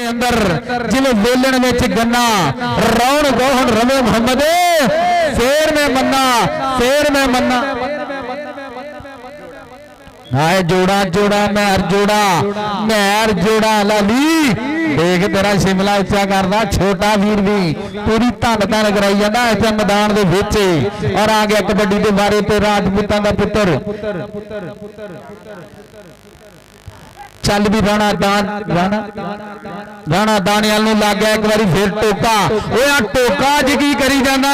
अंदर जिवें वेलण विच गन्ना रौण गोहन रवे मुहम्मद शेर में मन्ना हाय जोड़ा जोड़ा मैर जोड़ा लाली देख तेरा शिमला उच्चा करदा छोटा वीर भी पूरी धन धन कराई जांदा इस मैदान दे विच और आ गया कबड्डी दे बारे ते राजपूतां दा पुत्तर चल भी राणा दानियाल नूं लग गया एक बारी फिर टोका टोका अज की करी जांदा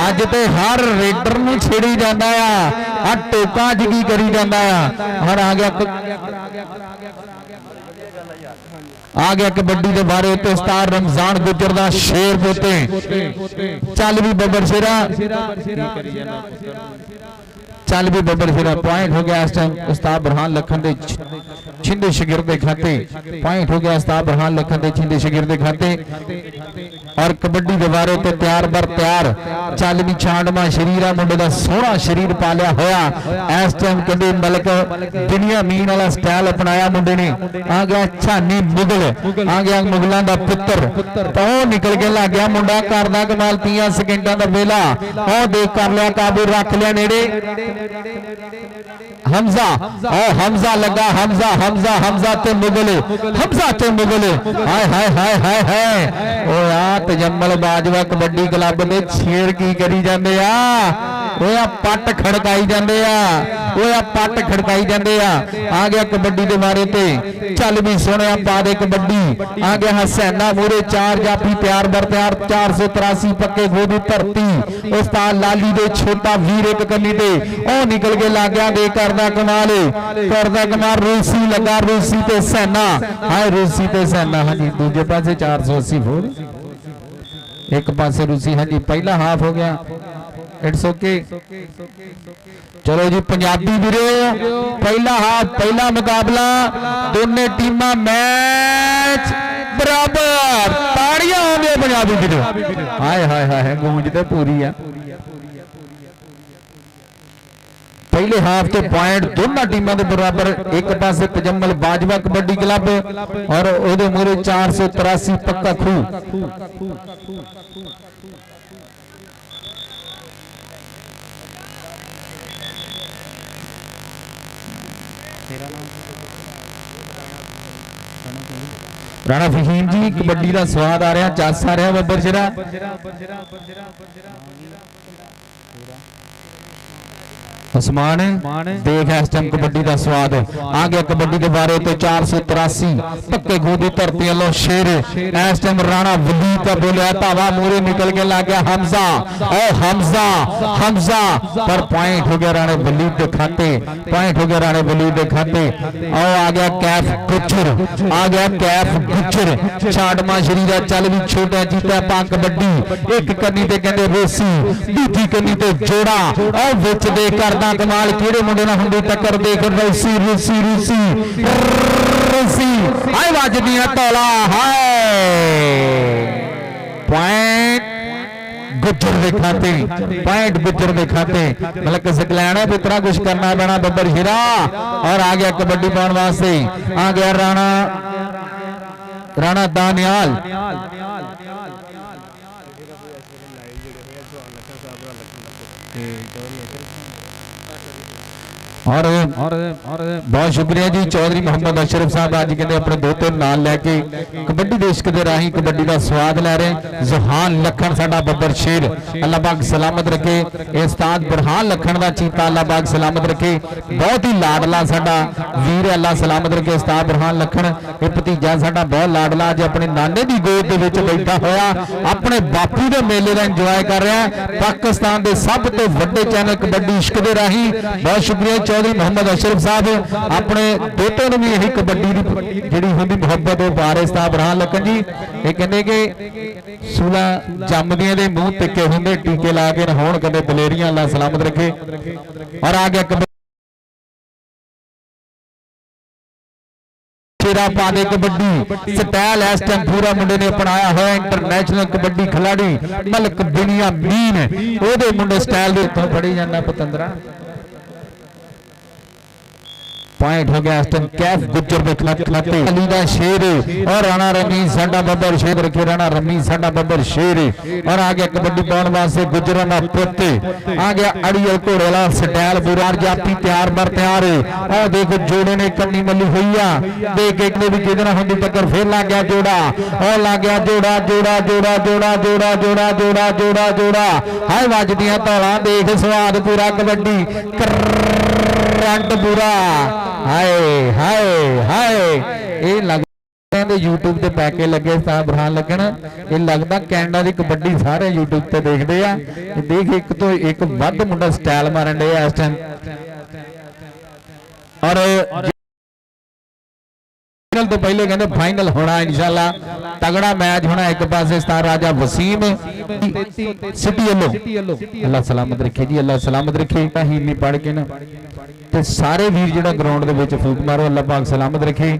अज ते हर रेडर नूं छेड़ी जांदा टोका अज की करी जांदा और आ गया कबड्डी के बारे तो उस्ताद रमजान गुजर दा शेर पोते चल भी बब्बर शेरा चल भी बब्बर शेरा पॉइंट हो गया इस टाइम उस्ताद बुरहान लखन दे छिंदे शिगिर्द खाते पॉइंट हो गया उस्ताद बुरहान लखन दे छिंदे शिगिर्द खाते और कबड्डी के बारे तो तैयार बर तैयार चल भी छांडमा शरीर है मुंडे दा सोहना शरीर पालिया होया इस टाइम कहंदे मलक दुनिया मीन वाला स्टाइल अपनाया मुंडे ने आ गया छानी मुगल आ गया मुगलों का पुत्र तो निकल के लग गया मुंडा करदा कमाल 30 सेकंडा का वेला ओ देख कर लिया काबू रख लिया नेड़े हमजा लगा हमजा ते मुगल हाय हाय हाय हाय हाय ओ यार तजम्मल बाजवा कबड्डी क्लब दे शेर की करी जांदे पट खड़काई जांदे आ गया कबड्डी दे बारे ते चल भी सोने पा दे कबड्डी आ गया हसैना मूरे 4 जाफी तैयार बर तैयार 483 पक्के गोदी धरती उस्ताद लाली दे छोटा वीर एक कन्नी ते ओ निकल के लग गया दे करदा कमाल रूसी लगा रूसी ते सैना हाय रूसी ते सैना हाँ जी दूजे पासे 480 फोर एक पासे रूसी हाँ जी पहला हाफ हो गया इट्स ओके चलो जी पंजाबी वीरो पहला हाफ पहला मुकाबला दोनों टीमां मैच बराबर ताड़ियां होंगे पंजाबी वीरो हाय हाय हाय गूंज ते पूरी है पहले हाफ के पॉइंट दोनों टीमों के बराबर एक पासे तजम्मल बाजवा कबड्डी क्लब और ओदे मूरे 483 पक्का खूह राणा फहीम जी कबड्डी का स्वाद आ रहा चस आ रहा बब्बर शेरा उस्मान देख इस टाइम कबड्डी का स्वाद आ गया कबड्डी के बारे तो 483 पक्के गोदी धरती वालों शेर इस टाइम राणा वलीद का बोलिया धावा मूरे निकल के लग गया हमजा पर पॉइंट हो गया राणे वलीद के खाते और आ गया कैफ गुजर छाड़मा शरीर चल भी छोटा जीता पा कबड्डी एक कन्नी ते कहंदे रोसी दूजी कन्नी ते जोड़ा और विच दे करदा कमाल किहड़े मुंडे नाल हुंदी टक्कर देख रूसी आए वजदियां तौला हाय पॉइंट गुजर दे खाते मतलब सकलैना पुत्रा कुछ करना पैना बब्बर हीरा और आ गया कबड्डी पाने वास्ते आ गया राणा दानियाल और बहुत शुक्रिया जी चौधरी मोहम्मद अशरफ साहब आज कहते अपने दोते नाल लैके कबड्डी देश के राही कबड्डी का स्वाद लै रहे जुहान लखन साडा बब्बर शेर अल्लाह पाक सलामत रखे उस्ताद बुरहान लखन का चीता अल्लाह पाक सलामत रखे बहुत ही लाडला साडा वीर अल्लाह सलामत रखे उस्ताद बुरहान लखन ये भतीजा साडा बहुत लाडला अज अपने नाने की गोद दे विच बैठा होया अपने बापू के मेले का इंजॉय कर रहा है पाकिस्तान के सब तो वड्डे चैनल कबड्डी इश्क दे राही बहुत शुक्रिया चौधरी मोहम्मद अशरफ साहब अपने दोते नूं भी यही कबड्डी दी जिहड़ी हुंदी मुहब्बत वो पा रहे उस्ताद बुरहान लखन जी ये कहंदे कि सूला जमदियां दे मूंह तिक्के हुंदे टीके ला के होण कदे दलेरियां अल्लाह सलामत रखे और आ गया पादे कबड्डी स्टाइल इस टाइम पूरा मुंडे ने अपनाया हुआ इंटरनेशनल कबड्डी खिलाड़ी मलक बिनिया मीन ओदे मुंडे स्टाइल दे उत्तों फड़ी जांदा पतंदरा पॉइंट हो गया इस टाइम कैफ गुज्जर के खिलाते अली दा शेर और राणा रमीज साडा बब्बर शेर रखे राणा रमीज साडा बब्बर शेर और आ गया कबड्डी पाउण वास्ते गुज्जरां दा पुੱਤ आ गया अड़ीअल घोड़े वाला स्टाइल बुरार जापी तैयार बर तैयार और देखो जोड़े ने कन्नी मल्ली हुई आ देख एक ने भी किदे ना हुंदी टक्कर फिर लग गया जोड़ा और लग गया जोड़ा जोड़ा जोड़ा जोड़ा जोड़ा जोड़ा जोड़ा जोड़ा जोड़ा हाय वजदियां धौलां देख स्वाद पूरा कबड्डी करंट पूरा हाय हाय हाय ये लग यूट्यूब ते पैके लगे बुरहान लगन ये लगता कैनेडा की कबड्डी सारे यूट्यूब ते देखते हैं देख एक तो एक वध मुंडा स्टाइल मारन डे इस टाइम और तो पहले कहते फाइनल होना इंशाल्लाह तगड़ा मैच होना एक पासे स्टार राजा वसीम सिटी वालों अल्लाह सलामत रखे जी अल्लाह सलामत रखे ही नहीं पढ़ के ना ते सारे वीर जिहड़ा ग्राउंड दे विच फूक मारो अल्लाह पाक सलामत रखे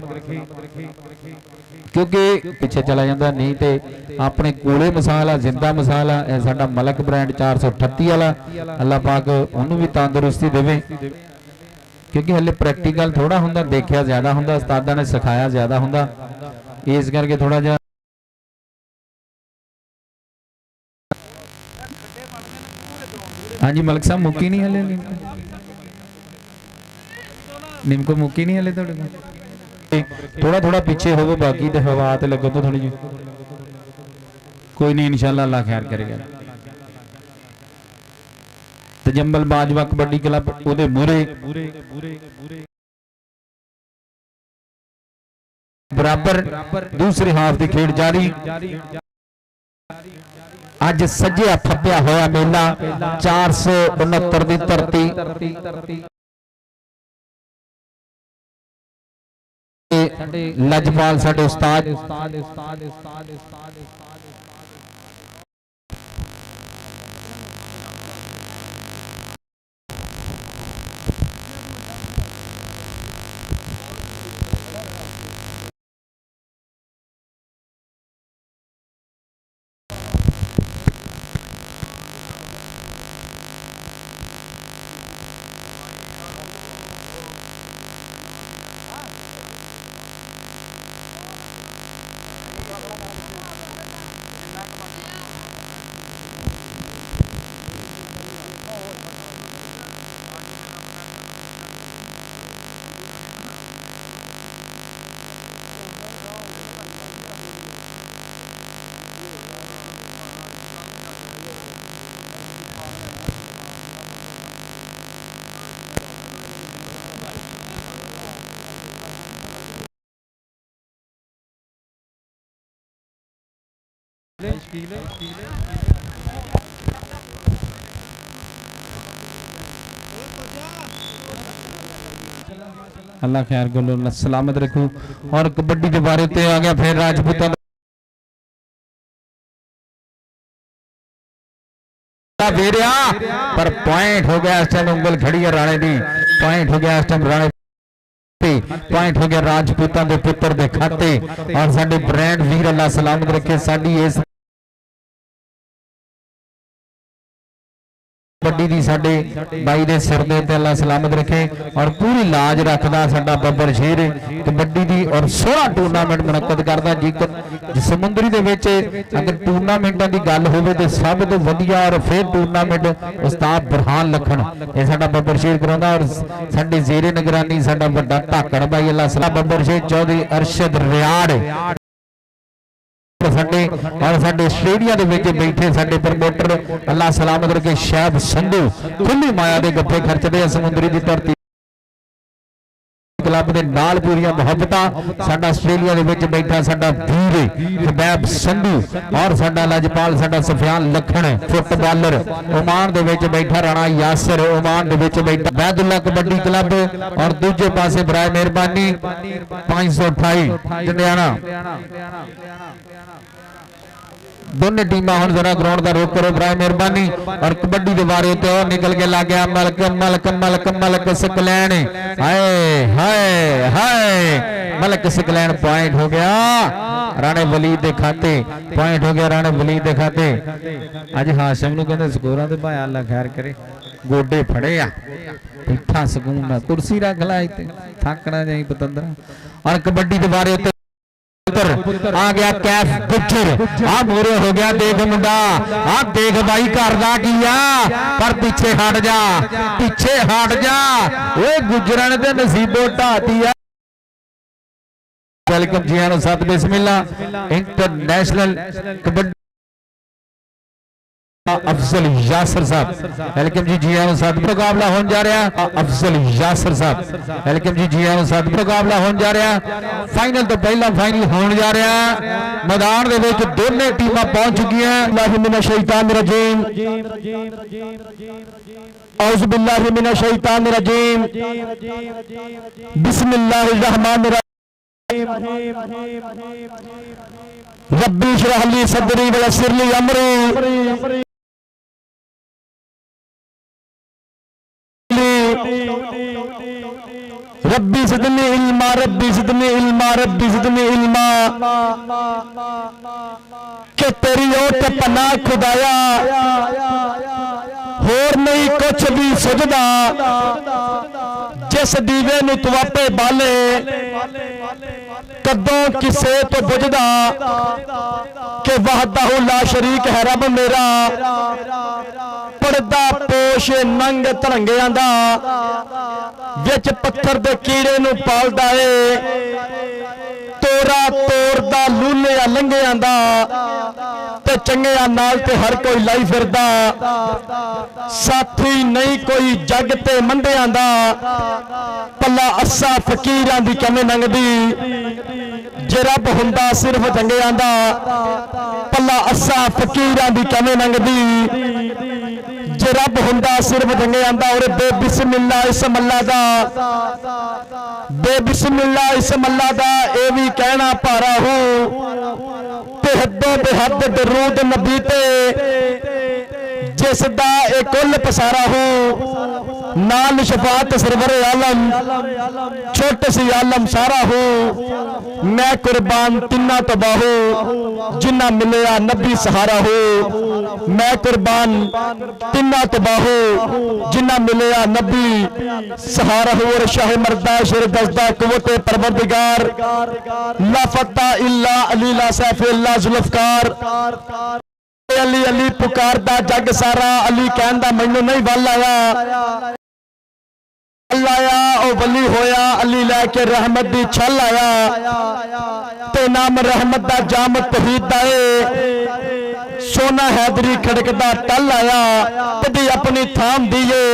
क्योंकि पिछे चला जाता नहीं तो अपने कोले मसाला जिंदा मसाला साडा मलक ब्रांड 438 वाला अल्लाह पाक उन्होंने भी तंदुरुस्ती देवे क्योंकि हले प्रैक्टिकल थोड़ा हुंदा देखा ज्यादा हुंदा उस्तादा ने सिखाया ज्यादा हुंदा इस करके थोड़ा जा हाँ जी मलक साहब मुक्की नहीं हले निमको मुक्की नहीं हले थोड़ा थोड़ा पीछे हो बाकी तो हवा तो लगो तो थोड़ी जी कोई नहीं इंशाल्लाह अल्लाह खैर करेगा तजम्बल बाजवा कबड्डी क्लब ओदे मूरे बराबर दूसरे हाफ की खेड जारी अज सज्जिया फब्बिया होया मेला 469 की धरती लजपाल साडे उस्ताद अल्लाह खैर को सलामत रखू और कबड्डी के बारे ते आ गया फिर राजपूत पर पॉइंट हो गया इस टाइम उंगल खड़ी है राणे दी पॉइंट हो गया इस टाइम राणे पॉइंट हो गया राजपूतां दे पुत्र दे खाते और साडे ब्रांड वीर अल्लाह सलामत रखे साडी इस कबड्डी दी साडे बाई दे सिर दे ते अल्लाह सलामत रखे और पूरी लाज रखदा साडा बब्बर शेर कबड्डी दी और 16 टूर्नामेंट मुनक्कद करदा जी समुंदरी दे विच अगर टूर्नामेंटां दी गल होवे ते सब तो वधिया और फिर टूर्नामेंट उस्ताद बुरहान लखन ये साडा बब्बर शेर करांदा और साडे ज़ेरे निगरानी साडा वड्डा ढाकड़ भाई अल्लाह सलाम बब्बर शेर चौधरी अरशद रियाड़ और आस्ट्रेलिया बैठे साडे प्रमोटर अल्लाह सलामत रखे शैब संधू खुली माया के गप्पे खर्चते हैं समुद्री की धरती क्लब के नाल पूरियां मुहब्बतां साडा आस्ट्रेलिया दे विच बैठा साडा वीर शैब संधू और साडा लजपाल साडा सफियान लखन फुटबॉलर ओमान दे विच बैठा राणा यासर ओमान दे विच बैठा बैदुल्ला कबड्डी क्लब और दूजे पासे बराए मेहरबानी 528 जंडियाना दोनों टीम हम जरा ग्राउंड का रोक करो बराए मेहरबानी और कबड्डी के बारे तो निकल के लग गया मलक मलक मलक मलक सकलैन हाय हाय हाय मलक सकलैन पॉइंट हो गया राणे वलीद के खाते पॉइंट हो गया राणे वलीद के खाते अज हाशम नूं कहंदे स्कोरां ते भाया अल्लाह खैर करे गोडे फड़े आ बैठा सकून ना कुर्सी रख ला इतने थकना नहीं पतंदरा। और कबड्डी दोबारे आ गया कैफ गुज्जर आ मोरे हो गया देख मुंडा आ देख भाई करदा किया पर पीछे हट जा ओए गुज्जरां ने ते नसीबो ढाती है। वेलकम जी आनो साथ बिस्मिल्लाह इंटरनेशनल कबड्डी अफजल यासर साहब वेलकम जी जी आनो साथ मुकाबला होने जा रहा अफजल यासर साहब वेलकम जी जी आनो साथ मुकाबला होने जा रहा फाइनल तो पहला फाइनल होने जा रहा मैदान दे विच दोनों टीमां पहुंच चुकियां। अल्लाह मिनश शैतानिर रजीम औज़ु बिल्लाहि मिनश शैतानिर रजीम बिस्मिल्लाहिर रहमानिर रब्बी इश्रह ली सदरी व यस्सिर ली अमरी रब्बी ज़िदनी इल्मा रब्बी ज़िदनी इल्मा रब्बी ज़िदनी इल्मा के तेरी ओट पनाह खुदाया होर नहीं कुछ भी सुझदा जिस दीवे नूं तू आपे बाले कदों किसे तो बुझदा के वहदहू ला शरीक है रब मेरा पड़दा पोश नंग धरंगियां दा विच पत्थर दे कीड़े नूं पालदा ए तोरा तोड़दा लूलिया लंघियां दा ते चंगिया नाल ते हर कोई लाई फिरदा साथी नहीं कोई जग ते मंडियां दा पल्ला अस्सा फकीरां दी किवें लंघदी जे रब हुंदा सिर्फ चंगियां दा पल्ला अस्सा फकीरां दी किवें लंघदी जे रब हुंदा सिर्फ चंगियां दा। और बेबिस्मिल्लाह इसम अल्लाह दा बेबिस्मिल्लाह इसम अल्लाह दा ए भी कहना भारा हूं ते हद्दों बेहद दरूद नबी ते जिसदा ए कुल पसारा हूं नाल शफात सरवर आलम छोट सी आलम सारा हूं मैं कुर्बान तिन्ना तो बाहू जिन्ना मिलया नबी सहारा हूं मैं कुर्बान तिन्ना तो बाहू जिन्ना मिलया नबी सहारा हूं। और शाह मर्दा शेर दसदा कुव्वत परवरदिगार ला फता इल्ला अली ला सैफ इल्ला जुल्फकार अली अली पुकारदा जग सारा अली कहंदा मैनू नहीं वल आया आया ओ वली होया अली लैके रहमत दी छल आया ते नाम रहमत दा जाम तौहीद दा ए सोना हैदरी खड़कदा टल आया कदी अपनी थाम दीए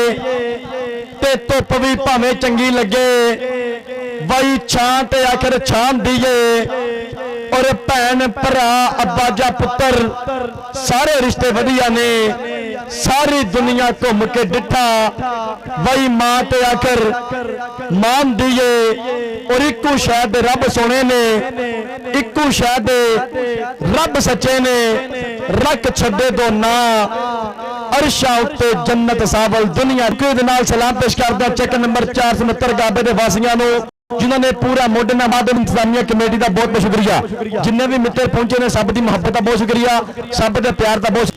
ते धुप भी भावें चंगी लगे वही छां ते आखिर छाम दीए। और भैन भरा अब्बा जा पुत्र सारे रिश्ते वधिया ने सारी दुनिया घूम के डिठा वही मां ते आखिर मान दिए। और इकू शायद रब सोने ने इकू शायद रब सच्चे ने रख छड़े दो ना अरशा उत्ते जन्नत सावल दुनिया के नाल सलाम पेश करदा चेक नंबर 469 गाबे दे वासियां नूं जिन्होंने पूरा मोडना मादम इंतजामिया कमेटी का बहुत बहुत शुक्रिया जिन्हें भी मित्र पहुंचे ने सब की मुहब्बत का बहुत शुक्रिया सब के प्यार का बहुत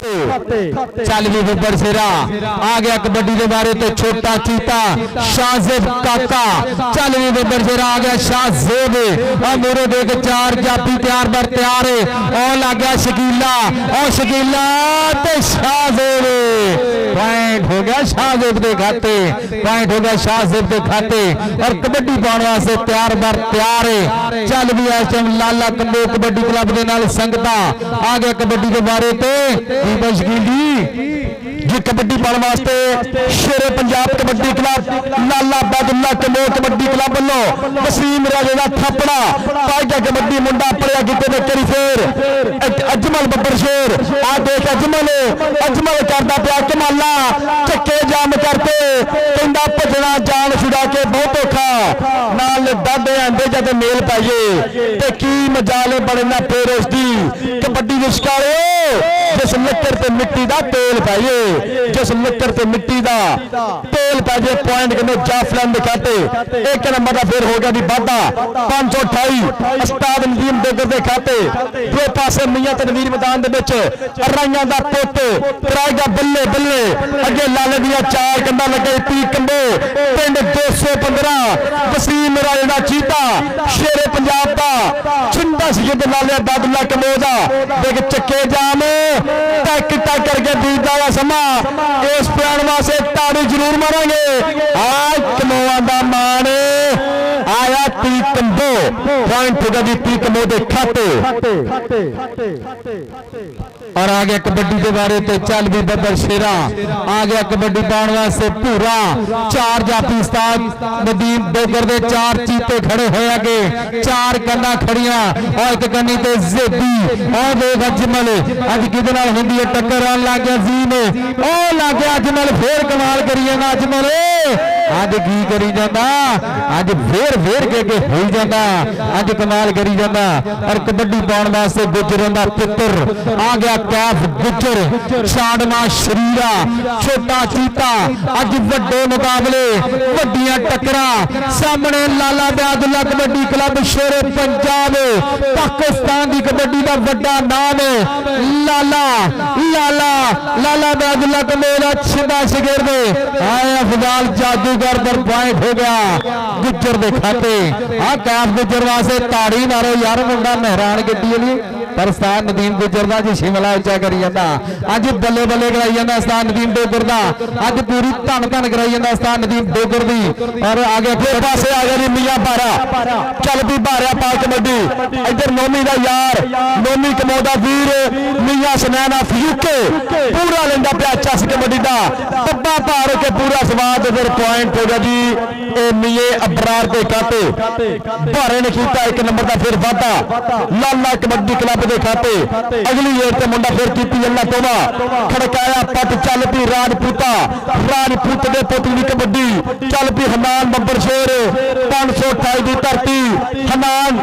चल भी बब्बर शेरा आ गया कबड्डी के बारे तो छोटा चीता शाहजेब काका चल भी बब्बर शेरा आ गया शाहजेब मेरे देख चार जापी तैयार बर तैयार है और लग गया शकीला और शकीला ते शाहजेब पॉइंट हो गया शाहजेब के खाते पॉइंट हो गया शाहजेब के खाते और कबड्डी पाने वास्ते तैयार बर तैयार है चल भी इस टाइम लाला कंबो कबड्डी क्लब के नाल संगता आ गया कबड्डी के बारे ते जी कबड्डी पाने वास्ते शेरे पंजाब कबड्डी क्लब लाला अब्दुल्ला कमो कबड्डी क्लब वालों वसीम राजे का थपड़ा पाइगा कबड्डी मुंडा पड़िया किते करी फेर अजमल बब्बर शेर आ देख अजमल करता पिया कमाला चक्के जाम करते कहंदा भजना जान छुड़ा के बहुत औखा नाल दादे आंदे जद मेल पाइए ते की मजाल बने ना फिर उसकी कबड्डी दे शिकारे जिस लक्कर ते मिट्टी दा तेल पाइए जिस लक्कर ते मिट्टी दा तेल पाइए पॉइंट कने जाफलन दिखाते एक नंबर का फिर हो गया जी वाधा 528 उस्ताद नदीम डोगर दे खाते दो पासे मियां तनवीर मैदान दे विच राइयां दा पुੱਤ कराएगा बल्ले बल्ले अगे लाले दियां चार कंधा लगे पी कंबो पिंड 215 वसीम राजे दा चीता शेरे पंजाब दा छिंदा सैयद लाले अब्दुल्ला कमो दा देख चक्के जाम टक टक करके बीतदा वा समा इस प्यार वास्ते ताड़ी जरूर मारेंगे आज कमोआ दा मान आया ती कंबो पॉइंट होगा जी ती कंबो दे खाते और आ गया कबड्डी के बारे तो चल भी बब्बर शेरा आ गया कबड्डी पाने वास्ते पूरा चार जाफी उस्ताद नदीम डोगर दे चार चीते खड़े होए अगे चार कन्ना खड़ियां और एक कन्नी ते जेबी और देख अजमल अज किदे नाल हुंदी है टक्कर आन लग गया जीन ओ लग गया अजमल फिर कमाल करी जांदा अजमल अज की करी जांदा अज फिर के हो जांदा अज कमाल करी जांदा और कबड्डी पाने वास्ते गुजरों दा पुत्र आ गया कैफ गुजर छाड़ना शरीरा छोटा चीता अज वड्डे मुकाबले वड्डियां टक्करां सामने लाला अब्दुल्ला कबड्डी क्लब शेरे पंजाब पाकिस्तान की कबड्डी का वड्डा नाम है लाला लाला लाला अब्दुल्ला कमेला छिंदा शिगर दे आए अफजाल जादूगर पर पॉइंट हो गया गुजर दे खाते आ कैफ गुजर वास्ते ताड़ी मारो यार मुंडा मेहरान गड्डी वाली पर उस्ताद नदीम गुजर दा जी शिमला उच्चा करी जांदा अज बल्ले बल्ले कराई जांदा उस्ताद नदीम डोगर दा अज पूरी धन धन कराई जांदा उस्ताद नदीम डोगर दी और आगे फिर पासे आ गया जी मियां बारा चल भी बारा पा कबड्डी इधर नोमी दा यार नोमी कमोदा वीर मियां सनैना फयूके पूरा लेंदा पिया चस कबड्डी दा डब्बा पार के पूरा स्वाद इधर पॉइंट हो गया जी ए मिये अबरार के खाते भारे ने कीता एक नंबर दा फिर वाधा लाला कबड्डी क्लब दे खाते अगली ईयर ते मुंडा फिर कीती अल्लाह तौबा खड़काया पट चल पी राजपूत दे पुत्र दी कबड्डी चल पी हनान बब्बर शेर 528 दी धरती हनान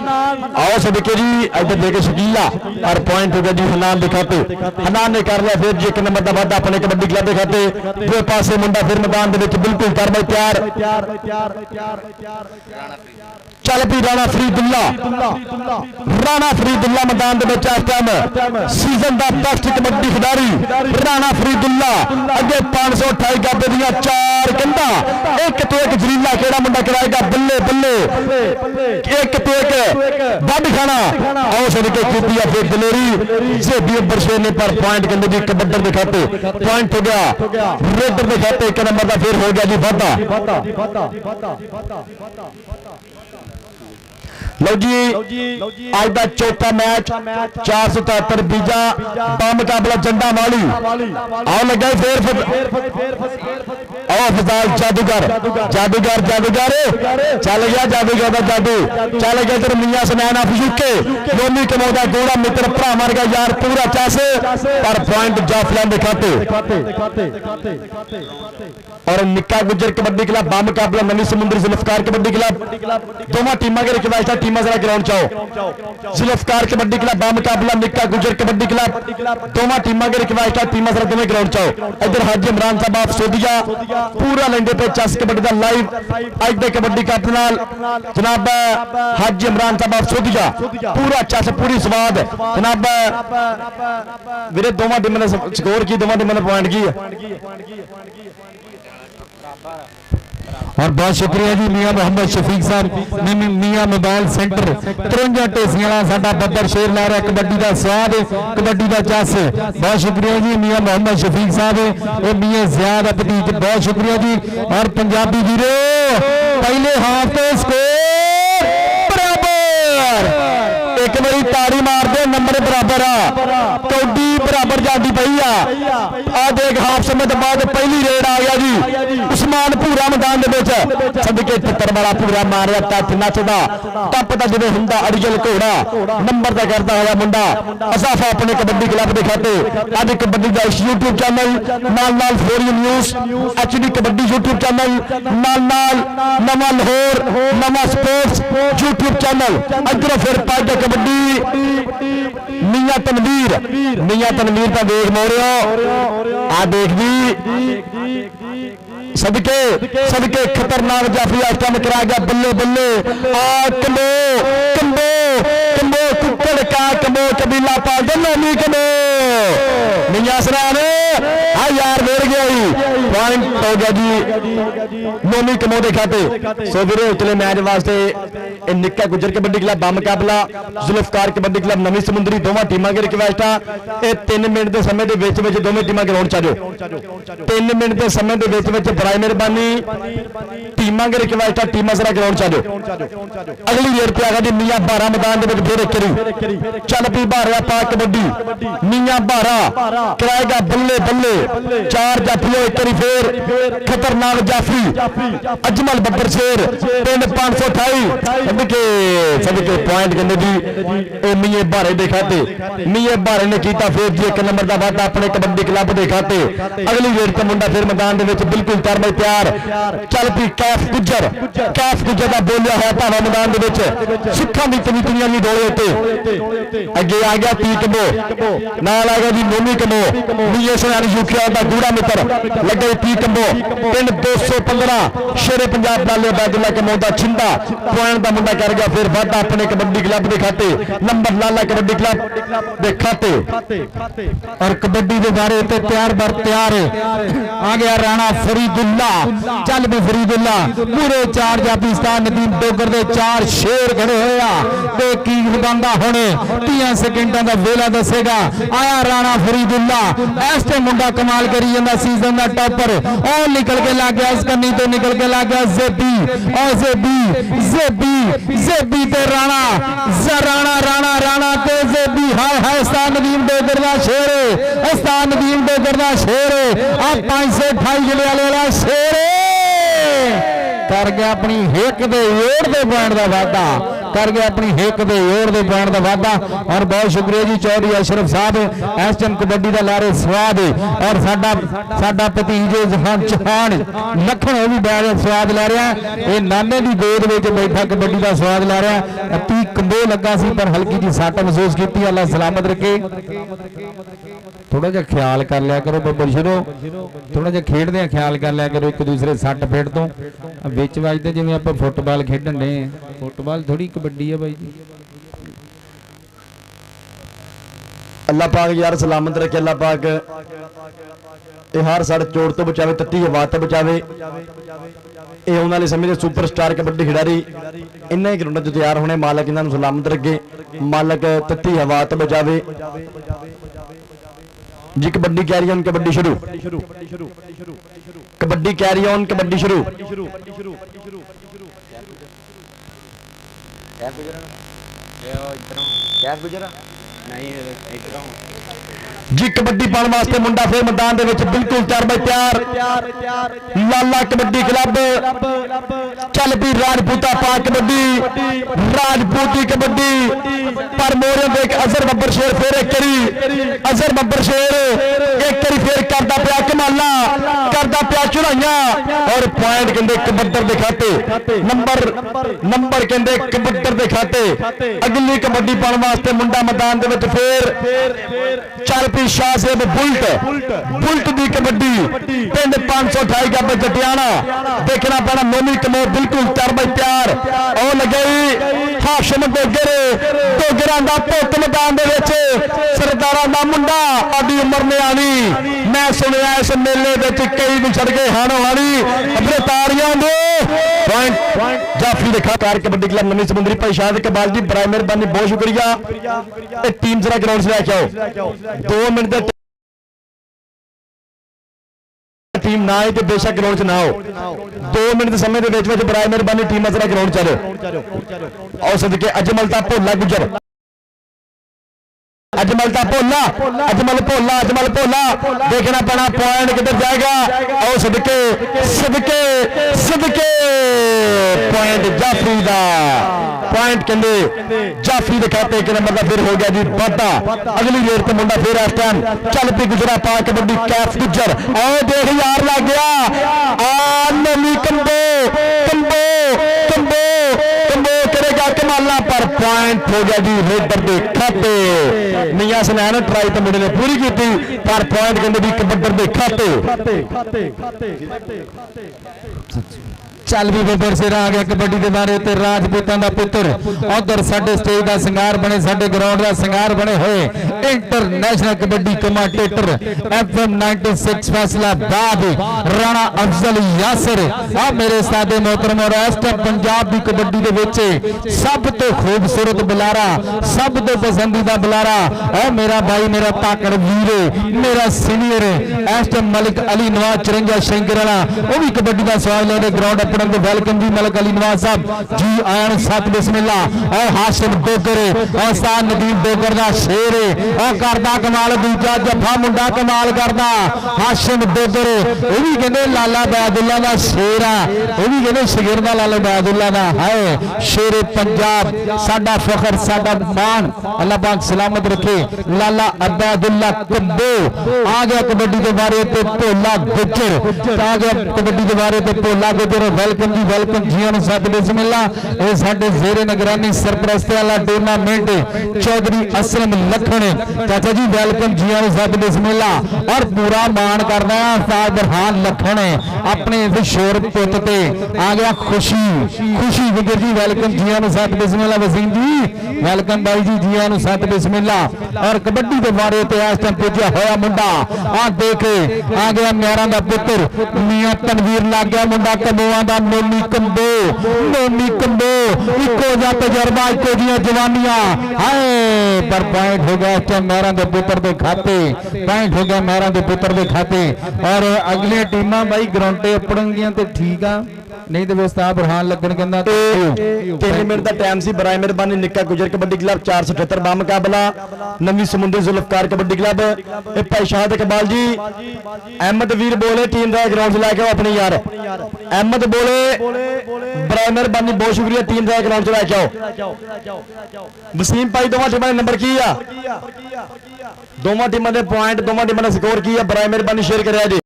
आओ सदके जी इधर देखे शकीला और पॉइंट हो गया जी हनान दे खाते हनान ने कर लिया फिर जी एक नंबर दा वाधा अपने कबड्डी क्लब दे खाते दो पासे मुंडा फिर मैदान दे विच बिल्कुल कर भाई तैयार चल पी राणा फरीदुल्ला मैदान इस टाइम सीजन का बेस्ट कबड्डी खिडारी राणा फरीदुल्ला अगे 528 गाबे दियां चार कंधा एक तो एक जरीला केड़ा मुंडा कराएगा बल्ले बल्ले एक तो एक बड खाना आओ सदके कीती फिर दलेरी जेबी बरशेर ने पर पॉइंट कहते जी कबड्डर के खाते पॉइंट हो गया रेडर के खाते एक नंबर का फिर हो गया जी वाधा लो जी आज का चौथा मैच 473 बीजा मुकाबला जंडा माली आओ लगा फिर आओ फजाल जादूगर जादूगर जादूगर चल गया जादूगर का जादू चल गया इधर मियां सनैना फयूके नोमी कमौदा गोड़ा मित्र भरा मार गया यार पूरा चस पर पॉइंट जाफलन दिखाते और निक्का गुजर कबड्डी क्लब मुकाबला नवी समुंदरी जुल्फकार कबड्डी क्लब दोनों टीमां के रिकवायत टीमां जरा ग्राउंड चाओ। जुल्फकार कबड्डी क्लब मुकाबला निक्का गुजर कबड्डी क्लब दोवां टीमां के रिक्वेस्ट है टीमां जरा दोवें ग्राउंड चाओ। इधर हाजी इमरान साहब आप सोधिया पूरा लेंदे पे चस कबड्डी का लाइव अज दे कबड्डी कप नाल जनाब हाजी इमरान साहब आप सोधिया पूरा चस पूरी स्वाद जनाब वीरे दोवां टीमां दा स्कोर की दोवां टीमां दा पॉइंट की है। और बहुत शुक्रिया जी मियां मोहम्मद शफीक साहब मियां मोबाइल सेंटर 53 ढेसियां साडा बब्बर शेर ला रहा कबड्डी का स्वाद कबड्डी का चस। बहुत शुक्रिया जी मियां मोहम्मद शफीक साहब और मियां ज़ियाद भतीज बहुत शुक्रिया जी। और पंजाबी वीरो पहले हाफ तो स्कोर बराबर एक बारी ताड़ी मार दे नंबर बराबर आ कौडी बराबर जाती पई आ देख हाफ समय तो बाद पहली रेड आ गया जी उस्मान पूरा मैदान सदके चित्र वाला पूरा मारिया टच नचदा टपदा जिवें हुंदा अड़जल घोड़ा नंबर का करता हुआ मुंडा असाफा अपने कबड्डी क्लब के खाते अज कबड्डी का यूट्यूब चैनल नाल four you news HD kabaddi YouTube channel नाल नवा लाहौर नवा स्पोर्ट्स यूट्यूब चैनल अगर फिर पाज कबड्डी मियां तनवीर का देख मोरियो आ देख भी सदके खतरनाक जाफरी आस्टम करा गया बल्ले बल्ले आ कमो कम्बो कम्बो कुक्कड़ का कमो कबीला पाल दे नोमी कमो मियां सरान हाँ यार मेर गया ही पॉइंट हो गया जी नोमी कमो के खाते। सो वीरे उतले मैच वास्ते निक्का गुजर कबड्डी क्लब मुकाबला जुल्फकार कबड्डी क्लब नवी समुंदरी दोवां टीमां के रिक्वेस्ट है 3 मिनट के समय के दोवें टीमां ग्राउंड च जाओ। 3 मिनट के समय के बराए मेहरबानी टीमां के रिक्वेस्ट है टीमां जरा ग्राउंड च जाओ। अगली रेड पे आ गया जी मियां 12 मैदान फिर एक करी चल पी बारिया पा कबड्डी मियां 12 कराएगा बल्ले बल्ले 4 जाफियों एक करी फिर खतरनाक जाफरी अजमल बब्बर शेर पिंड 528 सदके पॉइंट कहते जी मिये बारे के खाते मिये बारे ने किया फिर जी 1 नंबर का वादा अपने कबड्डी क्लब के खाते। अगली रेड का मुंडा फिर मैदान बिल्कुल तैयार चल पी कैफ गुजर का बोलिया है भावा मैदान सिखा की तवीतियां भी डोले होते अगे आ गया पी कम्बो नाल आ गया जी नोमी कम्बो मिये सयानी यूखिया का गूढ़ा मित्र लगे पी कम्बो पिंड 215 शेरे पंजाब नाले बैदुल्ला कम्बो का छिंदा पॉइंट का मुंडा कर गया फिर वादा अपने कबड्डी क्लब के खाते नंबर लाला कबड्डी क्लब के खाते। और कबड्डी के बारे ते तैयार बर तैयार आ गया राणा फरीदुल्ला चल भी फरीदुल्ला पूरे 4 जाफिस्तान नदीम डोगर के 4 शेर खड़े होया ते की बंदा होने 30 सेकंडों का वेला दसेगा आया राणा फरीदुल्ला इस टाइम मुंडा कमाल करी जाता सीजन का टॉपर और निकल के ला गया इस कन्नी तो निकल के ला गया जेबी और जेबी ते राणा राणा राणा ते जेबी हाय स्थान नदीम डोगर का शेर स्थान नदीम डोगर का शेर आ 528 जिले वाला शेर कर गया अपनी हिक दे ओर दे पॉइंट का वादा कर गया अपनी हिक दे ओर दे पॉइंट का वादा। और बहुत शुक्रिया जी चौधरी अशरफ साहब इस टाइम कबड्डी का ला रहे स्वाद और साडा भतीजे जहान चौहान लखन भी बैठ स्वाद लै रहा है ये नाने की गोद में बैठा कबड्डी का स्वाद लै रहा है। पी कंबो लगा सी पर हल्की जी सट महसूस की अल्लाह सलामत रखे थोड़ा जिहा ख्याल कर लिया करो बब्बर शुरू थोड़ा जिहा खेडदे ख्याल कर लिया करो एक दूसरे सट फेट तो विच वजदे जिवें आपां फुटबाल खेडण दे फुटबाल थोड़ी कबड्डी है भाई जी। अल्लाह पाक यार सलामत रखे अल्लाह पाक ये हर साढ़े चोट तो बचावे तत्ती हवा तो बचावे ये आने वाले समय के सुपरस्टार कबड्डी खिडारी इन्हां ही ग्राउंडां 'च तैयार होने मालक इन्हां नूं सलामत रखे मालक तत्ती हवा तो बचावे जी। कबड्डी कैरी ऑन कबड्डी शुरू कबड्डी कैरी ऑन कबड्डी शुरू जी कबड्डी पाने वास्ते मुंडा फिर मैदान दे विच बिल्कुल तैयार लाला कबड्डी क्लब चल भी राजपूता पा कबड्डी राजपूती कबड्डी पर मोरे देख अजहर बब्बर शेर फिर एक करी अजहर बब्बर शेर एक करी फिर करता पिया कमाला करता पिया चढ़ाइया और पॉइंट कहते कबड्डर के खाते नंबर कहते कबड्डर के खाते अगली कबड्डी पाने वास्ते मुंडा मैदान दे विच फिर चल पी शाह साहब बुलट की कबड्डी पिंड 528 गब जटियाना देखना पैना मोनी कमो बिल्कुल तैयार बई तैयार और लगे हाशिम डोगरा का पुत मैदान दे विच सरदारा का मुंडा आदि उम्र ने आनी मैं सुनिया इस मेले विच कई विछड़ गए हन वाली अपने तारियां दे पॉइंट जाफरी देखा कार कबड्डी क्लब नवी समुंदरी भाई शाह इकबाल जी बड़ा मेहरबानी बहुत शुक्रिया टीम जरा ग्राउंड से लेके आओ 2 मिनट दे टीम ना है तो बेशक ग्राउंड ना हो 2 मिनट के समय के बड़ा मेहरबानी टीम जरा ग्राउंड चलो और सदके अजमलता भोला गुजर अजमलता भोला देखना पड़ा पॉइंट किधर जाएगा और सदके पॉइंट जाफरी का पॉइंट कहते जाफरी के खाते के नंबर का फिर हो गया जी वाधा अगली रेट पे मुंडा फिर इस टाइम चल पी गुजरा पा कबड्डी कैफ गुजर और देख यार लग गया नवी कंबो करेगा कमाला पर पॉइंट हो गया जी रेडर के खाते मियां सनैन ट्राई तो मुंडे ने पूरी की पर पॉइंट कहते जी कबड्डर के खाते चल भी बब्बर सिर आ गया कबड्डी के बारे ते राजपूतां दा पुत्र उधर साडे स्टेज का सिंगार बने साडे ग्राउंड का सिंगार बने हुए इंटरनेशनल कबड्डी कमाटेटर FM 96 फैसलाबाद राणा अफजल यासर आ मेरे सादे मोहतरम और इस टाइम पंजाब की कबड्डी दे विच सब तो खूबसूरत बुलारा सब तो पसंदीदा बुलारा और मेरा भाई मेरा ताकड़ वीर मेरा सीनियर इस टाइम मलिक अली नवाज 54 शंकर वाला वो भी कबड्डी का सवाल लेने ग्राउंड वेलकम जी मलिक अली नवाज साहब जी आयन सत बिस्मिल्लाह और हाशिम डोगर और साद नदीम डोगर का शेर और करदा कमाल दूजा जफा मुंडा कमाल करदा हाशिम डोगर वो भी कहते लाला बैदुल्ला का शेर है वो भी कहते शगिरदा लाला बैदुल्ला का है शेर पंजाब साडा फखर साडा मान अल्लाह पाक सलामत रखे लाला अबैदुल्ला कंबो आ गया कबड्डी के बारे ते भोला गुजर आ गया कबड्डी के बारे ते भोला गुजर वेलकम जी वेलकम जी सत बिस्मिल्लाह ये साडे ज़ेरे निगरानी सरपरस्ती वाला टूर्नामेंट चौधरी असलम लखन चाचा जी वेलकम जी सत बिस्मिल्लाह और पूरा मान करना है उस्ताद बरहान लखन अपने विशोर पुत ते आ गया खुशी विगर जी वेलकम जी सत बिस्मिल्लाह वसीम जी वेलकम भाई जी जी सत बिस्मिल्लाह और कबड्डी के बारे ते इस टाइम पुजा होया मुंडा आ देख आ गया म्यारा दा पुत्र मियां तनवीर लग गया मुंडा कमोआ दा नोनी कंबो इको जा तजर्बा इको जी जवानियां हाय पर पॉइंट हो गया मेहरा के पुत्र के खाते पॉइंट हो गया मेहरा के पुत्र के खाते और अगली टीमां भाई ग्राउंडे अपड़नगियां ते ठीक आ नहीं तो उस्ताद बुरहान लगन कहंदा 3 मिनट का टाइम सी बराए मेहरबानी निक्का गुजर कबड्डी क्लब 478 बा मुकाबला नवी समुंदरी जुल्फकार कबड्डी क्लब ए भाई शाह इकबाल जी अहमद वीर बोले टीम का ग्राउंड से लेके अपनी यार अहमद बोले बराए मेहरबानी बहुत शुक्रिया टीम का ग्राउंड से लेके आओ वसीम भाई दोवां टीमां नंबर की आ दोवां टीमां दे पॉइंट दोवां टीमां दा स्कोर की आ बराए मेहरबानी शेयर करिया जी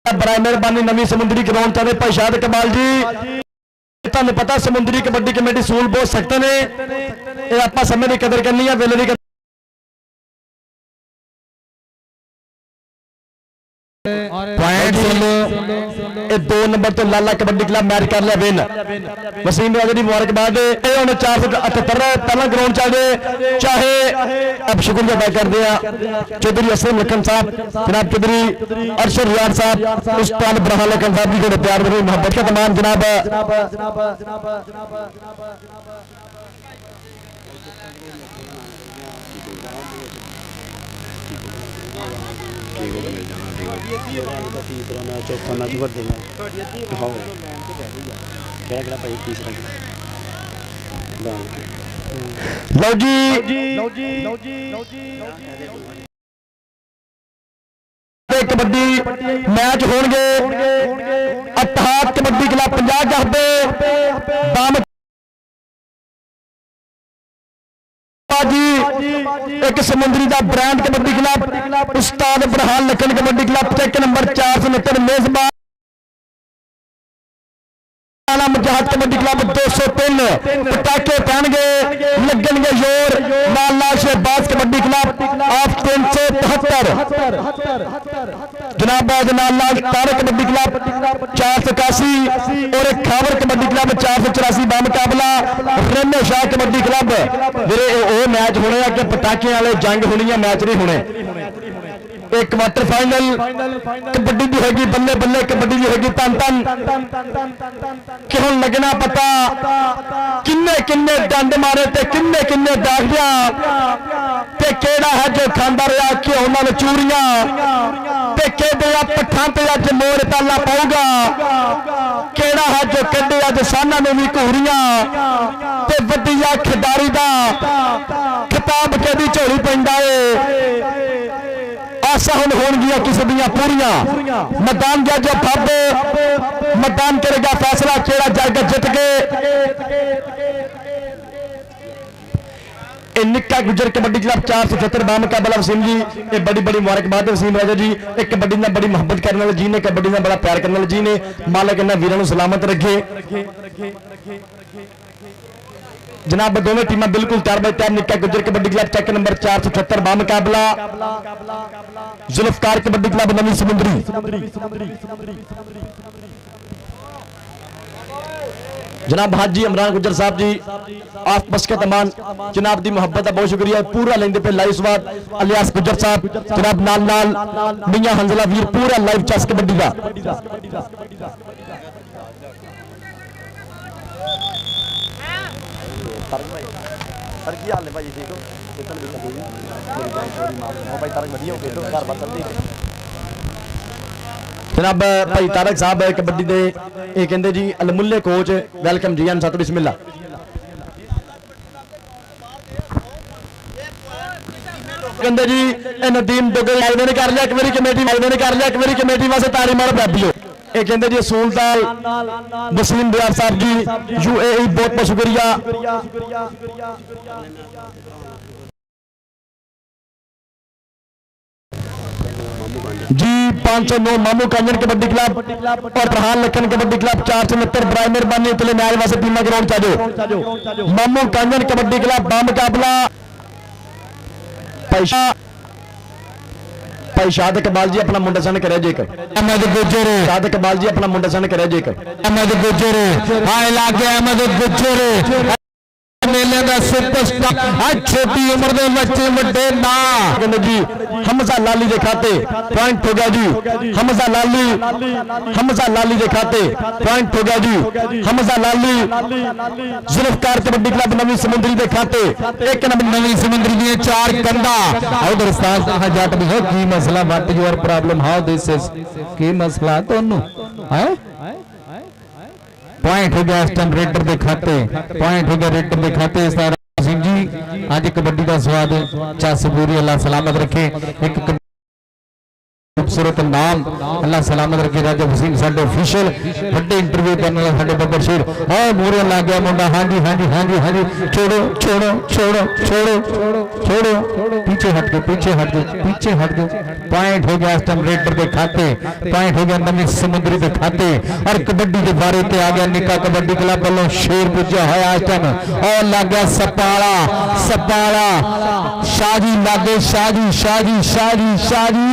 बड़ा मेहरबानी नवी समुंदरी ग्राउंड चाहते भाई शाह इकबाल जी तुहानू पता समुंदरी कबड्डी कमेटी सूल बहुत सख्त ने आप समय की कदर करनी है वेले की पॉइंट 2 नंबर तो लाला कबड्डी क्लब मैच कर लिया विन वसीम राजा की मुबारकबाद 478 पहला ग्राउंड चलते चाहे अब शुक्रिया अदा करते हैं चौधरी असलम लखन साहब जनाब चौधरी अरशद रियाज साहब उस्ताद बरहान लखन साहब जी को प्यार भरी मोहब्बत का तमाम जनाब चौथा मैच बड़े भाई तीसरा लो जी कबड्डी मैच होंगे अट्ठात कबड्डी क्लब 50 कहते एक समुद्री का brand kabaddi club Ustad Barhan Lakhan kabaddi club check number 469 मेजबान मुजाहिद कबड्डी क्लब 203 पटाके पैणगे लगणगे जोर नाला शहबाज कबड्डी क्लब आप 373 जनाब नाला तारक कबड्डी क्लब 481 और एक खावर कबड्डी क्लब 484 बामुकाबला रमे शाह कबड्डी क्लब मेरे वो मैच होने कि पटाके वाले जंग होनी है मैच नहीं होने एक क्वार्टर फाइनल कबड्डी की होगी बल्ले बल्ले कबड्डी की होगी तन तन कि हुण लगना पता किन्ने किन्ने डंड मारे ते किन्ने किन्ने दागिया ते केड़ा है जो खांदा रहा कि उन्होंने चूड़ियां ते केड़े पट्ठां ते अज मोर ताला पाऊगा केड़ा है जो कड्डे अज साना ने भी घूरियां ते वड्डिया खिडारी दा खिताब केदी झोली पैंदा है आसा हुण होणगियां किसी दियां पूरियां मैदान जा जो फब मैदान करेगा फैसला केड़ा जाएगा जित के निक्का गुजर कबड्डी क्लब 477 बामुकाबला वसीम जी ये बड़ी बड़ी मुबारकबाद है वसीम राजा जी एक कबड्डी ना बड़ी मोहब्बत करने वाले जी ने कबड्डी ना बड़ा प्यार करने वाले जी ने मालिक इन्हां वीरां नूं सलामत रखे जनाब दोनों टीम बिल्कुल तैयार बाय तैयार Nikka Gujjar kabaddi club check number 476 बामुकाबला जुल्फकार कबड्डी क्लब नवी समुंदरी जनाब हाजी इमरान गुजर साहब जी आप बस के तमाम जनाब दी मोहब्बत का बहुत शुक्रिया पूरा लेंदे पे लाइव स्वाद अलियास गुजर साहब जनाब नाल नाल मियां हंजला वीर पूरा लाइव चेस कबड्डी का सर की हाल है भाई ठीक हो भाई तारक बढ़िया हो गए घर बदल दी जनाब भाई तारक साहब कबड्डी दे ये कहंदे जी अलमुल्ले कोच वेलकम जी अन सत बिस्मिल्लाह कहंदे जी नदीम डोगरे लाइव ने कर लिया एक बारी कमेटी लाइव ने कर लिया एक बारी कमेटी वास्ते तारी मारो बैठियो ये कहते जी सूलताल वसीम दियार साहब जी यूएई बहुत बहुत शुक्रिया जी 509 मामू कांजन कबड्डी क्लब और प्रहान लखन कबड्डी क्लब 469 बराए मेहरबानी तले मैच वास्ते टीमां ग्राउंड चाजो मामू कांजन कबड्डी क्लब बामुकाबला पैसा भाई शाद इकबाल जी अपना मुंडा सन करे जेकर अहमद गुजर शाद इकबाल जी अपना मुंडा सन करे जेकर अहमद गुजर आए लागे अहमद गुजर मेले दा सुपरस्टार आज छोटी उम्र दे बच्चे बड़े ना कहंदे जी हमजा लाली दे खाते पॉइंट हो गया जी हमजा लाली दे खाते पॉइंट हो गया जी हमजा लाली जुल्फकार कबड्डी क्लब नवी समुंदरी दे खाते एक नंबर नवी समुंदरी दी चार कंधा उधर उस्ताद जट भी हो की मसला what your problem how this is की मसला तोनु है पॉइंट हो गया स्टम रेडर के खाते पॉइंट हो गया रेडर के खाते सिंह जी आज कबड्डी का स्वाद चस पूरी अल्लाह सलामत रखे एक खूबसूरत नाम अल्लाह सलामत रखे राजा हुसैन साडे ऑफिशियल बड़े इंटरव्यू करने वाला साडे बब्बर शेर और मोरे लग गया मुंडा हां जी हां जी हां जी हां जी छोड़ो छोड़ो छोड़ो छोड़ो छोड़ो पीछे हट गए पीछे हट गए पीछे हट गए पॉइंट हो गया स्टम रेडर के खाते पॉइंट हो गया नवी समुंदरी के खाते और कबड्डी के बारे ते आ गया निक्का कबड्डी क्लब वालों शेर पूजा है आज टाइम और लग गया सपाड़ा शाजी लागे शाजी शाजी शाजी शाजी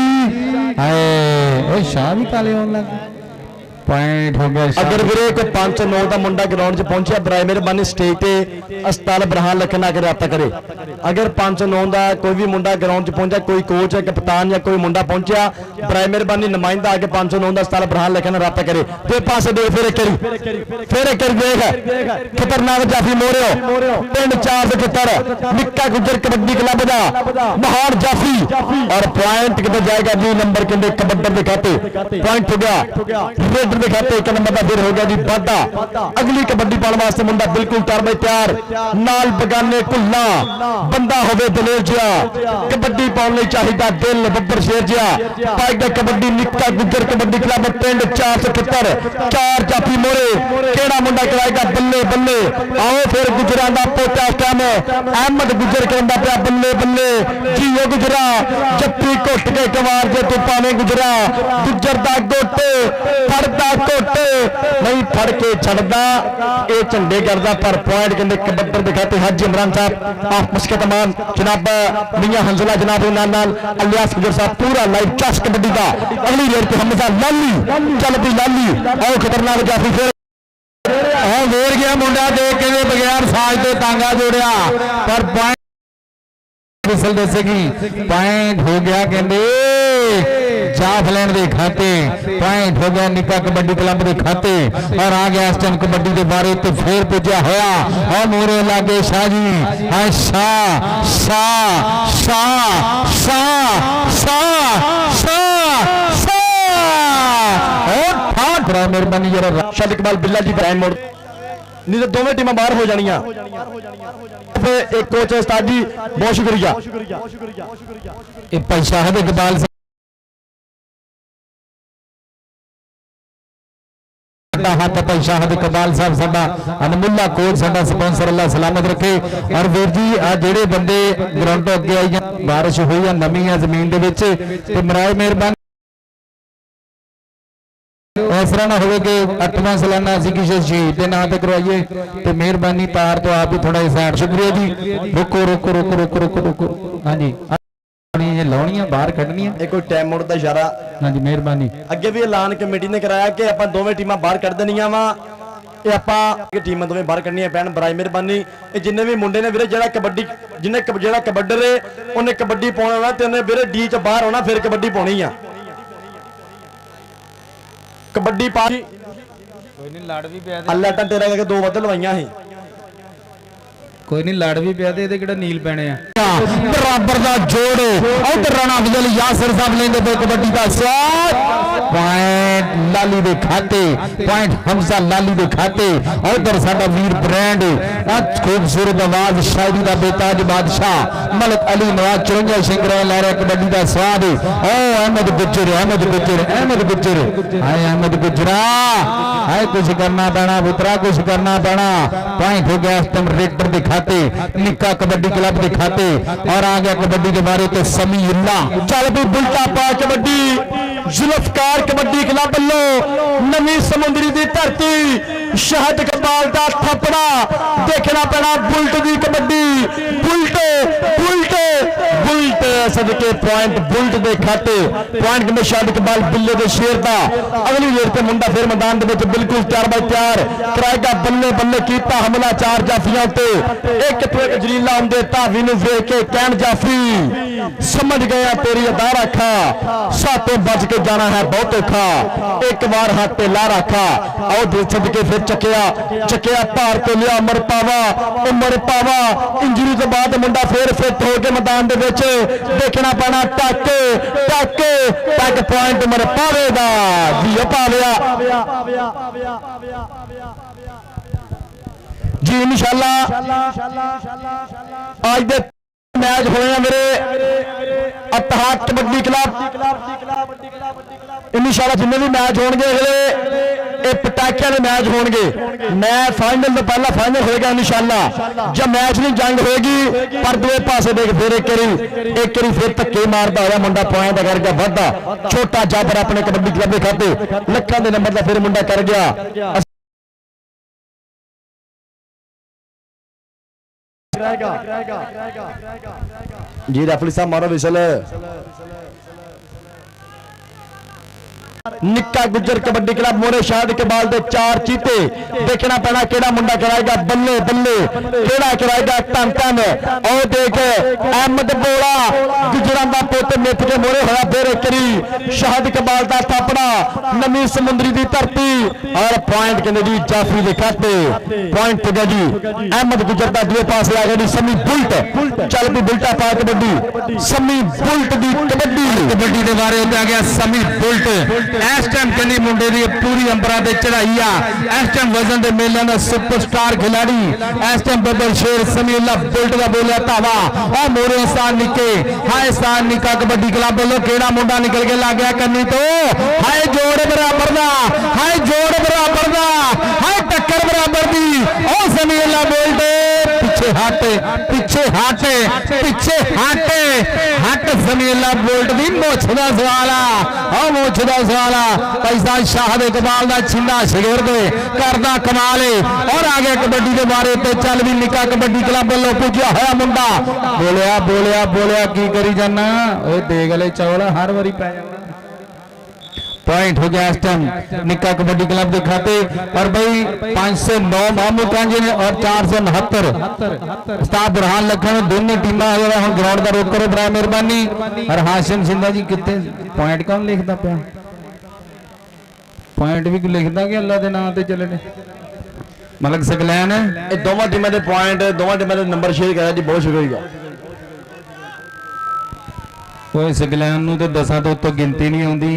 हाय शाह भी काले होने लगे पॉइंट हो गया अगर वीरे को 509 का मुंडा ग्राउंड च पहुंचा बराए मेहरबानी स्टेज पे अस्पताल बरहान लखन आके रब्ता करे अगर 509 का कोई भी मुंडा ग्राउंड च पहुंचा कोई कोच है कप्तान या कोई मुंडा पहुंचा बराए मेहरबानी नुमाइंदा आके 509 का अस्पताल बरहान लखन रब्ता करे ते पासे दे फिर एक देख खतरनाक जाफी मोरियो पिंड 477 निक्का गुजर कबड्डी क्लब दा महान जाफी और पॉइंट कितने जाएगा जी नंबर कहते कबड्डी दिखाते पॉइंट हो गया थिएटर के खाते 1 नंबर का फिर हो गया जी वादा। अगली कबड्डी पाने वास्ते मुंडा बिल्कुल तैयार बाई तैयार नाल बगाने कुल्ला बंदा होवे दलेर जिहा कबड्डी पाने लई चाहिदा दिल बब्बर शेर जिहा पाएगा कबड्डी निक्का गुजर कबड्डी क्लब पिंड 470 4 जाफी मोरे केड़ा मुंडा कराएगा बल्ले बल्ले आओ फिर गुजरां दा पोटा काम अहमद गुजर कहंदा पिया बल्ले बल्ले जीओ गुजरा जप्पी घुट के कवार जे तू पावे गुजरा गुजर दा गोट फड़दा घुट नहीं फड़ के छड़दा ये झंडे करदा पर पॉइंट कहंदे कबड्डी दे खाते हाजी इमरान साहब आप मुस्कतमान जनाब मियां हंसला जनाब नाल अलियास गुजर साहब पूरा लाइव चस कबड्डी दा अगली रेड पे हमजा लाली चल भी लाली आओ खतरनाक जाफी फिर वेर गया मुंडा देख के बगैर साज तो टांगा जोड़िया पर पॉइंट विसल दसेगी पॉइंट हो गया कहते जाफलैंड के खाते पॉइंट हो गया निक्का कबड्डी क्लब के खाते और आ गया इस टाइम कबड्डी के बारे तो फिर पुजा होया और मोरे लागे शाह जी हाँ शाह शाह शाह शाह शाह शाह और मेहरबानी जरा शाद इकबाल बिल्ला जी ब्रांड मोड़ नहीं तो दोवें टीमां बाहर हो जानियां एक कोच है उस्ताद जी बहुत शुक्रिया भाई शाहिद इकबाल हाथ भाई शाहिद इकबाल साहब साडा अनमुल्ला कोच साडा स्पॉन्सर अल्लाह सलामत रखे और वीर जी आ जेड़े बंदे ग्राउंड अगे आई बारिश हुई है नमी है जमीन दे विच ते मराए मेहरबानी इस तरह ना हो कि 8वां सालाना असीं किसी शहीद के नाम से करवाइए तो मेहरबानी तार तो आप ही थोड़ा साइड शुक्रिया जी रुको रुको रुको रुको रुको रुको हाँ जी लाउणियां बाहर कढनियां एक कोई टाइम मोड़ दा इशारा हाँ जी मेहरबानी अगे भी ऐलान कमेटी ने कराया कि आपां दोवें टीमां बाहर कढ देनियां वा ਇਹ ਆਪਾਂ ਟੀਮਾਂ ਦੋਵੇਂ ਬਾਹਰ ਕੱਢਣੀਆਂ ਪੈਣ ਬਰਾਈ ਮਿਹਰਬਾਨੀ ਇਹ ਜਿੰਨੇ ਵੀ ਮੁੰਡੇ ਨੇ ਵੀਰੇ ਜਿਹੜਾ ਕਬੱਡੀ ਜਿਹੜਾ ਕਬੱਡਰ ਏ ਉਹਨੇ ਕਬੱਡੀ ਪਾਉਣਾ ਵਾ ਤੇ ਉਹਨੇ ਵੀਰੇ ਡੀ ਚ ਬਾਹਰ ਆਉਣਾ ਫਿਰ ਕਬੱਡੀ ਪਾਉਣੀ ਆ कबड्डी पा कोई नहीं लड़ भी पिया अल्लाह टन तेरा करके 2 वध लवाइयां ही कोई नहीं लड़ भी पिया ते किहड़ा नील पैने बराबर दा जोड़ उधर राणा अफजल यासिर साहब लेंदे पे कबड्डी दा शॉट पॉइंट लाली दे खाते पॉइंट हमजा लाली दे खाते उधर साडा वीर ब्रांड खूबसूरत आवाज शायरी दा बेताज बादशाह मलिक अली नवाज चुरंजा शिंगरा लै रहा कबड्डी दा स्वाद ओ अहमद गुजर अहमद गुजर अहमद गुजर हाय अहमद गुजरा हाय कुछ करना पैना पुत्रा कुछ करना पैना पॉइंट हो गया तुम रेडर दिखा निक्का कबड्डी क्लब दिखाते और आ गया कबड्डी के बारे तो समीउल्ला चल भी बुलटा पा कबड्डी जुल्फकार कबड्डी क्लब लो नवी समुंदरी दी धरती शहद इकबाल दा थपड़ा देखना पैना बुलट दी कबड्डी बुलट बुलट बुलट सदके पॉइंट बुलट दे खाते पॉइंट में शहद इकबाल बिल्ले दे शेर दा अगली रेड पे मुंडा फिर मैदान दे विच बिल्कुल तैयार बाई तैयार कराएगा बल्ले बल्ले कीता हमला 4 जाफियां ते एक तो एक जलीला आंदे धावी नूं वेख के कहन जाफी समझ गया तेरी अदा रखा सातों बच के जाना है बहुत औखा एक बार हाथ पे ला रखा आओ दे सदके फिर चकिया भार पे लिया मर पावा इंजरी तो बाद मुंडा फिर फिट हो के मैदान दे विच देखना पैना टक पॉइंट मर पावेगा जी पाविया जी इंशाअल्लाह आज दे मैच होने हैं मेरे अतहाद कबड्डी क्लब इंशाअल्लाह जिन्ने भी मैच होंगे ये पटाखियां के मैच होंगे मैं फाइनल तो पहला फाइनल होएगा इंशाअल्लाह जब मैच नहीं जंग होगी पर दूसरे पासे देख फिर एक करी फिर धक्के मारता होया मुंडा पॉइंट करके वाधा छोटा जाबर अपने कबड्डी क्लब के खाते लखा के नंबर का फिर मुंडा कर गया जी रेफरी साहब मारो विसल निक्का गुजर कबड्डी क्लब मोरे शाद इकबाल दे 4 चीते देखना पैना केड़ा मुंडा कराएगा बल्ले बल्ले केड़ा कराएगा टन टन और देख अहमद बोला गुजरां दा पुत मिथ के मोरे होया फिर करी शाद इकबाल दा थापड़ा नवी समुंदरी दी धरती और पॉइंट कहते जी जाफरी के खाते पॉइंट तो जी अहमद गुजर का दूसरे पास आ गया जी समी बुलट चल भी बुलटा पा कबड्डी समी बुलट की कबड्डी के बारे में आ गया समी बुलट इस टाइम कहनी मुंडे की पूरी अंबरा से चढ़ाई आ इस टाइम वजन के मेले का सुपरस्टार खिलाड़ी इस टाइम बब्बर शेर समीला बुलट का बोलिया धावा और मोरे स्थान निके हाय स्थान निका कबड्डी क्लब वालों केड़ा मुंडा निकल के लग गया कन्नी तो हाय जोड़ बराबर दा हाय जोड़ बराबर दा हाय टक्कर बराबर दी ओ समीला बुलट पीछे हट पीछे हट पीछे हट हट समीला बुलट दी मुछ दा सवाल आ मुछ दा सवाल आ पैसा शाह दे कमाल दा छिंदा शिगर दे करदा कमाल और आगे कबड्डी के बारे ते चल भी निका कबड्डी क्लब वालों पूछया होया मुंडा बोलिया बोलिया बोलिया की करी जाना ओए देगले चौल हर वारी पै जाना पॉइंट हो गया इस टाइम निक्का कबड्डी क्लब के खाते और भाई 509 मामू कांजी ने और 469 उस्ताद बुरहान लखन दोनों टीमां हम ग्राउंड का रोक करो बड़ा मेहरबानी और हाशिम सिंधा जी कितने पॉइंट कौन लिखता पे पॉइंट भी लिखता कि अल्लाह के नाम से चले मलक सकलैन ये दोवां टीमां दे पॉइंट दोवां टीमां दे नंबर शेयर करा जी बहुत शुक्रिया कोई सकलैन नु ते 10 तो उत्तों गिनती नहीं आउंदी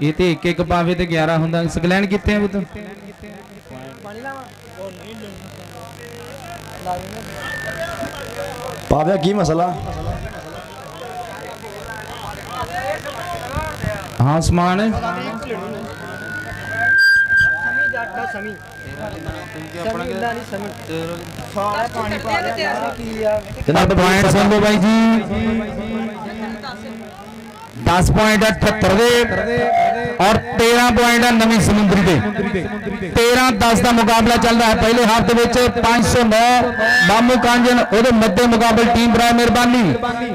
ये तो एक एक पावे तो 11 होंगे सकलैन कितने है तो पावे की मसला हाँ समान है पॉइंट सुन लो भाई जी 10 पॉइंट है 78 और 13 पॉइंट है नवी समुंदरी दे 13-10 का मुकाबला चल रहा है पहले हाफ के 509 मामू कांजन और मध्य मुकाबले टीम बड़ा मेहरबानी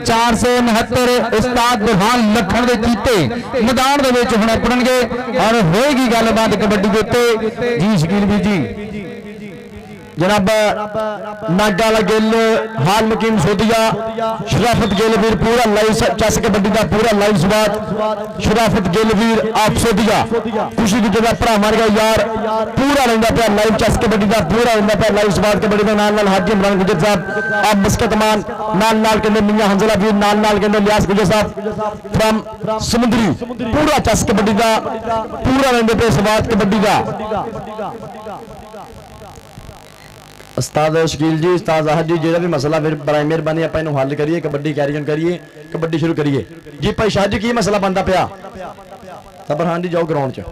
469 उस्ताद बुरहान लखन के कीते मैदान के हुण अपड़नगे और होएगी गलबात कबड्डी के उत्ते जी शकील भी जी जनाब नागाला गिल हाल मकीम सोदिया शराफत गिल वीर पूरा लाइव चस कबड्डी का पूरा लाइव स्वाद शराफत गिल वीर आप सोदिया खुशी की जगह भरा मार गया यार पूरा लेंदा पे लाइव चस कबड्डी का पूरा लेंदा पे लाइव स्वाद कबड्डी का नाल नाल हाजी इमरान गुजर साहब आप मस्कत मान नाल नाल कहंदे मियां हंजला वीर नाल नाल कहंदे लियास गुजर साहब फ्रॉम समुंदरी पूरा चस कबड्डी का पूरा लेंदे पे स्वाद कबड्डी का उस्ताद शकील जी उस्ताद आहद जी जो भी मसला फिर बराए मेहरबानी आप हल करिए कबड्डी कैरी ऑन करिए कबड्डी शुरू करिए जी भाई शाह जी की मसला बनता पिया सबरहान जी जाओ ग्राउंड च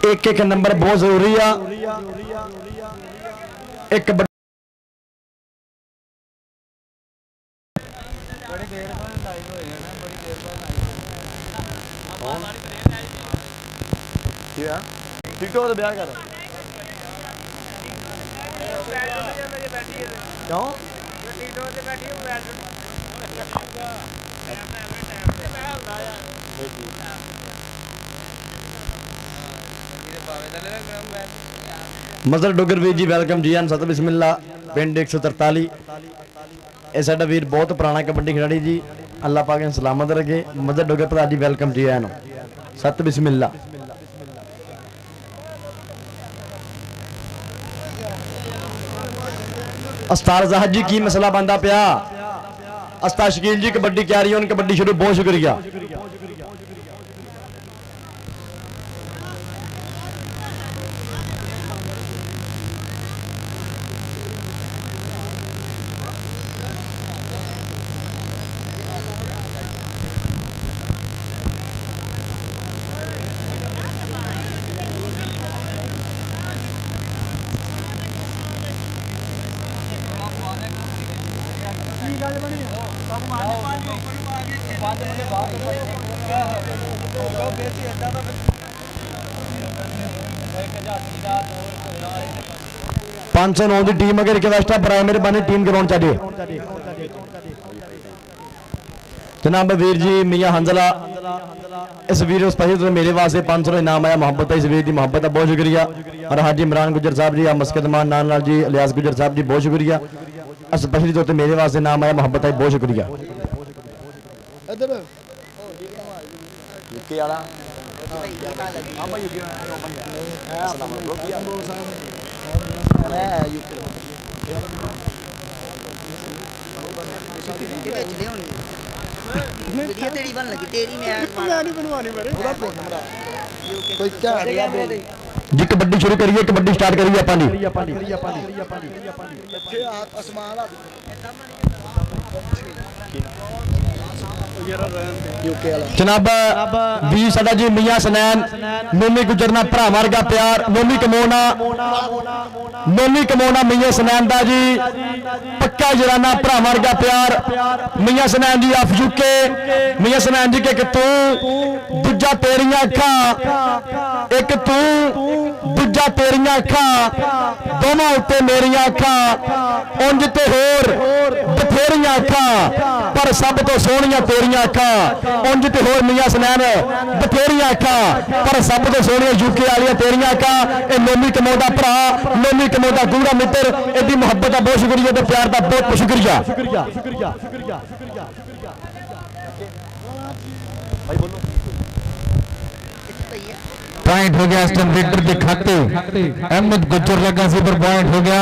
एक एक नंबर बहुत जरूरी है एक टिकटॉक तो ब्याह कर क्यों मजर डोगर वीर जी वेलकम जी सत बिस्मिल्ला पिंड 143 ये साडा वीर बहुत पुराना कबड्डी खिलाड़ी जी अल्लाह पाक ने सलामत रखे मजर डोगर भरा जी वेलकम जी आया सत बिस्मिल्ला उस्ताद ज़ाहिद जी की मसला बनता पिया उस्ताद शकील जी कबड्डी कैरी ऑन कबड्डी शुरू बहुत शुक्रिया पांच सौ 9 की टीम अगर रिक्वेस्ट है बराए मेहरबानी टीम ग्राउंड चाहिए जनाब वीर जी मियां हंजला इस वीर स्पेशल मेरे वास्ते 500 इनाम आया मोहब्बत इस वीर की मोहब्बत का बहुत शुक्रिया और हाजी इमरान गुजर साहब जी मस्कत मान नाल जी इलियास गुजर साहब जी बहुत शुक्रिया स्पेशली तौर पर मेरे वास्ते इनाम आया मोहब्बत का बहुत शुक्रिया ਯੂਕੇ ਵਾਲਾ ਆ ਭਾਈ ਯੂਕੇ ਵਾਲਾ ਆਪਣਾ ਬ్రో ਕੀ ਆ ਹੈ ਯੂਕੇ ਵੀਡੀਓ ਤੇਰੀ ਬਣ ਲੱਗੀ ਤੇਰੀ ਮੈਂ ਨਹੀਂ ਬਣਵਾਣੀ ਮੇਰੇ ਉਹਦਾ ਫੋਨ ਨੰਬਰ ਕੋਈ ਕਿਆ ਜੀ ਕਬੱਡੀ ਸ਼ੁਰੂ ਕਰੀਏ ਕਬੱਡੀ ਸਟਾਰਟ ਕਰੀਏ ਆਪਾਂ ਦੀ ਇੱਥੇ ਅਸਮਾਨ ਆ ਯੂਕੇ ਵਾਲਾ ਜਨਾਬ ਵੀ ਸਾਡਾ ਜੀ ਮੀਆਂ ਸਨੈਨ ਨੋਮੀ ਗੁਜਰਨਾ ਭਰਾ ਵਰਗਾ ਪਿਆਰ ਨੋਮੀ ਕਮੋਣਾ ਮੀਆਂ ਸਨੈਨ ਦਾ ਜੀ ਪੱਕਾ ਜਰਾਨਾ ਭਰਾ ਵਰਗਾ ਪਿਆਰ ਮੀਆਂ ਸਨੈਨ ਜੀ ਆਫ ਯੂਕੇ ਮੀਆਂ ਸਨੈਨ ਜੀ ਕਿ ਤੂੰ ਦੂਜਾ ਤੇਰੀਆਂ ਅੱਖਾਂ ਇੱਕ ਤੂੰ ਦੂਜਾ ਤੇਰੀਆਂ ਅੱਖਾਂ ਦੋਵਾਂ ਉੱਤੇ ਮੇਰੀਆਂ ਅੱਖਾਂ ਉਂਝ ਤੇ ਹੋਰ ਬਥੇਰੀਆਂ ਅੱਖਾਂ ਪਰ ਸਭ ਤੋਂ ਸੋਹਣੀਆਂ ਤੇਰੀਆਂ ਅੱਖਾਂ ਉਂਝ ਤੇ ਹੋਰ ਮੀਆਂ ਸਨੈਨ ਬਥੇਰੀਆਂ ਅੱਖਾਂ ਪਰ ਸਭ ਤੋਂ ਸੋਹਣੀਆਂ ਯੂਕੇ ਵਾਲੀਆਂ ਤੇਰੀਆਂ ਅੱਖਾਂ ਇਹ ਨੋਮੀ ਕਮੋ ਦਾ ਭਰਾ ਨੋਮੀ ਕਮੋ ਦਾ ਗੂੜਾ ਮਿੱਤਰ ਇਹਦੀ ਮੁਹੱਬਤ ਦਾ ਬਹੁਤ ਸ਼ੁਕਰੀਆ ਤੇ ਪਿਆਰ ਦਾ ਬਹੁਤ ਸ਼ੁਕਰੀਆ ਭਾਈ ਬੋਲੋ पॉइंट हो गया स्टम रेडर के खाते अहमद गुज्जर लगा से पर पॉइंट हो गया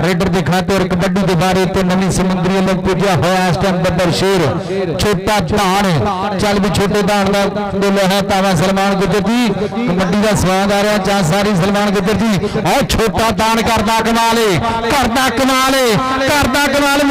रेडर के खाते और कबड्डी के बारे तो नवी समुद्री लोग पूजा होया स्टम बब्बर शेर छोटा धान चल भी छोटे धान का बोले है तावा सलमान गुज्जर जी कबड्डी का स्वाद आ रहा चाह सारी सलमान गुज्जर जी और छोटा धान करदा कमाल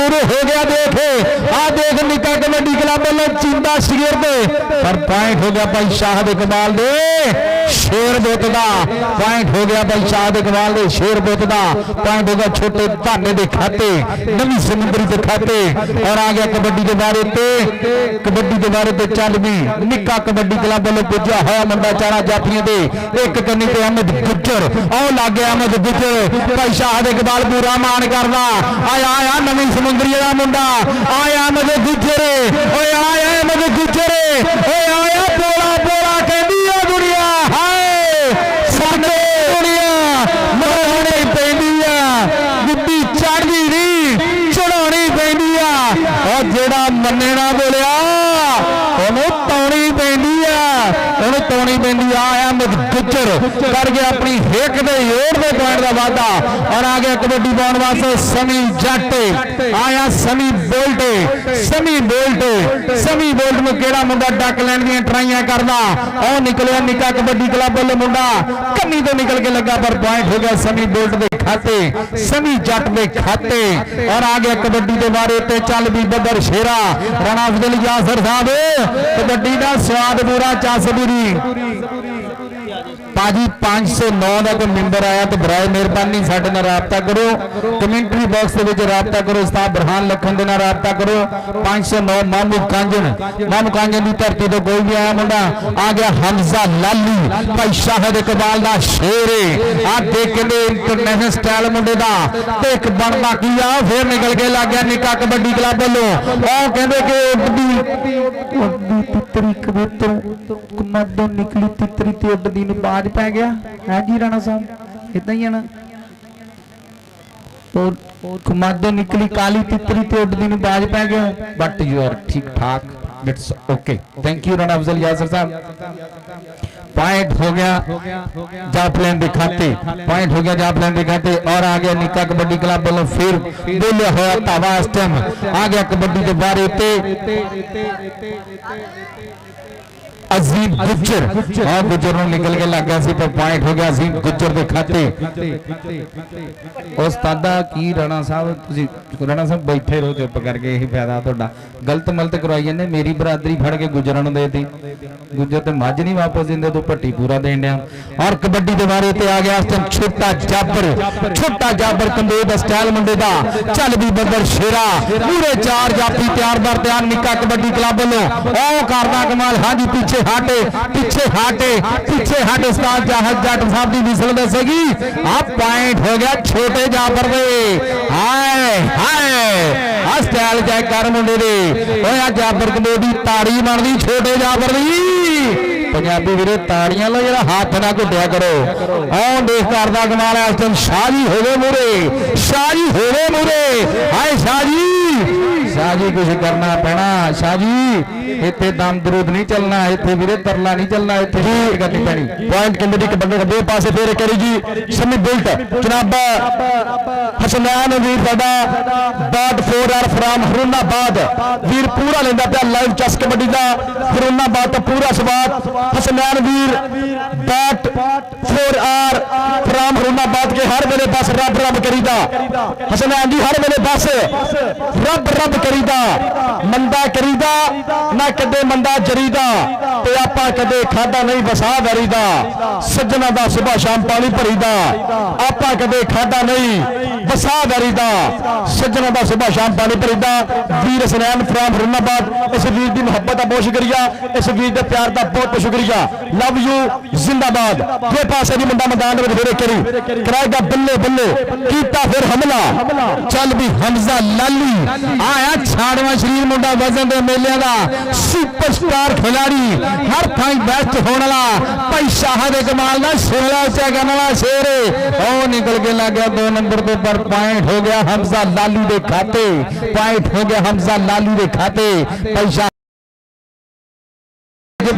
मूरे हो गया देखे आ देख निका कबड्डी क्लब वालों चिंता शिविर दे पर पॉइंट हो गया भाई शाह दे कमाल दे शेर बुत का पॉइंट हो गया भाई शाह इकबाल दे शेर बुत का पॉइंट हो गया छोटे धाने के खाते नवी समुद्री के खाते और आ गया कबड्डी के बारे ते चल भी निक्का कबड्डी क्लब वालों पुजा होया मुंडा चारा जाफियां दे एक कन्नी ते अहमद गुज्जर और लग गया अहमद गुज्जर भाई शाह इकबाल पूरा मान करदा आया नवी समुद्री का मुंडा आया अहमद गुज्जर ओए आया अहमद गुज्जर ओए आया बोला कहदी आ दुनिया हाय साडे दुनिया मराਉਣੀ ਪੈਂਦੀ ਆ ਗੁੱਡੀ ਚੜਦੀ ਨਹੀਂ ਚੜਾਉਣੀ ਪੈਂਦੀ ਆ ਉਹ ਜਿਹੜਾ ਮੰਨੇ ਨਾ ਬੋਲਿਆ ਉਹਨੂੰ ਤੌਣੀ ਪੈਂਦੀ ਆ अहमद गुज्जर कर गया अपनी हिक दे जोर दे पॉइंट का वादा और आ गया कबड्डी पाने वास्ते समी जट आया समी बोल्ट में केड़ा मुंडा डक लैन दी ट्राइयां करदा और निकलिया निक्का कबड्डी क्लब वाले मुंडा कन्नी तो निकल के लगा पर पॉइंट हो गया समी बोल्ट दे खाते समी जट दे खाते और आ गया कबड्डी के बारे ते चल भी बदर शेरा राणा अफजल यासर साहब कबड्डी का स्वाद पूरा चासबीरी पाजी 509 का कोई मेंबर आया तो बराए मेहरबानी साडे नाल राबता करो कमेंटरी बॉक्स दे विच राबता करो उस्ताद बुरहान लखन दे नाल राबता करो 509 मामू कांजन दी धरती तो कोई भी आया मुंडा आ गया हमजा लाली भाई शाहिद इकबाल दा शेर आ देख के इंटरनेशनल स्टाइल मुंडे दा ते एक बनदा की आ फिर निकल के लग गया निक्का कबड्डी क्लब वालों ओ कहंदे कि उड्डी तितरी कबूतर कमदों निकली तितरी ते उड्डी नूं बाज पै गया है जी राणा साहब इदा ही है ना और कमादों निकली काली तितरी ते उड्डी नूं बाज पै गया बट यू आर ठीक ठाक it's okay thank you Rana Afzal Yasir sahab point हो गया जापलैन दिखाते पॉइंट हो गया जापलैन दिखाते और आ गया निक्का कबड्डी क्लब वालों फिर बोले होया तावा स्टम आ गया कबड्डी के बारे ते अजीम गुज्जर और गुज्जर निकल के लग गया पर पॉइंट हो गया अजीम गुज्जर के खाते उस्तादा की राणा साहब बैठे रहो चुप करके यही फायदा तुहाडा गलत मलत करवाई जांदे मेरी बरादरी फड़ के गुज्जरां नूं देती गुज्जर ते मझ नहीं वापस दिंदे तू भट्टी पूरा देण दिया और कबड्डी के बारे ते आ गया इस टाइम छोटा जाबर कंदेद स्टाइल मुंडे दा चल भी बदर शेरा पूरे 4 जाफी तैयार निक्का कबड्डी क्लब वालों ओ करदा कमाल हां जी पीछे हट उस्ताद जाहद जट साहब की विसल दसेगी आप पॉइंट हो गया छोटे जाफर दे हाय स्टाइल चेक कर मुंडे दे ओए जाफर कंदे दी ताड़ी बनदी छोटे जाफर दी पंजाबी वीरे ताड़ियां लो जरा हाथ ना घुटिया करो और देख करदा कमाल है इस टाइम शाह जी होवे मूरे हाय शाह जी शाह जी कुछ करना पैना शाह जी इत्थे दम दरूद नहीं चलना इत्थे वीरे तरला नहीं चलना इत्थे करनी पैनी पॉइंट कमेटी के बंदे दो पासे फेर करी जी समी बुल्ट जनाब हसनैन वीर साडा बाट 4R फ्राम हरुणाबाद वीर पूरा लेंदा पिया लाइव चेस कबड्डी दा हरुणाबाद तो पूरा स्वाद हसनैन वीर बाट 4R फ्राम हरुणाबाद के हर वेले बस रब रब करीदा हसनैन जी हर वेले बस रब रब करीदा मंदा करीदा ना कदे मंदा जरीदा ते आपा कदे खादा नहीं वसा वरीदा सज्जना दा सुबह शाम पानी भरीदा आपा कदे खादा नहीं वसा वरीदा सज्जना दा सुबह शाम पानी भरीदा वीर हसनैन फ्राम हरुणाबाद इस वीर दी मोहब्बत दा बहुत शुक्रिया इस वीर दे प्यार दा बहुत शुक्रिया लव यू जिंदाबाद ये पासे दी मुंडा मैदान में फेरे करी कराएगा बल्ले बल्ले कीता फिर हमला चल भी हमजा लाली आया छाड़वा शरीर मुंडा वजन दे मेले दा सुपरस्टार खिलाड़ी हर थाई बेस्ट होने वाला भाई शाह दे कमाल दा शिमला उच्चा करने वाला शेर ओ निकल के लग गया 2 नंबर के ऊपर पॉइंट हो गया हमजा लाली दे खाते पॉइंट हो गया हमजा लाली दे खाते भाई शाह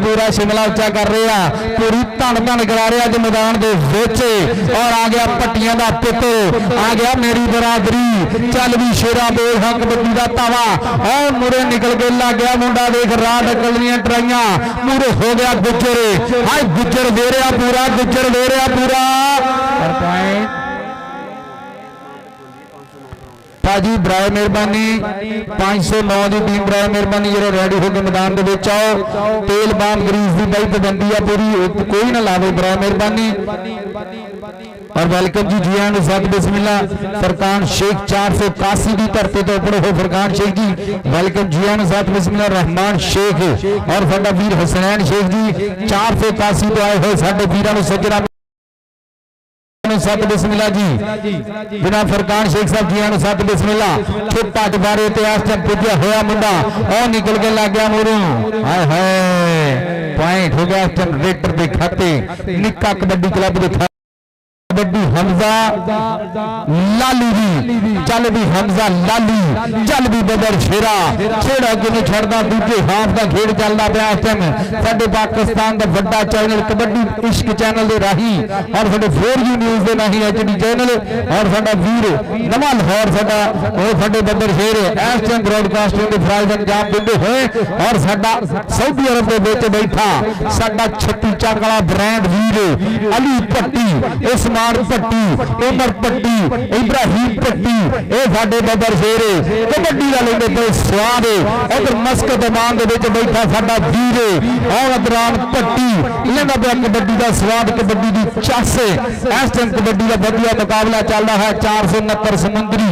पूरा शिमला उच्चा कर रहे हैं पूरी धन धन करा रहे हैं मैदान के विच और आ गया पट्टियां का पुत्र आ गया मेरी बरादरी चल भी शेरा बोल हाँ कबड्डी का तावा और मुरे निकल के लग गया मुंडा देख राह निकलनिया ट्राइयां मुरे हो गया गुज्जर हाय गुज्जर दे रहा पूरा गुज्जर दे रहा पूरा पॉइंट भाजी बराए मेहरबानी 509 की टीम बराए मेहरबानी जो रेडी होकर मैदान के विच आओ तेल बाम ग्रीस की बई पाबंदी है पूरी कोई ना लावे बराए मेहरबानी और वेलकम जी जी आन सत बिस्मिल्ला फरकान शेख 481 की धरती तो उपड़े हो फरकान शेख जी वेलकम जी आन सत बिस्मिल्ला रहमान शेख और साडा वीर हसनैन शेख जी 481 तो आए हुए साडे वीरां सज्जना सत बिस्मिल्ला जी बिना फरकान शेख साहब जी सत बिस्मिल्ला छोटा जबारे इतिहास जब पुजया होया मुंडा और निकल के लग गया मोरू हाय हाय पॉइंट हो गया जनरेटर के खाते निक्का कबड्डी क्लब के कबड्डी हमजा लाली भी चल भी हमजा लाली चल भी बदर शेरा छेड़ा कि नहीं छड़दा दूजे हाफ का खेड चलदा पिया इस टाइम साडे पाकिस्तान का बड़ा चैनल कबड्डी इश्क चैनल दे राही और साडे 4G न्यूज़ दे राही HD चैनल और साडा वीर नवा लाहौर साडा ओ साडे बदर शेर इस टाइम ब्रॉडकास्टिंग दे फराइज अंजाम दिंदे होए और साडा सऊदी अरब दे विच बैठा साडा छत्ती चक वाला ब्रांड वीर अली पट्टी उस्मान पट्टी उमर पट्टी इब्राहिम पट्टी ये साडे बदर शेर कबड्डी का लेंदे पे स्वाद उधर मस्कत मान दे विच बैठा साडा वीर और अदरान पट्टी लेंदा पे कबड्डी का स्वाद कबड्डी दी चस इस टाइम कबड्डी का बढ़िया मुकाबला चल रहा है 469 समुंदरी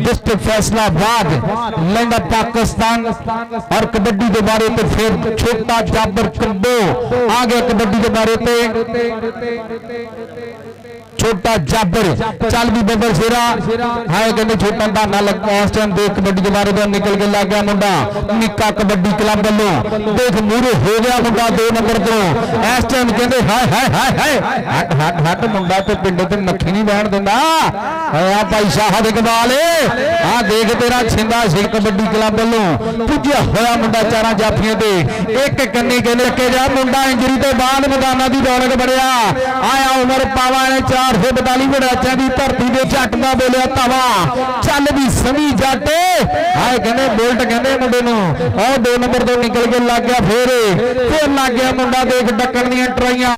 डिस्ट्रिक्ट फैसलाबाद लेंदा पाकिस्तान और कबड्डी के बारे पे फिर छोटा जाबर कंबो आ गया कबड्डी के बारे पे छोटा जाबर चल भी बदर शेरा हाय कहते छोटा धाना लगता इस टाइम देख कबड्डी के बारे में निकल के लग गया मुंडा निक्का कबड्डी क्लब वालों देख मूरे हो गया मुंडा 2 नंबर तो इस टाइम कहते हाय हाय हाय हाय हट हट हट मुंडा तो पिंड ते मक्खी नहीं बहन दिंदा आ भाई शाह दे कमाल आ देख तेरा छिंदा सिख कबड्डी क्लब वालों पुजया होया मुंडा चारा जाफियां ते एक कन्नी कहने के जा मुंडा इंजरी तो बाद मैदाना की दौलत बढ़िया आया उमर पावा ने 442 बड़ाचा की धरती के झट का बोलिया तवा चल भी समी जट हाय कहने बुलट कहने मुंडे और 2 नंबर तो निकल के लग गया फिर लग गया मुंडा देख डकन दी ट्राइयां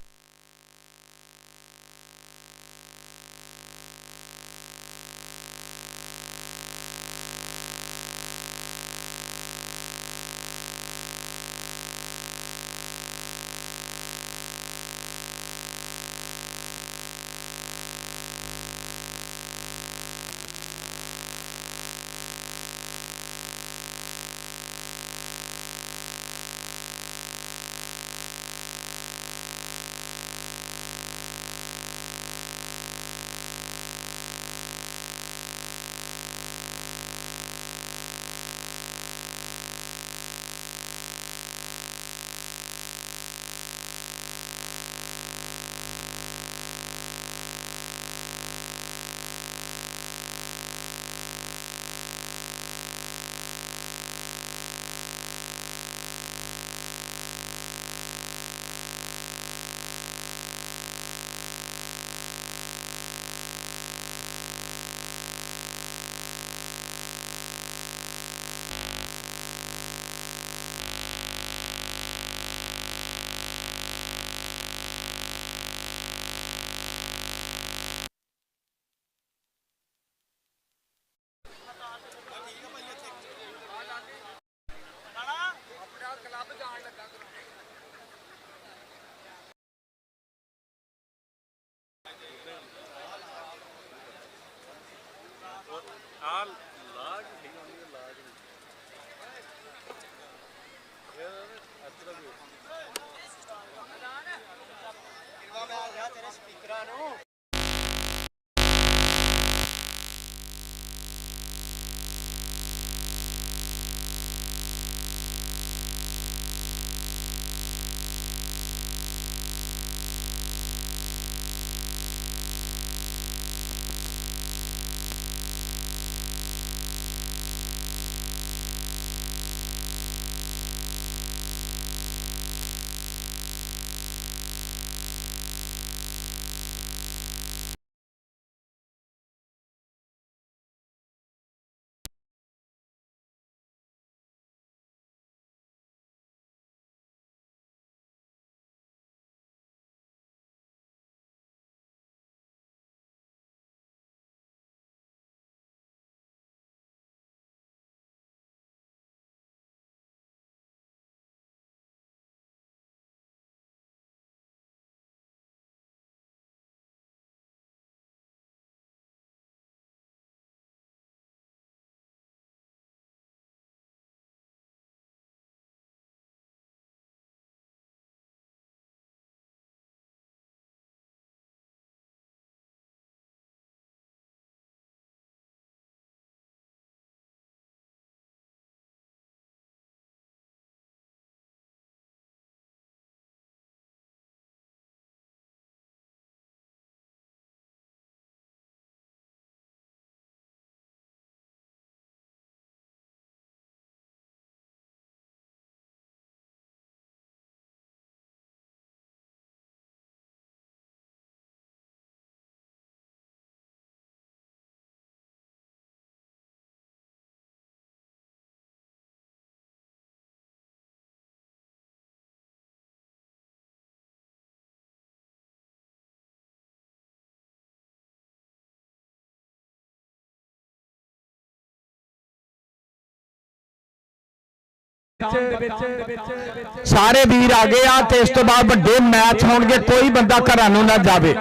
ਸਾਰੇ ਵੀਰ ਆ ਗਏ ਆ ਤੇ ਇਸ ਤੋਂ ਬਾਅਦ ਵੱਡੇ ਮੈਚ ਹੋਣਗੇ, ਕੋਈ ਬੰਦਾ ਘਰਾਂ ਨੂੰ ਨਾ ਜਾਵੇ।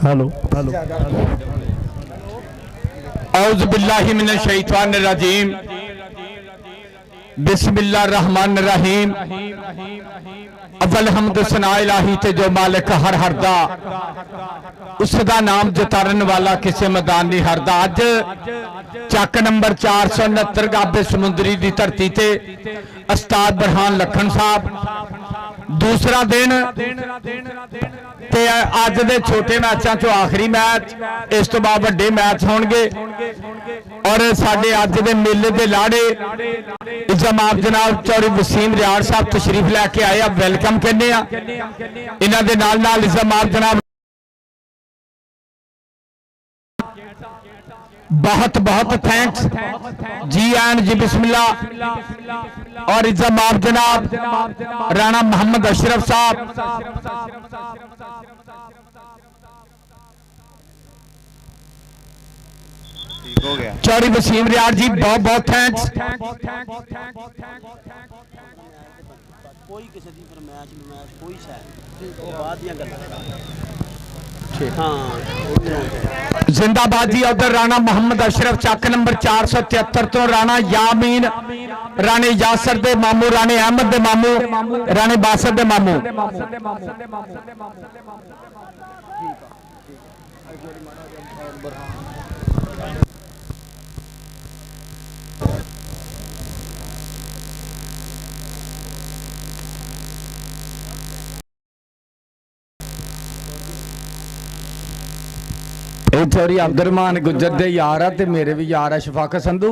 हेलो औज़ बिल्लाहि मिनश शैतानिर रजीम बिस्मिल्लाहिर रहमानिर रहीम अव्वल हम्द सना इलाही ते जो मालिक हर दा उसका नाम जतारन वाला किसी मैदान नहीं हरदा। अज चक नंबर 469 गाबे समुंदरी की धरती ते उस्ताद बरहान लखन साहब दूसरा दिन ते अज दे छोटे मैचों चो आखिरी मैच, इस तो बाद वड्डे मैच होणगे और साडे अज दे मेले दे लाड़े जनाब चौधरी वसीम रियाड़ साहब तशरीफ लैके आए, आप वेलकम कहने इन्हां दे नाल नाल जनाब बहुत बहुत थैंक्स जी एंड जी बिस्मिल्लाह। और इज़्ज़ात जनाब राणा मोहम्मद अशरफ साहब, चौधरी वसीम रियाड़ जी बहुत बहुत थैंक्स। कोई किसी दी फरमाइश मैच कोई शायद वो बाद दियां गल्लां जिंदाबाद जी। उधर राणा मोहम्मद अशरफ चक नंबर 473 तो राणा यामीन राणे यासर दे मामू, राणे अहमद दे मामू, राणे बासर दे मामू। चौधरी अब्दुलरहमान गुज्जर दे यार आ ते मेरे भी यार है शफाकत संधू,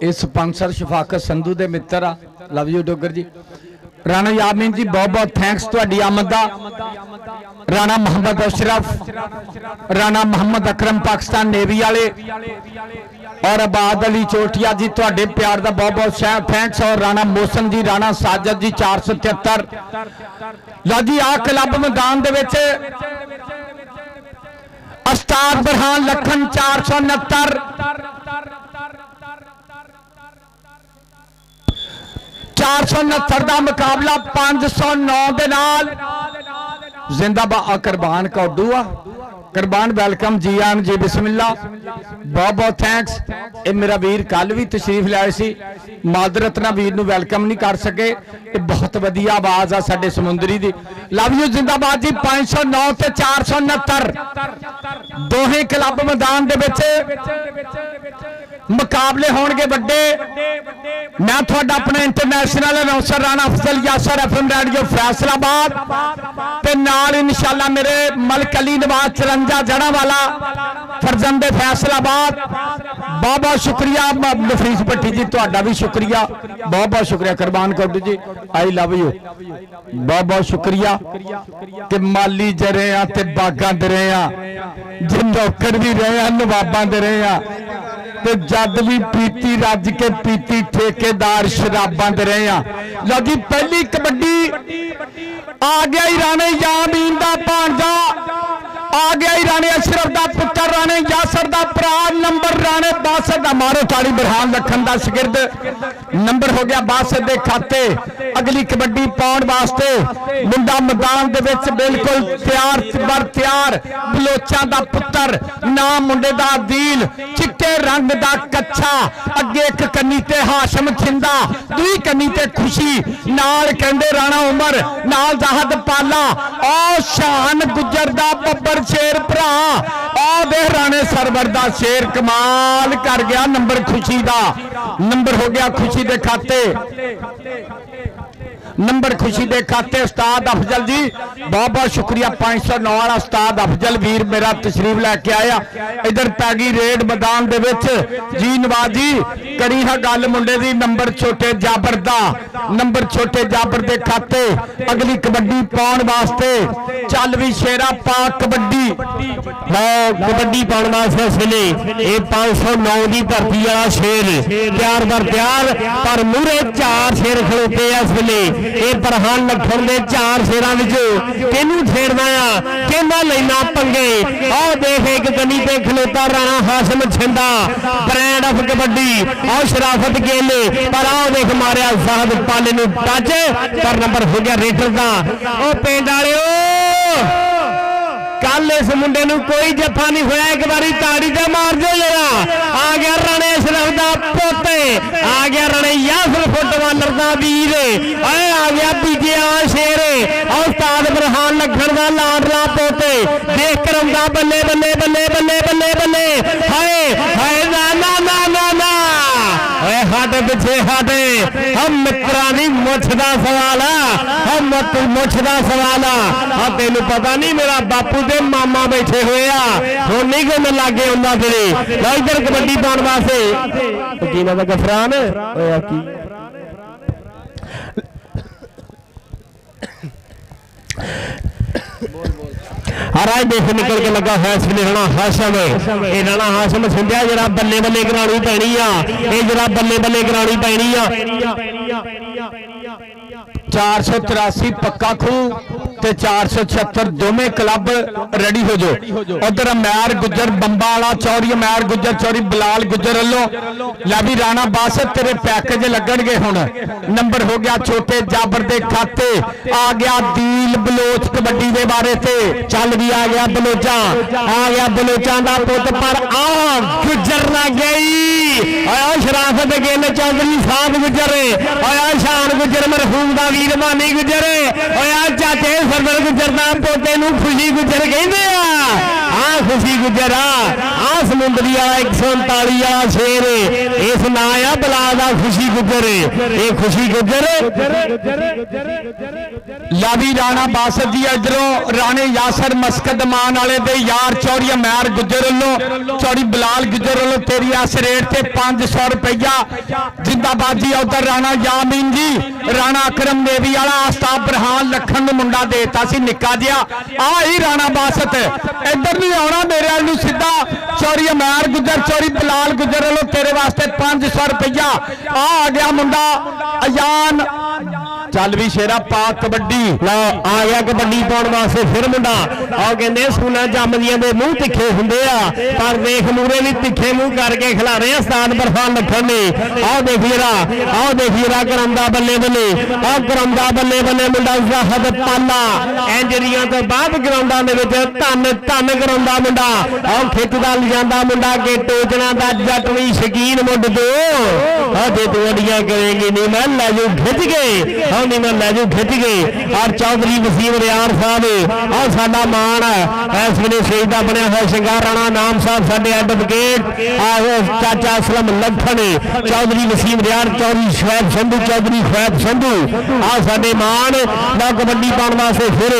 इस स्पॉन्सर शफाकत संधू दे मित्र आ। Love you Dogar ji. राणा यामीन जी बहुत बहुत थैंक्स तुहाडी आमद दा। राणा मोहम्मद अशरफ, राणा मोहम्मद अकरम पाकिस्तान नेवी वाले और आबाद अली चोटिया जी तुहाडे प्यार दा बहुत बहुत थैंक्स। और राणा मोहसन जी, राणा साजद जी 473। लो जी आ क्लब मैदान दे विच उस्ताद बुरहान लखन 469 469 का मुकाबला 509 दे नाल जिंदाबाद कुरबान कौडूआ कुरबान वेलकम जी आन जी बिस्मिल्ला बहुत बहुत थैंक्स। ये मेरा वीर कल भी तशरीफ लाए सी मादरत ना वीर नूं वेलकम नहीं कर सके। ये बहुत वधिया आवाज आ साडे समुंदरी दी। लव यू जिंदाबाद जी। 509 ते 469 दोहे क्लब मैदान दे विच मुकाबले होणगे वड्डे। मैं तुहाडा अपना international announcer Rana Afzal Yasir FM radio Faisalabad ते नाल इंशाअल्लाह मेरे मलक अली नवाज 54 जड़ा वाला फरजंदे फैसलाबाद। बहुत बहुत शुक्रिया नफीस भट्टी जी, तुहाडा भी शुक्रिया, बहुत बहुत शुक्रिया कुरबान कौडू जी, आई लव यू। बहुत बहुत शुक्रिया कि माली ज रहे हैं ते बागां दे रहे हैं, जे नौकर भी रहे हैं नवाबां दे रहे हैं, ते जद भी पीती रज के पीती ठेकेदार शराबां दे रहे हैं। लो जी पहली कबड्डी आ गया ही राणे यामीन दा भांजा, आ गया ही राणे अशरफ दा पुत्र, राणे यासर दा भरा, नंबर राणे बासर दा। मारो ताड़ी बुरहान लखन दा शिगिर्द, नंबर हो गया बासर दे खाते। अगली कबड्डी पाउण वास्ते मुंडा मैदान दे विच बिल्कुल तैयार बर तैयार। बलोचां दा पुत्र, नाम मुंडे दा अदील, चिट्टे रंग दा कच्छा, अगे एक कन्नी ते हाशम छिंदा, दूई कन्नी ते खुशी, नाल कहंदे राणा उमर, नाल जाहद पाला, ओ शान गुजर दा बब्बर शेर भरा, ओ दे राणे सरवर दा शेर। कमाल कर गया नंबर खुशी दा, नंबर हो गया खुशी दे खाते, नंबर खुशी दे खाते उस्ताद अफजल जी। बहुत बहुत शुक्रिया 509 वाला उस्ताद अफजल वीर मेरा तशरीफ लैके आया। इधर पै गई रेड मैदान दे विच जी नवाज जी करी है गल मुंडे दी, नंबर छोटे जाबर दा, नंबर छोटे जाबर दे खाते। अगली कबड्डी पाउण वास्ते चल भी शेरा पा कबड्डी, कबड्डी पाउण वास्ते इसले ये 509 की धरती वाला शेर प्यार बर प्यार, पर मूरे 4 शेर खलोते इसले। ये बुरहान लखन दे 4 शेरां विचों किहनूं छेड़ना आ, किहदा लेना पंगे। आओ देख एक गली ते खलोता राणा हाशम छिंदा, ब्रांड ऑफ कबड्डी, और शराफत गेले, पर आओ देख मारिया साहब पाले नूं टच, पर नंबर हो गया रेटर दा। ओ पिंड वालिओ कल इस मुंडे नूं कोई जफा नहीं होया, एक बारी ताड़ी ते मार दो जरा। आ गया राणे अशरफ दा पोते, आ गया राणे यासर फुटबालर दा वीर, आ गया बीजिया शेर, और उस्ताद बुरहान लखन दा लाडला पोते। देख कर आंदा बल्ले बल्ले बल्ले बल्ले बल्ले बल्ले, हाय हाय ना ना ना ना ना, ओए हट पिछे हट, हम मित्रा दी मुछ दा सवाल आ, हम मुछ दा सवाल आ। तेनू पता नहीं मेरा बापू दे मामा बैठे हुए आ, हुण नहीं गल लागे उन्हां तेरे। इधर कबड्डी पाउण वास्ते की नाम गफरान होया की हराज देख निकल के लगा है इसलिए राणा हाशम, ये राणा हाशम सुंधिया जरा बल्ले बल्ले करानी पैनी आ, ये जरा बल्ले बल्ले करानी पैनी आ। 483 पक्का खूह ते 476 दोवें क्लब रेडी हो जाओ। उधर अमैर गुजर बंबा वाला चौड़ी, अमैर गुजर चौड़ी बिलाल गुजर वालों लै भी राणा बासत तेरे पैकेज लगणगे। हुण नंबर हो गया छोटे जाबर दे खाते। आ गया दील बलोच कबड्डी दे बारे ते, चल भी आ गया बलोचा, आ गया बलोचा दा पुत, पर आ गुजर ना गई। आया शराफत गिल चौधरी साहब गुजर, आया शान गुजर मरहूम दा वीर मानी गुजर, आया चाचे सरवर गुजर दा पोते नूं खुशी गुजर कहंदे आ। खुशी गुजर आ समुंदरी वाला 139 वाला शेर, इस नां आ बला दा खुशी गुजर, ये खुशी गुजर। लावी राणा बासत जी इधरों राणे यासर मस्कद मान वाले दे यार चौड़ी अमैर गुजर वालों, चौड़ी बिलाल गुजर वालों तेरी इस रेट से 500 रुपया जिंदाबाद जी। उधर राणा यामीन जी, राणा अकरम देवी वाला उस्ताद बुरहान लखन मुंडा देता सी निक्का जिहा, आ ही राणा बासत। इधर नहीं आना मेरे वाल नूं सीधा, चौड़ी अमैर गुजर चौड़ी बिलाल गुजर वालों तेरे वास्ते 500 रुपया। आ गया मुंडा अजान ਚੱਲ ਵੀ ਸ਼ੇਰਾ ਪਾ ਕਬੱਡੀ ਲਓ ਆ ਗਿਆ ਕਬੱਡੀ ਪਾਉਣ ਵਾਸਤੇ ਫਿਰ ਮੁੰਡਾ ਆਹ ਕਹਿੰਦੇ ਸੂਲਾਂ ਜੰਮਦੀਆਂ ਦੇ ਮੂੰਹ ਤਿੱਖੇ ਹੁੰਦੇ ਆ ਪਰ ਦੇਖ ਮੂਰੇ ਵੀ ਤਿੱਖੇ ਮੂੰਹ ਕਰਕੇ ਖਿਲਾਰੇ ਉਸਤਾਦ ਬਰਫਾਨ ਲੱਖਣ ਨੇ ਆਹ ਦੇਖੀਰਾ ਕਰਾਂਦਾ ਬੱਲੇ ਬੱਲੇ ਆਹ ਕਰਾਂਦਾ ਬੱਲੇ ਬੱਲੇ ਮੁੰਡਾ ਜ਼ਾਹਦ ਪਾਲਾ ਇੰਜਰੀਆਂ ਤੋਂ ਬਾਅਦ ਗਰਾਊਂਡਾਂ ਦੇ ਵਿੱਚ ਧੰਨ ਕਰਾਉਂਦਾ ਮੁੰਡਾ ਆਹ ਖਿੱਚਦਾ ਲਿਜਾਂਦਾ ਮੁੰਡਾ ਕਿ ਟੋਚਣਾ ਦਾ ਜੱਟ ਵੀ ਸ਼ਕੀਨ ਮੁੰਡ ਦੋ ਆਹ ਜੇ ਤੁਹਾਡੀਆਂ ਕਰੇਗੀ ਨਹੀਂ ਮੈਂ ਲੈ ਜੂ ਖਿੱਚ ਗਏ ਆਹ ਨਹੀਂ ਮੈਂ ਲੈ ਜੂ ਖਿੱਚ ਗਏ ਔਰ ਚੌਧਰੀ ਵਸੀਮ ਰਿਆੜ ਸਾਹਿਬ ਆਹ ਸਾਡਾ ਮਾਣ ਹੈ ਇਸ ਵੇਲੇ ਸ਼ਹੀਦ ਦਾ ਬਣਿਆ ਹੋਇਆ ਸ਼ਿੰਗਾਰ ਰਾਣਾ ਨਾਮ ਸਾਹਿਬ ਸਾਡੇ ਐਡਵੋਕੇਟ ਆਹ ਚਾਚਾ ਅਸਲਮ ਲੱਖਣ ਚੌਧਰੀ ਵਸੀਮ ਰਿਆੜ ਚੌਧਰੀ ਸ਼ੁਐਬ ਸੰਧੂ ਆਹ ਸਾਡੇ ਮਾਣ ਨਾ ਕਬੱਡੀ ਪਾਉਣ ਵਾਸਤੇ ਫਿਰ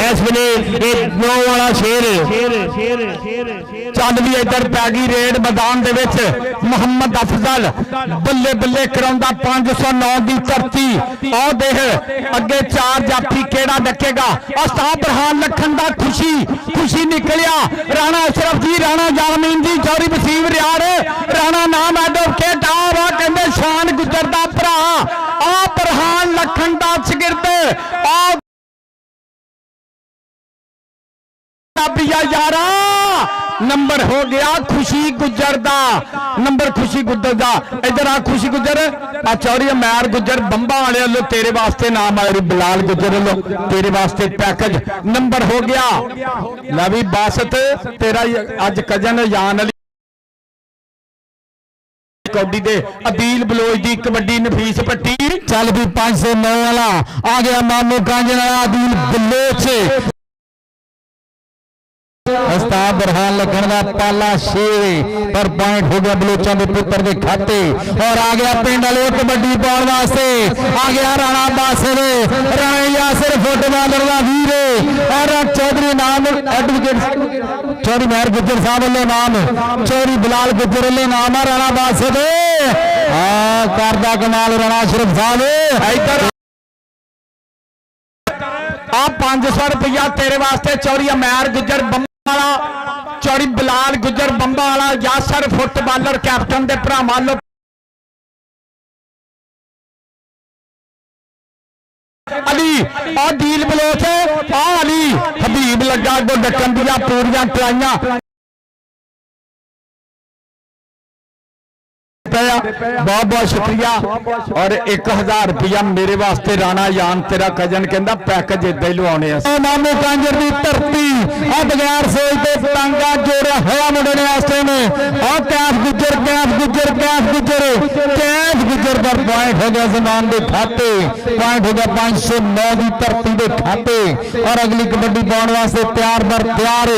ਇਸ ਵੇਲੇ ਇਹ ਨੌ ਵਾਲਾ ਸ਼ੇਰ ਚੱਲ ਵੀ ਇੱਧਰ ਪੈ ਗਈ ਰੇਡ ਮੈਦਾਨ ਦੇ ਵਿੱਚ ਮੁਹੰਮਦ ਅਫਜ਼ਲ ਬੱਲੇ ਬੱਲੇ ਕਰਾਉਂਦਾ 509 ਦੀ ਧਰਤੀ ਆਹ ਦੇਖ ਅੱਗੇ 4 ਜਾਫੀ ਕਿਹੜਾ ਡੱਕੇਗਾ ਉਸਤਾਦ ਬਰਹਾਨ ਲੱਖਣ ਦਾ ਖੁਸ਼ੀ ਨਿਕਲਿਆ ਰਾਣਾ ਅਸ਼ਰਫ ਜੀ ਰਾਣਾ ਜਾਮੀਨ ਜੀ ਚੌਧਰੀ ਵਸੀਮ ਰਿਆੜ ਰਾਣਾ ਨਾਮ ਐਡਵੋਕੇਟ ਆ ਕਹਿੰਦੇ ਸ਼ਾਨ ਗੁੱਜਰ ਦਾ ਭਰਾ ਆ ਬਰਹਾਨ ਲੱਖਣ ਦਾ ਸ਼ਾਗਿਰਦ ਆ यारा नंबर हो गया खुशी गुजर दा नंबर खुशी गुजर दा इधर आ खुशी गुजर आ चौड़ी मैर गुजर बंबा वाले वालों तेरे वास्ते नाम आए बिलाल गुजर वालों तेरे वास्ते पैकेज नंबर हो गया लवी बासत तेरा अज कजन जान अली कौडी दे अदील बलोच दी कबड्डी नफीस पट्टी चल भी 509 वाला आ गया मामू कांजना अदील बलोच उस्ताद बरहान लखन का पाला शेर पर पॉइंट हो गया बलोचा के पुत्र के खाते और आ गया पिंड वाले कबड्डी पाने वास्ते आ गया राणा बासर राणा यासिर फुटबॉलर का वीर और चौधरी नाम एडवोकेट चौधरी मेहर गुजर साहब वाले नाम चौधरी बिलाल गुजर वाले नाम है राणा बासर करदा कमाल राणा अशरफ साहब इधर आ 500 रुपया तेरे वास्ते चौधरी मैर गुजर बंबा चौड़ी बिलाल गुजर बंबा वाला यासर फुटबॉलर कैप्टन दे भरा मान लो अली और दील बलोच अली हबीब लगा गो डकन दिया पूरियां ट्राइयां बहुत बहुत शुक्रिया और 1000 रुपया मेरे वास्ते राणा यान तेरा कजन कहता पैकेज इदा ही लवाने मामू कांजर की धरती बगैर सोचते टांगा जोड़िया होया मुंडे ने आस्ते में और कैफ गुजर पर पॉइंट हो गया जमान के खाते पॉइंट हो गया 509 की धरती के खाते और अगली कबड्डी पाने वास्ते तैयार बर तैयार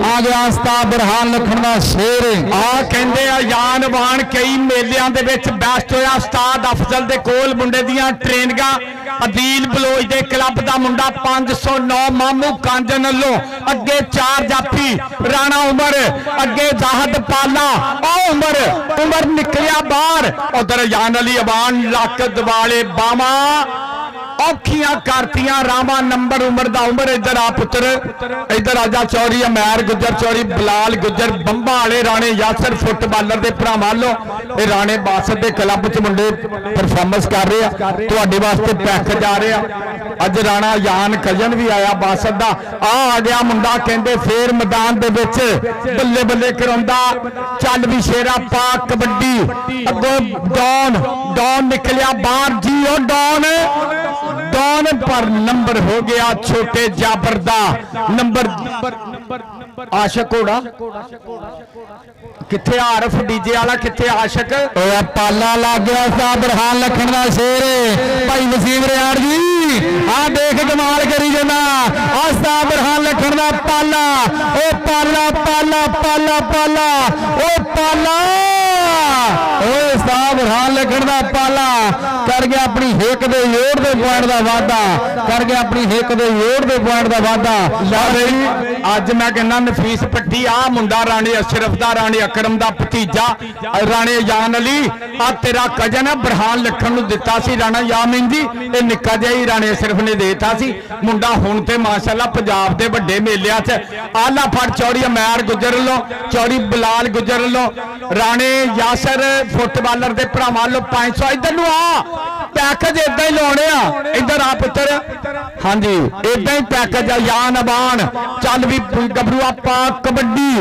आ गया उस्ताद बरहान लखन का शेर आ कहते यान वान कई मेलियां दे विच बेस्ट होया उस्ताद अफजल दे कोल मुंडे दियां ट्रेनिंगां अदील बलोच दे क्लब दा मुंडा 509 मामू कांजन वालों अगे 4 जाफी राणा उमर अगे जाहद पाला उमर निकलिया बाहर उधर जान अली अबान लक दवाले बामा औखियां करतियां रामा नंबर उमर दा उमर इधर आ पुत्र इधर आजा चौधरी मैर गुजर चौधरी बिलाल गुजर बंबा वाले राणे यासर फुटबॉलर दे भरा लो ये राणे बासत दे क्लब च मुंडे परफॉर्मेंस कर रहे हैं तुहाडे वास्ते पैकेज आ रहे हैं अज राणा यान कजन भी आया बासत दा आ गया मुंडा कहंदे फेर मैदान दे विच बल्ले बल्ले करांदा चल भी शेरा पा कबड्डी अगो डॉन निकलिया बाहर जी ओ डॉन पर नंबर हो गया छोटे जाबर दा नंबर आशक होड़ा किथे आरफ डीजे वाला किथे आशक पाला लग गया उस्ताद बरहान लखन का शेर भाई वसीम रियाड़ जी आ देख कमाल करी जाना उस्ताद बरहान लखन का पाला ओ पाला पाला पाला पाला ओ पाला उस्ताद बरहान लखन का पाला कर गया अपनी हिक दे जोड़ दे पॉइंट का वाधा कर गया अपनी हिक दे जोड़ दे पॉइंट का वाधा अज मैं कहना नफीस पट्टी आ मुंडा राणे अशरफ दा राणे अकरम दा भतीजा राणे यान अली आ तेरा कजन है बरहान लखन नूं दिता सी राणा यामीन जी ये निक्का जिहा ही राणे अशरफ ने देता सी मुंडा हुण ते माशाअल्लाह पंजाब दे वड्डे मेलियां च आला फड़ चौड़ी मैर गुजर लो चौड़ी बिलाल गुजर लो राणे यासर फुटबॉलर दे भरावां लो 500 इधर नूं आ ਪੈਕੇਜ ਇਦਾਂ ਹੀ ਲਾਉਣੇ ਆ। ਇੱਧਰ ਆ ਪੁੱਤਰ, ਹਾਂਜੀ ਇਦਾਂ ਹੀ ਪੈਕੇਜ ਆ। ਯਾਨ ਅਬਾਨ ਚੱਲ ਵੀ ਗੱਭਰੂ ਆਪਾਂ ਕਬੱਡੀ।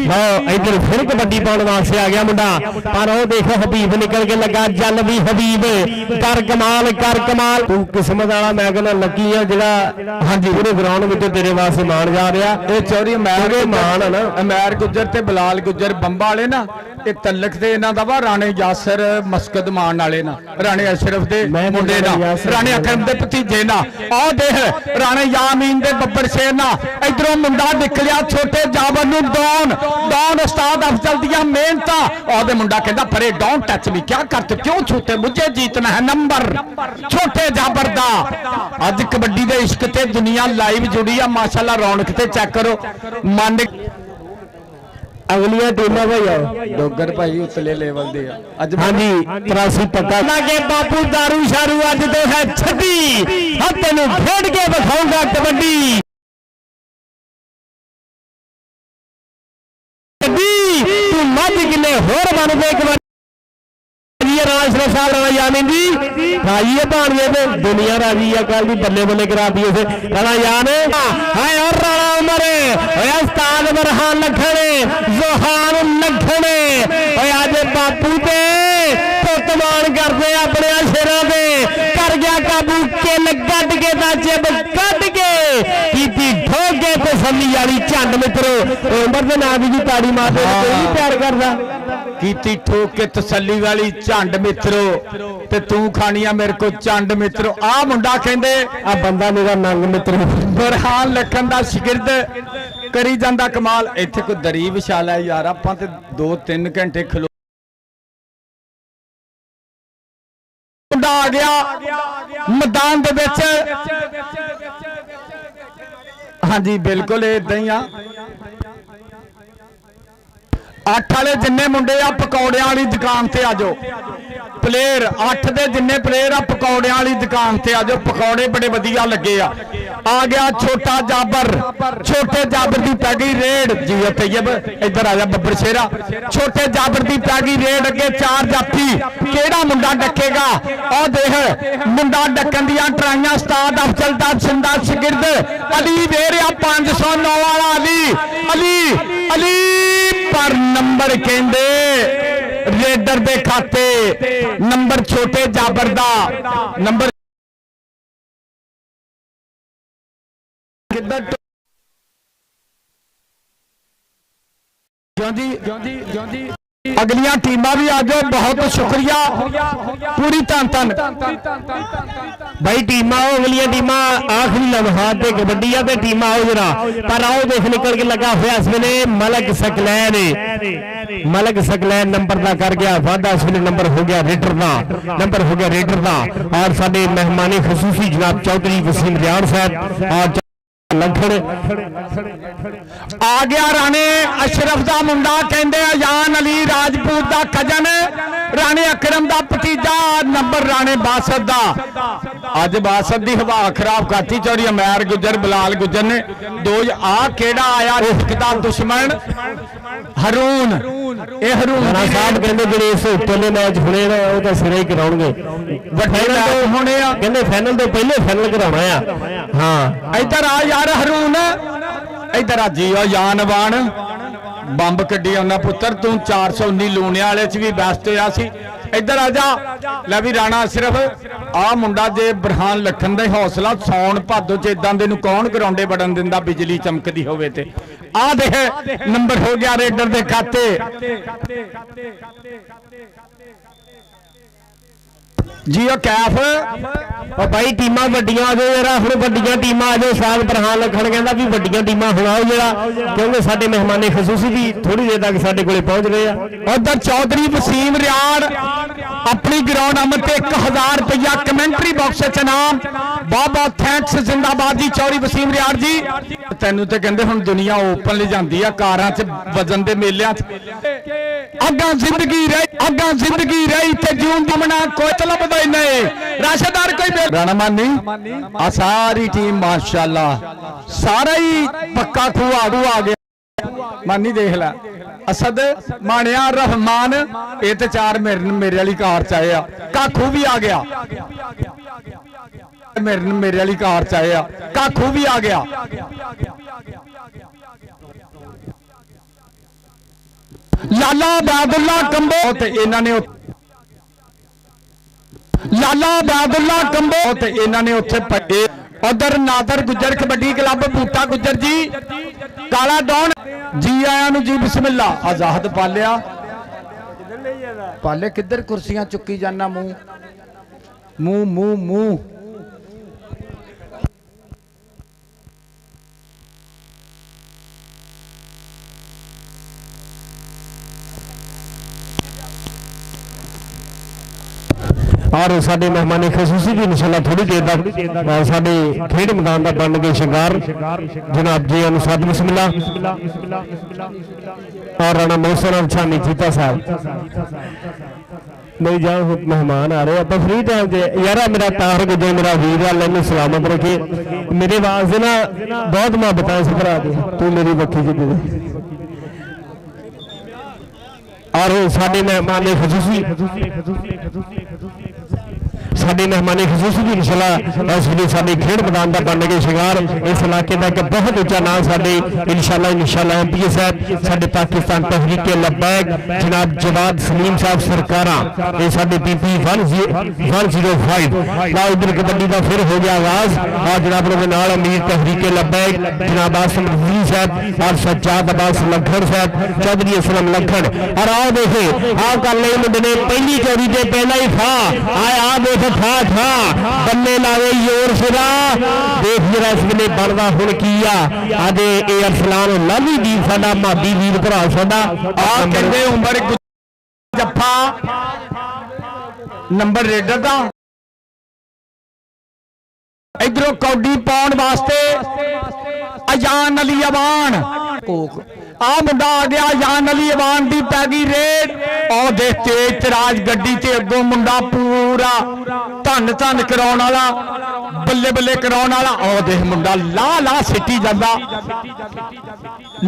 ਲਓ ਇੱਧਰ ਫਿਰ ਕਬੱਡੀ ਪਾਉਣ ਵਾਸਤੇ ਆ ਗਿਆ ਮੁੰਡਾ, ਪਰ ਉਹ ਦੇਖੋ ਹਬੀਬ ਨਿਕਲ ਕੇ ਲੱਗਾ। ਜਲ ਵੀ ਹਬੀਬ ਕਰ ਕਮਾਲ, ਕਰ ਕਮਾਲ। ਤੂੰ ਕਿਸਮਤ ਵਾਲਾ, ਮੈਂ ਕਹਿੰਦਾ ਲੱਕੀ ਆ ਜਿਹੜਾ ਹਾਂਜੀ ਪੂਰੇ ਗਰਾਊਂਡ ਵਿੱਚ ਤੇਰੇ ਵਾਸਤੇ ਮਾਣ ਜਾ ਰਿਹਾ। ਇਹ ਚੌਧਰੀ ਮਾਣ ਹੈ ਨਾ। ਅਮੈਰ ਗੁੱਜਰ ਤੇ ਬਲਾਲ ਗੁੱਜਰ ਬੰਬਾ ਵਾਲੇ ਨਾ, ਇਹ ਤਲਕ ਤੇ ਇਹਨਾਂ ਦਾ ਵਾ ਰਾਣੇ ਯਾਸਰ ਮਸਕਦ ਮਾਨ ਵਾਲੇ ਨਾ, ਰਾਣੇ ਅਸ਼ਰਫ ਦੇ ਮੁੰਡੇ ਨਾ, ਰਾਣੇ ਅਕਰਮ ਦੇ ਭਤੀਜੇ ਨਾ। ਆਹ ਦੇਖ ਰਾਣੇ ਯਾਮੀਨ ਦੇ ਬੱਬਰ ਸ਼ੇਰ ਨਾ। ਇਧਰੋਂ ਮੁੰਡਾ ਨਿਕਲਿਆ ਛੋਟੇ ਜਾਬਰ ਨੂੰ ਡੌਨ ਉਸਤਾਦ ਅਫਜ਼ਲ ਦੀਆਂ ਮਿਹਨਤਾਂ। ਉਹਦੇ ਮੁੰਡਾ ਕਹਿੰਦਾ ਪਰੇ ਡੋਂਟ ਟੱਚ ਮੀ, ਕਿਆ ਕਰਤੇ ਕਿਉਂ ਛੋਟੇ, ਮੁਝੇ जीतना है नंबर छोटे जाबर दा। अज कबड्डी दे इश्क ते दुनिया लाइव जुड़ी है माशाल्लाह। रौनक ते चेक करो मन। अगलियां टीमां भाई आओ डोगर भाई उतले लेवल दे अज हाँ जी 83 पक्का के बापू दारू शारू अज तो है 26 हम तेन खेड के दिखाऊंगा कबड्डी। तू मझ किले होर बन गए कबड्डी। यामीन जी राजी है भाणजे पे दुनिया राजी है। कल भी बल्ले बल्ले करा दी उसे राणा यान है और राणा उमर उस्ताद बरहान लखने जोहान लखने आज बापू ते पुतमान करते अपने शेरों पे कर गया काबू किल कट के चिब कट के की ठोक के तसली वाली झंड मित्रो। उमर के नाम की ताड़ी मारते कोई प्यार करता कीती ठोक के तसली वाली झंड मित्रो ते तू खानिया मेरे को झंड मित्रो। आ मुंडा कहंदे आ बंदा मेरा नंग मित्र बरहान लखन दा शिगिरद करी जांदा कमाल। इत्थे कोई दरी विछाल है यार, आपां ते 2-3 घंटे खलो। मुंडा आ गया मैदान दे विच। हाँ जी बिल्कुल इदां ही आ। 8 वाले जिन्ने मुंडे आ पकौड़ियां वाली दुकान ते आ जाओ। प्लेयर 8 दे जिन्ने प्लेयर आ पकौड़ियां वाली दुकान ते आ जाओ। पकौड़े बड़े वधिया लगे आ गया छोटा जाबर। छोटे जाबर दी पै गई रेड जी तैयब इधर आ जा बब्बर शेरा। छोटे जाबर दी पै गई रेड अगे 4 जाफी। केड़ा मुंडा डकेगा और देख मुंडा डकन दियां ट्राइयां। उस्ताद अफजल दा जिंदा शिगिरद अली वेरिया 509 वाला अली अली पर नंबर कहंदे रेडर दे खाते नंबर छोटे जाबर दा नंबर किधर अगलियां टीमां भी आ जाओ। बहुत शुक्रिया पूरी धन धन भाई टीमां आओ। अगलियां टीमां आखिरी लम्हात ते कबड्डी आ ते टीमां आओ जरा। पर आओ देख निकल के लगा हुआ इस वेले मलक सकलैन। मलक सकलैन नंबर का कर गया वादा। इस वेले नंबर हो गया रेडर का, नंबर हो गया रेडर का। और साडे मेहमानी खसूसी जनाब चौधरी वसीम रियान साहब और आ गया राणे अशरफ दा मुंडा कहंदे यान अली राजपूत दा कजन राणे अकरम दा भतीजा। नंबर राणे बासत दा। अज बासत दी हवा खराब करती चौरी अमैर गुजर बलाल गुजर ने दो। आ केड़ा आया रिस्क दा दुश्मन हरून। ए हरून साहब कहंदे जेडे इस उपरले मैच होने ना वो तो सिरे ही कराउणगे। वड्डे मैच होने आ कहंदे फाइनल तो पहले फाइनल कराउणा आ। हां इधर आ यार हरून इधर आ जी यानवान बंब कड्डी उन्हें पुत्र तू 419 लूने वाले च भी बेस्ट होया सी। इधर आ जा लै भी राणा सिर्फ आ मुंडा जे बरहान लखन दा हौसला सौन भादो च इदां दे नूं कौन ग्राउंडे बड़न दिंदा बिजली चमकदी होवे ते। आ देख नंबर हो गया रेडर दे खाते। जी कैफ और भाई टीमां वड्डियां आ जाओ जरा। हुण वड्डियां टीमां आ जाओ। साल बरहान लखन कहंदा भी वड्डियां टीमां हुण आओ जरा, क्योंकि साडे मेहमाने खसूसी भी थोड़ी देर तक साडे कोले पहुंच रहे हैं। उधर चौधरी वसीम रियाड़ अपनी ग्राउंड आमद ते 1000 रुपया कमेंट्री बॉक्स च इनाम। बहुत बहुत थैंक्स जिंदाबाद जी चौधरी वसीम रियाड़ जी। तैनू ते कहंदे हुण दुनिया ओपन ले जांदी आ कारां च वजन दे मेलियां च। अग्गां जिंदगी रही ते जून दमना कोई तलब नहीं राशेदार कोई राणा मानी। आ सारी टीम माशाल्लाह सारा ही पक्का खूह आ गया। ਮਾਨੀ ਦੇਖ ਲੈ ਅਸਦ ਮਾਣਿਆ ਰਹਿਮਾਨ ਇਹ ਤੇ ਚਾਰ ਮੇਰੇ ਵਾਲੀ ਕਾਰ ਚ ਆਏ ਆ ਕਾਖੂ ਵੀ ਆ ਗਿਆ ਮੇਰੇ ਵਾਲੀ ਕਾਰ ਚ ਆਏ ਆ ਕਾਖੂ ਵੀ ਆ ਗਿਆ ਲਾਲਾ ਬਾਦੁੱਲਾ ਕੰਬੋ ਤੇ ਇਹਨਾਂ ਨੇ ਲਾਲਾ ਬਾਦੁੱਲਾ ਕੰਬੋ ਤੇ ਇਹਨਾਂ ਨੇ ਉੱਥੇ ਪੱਟੇ ਉਧਰ ਨਾਦਰ ਗੁੱਜਰ ਕਬੱਡੀ ਕਲੱਬ ਬੂਟਾ ਗੁੱਜਰ ਜੀ ਕਾਲਾ ਡੌਨ ਜੀ ਆਇਆਂ ਨੂੰ ਜੀ ਬਿਸਮਿਲ੍ਲਾ ਆਜ਼ਾਦ ਪਾਲੇ ਕਿੱਧਰ ਕੁਰਸੀਆਂ ਚੁੱਕੀ ਜਾਨਾ ਮੂੰਹ और साडे मेहमाने खसूसी भी इंशाअल्लाह थोड़ी देर तक साडे खेड मैदान का बन गए शिंगार जनाब जी अनुसाद बिस्मिल्लाह और राणा मोहसन छानी चीता साहब नहीं जाओ मेहमान आ रहे आप फ्री टाइम से यार मेरा तार गुजर मेरा वीर अल्लाह सलामत रखे मेरे वास्ते ना बहुत मोहब्बत है इस भरा दे तू मेरी बखी जी दे और साडे मेहमान साडे मेहमान खसूसी भी इंशाअल्लाह इस वे साडे खेड मैदान का बन गए शिंगार इस इलाके का एक बहुत उच्चा नाम साडे इंशाअल्लाह एमपीए साहब साडे पाकिस्तान तहरीक लब्बैक जनाब जवाद सलीम साहब सरकारा ये साडे पीपी 105 ला इधर कबड्डी का फिर हो गया आगाज और जनाब उन्होंने नाल अमीर तहरीक लब्बैक जनाब आसम रफी साहब और सज्जाद अब्बास लखन साहब चौधरी असलम लखन और आओ देखे आओ कर ले मुंडे ने पहली चोरी से पहला ही फा आए आ देख था बल्ले लावे योर सिरा देख जरा इस वे बनता हूं की आदे ए अरसलान लाली वीर साडा मादी वीर भरा साडा कहते उमर जफा नंबर रेडर का इधरों कौडी पाउण वास्ते अजान अली अवान आ मुंडा आ गया अजान अली अवान की पै गई रेड और देख तेज तराज गड्डी ते अगों मुंडा पूरा धन धन कराउण वाला बल्ले बल्ले कराउण वाला और देख मुंडा ला ला सिटी जांदा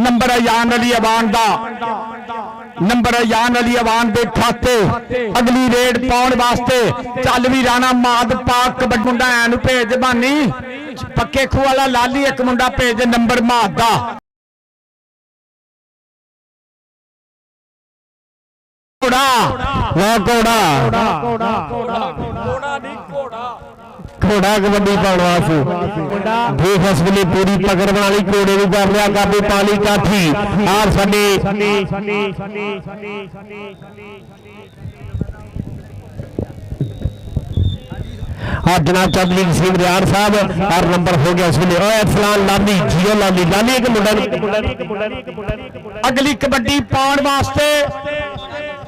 नंबर अजान अली अवान दा नंबर अजान अली अवान दे खाते अगली रेड पाउण वास्ते चल भी राणा माद पाक कबड्डी मुंडा ऐनू भेज बानी पक्के खूह वाला लाली एक मुंडा भेज नंबर माद दा घोड़ा कबड्डी पाने देख इस वे पूरी पकड़ बना ली घोड़े भी कर लिया काबू पाली काठी और साडे और जनाब चौधरी सिंह रियार साहब और नंबर हो गया इस वे फलान लाली जियो लाली लाली एक मुंडा अगली कबड्डी पाउण वास्ते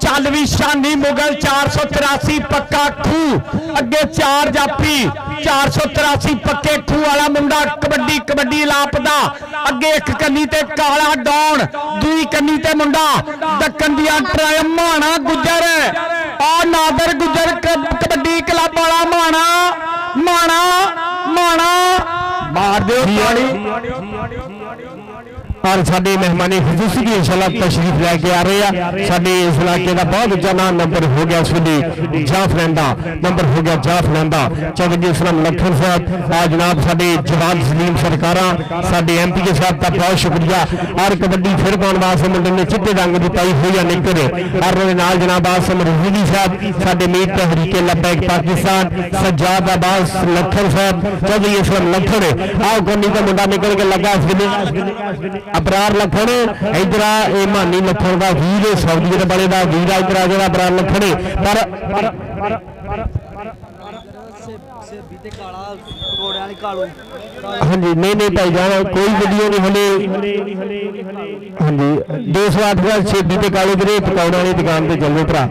चल भी शानी मुगल 483 पक्का खूह अगे चार जाफी 483 पक्के खूह वाला मुंडा कबड्डी कबड्डी लापदा अगे एक कन्नी ते काला डॉन दूई कन्नी ते मुंडा दक्कन दिया माणा गुजर और नादर गुजर कबड्डी क्लब वाला माणा माणा माणा मार दो और साडे मेहमानी खसूसी भी इंशाअल्लाह तशरीफ लैके आ रहे हैं साडे इस इलाके का बहुत उच्चा नाम नंबर हो गया इस वे जाफलैंदा नंबर हो गया जाफलैंदा चौधरी असलम लखन साहब और जनाब साडे जवाद सलीम सरकारा साडे एमपीए साहब का बहुत शुक्रिया और कबड्डी फिर पाने वास्ते मुंडे ने चिट्टे रंग की पाई हुई है निकर और नाल जनाब आसम रफी साहब साडे मीर तहरीके लब्बैक पाकिस्तान सज्जाद अब्बास लखन साहब चौधरी असलम लखन आओ कोनी का मुंडा निकल के लगा इस वे अबरार लखन इधर ए मानी लखन का वीर सऊदी वाले का वीर इधर आ अबरार लखन पर हाँ जी नहीं भाई जान कोई वीडियो नहीं हले हाँ जी 208 छेबी ते काले गिरे पकौड़े वाली दुकान पे चलो भरा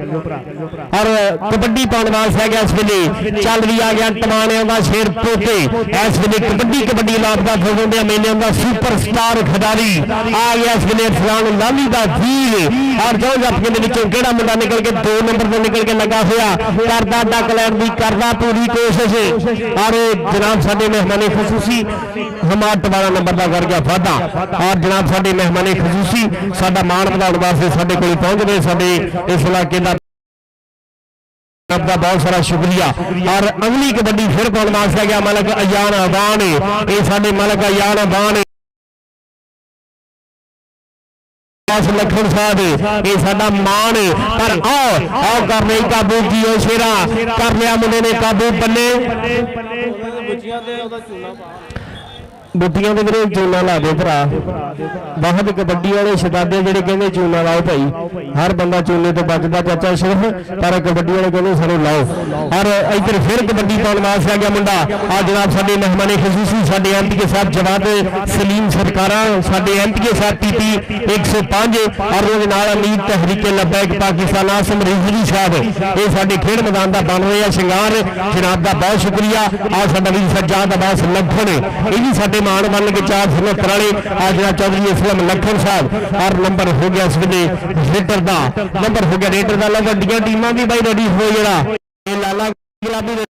और कबड्डी पाने वास्ते है इस वे चल भी आ गया टमाणिया का शेर पोते इस वे कबड्डी कबड्डी लापता फसोंदे मेले का सुपर स्टार खिडारी आ गया इस वे फलान लाली का वीर और जो जफके केड़ा मुंडा निकल के 2 नंबर पर निकल के लगा हुआ करदा डक लैन की करदा पूरी कोशिश और जनाब साडे मेहमाने खसूसी हमाद वाला नंबर का कर गया वादा और जनाब साडे मेहमाने खसूसी साडा मान वधाउण वास्ते साडे कोल पहुंच गए साडे इस इलाके का आपका बहुत सारा शुक्रिया। और अगली कबड्डी फिर पाउण वास्ते गया मलक अयान अबान ये साडे मलक अयान अबान लखन साहब ये साडा मान पर आओ कर रही काबू की शेरा कर लिया मुंडे ने काबू पन्ने बुटियां के वीरे चूना ला दो भरा बहुत कबड्डी वाले शताबे जेडे कहते चूना लाओ भाई हर बंदा चूने तो बचता चाचा सिर्फ पर कबड्डी वाले कहते सारे लाओ। और इधर फिर कबड्डी पाउण वास्ते आ गया मुंडा आ जनाब साडे मेहमाने खसूसी साडे एमपी के साथ जवाब सलीम सरकारा साडे एमपी के साथ पीपी 105 और उहदे नाल अमीर तहरीके लब्बैक पाकिस्तान आसम रिजवी साहब ये साडे खेड मैदान का बन रहा शिंगार जनाब का बहुत शुक्रिया। आ साडा वीर सज्जाद अब्बास लखन ये भी साडे मान बन के 470 वाले आज चौधरी असलम लखन साहब और नंबर हो गया इस वे रेडर का नंबर हो गया रेडर का वड्डियां टीमां भी भाई रेडी हो जरा लाला गुलाबी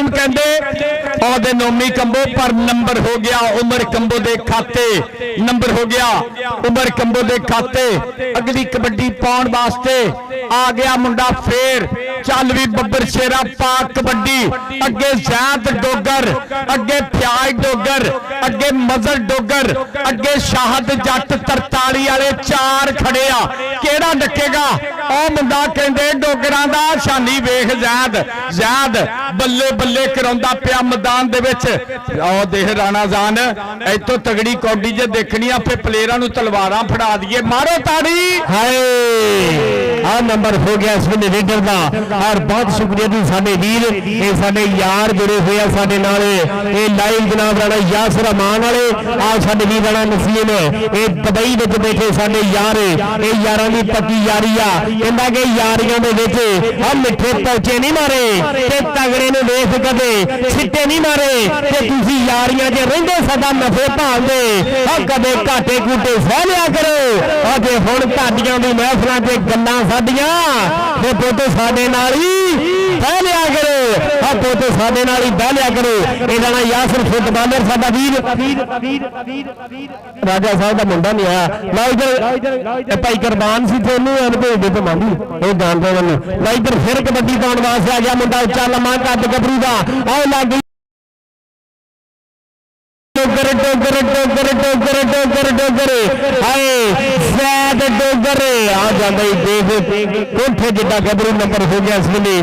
ਟੀਮ ਕਹਿੰਦੇ ਉਹਦੇ ਨੋਮੀ ਕੰਬੋ ਪਰ ਨੰਬਰ ਹੋ ਗਿਆ ਉਮਰ ਕੰਬੋ ਦੇ ਖਾਤੇ ਨੰਬਰ ਹੋ ਗਿਆ ਉਮਰ ਕੰਬੋ ਦੇ ਖਾਤੇ ਅਗਲੀ ਕਬੱਡੀ ਪਾਉਣ ਵਾਸਤੇ ਆ ਗਿਆ ਮੁੰਡਾ ਫੇਰ ਚੱਲ ਵੀ ਬੱਬਰ ਸ਼ੇਰਾ ਪਾ ਕਬੱਡੀ ਅੱਗੇ ਜ਼ੈਦ ਡੋਗਰ ਅੱਗੇ ਪਿਆਜ ਡੋਗਰ ਅੱਗੇ ਮਜ਼ਰ ਡੋਗਰ ਅੱਗੇ ਸ਼ਾਹਦ ਜੱਟ 43 ਵਾਲੇ 4 ਖੜੇ ਆ ਕਿਹੜਾ ਡੱਕੇਗਾ ਉਹ ਮੁੰਡਾ ਕਹਿੰਦੇ ਡੋਗਰਾਂ ਦਾ ਸ਼ਾਨੀ ਵੇਖ ਜ਼ੈਦ ਬੱਲੇ ਬੱਲੇ ਕਰਾਉਂਦਾ ਪਿਆ ਮੈਦਾਨ ਦੇ ਵਿੱਚ ਉਹ ਦੇਖ ਰਾਣਾ ਜਾਨ ਇੱਥੋਂ ਤਗੜੀ ਕੌਡੀ ਜੇ ਦੇਖਣੀ ਆ ਫੇ ਪਲੇਅਰਾਂ ਨੂੰ ਤਲਵਾਰਾਂ ਫੜਾ ਦਈਏ ਮਾਰੋ ਤਾੜੀ ਹਾਏ ਆ ਨੰਬਰ ਹੋ ਗਿਆ ਇਸ ਵੇਲੇ ਰੀਡਰ ਦਾ ਔਰ ਬਹੁਤ ਸ਼ੁਕਰੀਆ ਜੀ ਸਾਡੇ ਵੀਰ ਇਹ ਸਾਡੇ ਯਾਰ ਜੁੜੇ ਹੋਏ ਆ ਸਾਡੇ ਨਾਲ ਇਹ ਲਾਈਵ ਜਨਾਬ ਰਾਣਾ ਯਾਸਰ ਰਹਿਮਾਨ ਵਾਲੇ ਆ ਸਾਡੇ ਵੀਰ ਰਾਣਾ ਨਸੀਮ ਇਹ ਦੁਬਈ ਵਿੱਚ ਬੈਠੇ ਸਾਡੇ ਯਾਰ ਇਹ ਯਾਰਾਂ ਦੀ ਪੱਕੀ ਯਾਰੀ ਆ ਕਹਿੰਦਾ ਕਿ ਯਾਰੀਆਂ ਦੇ ਵਿੱਚ ਆ ਮਿੱਠੇ ਪੌਚੇ ਨਹੀਂ ਮਾਰੇ ਤੇ ਤਗੜੇ ਨੂੰ ਵੇਖ ਕਦੇ ਛਿੱਟੇ ਨਹੀਂ ਮਾਰੇ ਤੇ ਤੁਸੀਂ ਯਾਰੀਆਂ 'ਚ ਰਹਿੰਦੇ ਸਦਾ ਨਫੇ ਭਾਲਦੇ ਆ ਕਦੇ ਘਾਟੇ ਕੂਟੇ ਸਹਿ ਲਿਆ ਕਰੋ ਆ ਜੇ ਹੁਣ ਤੁਹਾਡੀਆਂ ਦੀ ਮਹਿਫਲਾਂ 'ਚ ਗੱਲਾਂ ਸਾਡੀਆਂ ਤੇ ਪੁੱਤ ਸਾਡੇ ਨਾਲ ਹੀ ਬਹਿ ਲਿਆ ਕਰੋ ਆ ਪੁੱਤ ਸਾਡੇ ਨਾਲ ਹੀ ਬਹਿ ਲਿਆ ਕਰੋ ਇਹਦਾ ਨਾਂ ਯਾਸਰ ਫੁੱਟਬਾਲਰ ਸਾਡਾ ਵੀਰ ਰਾਜਾ ਸਾਹਿਬ ਦਾ ਮੁੰਡਾ ਨਹੀਂ ਆਇਆ ਨਾ ਇਧਰ ਭਾਈ ਕੁਰਬਾਨ ਸੀ ਤੁਹਾਨੂੰ ਅਨੁਭਵ ਦੇ ਤੋਂ ਮੰਗੀ ਉਹ ਜਾਣਦਾ ਮੈਨੂੰ ਨਾ ਇਧਰ ਫਿਰ ਕਬੱਡੀ ਪਾਉਣ ਵਾਸਤੇ ਆ ਗਿਆ ਮੁੰਡਾ ਉੱਚਾ ਲੰਮਾ ਕੱਦ ਗੱਭਰੂ ਦਾ ਆਹ ਲੱਗ ਗਈ ਡੋਗਰ ਹਾਏ ਜ਼ੈਦ ਡੋਗਰ ਆ ਜਾਂਦਾ ਦੇਖ ਕੋਠੇ ਜਿੱਡਾ ਗੱਭਰੂ ਨੰਬਰ ਹੋ ਗਿਆ ਇਸ ਵੇਲੇ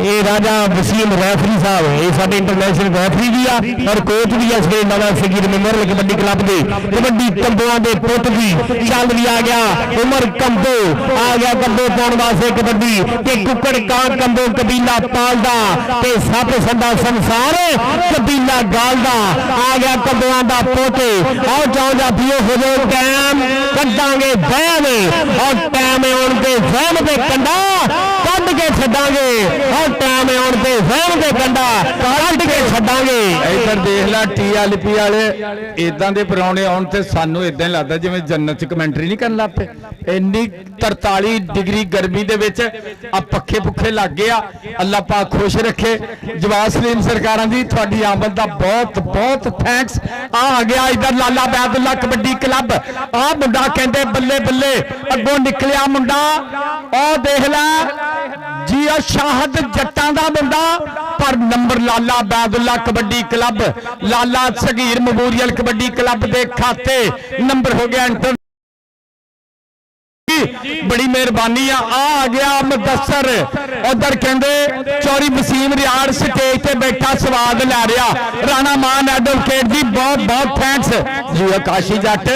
ਇਹ ਰਾਜਾ ਵਸੀਮ ਰੈਫਰੀ ਸਾਹਿਬ ਇਹ ਸਾਡੇ ਇੰਟਰਨੈਸ਼ਨਲ ਰੈਫਰੀ ਵੀ ਆ ਔਰ ਕੋਚ ਵੀ ਇਸ ਵੇਲੇ ਨਵਾਂ ਸਗੀਰ ਮੈਮੋਰੀਅਲ ਕਬੱਡੀ ਕਲੱਬ ਦੇ ਕਬੱਡੀ ਕੰਬੋਆਂ ਦੇ ਪੁੱਤ ਵੀ ਚੱਲ ਵੀ ਆ ਗਿਆ ਉਮਰ ਕੰਬੋ ਆ ਗਿਆ ਕੰਬੋ ਪਾਉਣ ਵਾਸਤੇ ਕਬੱਡੀ ਤੇ ਕੁੱਕੜ ਕਾਂ ਕੰਬੋ ਕਬੀਲਾ ਪਾਲਦਾ ਤੇ ਸੱਪ ਸੰਦਾ ਸੰਸਾਰ ਕਬੀਲਾ ਗਾਲਦਾ ਆ ਗਿਆ ਕੰਬੋਆਂ ਦਾ ਪੁੱਤ ਆਓ ਚਾਹ ਜਾਫੀਓ ਹੋ ਜਾਓ ਟਾਈਮ ਕੱਢਾਂਗੇ ਬਹਿਮ ਔਰ ਟਾਈਮ ਆਉਣ ਤੇ ਵਹਿਮ ਤੇ ਕੰਡਾ ਕੱਢ ਕੇ ਛੱਡਾਂਗੇ ਔਰ ਟਾਈਮ ਆਉਣ ਤੇ ਵਹਿਮ ਤੇ ਕੰਡਾ ਕੱਢ ਕੇ ਛੱਡਾਂਗੇ ਇੱਧਰ ਦੇਖ ਲੈ TLP ਵਾਲੇ ਇਦਾਂ ਦੇ ਪਰੌਣੇ ਆਉਣ ਤੇ ਸਾਨੂੰ ਇਦਾਂ ਹੀ ਲੱਗਦਾ ਜਿਵੇਂ ਜੰਨਤ 'ਚ ਕਮੈਂਟਰੀ ਨਹੀਂ ਕਰਨ ਲੱਗ ਪਏ ਇੰਨੀ 43 ਡਿਗਰੀ ਗਰਮੀ ਦੇ ਵਿੱਚ ਆ ਪੱਖੇ ਪੁੱਖੇ ਲੱਗ ਗਏ ਆ ਅੱਲਾਹ ਪਾਕ ਖੁਸ਼ ਰੱਖੇ ਜਵਾਬ ਸਲੀਮ ਸਰਕਾਰਾਂ ਦੀ ਤੁਹਾਡੀ ਆਮਦ ਦਾ ਬਹੁਤ ਬਹੁਤ ਥੈਂਕਸ ਆ ਗਿਆ ਇਧਰ ਲਾਲਾ ਬੈਦੁੱਲਾ ਕਬੱਡੀ ਕਲੱਬ ਆ ਮੁੰਡਾ ਕਹਿੰਦੇ ਬੱਲੇ ਬੱਲੇ ਅੱਗੋਂ ਨਿਕਲਿਆ ਮੁੰਡਾ ਉਹ ਦੇਖ ਲੈ ਜੀ ਆ ਸ਼ਾਹਦ ਜੱਟਾਂ ਦਾ ਮੁੰਡਾ ਪਰ ਨੰਬਰ ਲਾਲਾ ਬੈਦੁੱਲਾ ਕਬੱਡੀ ਕਲੱਬ ਲਾਲਾ ਸਗੀਰ ਮੈਮੋਰੀਅਲ ਕਬੱਡੀ ਕਲੱਬ ਦੇ ਖਾਤੇ ਨੰਬਰ ਹੋ ਗਿਆ ਇੰਟਰ ਬੜੀ ਮਿਹਰਬਾਨੀ ਆ ਗਿਆ ਮੁਦੱਸਰ ਉਧਰ ਕਹਿੰਦੇ ਚੌਰੀ ਵਸੀਮ ਰਿਆੜ ਸਟੇਜ ਤੇ ਬੈਠਾ ਸਵਾਦ ਲੈ ਰਿਹਾ ਰਾਣਾ ਮਾਨ ਐਡਵੋਕੇਟ ਜੀ ਬਹੁਤ ਬਹੁਤ ਥੈਂਕਸ ਜੀ ਆਕਾਸ਼ੀ ਜੱਟ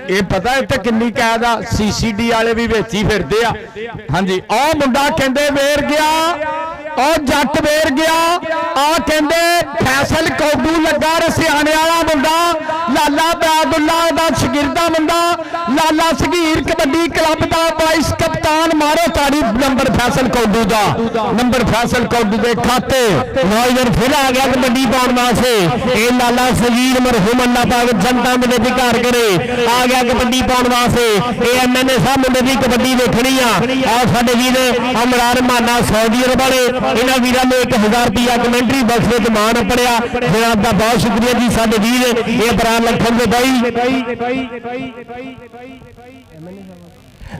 ਇਹ ਪਤਾ ਇੱਥੇ ਕਿੰਨੀ ਕੈਦ ਆ CCD ਵਾਲੇ ਵੀ ਵਿੱਚ ਹੀ ਫਿਰਦੇ ਆ ਹਾਂਜੀ ਉਹ ਮੁੰਡਾ ਕਹਿੰਦੇ ਵੇਰ ਗਿਆ ਉਹ ਜੱਟ ਵੇਰ ਗਿਆ ਆ ਕਹਿੰਦੇ ਫੈਸਲ ਕੌਡੂ ਲੱਗਾ ਰਸਿਆਣੇ ਵਾਲਾ ਮੁੰਡਾ ਲਾਲਾ ਬੈਦੁੱਲਾ ਦਾ ਸ਼ਾਗਿਰਦਾ ਮੁੰਡਾ ਲਾਲਾ ਸਗੀਰ ਕਬੱਡੀ ਕਲੱਬ ਦਾ ਵਾਈਸ ਕਪਤਾਨ ਮਾਰੋ ਤਾੜੀ ਨੰਬਰ ਫੈਸਲ ਕੌਡੂ ਦਾ ਨੰਬਰ ਫੈਸਲ ਕੌਡੂ ਦੇ ਖਾਤੇ ਨੌਜਵਾਨ ਫਿਰ ਆ ਗਿਆ ਕਬੱਡੀ ਪਾਉਣ ਵਾਸਤੇ ਇਹ ਲਾਲਾ ਸਗੀਰ ਮਰਹੂਮ ਅੱਲਾਹ ਪਾਕ ਜਨਤਾ ਦੇ ਅਧਿਕਾਰ ਕਰੇ ਆ ਗਿਆ ਕਬੱਡੀ ਪਾਉਣ ਵਾਸਤੇ ਇਹ MNA ਸਾਹਿਬ ਮੁੰਡੇ ਦੀ ਕਬੱਡੀ ਦੇਖਣੀ ਆ ਸਾਡੇ ਵੀਰ ਅਮਰਾਨ ਮਾਨਾ ਸਾਊਦੀ ਅਰਬ ਵਾਲੇ ਇਹਨਾਂ ਵੀਰਾਂ ਨੇ 1000 ਰੁਪਿਆ ਕਮੈਂਟਰੀ ਬਾਕਸ ਵਿੱਚ ਮਾਣ ਪੜਿਆ ਜਨਾਬ ਦਾ ਬਹੁਤ ਸ਼ੁਕਰੀਆ ਜੀ ਸਾਡੇ ਵੀਰ ਇਹ ਬਰਾਨ ਲਖਨ ਦੇ ਬਾਈ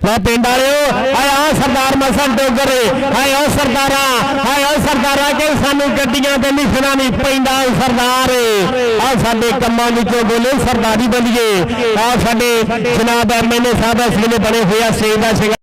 ਲਾ ਪਿੰਡ ਵਾਲਿਓ ਆਏ ਆ ਸਰਦਾਰ ਮਸਨ ਡੋਗਰ ਆਏ ਉਹ ਸਰਦਾਰਾ ਕਿ ਸਾਨੂੰ ਗੱਡੀਆਂ ਤੇ ਲਿਖਣਾ ਨਹੀਂ ਪੈਂਦਾ ਸਰਦਾਰ ਆ ਸਾਡੇ ਕੰਮਾਂ ਵਿੱਚੋਂ ਬੋਲੇ ਸਰਦਾਰੀ ਬੋਲੀਏ ਆ ਸਾਡੇ ਜਨਾਬ MNA ਸਾਹਿਬ ਇਸ ਵੇਲੇ ਬਣੇ ਹੋਏ ਆ ਸੇਵ ਦਾ ਸ਼ਿੰਗਾਰ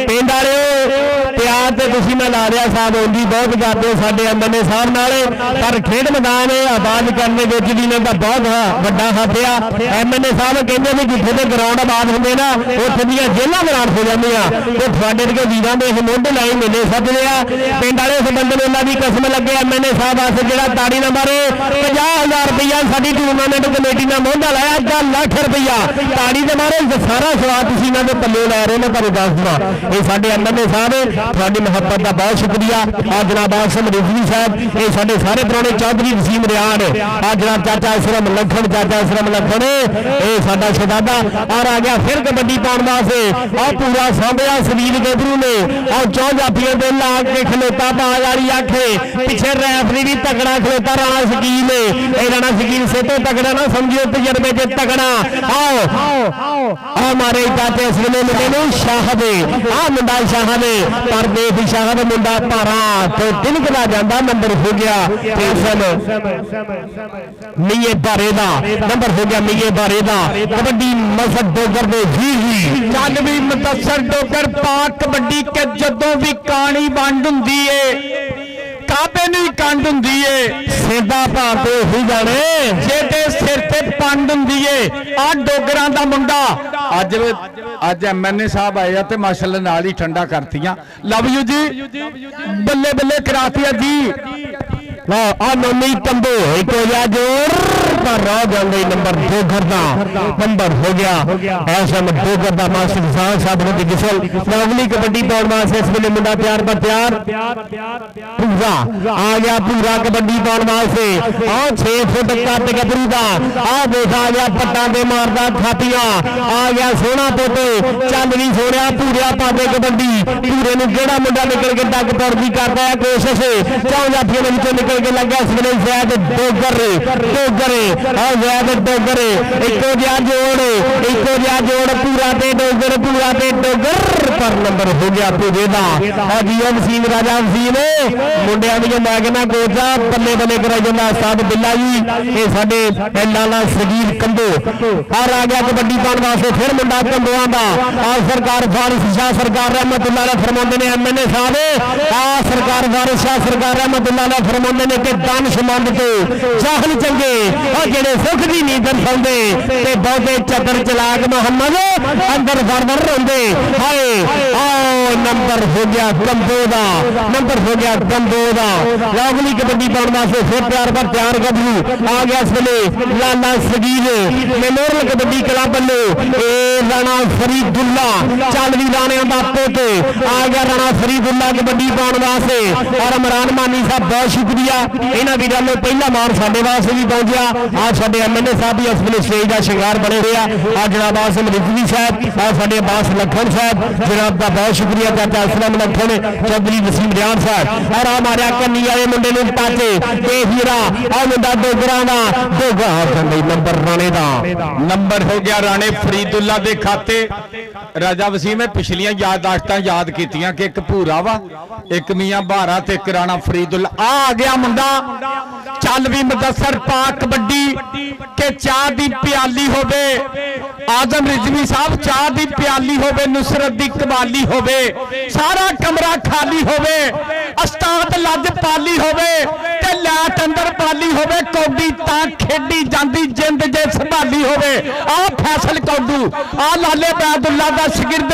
ਪਿੰਡ ਵਾਲਿਓ ਪਿਆਰ ਤੇ ਤੁਸੀਂ ਮੈਂ ਲਾ ਰਿਹਾ ਸਾਹਿਬ ਹੁੰਦੀ ਬਹੁਤ ਕਰਦੇ ਸਾਡੇ MNA ਸਾਹਿਬ ਨਾਲ ਪਰ ਖੇਡ ਮੈਦਾਨ ਆਬਾਦ ਕਰਨ ਦੇ ਵਿੱਚ ਵੀ ਇਹਨਾਂ ਦਾ ਬਹੁਤ ਵੱਡਾ ਹੱਥ ਆ MNA ਸਾਹਿਬ ਕਹਿੰਦੇ ਵੀ ਜਿੱਥੇ ਦੇ ਗਰਾਊਂਡ ਆਬਾਦ ਹੁੰਦੇ ਨਾ ਉੱਥੇ ਦੀਆਂ ਜੇਲਾਂ ਮੈਦਾਨ ਹੋ ਜਾਂਦੀਆਂ ਤੇ ਤੁਹਾਡੇ ਦੇ ਵੀਰਾਂ ਦੇ ਇਹ ਮੋਢੇ ਲਾਈ ਮੇਲੇ ਸੱਜਦੇ ਆ ਪਿੰਡ ਵਾਲੇ ਇਸ ਬੰਦੇ ਨੂੰ ਉਹਨਾਂ ਦੀ ਕਸਮ ਲੱਗੇ MNA ਸਾਹਿਬ ਵਾਸਤੇ ਜਿਹੜਾ ਤਾੜੀ ਨਾ ਮਾਰੇ 50,000 ਰੁਪਇਆ ਸਾਡੀ ਟੂਰਨਾਮੈਂਟ ਕਮੇਟੀ ਨੇ ਮੋਢਾ ਲਾਇਆ 1 ਲੱਖ ਰੁਪਇਆ ਤਾੜੀ ਦੇ ਮਾਰੇ ਸਾਰਾ ਸਵਾਦ ਤੁਸੀਂ ਇਹਨਾਂ ਦੇ ਪੱਲੇ ਲੈ ਰਹੇ ਨੇ ਤੁਹਾਨੂੰ ਦੱਸ ਦਵਾਂ ਇਹ ਸਾਡੇ MNA ਸਾਹਿਬ ਤੁਹਾਡੀ ਮੁਹੱਬਤ ਮੁਹੱਬਤ ਦਾ ਬਹੁਤ ਸ਼ੁਕਰੀਆ। ਆ ਜਨਾਬ ਆਸਮ ਰਿਜ਼ਵੀ ਸਾਹਿਬ, ਇਹ ਸਾਡੇ ਸਾਰੇ ਪੁਰਾਣੇ ਚੌਧਰੀ ਵਸੀਮ ਰਿਆੜ, ਆ ਜਨਾਬ ਚਾਚਾ ਅਸਰਮ ਲਖਣ, ਚਾਚਾ ਅਸਰਮ ਲਖਣ, ਇਹ ਸਾਡਾ ਸ਼ਹਿਜ਼ਾਦਾ। ਔਰ ਆ ਗਿਆ ਫਿਰ ਕਬੱਡੀ ਪਾਉਣ ਵਾਸਤੇ, ਆ ਪੂਰਾ ਸਾਂਭਿਆ ਸਲੀਲ ਗੱਭਰੂ ਨੇ, ਆ ਚੌਂ ਜਾਫੀਆਂ ਦੇ ਲਾ ਕੇ ਖਲੋਤਾ ਬਾਜ ਵਾਲੀ ਆਖੇ, ਪਿੱਛੇ ਰੈਫਰੀ ਵੀ ਤਗੜਾ ਖਲੋਤਾ ਰਾਣਾ ਸ਼ਕੀਲ, ਇਹ ਰਾਣਾ ਸ਼ਕੀਲ ਸੇ ਤੋਂ ਤਗੜਾ ਨਾ ਸਮਝਿਓ, ਤਜਰਬੇ ਚ ਤਗੜਾ। ਆਓ ਮਾਰੇ ਚਾਚੇ ਇਸ ਵੇਲੇ ਮੁੰਡੇ ਨੂੰ ਸ਼ਾਹ ਦੇ, ਆ ਮੁੰਡਾ ਸ਼ਾਹ ਦੇ, ਪਰ ਦੇਖ ਸ਼ਾਹ ਦਾ ਮੁੰਡਾ ਭਾਰਾ ਤੇ ਤਿਲਕਦਾ ਜਾਂਦਾ। ਨੰਬਰ ਹੋ ਗਿਆ ਮੀਏ ਬਾਰੇ ਦਾ, ਨੰਬਰ ਹੋ ਗਿਆ ਮੀਏ ਬਾਰੇ ਦਾ। ਕਬੱਡੀ ਮਸਦ ਡੋਗਰ ਦੇ ਜੀ ਚੱਲ ਵੀ ਮੁਦੱਸਰ ਡੋਗਰ ਪਾਕ ਕਬੱਡੀ ਕੇ ਜਦੋਂ ਵੀ ਕਾਣੀ ਵੰਡ ਹੁੰਦੀ ਏ, ਕਾਬੇ ਨੂੰ ਕੰਡ ਹੁੰਦੀ ਏ, ਸਿੱਧਾ ਭਾਰਤ ਉਹੀ ਜਾਣੇ ਜਿਹਦੇ ਸਿਰ ਤੇ ਪੰਡ ਹੁੰਦੀ ਏ। ਆ ਡੋਗਰਾਂ ਦਾ ਮੁੰਡਾ ਅੱਜ ਐਮਐਨਏ ਸਾਹਿਬ ਆਏ ਆ ਤੇ ਮਾਸ਼ਾਅੱਲਾ ਨਾਲ ਹੀ ਠੰਡਾ ਕਰਤੀਆਂ। ਲਵ ਯੂ ਜੀ, ਬੱਲੇ ਬੱਲੇ ਕਰਾਤੀਆ ਜੀ। ਆ ਨੋਮੀ ਕੰਬੋ ਇੱਕ ਹੋ ਗਿਆ ਜੋਰ ਪਰ ਰਹ ਜਾਂਦੇ। ਨੰਬਰ 2 ਘਰਦਾ ਨੰਬਰ ਹੋ ਗਿਆ ਐਸਾ 2 ਘਰਦਾ ਮਾਸਟਰ ਸਾਹਿਬ ਸਾਹਿਬ ਨੇ ਗਿਸਲ ਨਵਲੀ ਕਬੱਡੀ ਪਾਉਣ ਵਾਸਤੇ ਇਸ ਵੇਲੇ ਮੁੰਡਾ ਤਿਆਰ ਪਰ ਤਿਆਰ ਪੂਰਾ ਆ ਗਿਆ, ਪੂਰਾ ਕਬੱਡੀ ਪਾਉਣ ਵਾਸਤੇ। ਆ 6 ਫੁੱਟ ਕੱਟ ਗੱਭਰੂ ਦਾ, ਆ ਦੇਖਾ ਗਿਆ ਪੱਟਾਂ ਤੇ ਮਾਰਦਾ ਥਾਪੀਆਂ, ਆ ਗਿਆ ਸੋਹਣਾ ਪੋਤੇ। ਚੱਲ ਵੀ ਸੋਹਣਿਆ ਪੂਰਿਆ ਪਾਦੇ ਕਬੱਡੀ, ਪੂਰੇ ਨੂੰ ਕਿਹੜਾ ਮੁੰਡਾ ਨਿਕਲ ਕੇ ਡੱਗ ਪੌੜ ਦੀ ਕਰਦਾ ਹੈ ਕੋਸ਼ਿਸ਼, ਚੌਂ ਜਾਫੀਆਂ ਦੇ ਵਿੱਚੋਂ ਨਿਕਲ ਕੇ ਲੱਗਾ ਇਸ ਵੇਲੇ ਜ਼ੈਦ ਡੋਗਰ ਆ ਜ਼ੈਦ ਡੋਗਰ, ਇੱਕੋ ਜਿਹਾ ਜੋੜ ਪੂਰਾ ਤੇ ਡੋਗਰ ਪਰ ਨੰਬਰ ਹੋ ਗਿਆ ਪੂਰੇ ਦਾ। ਆ ਜੀਓ ਵਸੀਮ ਰਾਜਾ ਵਸੀਮ ਮੁੰਡਿਆਂ ਦੀਆਂ ਮੈਂ ਕਹਿੰਦਾ ਕੋਚਾ ਬੱਲੇ ਬੱਲੇ ਕਰਾਈ ਜਾਂਦਾ ਉਸਤਾਦ ਬਿੱਲਾ ਜੀ। ਇਹ ਸਾਡੇ ਲਾਲਾ ਸਗੀਰ ਕੰਬੋ ਹਰ ਆ ਗਿਆ ਕਬੱਡੀ ਪਾਉਣ ਵਾਸਤੇ। ਫਿਰ ਮੁੰਡਾ ਕੰਬੋਆਂ ਦਾ, ਆ ਸਰਕਾਰ ਫਾਰਿਸ ਸ਼ਾਹ ਸਰਕਾਰ ਰਹਿਮਤੁल्लाह ਅਲੈਹ ਫਰਮਾਉਂਦੇ ਨੇ ਐਮਐਨਏ ਸਾਹਿਬ, ਆ ਸਰਕਾਰ ਫਾਰਿਸ ਸ਼ਾਹ ਸਰਕਾਰ ਰਹਿਮਤੁल्लाह ਅਲੈਹ ਫਰਮਾਉਂਦੇ ਨੇ ਕਿ ਦਾਨਸ਼ਮੰਦ ਤੇ ਜਾਹਲ ਚੰਗੇ ਆ ਜਿਹੜੇ ਸੁਖ ਦੀ ਨੀਂਦ ਸੌਂਦੇ ਤੇ ਬਹੁਤੇ ਚਤਰ ਚਲਾਕ ਮੁਹੰਮਦ ਅੰਦਰ ਵਰਵਰ ਰਹਿੰਦੇ। ਹਾਏ ਆਓ ਨੰਬਰ ਹੋ ਗਿਆ ਕੰਬੋ ਦਾ, ਲਾਗਲੀ ਕਬੱਡੀ ਪਾਉਣ ਵਾਸਤੇ ਫਿਰ ਤਿਆਰ ਗੱਭਰੂ ਆ ਗਿਆ ਇਸ ਵੇਲੇ ਲਾਲਾ ਸਗੀਰ ਮੈਮੋਰੀਅਲ ਕਬੱਡੀ ਕਲੱਬ ਵੱਲੋਂ। ਇਹ ਰਾਣਾ ਫਰੀਦੁੱਲਾ ਚੱਲ ਵੀ ਰਾਣਿਆਂ ਦਾ ਪੁੱਤ ਆ ਗਿਆ, ਰਾਣਾ ਫਰੀਦੁੱਲਾ ਕਬੱਡੀ ਪਾਉਣ ਵਾਸਤੇ। ਔਰ ਇਮਰਾਨ ਮਾਨੀ ਸਾਹਿਬ ਬਹੁਤ ਸ਼ੁਕਰੀਆ, ਇਹਨਾਂ ਵੀਰਾਂ ਨੂੰ ਪਹਿਲਾ ਮਾਨ ਸਾਡੇ ਵਾਸਤੇ ਵੀ ਪਹੁੰਚਿਆ। ਆ ਸਾਡੇ ਐਮਐਨਏ ਸਾਹਿਬ ਵੀ ਇਸ ਵੇਲੇ ਸਟੇਜ ਦਾ ਸ਼ਿੰਗਾਰ ਬਣੇ ਹੋਏ ਆ ਜਨਾਬ ਆਸਮ ਰਿਜ਼ਵੀ ਸਾਹਿਬ, ਆ ਸਾਡੇ ਬਾਸ ਲਖਣ ਸਾਹਿਬ ਜਨਾਬ ਦਾ ਬਹੁਤ ਸ਼ੁਕਰੀਆ। ਚਾਚਾ ਅਸਲਮ ਲਖਣ, ਚੌਧਰੀ ਵਸੀਮ ਰਿਆੜ ਸਾਹਿਬ। ਔਰ ਆ ਮਾਰਿਆ ਕੰਨੀ ਵਾਲੇ ਮੁੰਡੇ ਨੂੰ ਪਾਚੇ ਤੇ ਹੀਰਾ, ਆ ਮੁੰਡਾ ਡੋਗਰਾਂ ਦਾ ਡੋਗਾ ਜਾਂਦੇ। ਨੰਬਰ ਰਾਣੇ ਦਾ ਨੰਬਰ ਹੋ ਗਿਆ ਰਾਣੇ ਫਰੀਦੁੱਲਾ ਦੇ ਖਾਤੇ। ਰਾਜਾ ਵਸੀਮ ਨੇ ਪਿਛਲੀਆਂ ਯਾਦਾਸ਼ਤਾਂ ਯਾਦ ਕੀਤੀਆਂ ਕਿ ਇੱਕ ਭੂਰਾ ਵਾ, ਇੱਕ ਮੀਆਂ ਬਾਰਾ ਤੇ ਇੱਕ ਰਾਣਾ ਫਰੀਦੁੱਲਾ। ਆ ਗਿਆ ਮੁੰਡਾ ਚੱਲ ਵੀ ਮੁਦੱਸਰ ਪਾਕ ਕਬੱਡੀ ਕਿ ਚਾਹ ਦੀ ਪਿਆਲੀ ਹੋਵੇ, ਆਜ਼ਮ ਰਿਜ਼ਵੀ ਸਾਹਿਬ ਚਾਹ ਦੀ ਪਿਆਲੀ ਹੋਵੇ, ਨੁਸਰਤ ਦੀ ਕਵਾਲੀ ਹੋਵੇ, ਸਾਰਾ ਕਮਰਾ ਖਾਲੀ ਹੋਵੇ, ਉਸਤਾਦ ਲੱਜ ਪਾਲੀ ਹੋਵੇ ਤੇ ਲਾਟ ਅੰਦਰ ਪਾਲੀ ਹੋਵੇ, ਕੌਡੀ ਤਾਂ ਖੇਡੀ ਜਾਂਦੀ ਜਿੰਦ ਜੇ ਸੰਭਾਲੀ ਹੋਵੇ। ਆ ਫੈਸਲ ਕੌਡੂ, ਆ ਲਾਲੇ ਬੈਦੁੱਲਾ ਦਾ ਸ਼ਾਗਿਰਦ।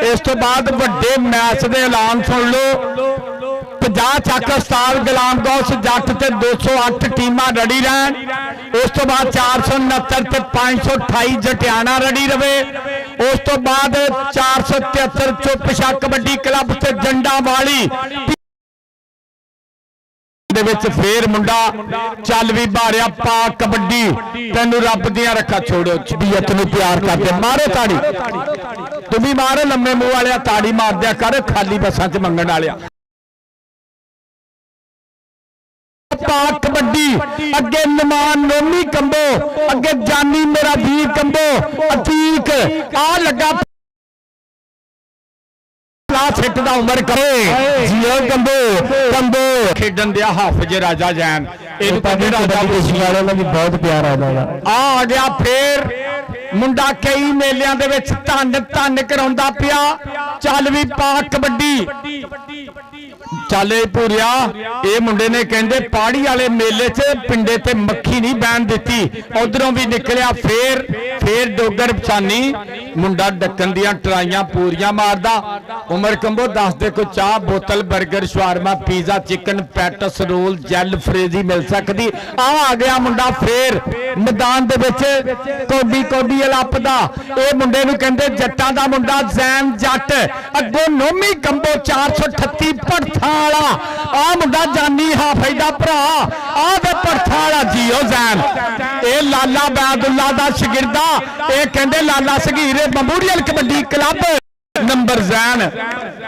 ਇਸ ਤੋਂ ਬਾਅਦ ਵੱਡੇ ਮੈਚ ਦੇ ਐਲਾਨ ਸੁਣ ਲਓ। 50 ਚੱਕ ਉਸਤਾਦ ਗੁਲਾਮ ਗੌਸ ਜੱਟ ਤੇ 208 ਟੀਮਾਂ ਰੜੀ ਰਹਿਣ। ਉਸ ਤੋਂ ਬਾਅਦ 469 ਤੇ 528 ਜਟਿਆਣਾ ਰੜੀ ਰਵੇ। ਉਸ ਤੋਂ ਬਾਅਦ 473 ਚੁੱਪ ਛਾ ਕਬੱਡੀ ਕਲੱਬ ਤੇ ਜੰਡਾ ਵਾਲੀ ਦੇ ਵਿੱਚ ਫੇਰ ਮੁੰਡਾ ਚੱਲ ਵੀ ਬਾਰਿਆ ਪਾਕ ਕਬੱਡੀ। ਤੈਨੂੰ ਰੱਬ ਦੀਆਂ ਰੱਖਾਂ ਛੋੜੋ ਚਬੀਅਤ ਨੂੰ ਪਿਆਰ ਕਰਦੇ। ਮਾਰੋ ਤਾੜੀ, ਤੂੰ ਵੀ ਮਾਰੋ ਲੰਮੇ ਮੂੰਹ ਵਾਲਿਆ ਤਾੜੀ ਮਾਰ ਦਿਆ ਕਰ, ਖਾਲੀ ਬੱਸਾਂ 'ਚ ਮੰਗਣ ਵਾਲਿਆ। ਪਾਕ ਕਬੱਡੀ ਅੱਗੇ ਨਮਾਨ ਨੋਮੀ ਕੰਬੋ, ਅੱਗੇ ਜਾਨੀ ਮੇਰਾ ਵੀਰ ਕੰਬੋ, ਅਤੀਕ ਆ ਲੱਗਾ ਸਿੱਟ ਦਾ ਉਮਰ ਕਰੇ ਜੀਓ ਕੰਬੋ ਖੇਡਣ ਦਿਆ ਹਾਫਿਜ਼ ਰਾਜਾ ਜੈਨ। ਇਹਨੂੰ ਕਹਿੰਦੇ ਰਾਜਾ ਵਾਲਿਆਂ ਦਾ ਵੀ ਬਹੁਤ ਪਿਆਰ ਆ ਗਿਆ। ਫੇਰ ਮੁੰਡਾ ਕਈ ਮੇਲਿਆਂ ਦੇ ਵਿੱਚ ਧੰਨ ਕਰਾਉਂਦਾ ਪਿਆ। ਚੱਲ ਵੀ ਪਾਕ ਕਬੱਡੀ ਚੱਲੇ ਪੂਰਿਆ। ਇਹ ਮੁੰਡੇ ਨੇ ਕਹਿੰਦੇ ਪਾੜੀ ਵਾਲੇ ਮੇਲੇ 'ਚ ਪਿੰਡੇ ਤੇ ਮੱਖੀ ਨਹੀਂ ਬੈਣ ਦਿੱਤੀ, ਉਧਰੋਂ ਵੀ ਨਿਕਲਿਆ। ਫੇਰ ਡੋਗਰ ਪਛਾਨੀ ਮੁੰਡਾ ਡੱਕਣ ਦੀਆਂ ਟਰਾਈਆਂ ਪੂਰੀਆਂ ਮਾਰਦਾ। ਉਮਰ ਕੰਬੋ ਦੱਸ ਦੇ ਕੋਈ ਚਾਹ ਬੋਤਲ burger shawarma pizza chicken patties roll jalfrezi ਮਿਲ ਸਕਦੀ। ਆ ਗਿਆ ਮੁੰਡਾ ਫੇਰ ਮੈਦਾਨ ਦੇ ਵਿੱਚ ਕੌਡੀ ਲੱਪਦਾ। ਇਹ ਮੁੰਡੇ ਨੂੰ ਕਹਿੰਦੇ ਜੱਟਾਂ ਦਾ ਮੁੰਡਾ ਜ਼ੈਨ ਜੱਟ। ਅੱਗੋਂ ਨੋਮੀ ਕੰਬੋ 438 ਭੜ वाला आ मुंडा जानी हाफिज दा भरा आ ते भरथा वाला जियो जैन ए लाला बैदुल्ला दा शगिरदा ए कहंदे Lala Sagheer memorial kabaddi club number जैन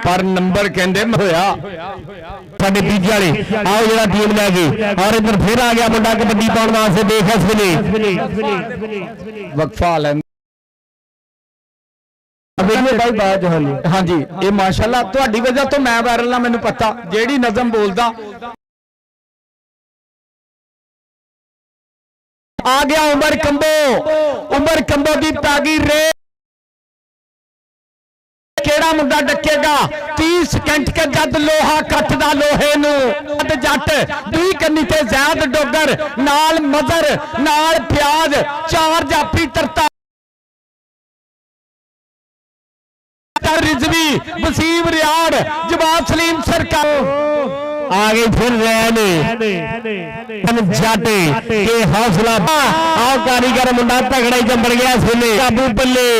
पर नंबर कहंदे होया साडे बीजे वाले आओ जरा टीम लै गए और इधर फिर आ गया मुंडा कबड्डी पाउण वास्ते देख इस वेले वक्फा ले भाई बात हाँ जी ये माशाल्लाह तुहाडी वजह तो मैं वायरल ना मैनू पता जेड़ी नज़म बोलदा आ गया उमर कंबो की पैगी रे केड़ा मुंडा डकेगा 30 सेकंड के जद लोहा कटदा लोहे नू जट दुई कन्नी ते जैद डोगर नाल मजर नाल प्याज 4 जाफी तरता रिजवी वसीम रियाड़ जवाब सलीम सरकार आगे फिर रैन जाटे के हौसला आओ कारीगर मुंडा तगड़ा जंबड़ गया इसलिए काबू बल्ले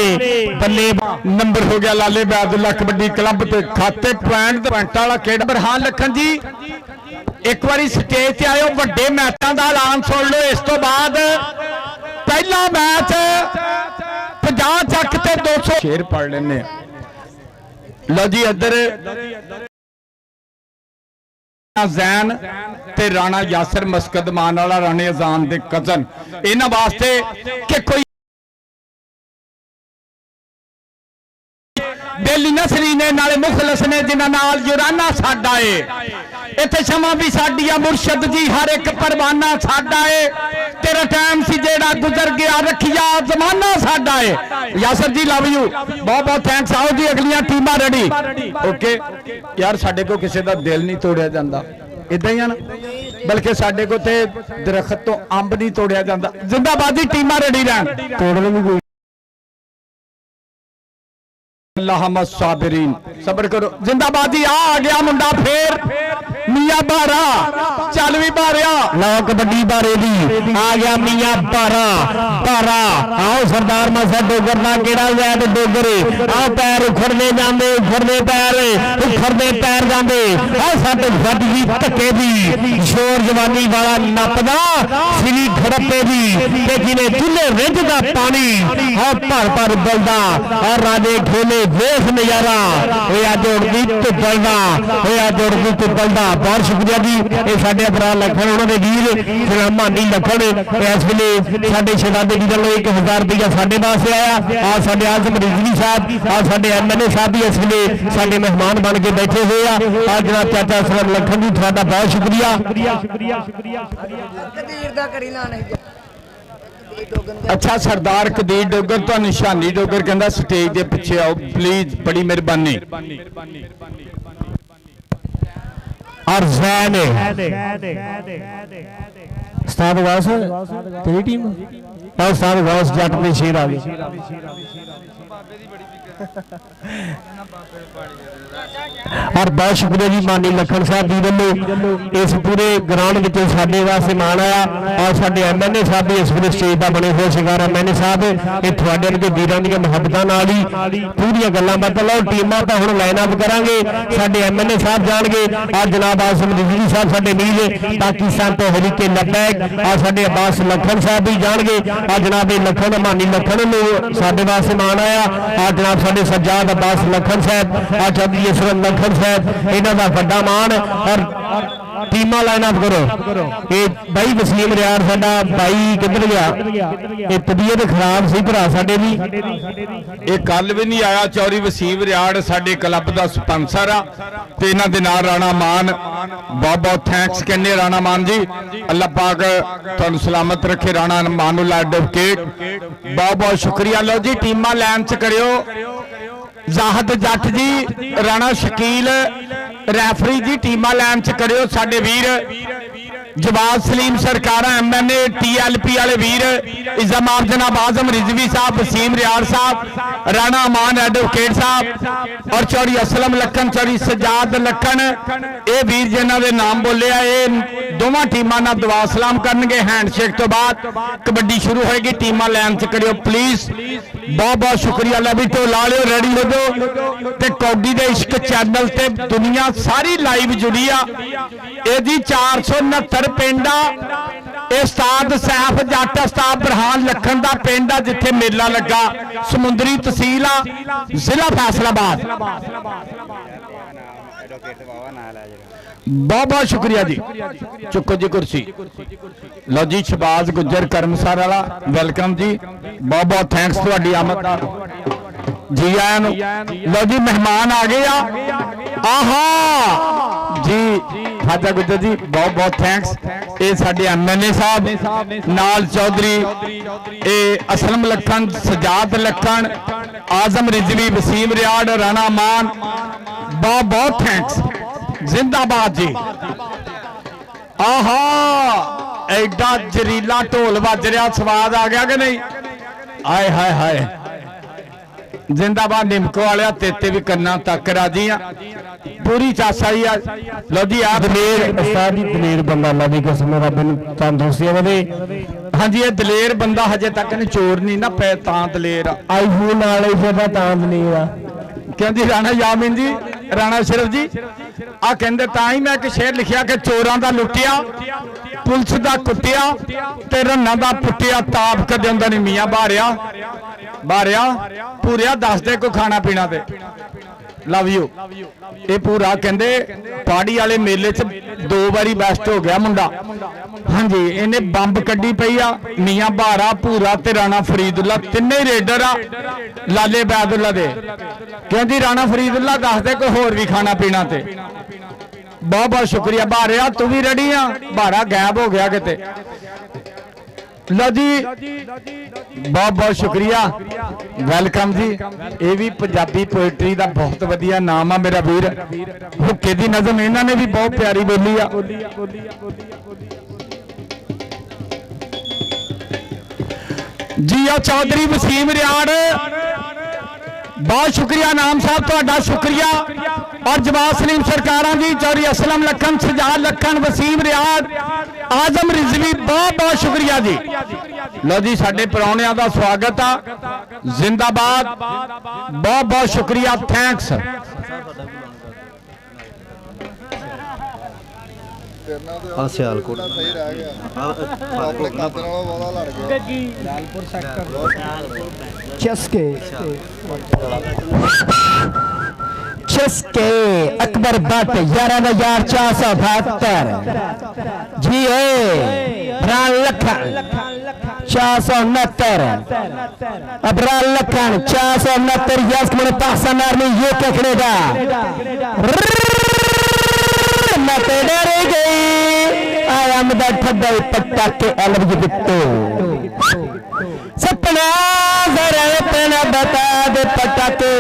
बल्ले नंबर हो गया लाले बैदुल्ला कबड्डी क्लब ते खाते पॉइंट वाला खेड बरहान लखन जी एक बारी स्टेज ते आयो वड्डे मैचों का ऐलान सुन लो इस तो बाद पहला मैच 50 चक ते 200 शेर पढ़ लेने लो जी इधर जैन ते राणा यासर मस्कद मान वाला राणे अजान दे कजन इन्हां वास्ते कि कोई बेली नसरी ने नाले मुखलस ने जिन्हां नाल जुराना साडा है इत्थे शमा भी साडी आ मुर्शद जी हर एक परवाना साडा है तेरा टाइम सी जेड़ा गुजर गया रखिया जमाना साडा है यासर जी लव यू बहुत बहुत थैंक्स आओ जी अगलियां टीमां रेडी ओके यार साडे को किसी दा दिल नहीं तोड़िया जांदा इदां ही है ना बल्कि साडे को ते दरख्त तो अंब नहीं तोड़िया जांदा जिंदाबाद दी टीमां रेडी रहन तोड़न भी कोई अल्लाह साबिरीन सबर करो जिंदाबाद जी आ गया मुंडा फिर मियां बारा चल भी बारिया लो कबड्डी बारे दी आ गया मियां बारा आओ सरदार मासा डोगर ना केड़ा वैद डोगर आओ पैर उखड़ने जांदे उखड़ने पैर जांदे आ साडे वड जी धक्के दी शोर जवानी वाला नपदा सिली धड़पे दी ते जिने चुल्हे रिंझ दा पानी आ भर बलदा और राजे खेले वेख नजारा होया जोड़दी तुबलदा होया जोड़दी तुबलदा बहुत शुक्रिया जी ये साडे भरा लखन उन्होंने वीर मानी लखन इस वेले साडे शहजादे वीर लो 1000 रुपया साडे वास्ते आया आ साडे आजम रिजवी साहब आ साडे एमएलए साहब भी इस वेले साडे मेहमान बन के बैठे हुए आ जनाब चाचा सलाम लखन जी तुहाडा बहुत शुक्रिया अच्छा सरदार कदीर डोगर तो निशानी डोगर कहता स्टेज के पिछे आओ प्लीज बड़ी मेहरबानी और जैन उस्ताद गौस तेरी टीम और उस्ताद गौस जट पे शेर आ गए और बहुत शुक्रिया जी मानी लखन साहब जी वालों इस पूरे ग्राउंड में साडे वास्ते मान आया और साडे एमएनए साहब भी इस पूरे स्टेज का बने हुए शिकार एमएनए साहब ये थोड़े अगे वीरों दी मुहब्बतां नाल ही पूरी गल्लां बातां लो टीमां तां हुण लाइन अप करांगे साडे एमएनए साहब जाणगे और जनाब आसिम रिजवी साहब साडे मीर पाकिस्तान तो हरीके लबैक और साडे अब्बास लखन साहब भी जाणगे और जनाब लखन मानी लखन नूं साडे वास्ते मान आया और जनाब साडे सज्जाद अब्बास लखन साहब और चौधरी यसरत लखन साहब इन्हां दा वड्डा मान और टीमां लाइन अप करो ये भाई वसीम रियाड़ साडा भाई किधर गया ये तबीयत खराब सी भरा साडे दी ये कल भी नहीं आया चौरी वसीम रियाड़ साडे क्लब दा स्पॉन्सर आ ते इन्हां दे नाल राणा मान बहुत बहुत थैंक्स कहने राणा मान जी अल्लाह पाक तुहानू सलामत रखे राणा मान एडवोकेट बहुत बहुत शुक्रिया लो जी टीमां लाइन च करियो जाहद जट जी राणा शकील रैफरी जी टीमां लाइन च करियो साडे वीर जवाब सलीम सरकारा MNA TLP वाले वीर इज़ाम जनाब आजम रिजवी साहब, वसीम रियार साहब, राणा अमान एडवोकेट साहब और चौड़ी असलम लखन, चौड़ी सजाद लखन, ये वीर जिन्हों के नाम बोले ये दोवां टीमां नाल दुआ सलाम करनगे। हैंडशेक तो बाद कबड्डी शुरू होएगी। टीमां लाइन च करियो प्लीज। बहुत बहुत शुक्रिया। लै भी ढोला लियो, रेडी हो जाओ। ते कौडी दे इश्क चैनल ते दुनिया सारी लाइव जुड़ी आ। ਇਹਦੀ 469 ਪਿੰਡ ਆ। ਇਹ ਉਸਤਾਦ ਸੈਫ ਜੱਟ, ਉਸਤਾਦ ਬਰਹਾਨ ਲੱਖਣ ਦਾ ਪਿੰਡ ਆ ਜਿੱਥੇ ਮੇਲਾ ਲੱਗਾ। ਸਮੁੰਦਰੀ ਤਹਿਸੀਲ ਆ, ਜ਼ਿਲ੍ਹਾ ਫੈਸਲਾਬਾਦ। बहुत बहुत शुक्रिया जी। चुको जी कुर्सी। लो जी शबाज गुज्जर करमसार वाला वेलकम जी। बहुत बहुत थैंक्स तुहाडी आमद दा जी आया नु। लो जी मेहमान आ गए आ। आहा जी खाजा गुज्जर जी बहुत बहुत थैंक्स। ये साडे MNA साहब नाल चौधरी असलम लखन, सजाद लखन, आजम रिजवी, वसीम रियाड़, राणा मान, बहुत बहुत थैंक्स। जिंदाबाद जी। आहा एडा जरीला ढोल बज रहा, स्वाद आ गया कि नहीं? आए हाय हाय। जिंदाबाद निमको वाले तेते भी करना तक राजी आ, पूरी चासा ही आ। लो जी आप दलेर बंदा अल्लाह दी कसम रब नूं तंदुरुस्ती देवे। हाँ जी, ये दलेर बंदा हजे तक ने चोर नहीं ना पे तां दलेर आईफोन वाले फिरदा तां दलेर आ। क्यों जी राणा यामीन जी, राणा शरफ जी आ कहंदे तां ही मैं एक शेर लिखिया कि चोरां दा लुटिया, पुलिस दा कुटिया ते रन्ना दा पुटिया, ताप कदे हुंदा नहीं मियां बारिया बारिया पूरिया दस दे को खाना पीना ते लव यू। ये पूरा कहंदे पहाड़ी वाले मेले च 2 बारी बेस्ट हो गया मुंडा। हाँ जी, इन्हें बंब कड्डी पई आ। मियां बारा, पूरा ते राणा फरीदुल्ला तिन्ने रेडर आ लाले बैदुल्ला दे। क्यों जी राणा फरीदुल्ला दस दे कोई होर भी खाना पीना ते। बहुत बहुत शुक्रिया बारिया, तू भी रेडी आ? बारा गायब हो गया किते। लो जी बहुत बहुत शुक्रिया, वेलकम जी। ये भी पंजाबी पोएट्री का बहुत वधिया नाम आ मेरा वीर। हुक्के दी नज़म इन्होंने भी बहुत प्यारी बोली आ। जी आ चौधरी वसीम रियाड़, बहुत शुक्रिया नाम साहब तुहाडा शुक्रिया। और जवाब सलीम सरकारा जी, चौधरी असलम लखन, सजाद लखन, वसीम रियाड़, आजम रिजवी, बहुत बहुत शुक्रिया जी। लो जी साडे परौणियां दा स्वागत आ। जिंदाबाद, बहुत बहुत शुक्रिया, थैंक्स। सियालकोट चस्के अकबर भट्ट 11,472 जी अबरार लखन 469 अबरार लखन 469 यस मुनतासन आर्मी ये कखड़ेगा मैं तो डर गई आया मुदा ठड्डा पटाके अलग बिट्टो सपना जरा इतना बता दे पटाके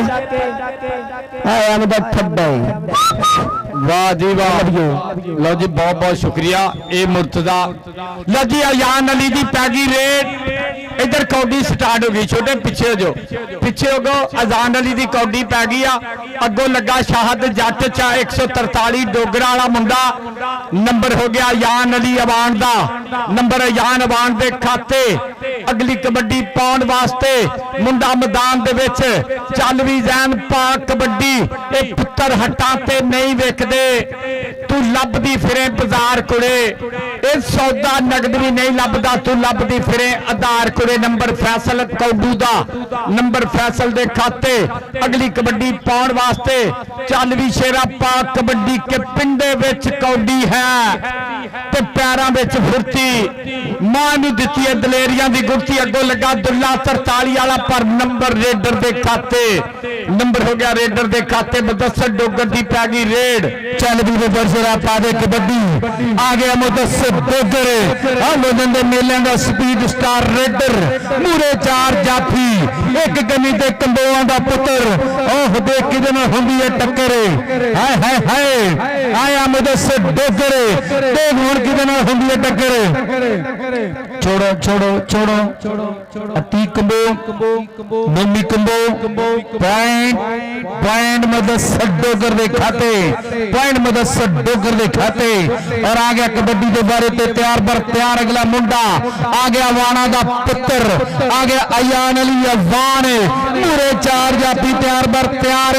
आया मुदा ठड्डा। वाह जी वाह। लो जी बहुत बहुत शुक्रिया। ये मुर्तजा लो जी अयान अली दी पैगी रेड। इधर कौडी स्टार्ट हो गई, छोटे पीछे हो जो, पीछे हो गो। अजान अली दी कौडी पै गई आ। अगों लगा शाहद जट चा 143 डोगरा वाला मुंडा। नंबर हो गया अयान अली अवान दा, नंबर अयान अवान दे खाते। अगली कबड्डी पाउण वास्ते मुंडा मैदान दे विच चल भी जैन पाक कबड्डी। एक पुत्तर हटा ते नहीं वेखदे, तू लभदी फिरे बाजार कुड़े। इस सौदा नगद भी नहीं लभदा, तू लभदी फिरे आधार कुड़े। नंबर फैसल कौडू दा, नंबर फैसल दे खाते। अगली कबड्डी पाउण वास्ते चल भी शेरा पाक कबड्डी के पिंडे विच कौडी है ते पैरां विच फुर्ती। मां नूं दित्ती है दलेरियां दी गुरती। अगों लगा दुल्ला 43 वाला पर नंबर रेडर दे खाते। नंबर हो गया रेडर दे खाते। मुदस्सर डोगर दी पै गई रेड। चल भी अगला पा दे कबड्डी आ गया मुदस्सिर डोगर मुदन दे मेले का स्पीड स्टार रेडर मूरे 4 जाफी एक गनी ते कंबोआ दा पुत्र ओह देख किदे नाल हुंदी है टक्कर हाय हाय हाय आया मुदस्सिर डोगर देख हुण किदे नाल हुंदी है टक्कर छोड़ो छोड़ो छोड़ो अति कंबो नोमी कंबो पॉइंट मुदस्सिर डोगर दे खाते पॉइंट मुदस्सिर डोगर दे खाते और आ गया कबड्डी के बारे ते तैयार बर तैयार अगला मुंडा आ गया वाणा दा पुत्र आ गया अयान अली अवान पूरे 4 जाफी तैयार बर तैयार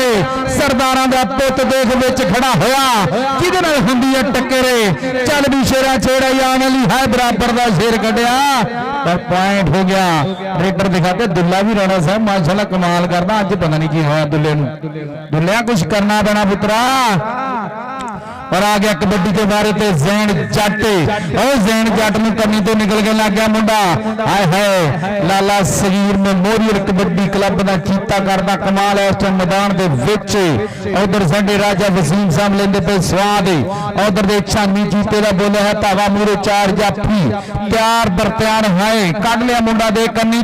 सरदारां दा पुत देख विच खड़ा होया किदे नाल हुंदी है टक्कर चल भी शेरा छेड़ अयान अली है बराबर दा शेर कढिया पर पॉइंट हो गया रेडर दिखाते दुल्ला भी राणा साहब माशाल्लाह कमाल करदा अज पता नहीं की होया दुल्ले नूं दुल्लिया कुछ करना पैना पुत्रा और आ गया कबड्डी के बारे ते जैन जट और जैन जट नूं करनी तो निकल के लग गया मुंडा हाय हाय लाला सगीर मेमोरियल कबड्डी क्लब दा कीता करदा कमाल है इस मैदान दे विच उधर साडे राजा वसीम साहब लेंदे पे स्वाद उधर दे छानी जीते दा बोले है धावा मूरे 4 जाफी तैयार बरत्यान है कढ लिया मुंडा दे कन्नी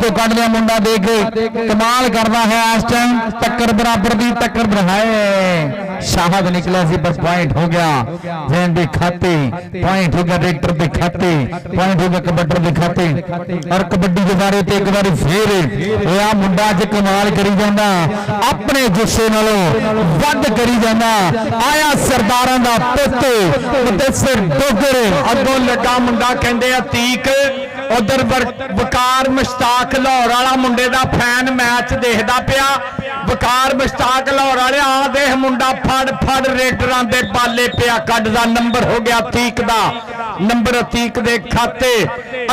तो कढ लिया मुंडा दे के कमाल करदा है इस टाइम टक्कर बराबर दी टक्कर बढ़ाए शाहद निकला सी पर पॉइंट हो गया जैन दे खाते पॉइंट हो गया रेडर दे खाते पॉइंट हो गया कबड्डी दे खाते और कबड्डी के बारे ते एक बार फिर आ मुंडा अज कमाल करी जांदा अपने जुस्से नालों वध करी जांदा आया सरदारां दा पुत मुदस्सिर डोगर अगों लगा मुंडा कहंदे अतीक उधर वकार मुश्ताक लाहौर वाला मुंडे दा फैन मैच देखदा पिया वकार मुश्ताक लाहौर वाले आ देख मुंडा फड़ फड़ रेडरां दे पाले पिया कढदा नंबर हो गया अतीक दा नंबर अतीक दे खाते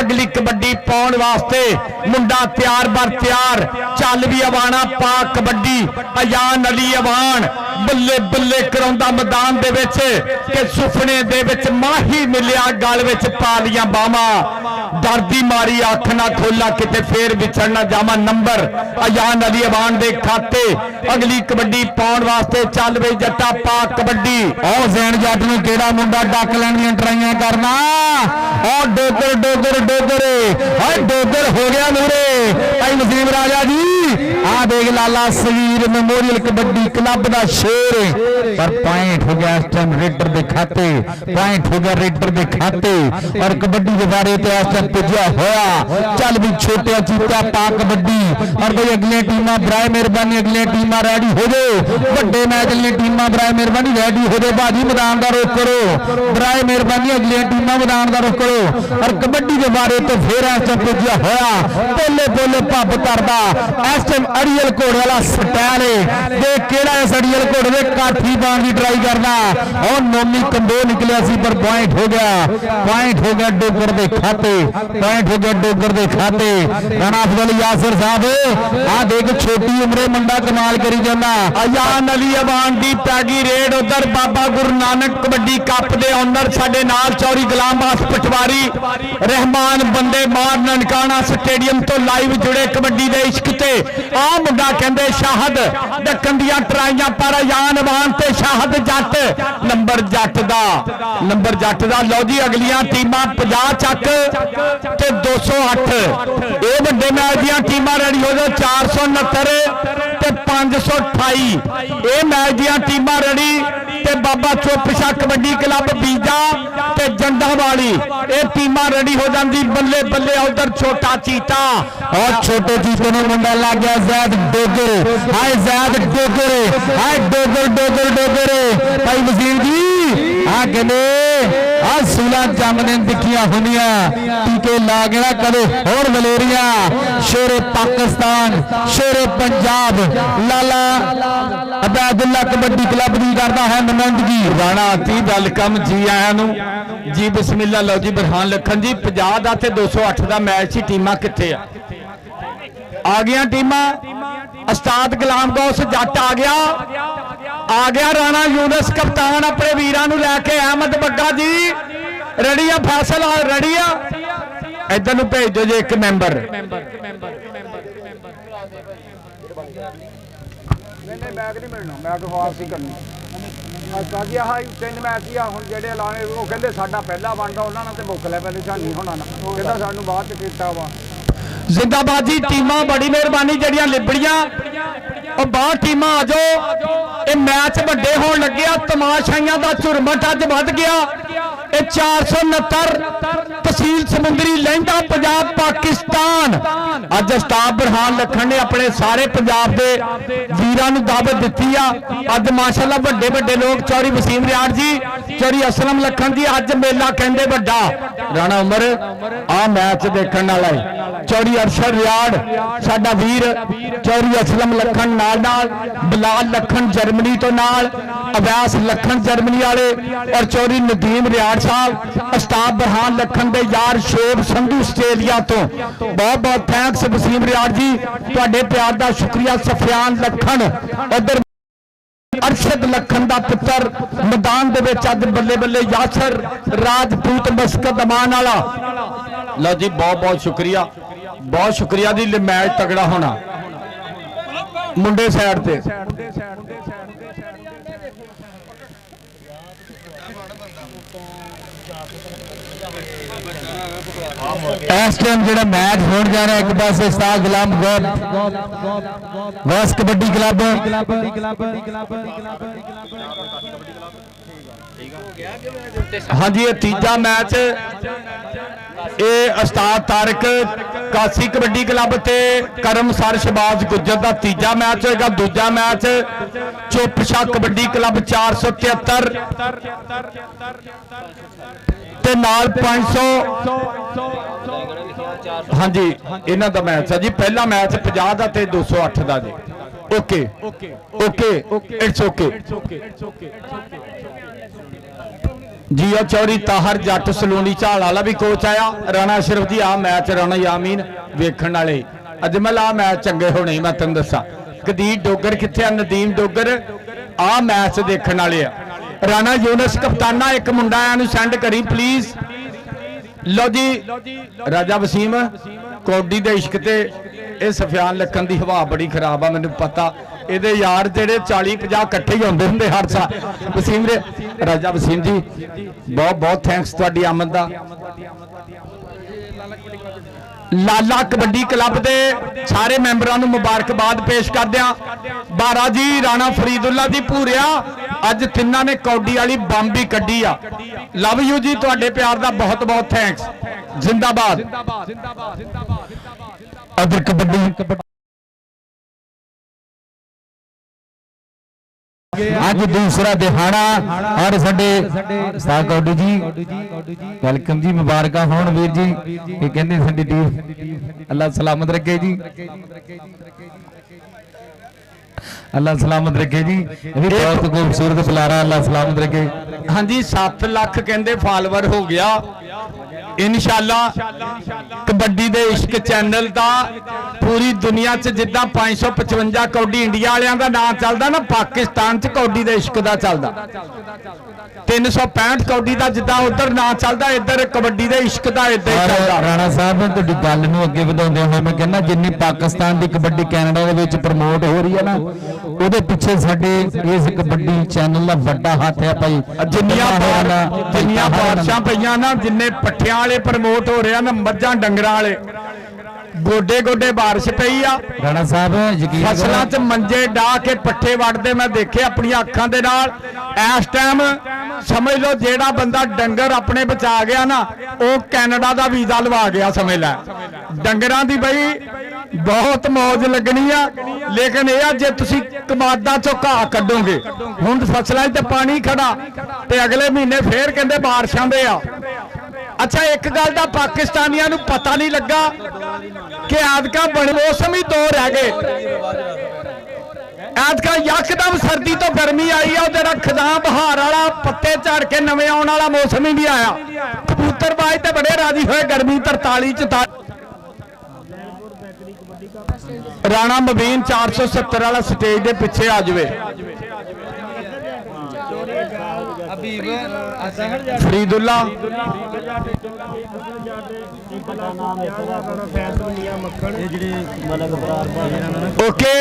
अगली कबड्डी पाउण वास्ते मुंडा तैयार बर तैयार चल भी अवाना पा कबड्डी अयान अली अवान बल्ले बल्ले कराउंदा मैदान दे विच कि सुपने दे विच माही मिलिया गल विच पा लिया बावां डरदी मारी अख ना खोला किते फेर विछड़ ना जावा नंबर अयान अली अवान दे खाते अगली कबड्डी पाउण वास्ते चल वे जट्टा पा कबड्डी और जैन जट नूं केड़ा मुंडा डक लैण दी ट्राईयां करना और डोगर डोगर डोगर हाय डोगर हो गया मूरे भाई वसीम राजा जी आ देख लाला सगीर मेमोरियल कबड्डी क्लब दा शेर पर पॉइंट हो गया इस टाइम रेडर दे खाते पॉइंट हो गया रेडर दे खाते और कबड्डी के बारे ते इस टाइम पुजया होया चल भी छोटे चीता पा कबड्डी और भाई अगली टीमां बराए मेहरबानी अगली टीमां रेडी हो जाओ बड़े मैच अगली टीमां बराए मेहरबानी रेडी हो जाओ बाजी मैदान दा रुख करो बराए मेहरबानी अगली टीमां मैदान दा रुख करो और कबड्डी के बारे तो फिर इस टाइम पुजया होया बोले बोले भब करदा इस टाइम अड़ियल घोड़े वाला स्टाइल देख केड़ा इस अड़ियल घोड़े दे काठी पाउण दी ट्राई करदा और नोमी कंबो निकलिया सी पर पॉइंट हो गया डोगर दे खाते पॉइंट हो गया डोगर दे खाते राणा अफजल यासिर साहब आ देख छोटी उम्रे मुंडा कमाल करी जांदा अयान अली अवान दी पैगी रेड उधर बाबा गुरु नानक कबड्डी कप दे ओनर साडे नाल चौरी गुलामबास पटवारी रहमान बंदे मार ननकाना स्टेडियम तो लाइव जुड़े कबड्डी दे इश्क ते आ मुंडा कहंदे शाहद डक्कन दियां ट्राईयां पर अयान अवान ते शाहद जट नंबर जट दा लो जी अगलियां टीमां 50 चक ते 208 ये वड्डे मैच दियां टीमां रेडी हो जाओ 469 ते 528 ये मैच दियां टीमां रेडी ते बाबा चोपशा कबड्डी क्लब बीजा ते जंडा वाली ये टीमां रेडी हो जाती बल्ले बल्ले उधर छोटा चीता और छोटे चीते ने मुंडा लग गया जैद डोगर हाय जैद डोगर हाय डोगर डोगर डोगर भाई वसीम जी आ कहने आ सूला जंग ने दिखिया होनिया टीके ला गया कदे होर वलेरिया शेरे पाकिस्तान शेरे पंजाब लाला अबैदुल्ला कबड्डी क्लब दी करदा है नुमाइंदगी राणा अती वेलकम जी आया नू जी बिस्मिल्ला लो जी बरहान लखन जी 50 दा ते 208 दा मैच ही टीमां किथे आ गया टीमां उस्ताद गुलाम गौस जट आ गया राणा यूनुस कप्तान अपने वीरां नू लैके अहमद बग्गा जी रेडी आ फैसल रेडी आ इधर नू भेज दो जी एक मैंबर बैग नहीं मिलना बैग वापसी करनी ਅੱਛਾ ਜੀ ਆਹ 3 ਮੈਚ ਹੀ ਆ ਹੁਣ ਜਿਹੜੇ ਐਲਾਨੇ ਉਹ ਕਹਿੰਦੇ ਸਾਡਾ ਪਹਿਲਾ ਬਣਦਾ ਉਹਨਾਂ ਨਾਲ ਤੇ ਮੁੱਖ ਲੈ ਪਹਿਲੇ ਨਹੀਂ ਹੋਣਾ ਨਾ ਕਹਿੰਦਾ ਸਾਨੂੰ ਬਾਅਦ ਚ ਕੀਤਾ ਵਾ ਜ਼ਿੰਦਾਬਾਦ ਜੀ ਟੀਮਾਂ ਬੜੀ ਮਿਹਰਬਾਨੀ ਜਿਹੜੀਆਂ ਲਿਬੜੀਆਂ ਉਹ ਬਾਹਰ ਟੀਮਾਂ ਆ ਜਾਓ ਇਹ ਮੈਚ ਵੱਡੇ ਹੋਣ ਲੱਗਿਆ ਤਮਾਸ਼ਾਈਆਂ ਦਾ ਝੁਰਮਟ ਅੱਜ ਵੱਧ ਗਿਆ ਇਹ 469 ਤਹਿਸੀਲ ਸਮੁੰਦਰੀ ਲਹਿੰਦਾ ਪੰਜਾਬ ਪਾਕਿਸਤਾਨ ਅੱਜ ਸਟਾਫ ਬਰਹਾਨ ਲੱਖਣ ਨੇ ਆਪਣੇ ਸਾਰੇ ਪੰਜਾਬ ਦੇ ਵੀਰਾਂ ਨੂੰ ਦਾਵਤ ਦਿੱਤੀ ਆ ਅੱਜ ਮਾਸ਼ਾਅੱਲਾ ਵੱਡੇ ਵੱਡੇ ਲੋਕ ਚੌਰੀ ਵਸੀਮ ਰਿਆੜ ਜੀ ਚੌਰੀ ਅਸਲਮ ਲੱਖਣ ਜੀ ਅੱਜ ਮੇਲਾ ਕਹਿੰਦੇ ਵੱਡਾ ਰਾਣਾ ਉਮਰ ਆ ਮੈਚ ਦੇਖਣ ਵਾਲਾ ਹੈ ਚੌਰੀ ਅਰਸ਼ਦ ਰਿਆੜ ਸਾਡਾ ਵੀਰ ਚੌਰੀ ਅਸਲਮ ਲੱਖਣ ਨਾਲ ਬਲਾਲ ਲੱਖਣ ਜਰਮਨੀ ਤੋਂ ਨਾਲ ਅਵੈਸ ਲੱਖਣ ਜਰਮਨੀ ਵਾਲੇ ਔਰ ਚੌਰੀ ਨਦੀਮ ਰਿਆੜ ਸਾਹਿਬ ਸਟਾਫ ਬਰਹਾਨ ਲੱਖਣ ਦੇ ਯਾਰ ਸ਼ੋਭ ਸੰਧੂ ਆਸਟ੍ਰੇਲੀਆ ਤੋਂ ਬਹੁਤ ਬਹੁਤ ਥੈਂਕਸ ਵਸੀਮ ਰਿਆੜ ਜੀ ਤੁਹਾਡੇ ਪਿਆਰ ਦਾ ਸ਼ੁਕਰੀਆ ਸਫਿਆਨ ਲੱਖਣ ਉਧਰ ਅਰਸ਼ਦ ਲੱਖਣ ਦਾ ਪੁੱਤਰ ਮੈਦਾਨ ਦੇ ਵਿੱਚ ਅੱਜ ਬੱਲੇ ਬੱਲੇ ਯਾਸਰ ਰਾਜਪੂਤ ਮਸਕਤ ਅਮਾਨ ਵਾਲਾ ਲਓ ਜੀ ਬਹੁਤ ਸ਼ੁਕਰੀਆ ਜੀ ਮੈਚ ਤਗੜਾ ਹੋਣਾ ਮੁੰਡੇ ਸਾਈਡ ਤੇ ਇਸ ਟਾਈਮ ਜਿਹੜਾ ਮੈਚ ਹੋਣ ਜਾ ਰਿਹਾ ਇੱਕ ਪਾਸੇ ਉਸਤਾਦ ਗੁਲਾਮ ਗੌਸ ਕਬੱਡੀ ਕਲੱਬ ਹਾਂਜੀ ਇਹ ਤੀਜਾ ਮੈਚ ਇਹ ਉਸਤਾਦ ਤਾਰਿਕ ਕਾਸੀ ਕਬੱਡੀ ਕਲੱਬ ਤੇ ਕਰਮਸਰ ਸ਼ਬਾਜ਼ ਗੁੱਜਰ ਦਾ ਤੀਜਾ ਮੈਚ ਹੋਏਗਾ ਦੂਜਾ ਮੈਚ ਚੋਪਸ਼ਾ ਕਬੱਡੀ ਕਲੱਬ 473 ਤੇ ਨਾਲ 500 ਹਾਂਜੀ ਇਹਨਾਂ ਦਾ ਮੈਚ ਹੈ ਜੀ ਪਹਿਲਾ ਮੈਚ 50 ਦਾ ਤੇ 208 ਦਾ ਜੀ ਓਕੇ ਇਟਸ ਓਕੇ ਜੀ ਆ ਚੌਰੀ ਤਾਹਰ ਜੱਟ ਸਲੋਨੀ ਝਾਲ ਵਾਲਾ ਵੀ ਕੋਚ ਆਇਆ ਰਾਣਾ ਅਸ਼ਰਫ ਜੀ ਆ ਮੈਚ ਰਾਣਾ ਯਾਮੀਨ ਵੇਖਣ ਵਾਲੇ ਅਜਮਲ ਆ ਮੈਚ ਚੰਗੇ ਹੋਣੇ ਮੈਂ ਤੈਨੂੰ ਦੱਸਾਂ ਕਦੀਰ ਡੋਗਰ ਕਿੱਥੇ ਆ ਨਦੀਮ ਡੋਗਰ ਆ ਮੈਚ ਦੇਖਣ ਵਾਲੇ ਆ ਰਾਣਾ ਯੂਨਸ ਕਪਤਾਨਾ ਇੱਕ ਮੁੰਡਾ ਆ ਨੂੰ ਸੈਂਡ ਕਰੀ ਪਲੀਜ਼ ਲਓ ਜੀ ਰਾਜਾ ਵਸੀਮ ਕੌਡੀ ਦੇ ਇਸ਼ਕ ਤੇ ਇਹ ਸਫਿਆਨ ਲੱਖਣ ਦੀ ਹਵਾ ਬੜੀ ਖਰਾਬ ਆ ਮੈਨੂੰ ਪਤਾ ਇਹਦੇ ਯਾਰ ਜਿਹੜੇ 40-50 ਇਕੱਠੇ ਹੀ ਹੁੰਦੇ ਹੁੰਦੇ ਹਰ ਸਾਲ ਵਸੀਮ ਰਾਜਾ ਵਸੀਮ ਜੀ ਬਹੁਤ ਥੈਂਕਸ ਤੁਹਾਡੀ ਆਮਦ ਦਾ ਲਾਲਾ ਕਬੱਡੀ ਕਲੱਬ ਦੇ ਸਾਰੇ ਮੈਂਬਰਾਂ ਨੂੰ ਮੁਬਾਰਕਬਾਦ ਪੇਸ਼ ਕਰਦਿਆਂ ਬਾਰਾ ਜੀ ਰਾਣਾ ਫਰੀਦੁੱਲਾ ਦੀ ਭੂਰਿਆ ਅੱਜ ਤਿੰਨਾਂ ਨੇ ਕੌਡੀ ਵਾਲੀ ਬੰਬ ਵੀ ਕੱਢੀ ਆ ਲਵ ਯੂ ਜੀ ਤੁਹਾਡੇ ਪਿਆਰ ਦਾ ਬਹੁਤ ਥੈਂਕਸ ਜ਼ਿੰਦਾਬਾਦ ਅਦਰ ਕਬੱਡੀ ਅੱਜ ਦੂਸਰਾ ਦਿਹਾੜਾ ਔਰ ਸਾਡੇ ਉਸਤਾਦ ਕੌਡੀ ਜੀ ਵੈਲਕਮ ਜੀ ਮੁਬਾਰਕਾਂ ਹੋਣ ਵੀਰ ਜੀ ਇਹ ਕਹਿੰਦੇ ਸਾਡੀ ਟੀਮ ਅੱਲਾਹ ਸਲਾਮਤ ਰੱਖੇ ਜੀ ਅੱਲਾਹ ਸਲਾਮਤ ਰੱਖੇ ਜੀ ਇਹ ਵੀ ਬਹੁਤ ਖੂਬਸੂਰਤ ਬੁਲਾਰਾ ਅੱਲਾਹ ਸਲਾਮਤ ਰੱਖੇ ਹਾਂਜੀ 7 ਲੱਖ ਕਹਿੰਦੇ ਫਾਲੋਅਰ ਹੋ ਗਿਆ ਇਨਸ਼ਾਅੱਲਾ ਕਬੱਡੀ ਦੇ ਇਸ਼ਕ ਚੈਨਲ ਦਾ ਪੂਰੀ ਦੁਨੀਆ 'ਚ ਜਿੱਦਾਂ 555 ਕੌਡੀ ਇੰਡੀਆ ਵਾਲਿਆਂ ਦਾ ਨਾਮ ਚੱਲਦਾ ਨਾ ਪਾਕਿਸਤਾਨ 'ਚ ਕੌਡੀ ਦੇ ਇਸ਼ਕ ਦਾ ਚੱਲਦਾ 365 ਕੌਡੀ ਦਾ ਜਿੱਦਾਂ ਉਧਰ ਨਾਮ ਚੱਲਦਾ ਇੱਧਰ ਕਬੱਡੀ ਦੇ ਇਸ਼ਕ ਦਾ ਇੱਦਾਂ ਹੀ ਚੱਲਦਾ ਰਾਣਾ ਸਾਹਿਬ ਤੁਹਾਡੀ ਗੱਲ ਨੂੰ ਅੱਗੇ ਵਧਾਉਂਦੇ ਹੋਏ ਮੈਂ ਕਹਿੰਦਾ ਜਿੰਨੀ ਪਾਕਿਸਤਾਨ ਦੀ ਕਬੱਡੀ ਕੈਨੇਡਾ ਦੇ ਵਿੱਚ ਪ੍ਰਮੋਟ ਹੋ ਰਹੀ ਹੈ ਨਾ ਉਹਦੇ ਪਿੱਛੇ ਸਾਡੇ ਇਸ ਕਬੱਡੀ ਚੈਨਲ ਦਾ ਵੱਡਾ ਹੱਥ ਹੈ ਭਾਈ ਜਿੰਨੀਆਂ ਬਾਰਿਸ਼ਾਂ ਪਈਆਂ ਨਾ ਜਿੰਨੇ ਪੱਠਿਆਂ ਵਾਲੇ ਪ੍ਰਮੋਟ ਹੋ ਰਿਹਾ ਨਾ ਮੱਝਾਂ ਡੰਗਰਾਂ ਵਾਲੇ ਗੋਡੇ ਬਾਰਿਸ਼ ਪਈ ਆ ਰਾਣਾ ਸਾਹਿਬ ਯਕੀਨ ਫਸਲਾਂ 'ਚ ਮੰਜੇ ਢਾ ਕੇ ਪੱਠੇ ਵੱਢਦੇ ਮੈਂ ਦੇਖੇ ਆਪਣੀਆਂ ਅੱਖਾਂ ਦੇ ਨਾਲ ਇਸ ਟਾਈਮ ਸਮਝ ਲਓ ਜਿਹੜਾ ਬੰਦਾ ਡੰਗਰ ਆਪਣੇ ਬਚਾ ਗਿਆ ਨਾ ਉਹ ਕੈਨੇਡਾ ਦਾ ਵੀਜ਼ਾ ਲਵਾ ਗਿਆ ਸਮਝ ਲੈ ਡੰਗਰਾਂ ਦੀ ਬਈ ਬਹੁਤ ਮੌਜ ਲੱਗਣੀ ਆ ਲੇਕਿਨ ਇਹ ਆ ਜੇ ਤੁਸੀਂ ਕਮਾਦਾਂ ਚੋਂ ਘਾਹ ਕੱਢੋਗੇ ਹੁਣ ਫਸਲਾਂ 'ਚ ਤੇ ਪਾਣੀ ਖੜਾ ਤੇ ਅਗਲੇ ਮਹੀਨੇ ਫੇਰ ਕਹਿੰਦੇ ਬਾਰਿਸ਼ਾਂ ਦੇ ਆ ਅੱਛਾ ਇੱਕ ਗੱਲ ਦਾ ਪਾਕਿਸਤਾਨੀਆਂ ਨੂੰ ਪਤਾ ਨਹੀਂ ਲੱਗਾ ਕਿ ਐਤਕਾਂ ਬਣੇ ਮੌਸਮ ਹੀ 2 ਰਹਿ ਗਏ ਐਤਕਾਂ ਯਕਦਮ ਸਰਦੀ ਤੋਂ ਗਰਮੀ ਆਈ ਆ ਉਹਦੇ ਖਦਾਂ ਬਹਾਰ ਵਾਲਾ ਪੱਤੇ ਝੜ ਕੇ ਨਵੇਂ ਆਉਣ ਵਾਲਾ ਮੌਸਮ ਹੀ ਨਹੀਂ ਆਇਆ ਕਬੂਤਰਬਾਜ਼ ਤੇ ਬੜੇ ਰਾਜੀ ਹੋਏ ਗਰਮੀ 43 ਚ ਰਾਣਾ ਮਬੀਨ 470 ਵਾਲਾ ਸਟੇਜ ਦੇ ਪਿੱਛੇ ਆ ਜਾਵੇ ਫਰੀਦੁੱਲਾ ਓਕੇ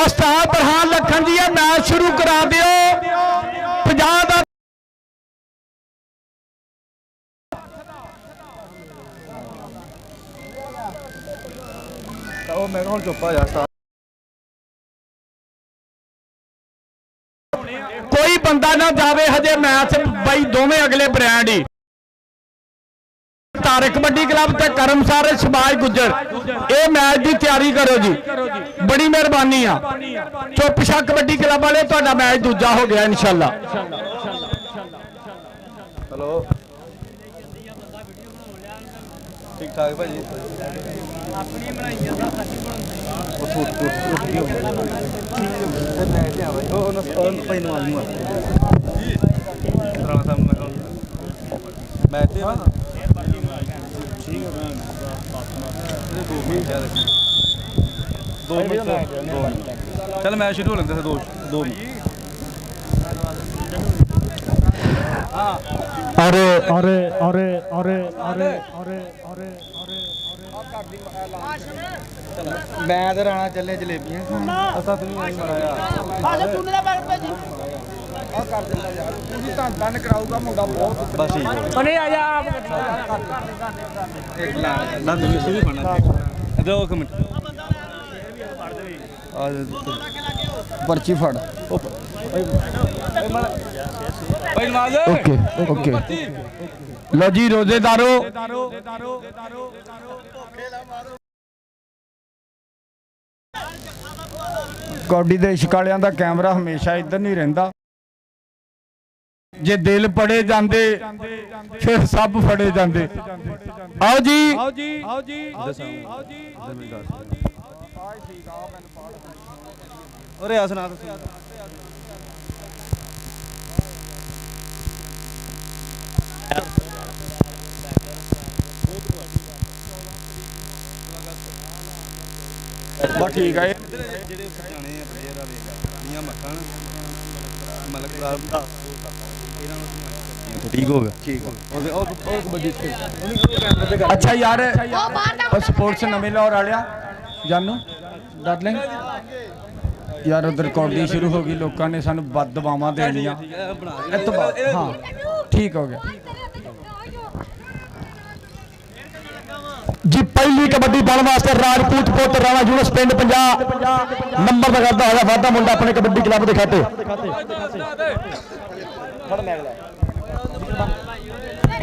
ਉਸਤਾਦ ਬਰਹਾਨ ਲੱਖਣ ਜੀ ਇਹ ਮੈਚ ਸ਼ੁਰੂ ਕਰਾ ਦਿਓ 50 ਦਾ ਉਹ ਮੈਂ ਹੁਣ ਚੁੱਪ ਆ ਜਾ ਕੋਈ ਬੰਦਾ ਨਾ ਜਾਵੇ ਹਜੇ ਮੈਚ ਬਾਈ ਦੋਵੇਂ ਅਗਲੇ ਬ੍ਰਾਂਡ ਹੀ ਤਾਰਕ ਕਬੱਡੀ ਕਲੱਬ ਤੇ ਕਰਮਸਾਰ ਸ਼ਬਾਜ ਗੁੱਜਰ ਇਹ ਮੈਚ ਦੀ ਤਿਆਰੀ ਕਰੋ ਜੀ ਬੜੀ ਮਿਹਰਬਾਨੀ ਆ ਚੁੱਪ ਛੱਕ ਕਬੱਡੀ ਕਲੱਬ ਵਾਲੇ ਤੁਹਾਡਾ ਮੈਚ ਦੂਜਾ ਹੋ ਗਿਆ ਇਨਸ਼ਾਅੱਲਾ ਹਲੋ ਠੀਕ ਠਾਕ ਭਾਜੀ ਆਪਣੀ ਬਣਾਈ ਜਾਂਦਾ ਸਾਡੀ ਬਣਾਉਂਦੇ ਉਹ ਭਾਈ ਨਵਾਜ਼ ਨੂੰ ਰਾਣਾ ਸਾਹਿਬ ਮੈਂ ਮੈਂ ਤੇ ਦੋ ਮਿੰਟ ਚੱਲ ਮੈਚ ਸ਼ੁਰੂ ਹੋ ਲੈਂਦੇ ਸੀ ਦੋ ਮਿੰਟ ਮੈਂ ਤੇ ਰਾਣਾ ਚੱਲੇ ਜਲੇਬੀਆਂ ਅਸਾਂ ਤੁਸੀਂ ਨਹੀਂ ਮਰਾਇਆ ਆਲੇ ਪੁੰਨੇ ਦਾ ਪੈਕਟ ਭੇਜੀ ਆ ਕਰ ਦਿੰਦਾ ਯਾਰ ਤੁਸੀਂ ਧੰਨ ਕਰਾਊਗਾ ਮੁੰਡਾ ਬਹੁਤ ਬਸ ਠੀਕ ਬਣੇ ਆ ਜਾ ਆਪ ਇੱਕ ਲਾ ਨਾ ਤੁਸੀਂ ਵੀ ਫੜਨਾ ਦੋ ਇੱਕ ਮਿੰਟ ਆ ਪਰਚੀ ਫੜ ਭਾਈ ਨਵਾਜ਼ ਓਕੇ ਲੋ ਜੀ ਰੋਜ਼ੇਦਾਰੋ ਕੌਡੀ ਦੇ ਇਸ਼ਕਾਲਿਆਂ ਦਾ ਕੈਮਰਾ ਹਮੇਸ਼ਾ ਇੱਧਰ ਨਹੀਂ ਰਹਿੰਦਾ ਜੇ ਦਿਲ ਪੜੇ ਜਾਂਦੇ ਫਿਰ ਸਭ ਫੜੇ ਜਾਂਦੇ ਆਓ ਜੀ ਓਰੇ ਆ ਸੁਣਾ ਬਸ ਠੀਕ ਹੈ ਜਿਹੜੇ ਜਾਣੇ ਆ ਪਲੇਅਰ ਆ ਵੇਖ ਨੀਆਂ ਮੱਖਣ ਮਲਕ ਦਾ ਇਹਨਾਂ ਨੂੰ ਠੀਕ ਹੋ ਗਿਆ ਠੀਕ ਉਹ ਕਬੱਡੀ ਅੱਛਾ ਯਾਰ ਉਹ ਬਾਹਰ ਦਾ ਸਪੋਰਟਸ ਨਵੇਂ ਲਾਹੌਰ ਵਾਲਿਆ ਜਾਨੂ ਡਾਰਲਿੰਗ ਯਾਰ ਉਧਰ ਰਿਕਾਰਡਿੰਗ ਸ਼ੁਰੂ ਹੋ ਗਈ ਲੋਕਾਂ ਨੇ ਸਾਨੂੰ ਵੱਧ ਦਵਾਵਾਂ ਦੇਣੀਆਂ ਇਹ ਤੋਂ ਬਾਅਦ ਹਾਂ ਠੀਕ ਹੋ ਗਿਆ ਜੀ ਪਹਿਲੀ ਕਬੱਡੀ ਪਾਉਣ ਵਾਸਤੇ ਰਾਜਪੂਤ ਪੁੱਤ ਰਾਣਾ ਯੂਨਸ ਪਿੰਡ 50 ਨੰਬਰ ਦਾ ਕਰਦਾ ਹੋਇਆ ਵਾਧਾ ਮੁੰਡਾ ਆਪਣੇ ਕਬੱਡੀ ਕਲੱਬ ਦੇ ਖਾਤੇ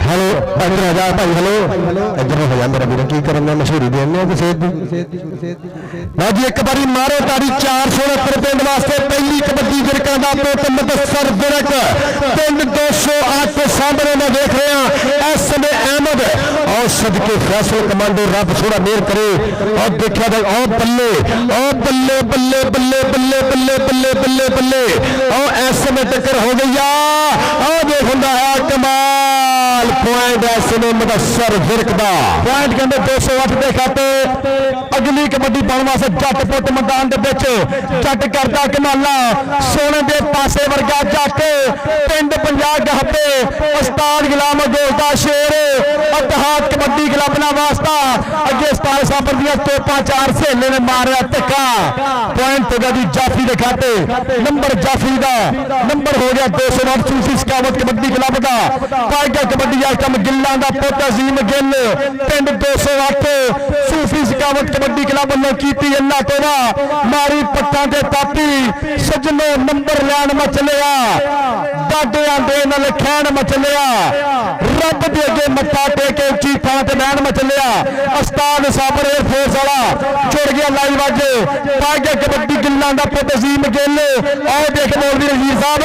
ਹੈਲੋ ਇੱਧਰ ਆ ਜਾ ਭਾਈ ਹੈਲੋ ਇੱਧਰ ਹੋ ਜਾ ਮੇਰਾ ਵੀਰ ਕੀ ਕਰਨ ਦਾ ਮਸ਼ਹੂਰੀ ਦੇਣੇ ਕਿ ਸੇਧ ਦੀ ਲਓ ਜੀ ਇੱਕ ਵਾਰੀ ਮਾਰੋ ਤਾੜੀ 469 ਪਿੰਡ ਵਾਸਤੇ ਪਹਿਲੀ ਕਬੱਡੀ ਗਿਰਕਾਂ ਦਾ ਪੁੱਤ ਮੁਦੱਸਰ ਵਿਰਕ ਪਿੰਡ 208 ਸਾਹਮਣੇ ਮੈਂ ਦੇਖ ਰਿਹਾ ਇਸ ਸਮੇਂ ਅਹਿਮਦ ਔਰ ਸਦਕੇ ਫੈਸਲ ਕਮਾਂਡੋ ਰੱਬ ਥੋੜਾ ਮਿਹਰ ਕਰੇ ਔਰ ਦੇਖਿਆ ਤਾਂ ਔਰ ਬੱਲੇ ਬੱਲੇ ਬੱਲੇ ਬੱਲੇ ਬੱਲੇ ਬੱਲੇ ਬੱਲੇ ਬੱਲੇ ਬੱਲੇ ਔਰ ਇਸ ਸਮੇਂ ਟੱਕਰ ਹੋ ਗਈ ਆ ਔਰ ਦੇਖ ਹੁੰਦਾ ਹੈ ਕਮਾਲ ਪੁਆਇੰਟ ਇਸ ਸਮੇਂ ਮੁਦੱਸਰ ਵਿਰਕ ਦਾ ਪੁਆਇੰਟ ਕਹਿੰਦੇ 208 ਦੇ ਖਾਤੇ ਅਗਲੀ ਕਬੱਡੀ ਪਾਉਣ ਵਾਸਤੇ ਜੱਟ ਪੁੱਤ ਮੈਦਾਨ ਦੇ ਵਿੱਚ ਜੱਟ ਕਰਦਾ ਕਮਾਲਾ ਸੋਨੇ ਦੇ ਪਾਸੇ ਵਰਗਾ ਜੱਟ ਪਿੰਡ 50 ਗਹਤੇ ਉਸਤਾਦ ਗੁਲਾਮ ਅਜੋਲ ਦਾ ਸ਼ੇਰ ਇਤਿਹਾਦ ਕਬੱਡੀ ਕਲੱਬ ਦਾ ਵਾਸਤਾ ਅੱਗੇ 17 ਸਾਬਰ ਦੀਆਂ ਤੋਪਾਂ ਚਾਰ ਸਹੇਲੇ ਨੇ ਮਾਰਿਆ ਧੱਕਾ ਪੁਆਇੰਟ ਹੋ ਗਿਆ ਜੀ ਜਾਫੀ ਦੇ ਖਾਤੇ ਨੰਬਰ ਜਾਫੀ ਦਾ ਨੰਬਰ ਹੋ ਗਿਆ 209 ਸੂਫੀ ਸਕਾਵਤ ਕਬੱਡੀ ਕਲੱਬ ਦਾ ਟਾਈਗਰ ਕਬੱਡੀ ਆਈਟਮ ਗਿੱਲਾਂ ਦਾ ਪੁੱਤ ਅਜ਼ੀਮ ਗਿੱਲ ਪਿੰਡ 208 ਸੂਫੀ ਸਕਾਵਤ ਕਬੱਡੀ ਕਲੱਬ ਵੱਲੋਂ ਕੀਤੀ ਅੱਲਾ ਤੋਬਾ ਮਾਰੀ ਪੱਟਾਂ ਤੇ ਤਾਪੀ ਸੱਜਣੋ ਨੰਬਰ ਲੈਣ ਮਚਲਿਆ ਦਾਦਿਆਂ ਦੇ ਨਾਲ ਖੈਣ ਮਚਲਿਆ ਰੱਬ ਦੇ ਅੱਗੇ ਮੱਥਾ ਟੇਕੇ ਉੱਚੀ ਥਾਂ ਤੇ ਬਹਿਣ ਮਚਲਿਆ ਉਸਤਾਦ ਸਾਬਰ 에ਅਰ ਫੋਰਸ ਵਾਲਾ ਜੁੜ ਗਿਆ ਲਾਈਵ ਅੱਜ ਟਾਈਗਰ ਕਬੱਡੀ ਗਿੱਲਾਂ ਦਾ ਪੁੱਤ ਅਜ਼ੀਮ ਗਿੱਲ ਆਓ ਦੇਖ ਮੌਲਵੀ ਰਣਜੀਤ ਸਾਹਿਬ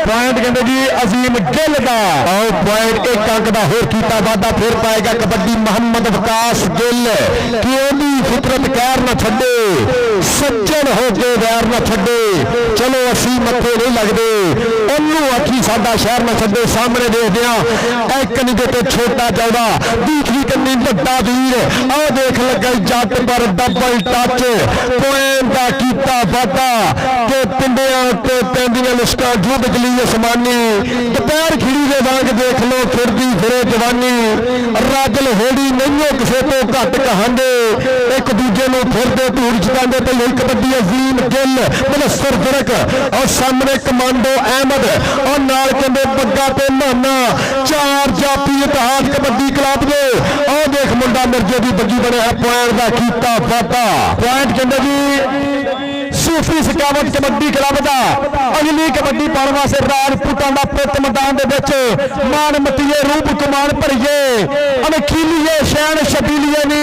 ਪੁਆਇੰਟ ਕਹਿੰਦੇ ਜੀ ਅਜ਼ੀਮ ਗਿੱਲ ਦਾ ਆਓ ਪੁਆਇੰਟ ਇੱਕ ਅੰਕ ਦਾ ਹੋਰ ਕੀਤਾ ਵਾਧਾ ਫਿਰ ਪਾਏਗਾ ਕਬੱਡੀ ਮੁਹੰਮਦ ਵਿਕਾਸ ਗਿੱਲ ਕਿ ਉਹਦੀ ਫਿਤਰਤ ਕਹਿਰ ਨਾ ਛੱਡੇ ਸੱਜਣ ਹੋ ਕੇ ਵੈਰ ਨਾ ਛੱਡੇ ਚਲੋ ਅਸੀਂ ਮੱਥੇ ਨਹੀਂ ਲੱਗਦੇ ਉਹਨੂੰ ਆਖੀ ਸਾਡਾ ਸ਼ਹਿਰ ਨਾ ਛੱਡੇ ਸਾਹਮਣੇ ਦੇਖਦੇ ਆ ਇੱਕ ਨਹੀਂ ਤੇ ਛੋਟਾ ਚੌੜਾ ਦੂਸਰੀ ਕੰਨੀ ਵੱਡਾ ਵੀਰ ਆਹ ਦੇਖ ਲੱਗਾ ਜੱਟ ਪਰ ਡਬਲ ਟੱਚ ਪੁਆਇੰਟ ਦਾ ਕੀਤਾ ਵਾਧਾ ਕਿ ਮੁੰਡਿਆਂ ਤੇ ਪੈਂਦੀਆਂ ਲਿਸਟਾਂ ਜੋ ਬਿਜਲੀ ਅਸਮਾਨੀ ਦੁਪਹਿਰ ਖਿੜੀ ਦੇ ਵਾਂਗ ਦੇਖ ਲੋ ਖਿੜਦੀ ਫਿਰੇ ਜਵਾਨੀ ਰਾਜਲ ਹੋੜੀ ਨਹੀਂ ਕਿਸੇ ਤੋਂ ਘੱਟ ਕਹਾਂਦੇ ਇੱਕ ਦੂਜੇ ਨੂੰ ਫਿਰਦੇ ਧੂੜ ਚਕਾਉਂਦੇ ਤੇ ਲਈ ਕਬੱਡੀ ਅਜ਼ੀਮ ਗਿੱਲ ਮਨਸਰ ਫਿਰਕ ਔਰ ਸਾਹਮਣੇ ਕਮਾਂਡੋ ਅਹਿਮਦ ਔਰ ਨਾਲ ਕਹਿੰਦੇ ਬੱਗਾ ਤੇ ਮਾਨਾ ਚਾਰ ਜਾਪੀ ਇਤਿਹਾਸ ਕਬੱਡੀ ਕਲੱਬ ਦੇ ਉਹ ਦੇਖ ਮੁੰਡਾ ਮਿਰਜੇ ਦੀ ਬੱਗੀ ਬਣਿਆ ਪੁਆਇੰਟ ਦਾ ਕੀਤਾ ਵਾਧਾ ਪੁਆਇੰਟ ਕਹਿੰਦੇ ਜੀ सूफी सकावत कबड्डी क्लब का अगली कबड्डी पाने वास्ते राजपूतां दा पुत मैदान दे विच मान मतीए रूप कुमान भरीए अनखीलीए शैन शबीलीए नी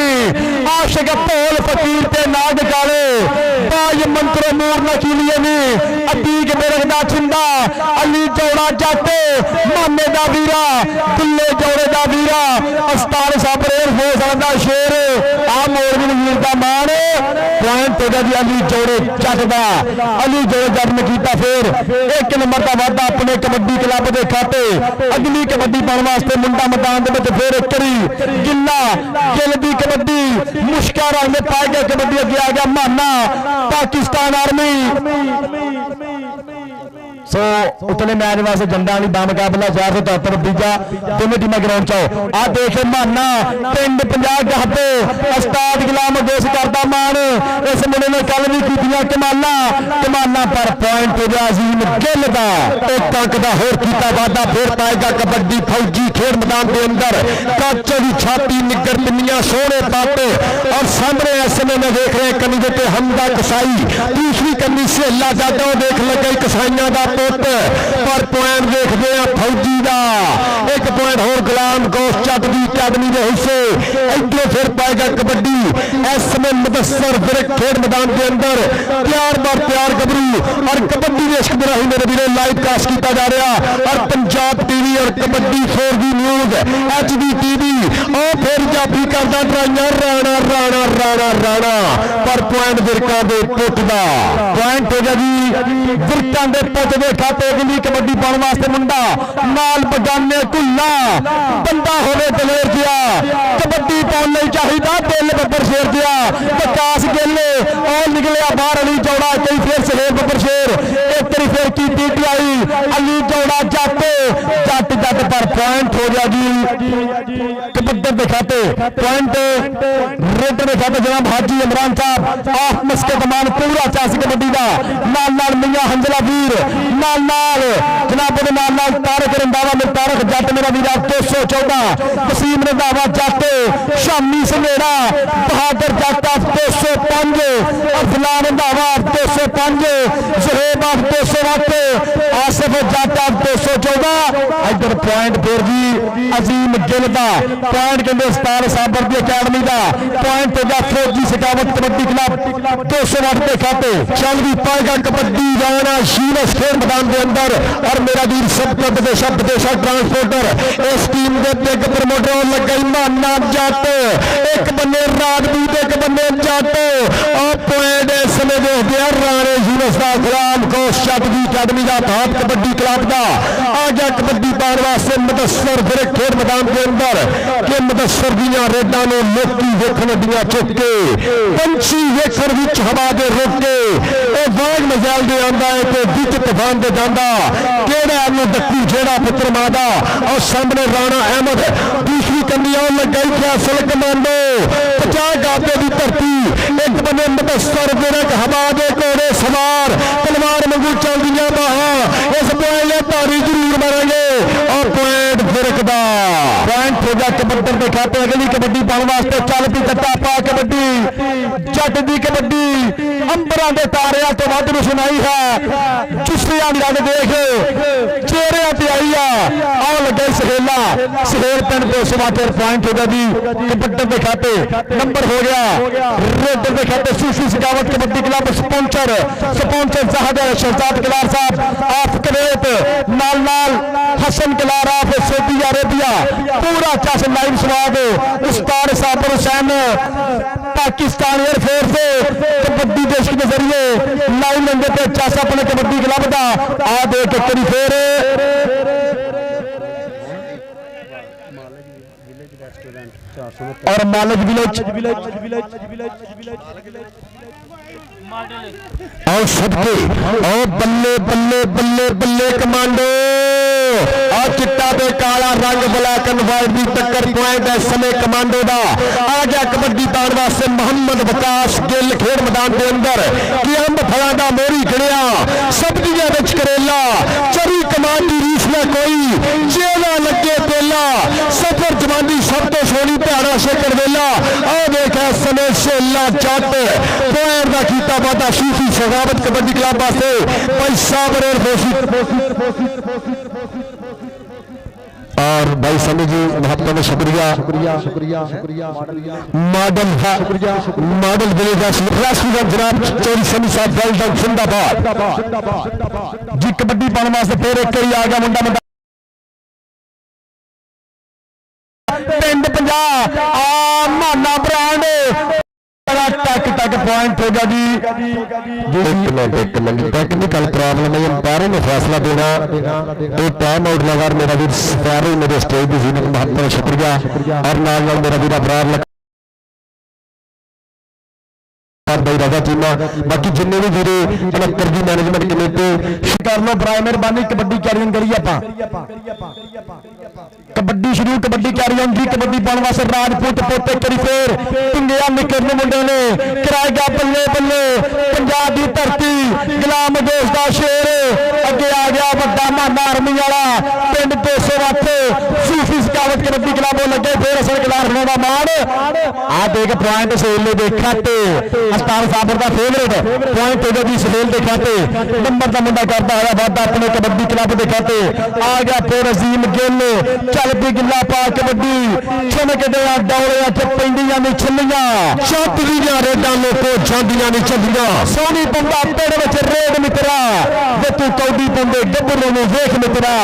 आशिक भोल फकीर ते नाग काले बाज मंत्र नूर नकीलीए नी अतीक मेरे दा छिंदा अली जोड़ा जट मामे दा वीरा दुल्ले जोड़े दा वीरा अस्तार साहब एयरफोर्स दा शेर आ मोरवी वीर दा मान पॉइंट होगा जी अली जोड़े जट दा अली जोड़े जट ने कीता फिर एक नंबर का वादा अपने कबड्डी क्लब के खाते अगली कबड्डी पाने वास्ते मुंडा मैदान के फिर करी गिल्ला गिल दी कबड्डी मुश्का रंग में पाए गए कबड्डी अगे आ गया माना पाकिस्तान आर्मी सो उतने मैच वास्ते जंडा वाली बा मुकाबला 473 बीजा दोनों टीमें ग्राउंड चाओ आ देखे माना पिंड 50 कहते उस्ताद गुलाम अगेस करता मान इस मुंडे ने कल भी कीतियां कमाना पर पॉइंट हो गया अजीम गिल का एक अंक का होर कीता वादा फिर पाएगा कबड्डी फौजी खेड मैदान के अंदर काचे की छाती निगर पिनियां सोने पाते और सामने इस समय में देख रहे कनी देते हमदा कसाई दूसरी कनी सेला जादा देख लगे कसाइयां का पुत पर पॉइंट देखते हैं फौजी का एक पॉइंट होर गुलाम गौस जट की अकादमी के हिस्से इधर फिर पाएगा कबड्डी इस समय मुदस्सर खेड मैदान के अंदर प्यार बार प्यार गबरू और कबड्डी के इश्क में मेरे वीरों लाइव कास्ट किया जा रहा और पंजाब टीवी और कबड्डी 4 न्यूज HD TV और फिर जाफी करता ट्राइयां राणा राणा राणा राणा पर पॉइंट विरका दे पुट का पॉइंट हो गया जी विरका दे पुट के खाते अगली कबड्डी पाने वास्ते मुंडा नाल बगाने कुल्ला बंदा होवे दलेर दिया कबड्डी पाने नहीं चाहिए दिल बब्बर शेर दिया विकास गिल और निकलिया बाहर अली चौड़ा कई फिर सहेर बब्बर शेर एक तरी फिर की टीटीआई अली चौड़ा जट जट जट पर पॉइंट हो गया जी कबड्डी के खाते पॉइंट रेड के खाते जनाब हाजी इमरान साहब आफ मस्के कमान पूरा 84 कबड्डी का नाल मियां हंजला वीर नाल जनाब नाल तारक रंधावा में तारक जट मेरा वीरा 214 वसीम रंधावा जट शामी संघेड़ा बहादुर जट 205 अफलान रंधावा 205 सुहेब 208 आसिफ जट 214 इधर पॉइंट फिर जी अजीम गिल का पॉइंट कहते उस्ताद साबर की अकादमी का पॉइंट होगा फौजी सकावत कबड्डी क्लब 208 के खाते चल भी पाएगा कबड्डी जाना शीलस खेल मैदान के अंदर और मेरा वीर सब विदेशा ट्रांसपोर्टर इस टीम के बिग प्रमोटर लग गई माना जट एक बने राजदूत एक बने जट और पॉइंट इस समय देखते हैं राणे शीलस का गुलाम गौस जट की अकादमी का भात कबड्डी क्लब का आ गया कबड्डी पाने वास्ते मुदस्सर फिर खेल मैदान के अंदर कि मुदस्सर दियां रेडा ने लोकी वेखण दियां चुक के पंछी वेखण विच हवा दे रोके वाग मजाल दे आंदा है ते विच तूफान दे जांदा केड़ा नु दक्कू जेड़ा पुत्र मादा और सामने राणा अहमद दूसरी कन्या लगाई फैसल कमांडो 50 गाते की धरती एक बने मुदस्सर फिर हवा दे घोड़े सवार तलवार वांगू चलदियां बाहां इस पॉइंट तारी जरूर मारेंगे और पॉइंट फिरकदा पॉइंट हो गया कबड्डी के खाते अगली कबड्डी पाने वास्ते चल पी कट्टा पा कबड्डी जट दी कबड्डी अंबरां दे तारियां तो वध नु सुनाई है चुस्तियां दी रंग देख चेहरे ते आई आ लगे सहेल पिंड 272 पॉइंट हो गया जी कबड्डी के खाते नंबर हो गया रेड के खाते सूफी सकावत कबड्डी क्लब स्पॉन्सर शहजाद कलार साहब आफ कवेत नाल Hasan Kalar of Saudi Arabia पूरा चस लाइव स्वाद उस्ताद साबर हुसैन पाकिस्तान एयरफोर्स कबड्डी देश के जरिए लाइव लेंगे पे चस अपने कबड्डी क्लब का आ देख करी फिर और मालिक विलेज आओ सबके आओ बल्ले बल्ले बल्ले बल्ले कमांडो आ चिट्टा ते काला रंग ब्लैक एंड व्हाइट दी टक्कर पॉइंट है समय कमांडो दा आ गया कबड्डी पाउण वास्ते मोहम्मद विकास गिल खेड मैदान के अंदर कि अंब फलां दा मोरी खड़िया सब्जियां विच करेला चरी कमान दी रीस ना कोई जेला लगे तेला सफर जवानी सब तो सोनी प्यारा शेखर वेला आ देखा समय शेला जट पॉइंट दा कीता वादा सूफी सगावत कबड्डी क्लब वास्ते भाई साबरेर और भाई समी जी महत्व में शुक्रिया मॉडल मॉडल विलेज जनाब चौधरी समी साहब वेल डन जिंदाबाद जी कबड्डी पाने वास्ते फिर एक आ गया मुंडा मुंडा पिंड 50 माना ब्रांड टक टक पॉइंट होगा जी टेक्निकल प्रॉब्लम है अंपायरों ने फैसला देना तो टाइम आउट लगा मेरा वीर सारे मेरे स्टेज की जीने महत्व शुक्रिया और नाल मेरा वीर अबरार भाई राजा चीमा बाकी जिन्ने भी वीरे 69 की मैनेजमेंट कमेटी कर लो बराए मेहरबानी कबड्डी कैरियन करिए कबड्डी शुरू कबड्डी कैरियन की कबड्डी पाने वास्ते राजपूत पोते करी फिर पिंडिया निकलने मुंडे ने कराएगा बल्ले बल्ले पंजाब की धरती गुलाम दोस्त का शेर अगे आ गया बड़ा माना आर्मी वाला पिंड 208 सूफी सकावत कबड्डी क्लब लगे फिर असल खिलाड़ियों का मान आ देख पॉइंट सेले देखा अस्तार साबर का फेवरेट पॉइंट होगा जी सहेल देखा नंबर का मुंडा करता है वादा अपने कबड्डी क्लब देखा आ गया फिर अजीम गिल चल पी गिला पा कबड्डी चमकदे दौड़िया च पेंडियां नहीं छलियां छातरियां रेडां लोको जांदियां नहीं चलियां सोनी पंदा पेड़ विच रेड मित्रा जे तू कौडी पंदे गब्बरू नूं वेख मित्रा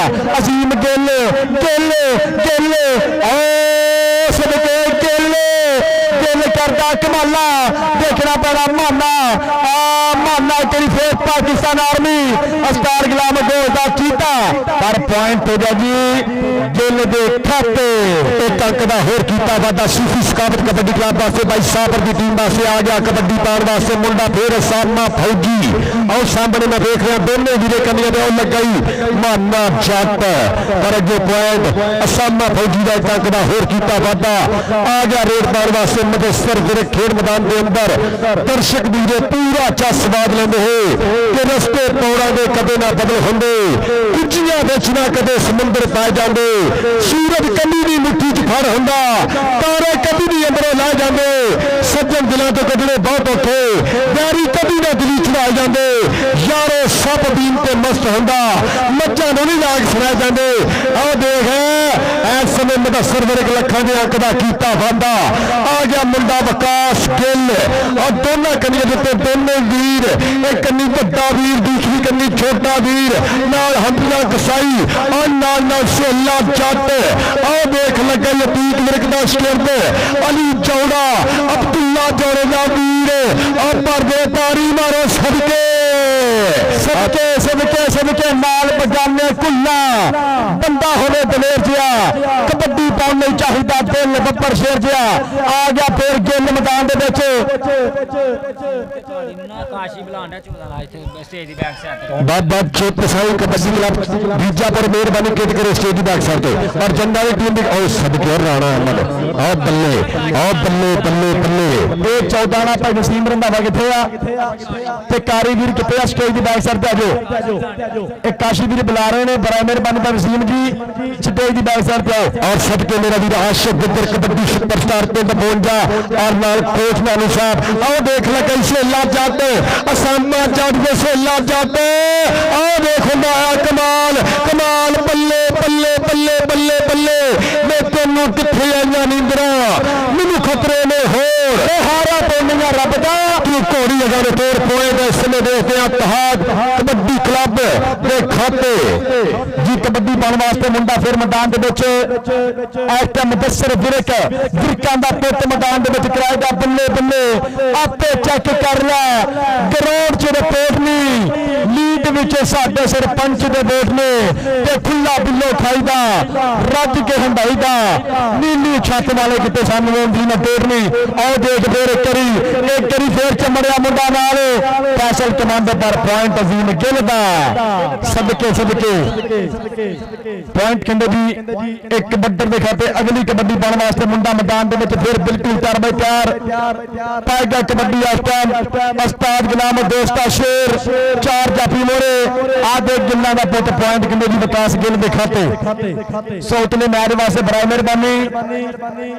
अजीम गिल गिल गिल ओ सदके गिल गिल करदा कमाला देखना पड़ा माना माना तेरी फेस पाकिस्तान आर्मी अस्तार गुलाम गोदा कीता पर पॉइंट हो गया जी गिल दे खाते एक अंक का होर कीता वादा सूफी सकावत कबड्डी क्लब वास्ते भाई साबर की टीम वास्ते आ गया कबड्डी पाउण वास्ते मुंडा फिर सामना फौजी और सामने मैं देख रहा दोनों वीरे कमियां ने लग गई माना जट पर अगे पॉइंट सामना फौजी का एक अंक का होर कीता वादा आ गया रेड पाउण वास्ते मदसर फिर खेड मैदान के अंदर दर्शक वीरे पूरा चा स्वाद लेंदे हो कि रस्ते पौड़ा दे कदे ना बदल होंदे कुचियां विच ना कदे समुंदर पाए जांदे सूरज कभी भी मुट्ठी च फड़ हुंदा तारे कभी भी अंदरों ला जांदे सज्जन दिलों तो कढने बहुत औखे बैरी कभी ना दिली चढ़ाए जांदे यारो सब बीन ते मस्त हुंदा मच्छां नूं नहीं लाग सुनाए जांदे आओ देख इस समय मदसर वर्ग लखां दे अंक दा कीता वादा आ गया मुंडा विकास गिल और दोनों कन्नी दिते दोनों वीर एक कन्नी बड़ा वीर दूसरी कन्नी छोटा वीर नाल हंडिया कसाई और नाल सोला जट आओ देख लगे यतीक विरक दा स्किर्द अली चौड़ा अब्दुल्ला जोड़े दा वीर और पर्दे तारी मारो सदके सदके सदके सदके नाल बजाने कुल्ला बंदा होने दलेर जिया कबड्डी पाउण नहीं चाहिदा दिल बब्बर शेर जिया आ गया फिर गिल मैदान दे विच काशी बुलांदा 14 ला इथे स्टेज दी बैक साइड ते बहुत छोट साई कबड्डी क्लब बीजापुर मेहरबानी किट करे स्टेज दी बैक साइड ते और जंडा दी टीम दी ओ सदके राणा अहमद आ बल्ले बल्ले बल्ले ए 14 ना भाई नसीम रंधावा किथे आ ते कारीवीर किथे आ स्टेज दी बैक साइड ते आजो एक काशी वीर बुला रहे ने बड़ा मेहरबानी भाई नसीम जी स्टेज दी बैक साइड पे आओ और सदके मेरा वीर आशिक गुजर कबड्डी सुपरस्टार पिंड बोंजा और नाल कोच नानू साहब आओ देख ले कैसे ला जाते असामा जट जैसे ला जाते आओ देखो ना कमाल कमाल बल्ले बल्ले बल्ले बल्ले बल्ले मैं तेनू किथे आईयां नींदरा मैनू खतरे ने होर हारा पेंडियां रब दा तू घोड़ी अगर तोड़ पोए दे समय देखते हैं तहाद कबड्डी क्लब दे खाते जी कबड्डी पाउण वास्ते मुंडा फिर मैदान दे विच ऐ मुदस्सर विरक विरकां दा पुੱਤ मैदान दे विच कराएगा बल्ले बल्ले आपे चेक कर लै ग्राउंड च रिपोर्ट नहीं लीड ਵਿੱਚ ਸਾਡੇ ਸਰਪੰਚ ਦੇ ਵੋਟ ਨੇ ਤੇ ਖੁੱਲਾ ਬਿੱਲੋ ਖਾਈਦਾ ਰੱਜ ਕੇ ਹੰਡਾਈਦਾ ਨੀਲੀ ਛੱਤ ਵਾਲੇ ਕਿਤੇ ਸਾਨੂੰ ਆਉਂਦੀ ਨਾ ਵੋਟ ਨਹੀਂ। ਆਓ ਦੇਖ ਫੇਰ ਇੱਕ ਵਾਰੀ ਫੇਰ ਚਮੜਿਆ ਮੁੰਡਾ ਨਾਲ ਫੈਸਲ ਕਮਾਂਡੋ ਪਰ ਪੁਆਇੰਟ ਅਜ਼ੀਮ ਗਿੱਲ ਦਾ ਸਦਕੇ ਪੁਆਇੰਟ ਕਹਿੰਦੇ ਜੀ ਇੱਕ ਬੱਟਰ ਦੇ ਖਾਤੇ ਅਗਲੀ ਕਬੱਡੀ ਪਾਉਣ ਵਾਸਤੇ ਮੁੰਡਾ ਮੈਦਾਨ ਦੇ ਵਿੱਚ ਫਿਰ ਬਿਲਕੁਲ ਤਿਆਰ ਪਾਏਗਾ ਕਬੱਡੀ ਇਸ ਟਾਈਮ ਉਸਤਾਦ ਗੁਲਾਮ ਦੋਸਤਾ ਸ਼ੇਰ 4 ਜਾਫੀ ਮੋਰੇ ਆ ਦੇ ਗਿੱਲਾਂ ਦਾ ਪੁੱਤ ਪੁਆਇੰਟ ਕਹਿੰਦੇ ਜੀ ਵਿਕਾਸ ਗਿੱਲ ਦੇ ਖਾਤੇ ਸੌਤਲੇ ਮੈਚ ਵਾਸਤੇ ਬੜਾ ਮਿਹਰਬਾਨੀ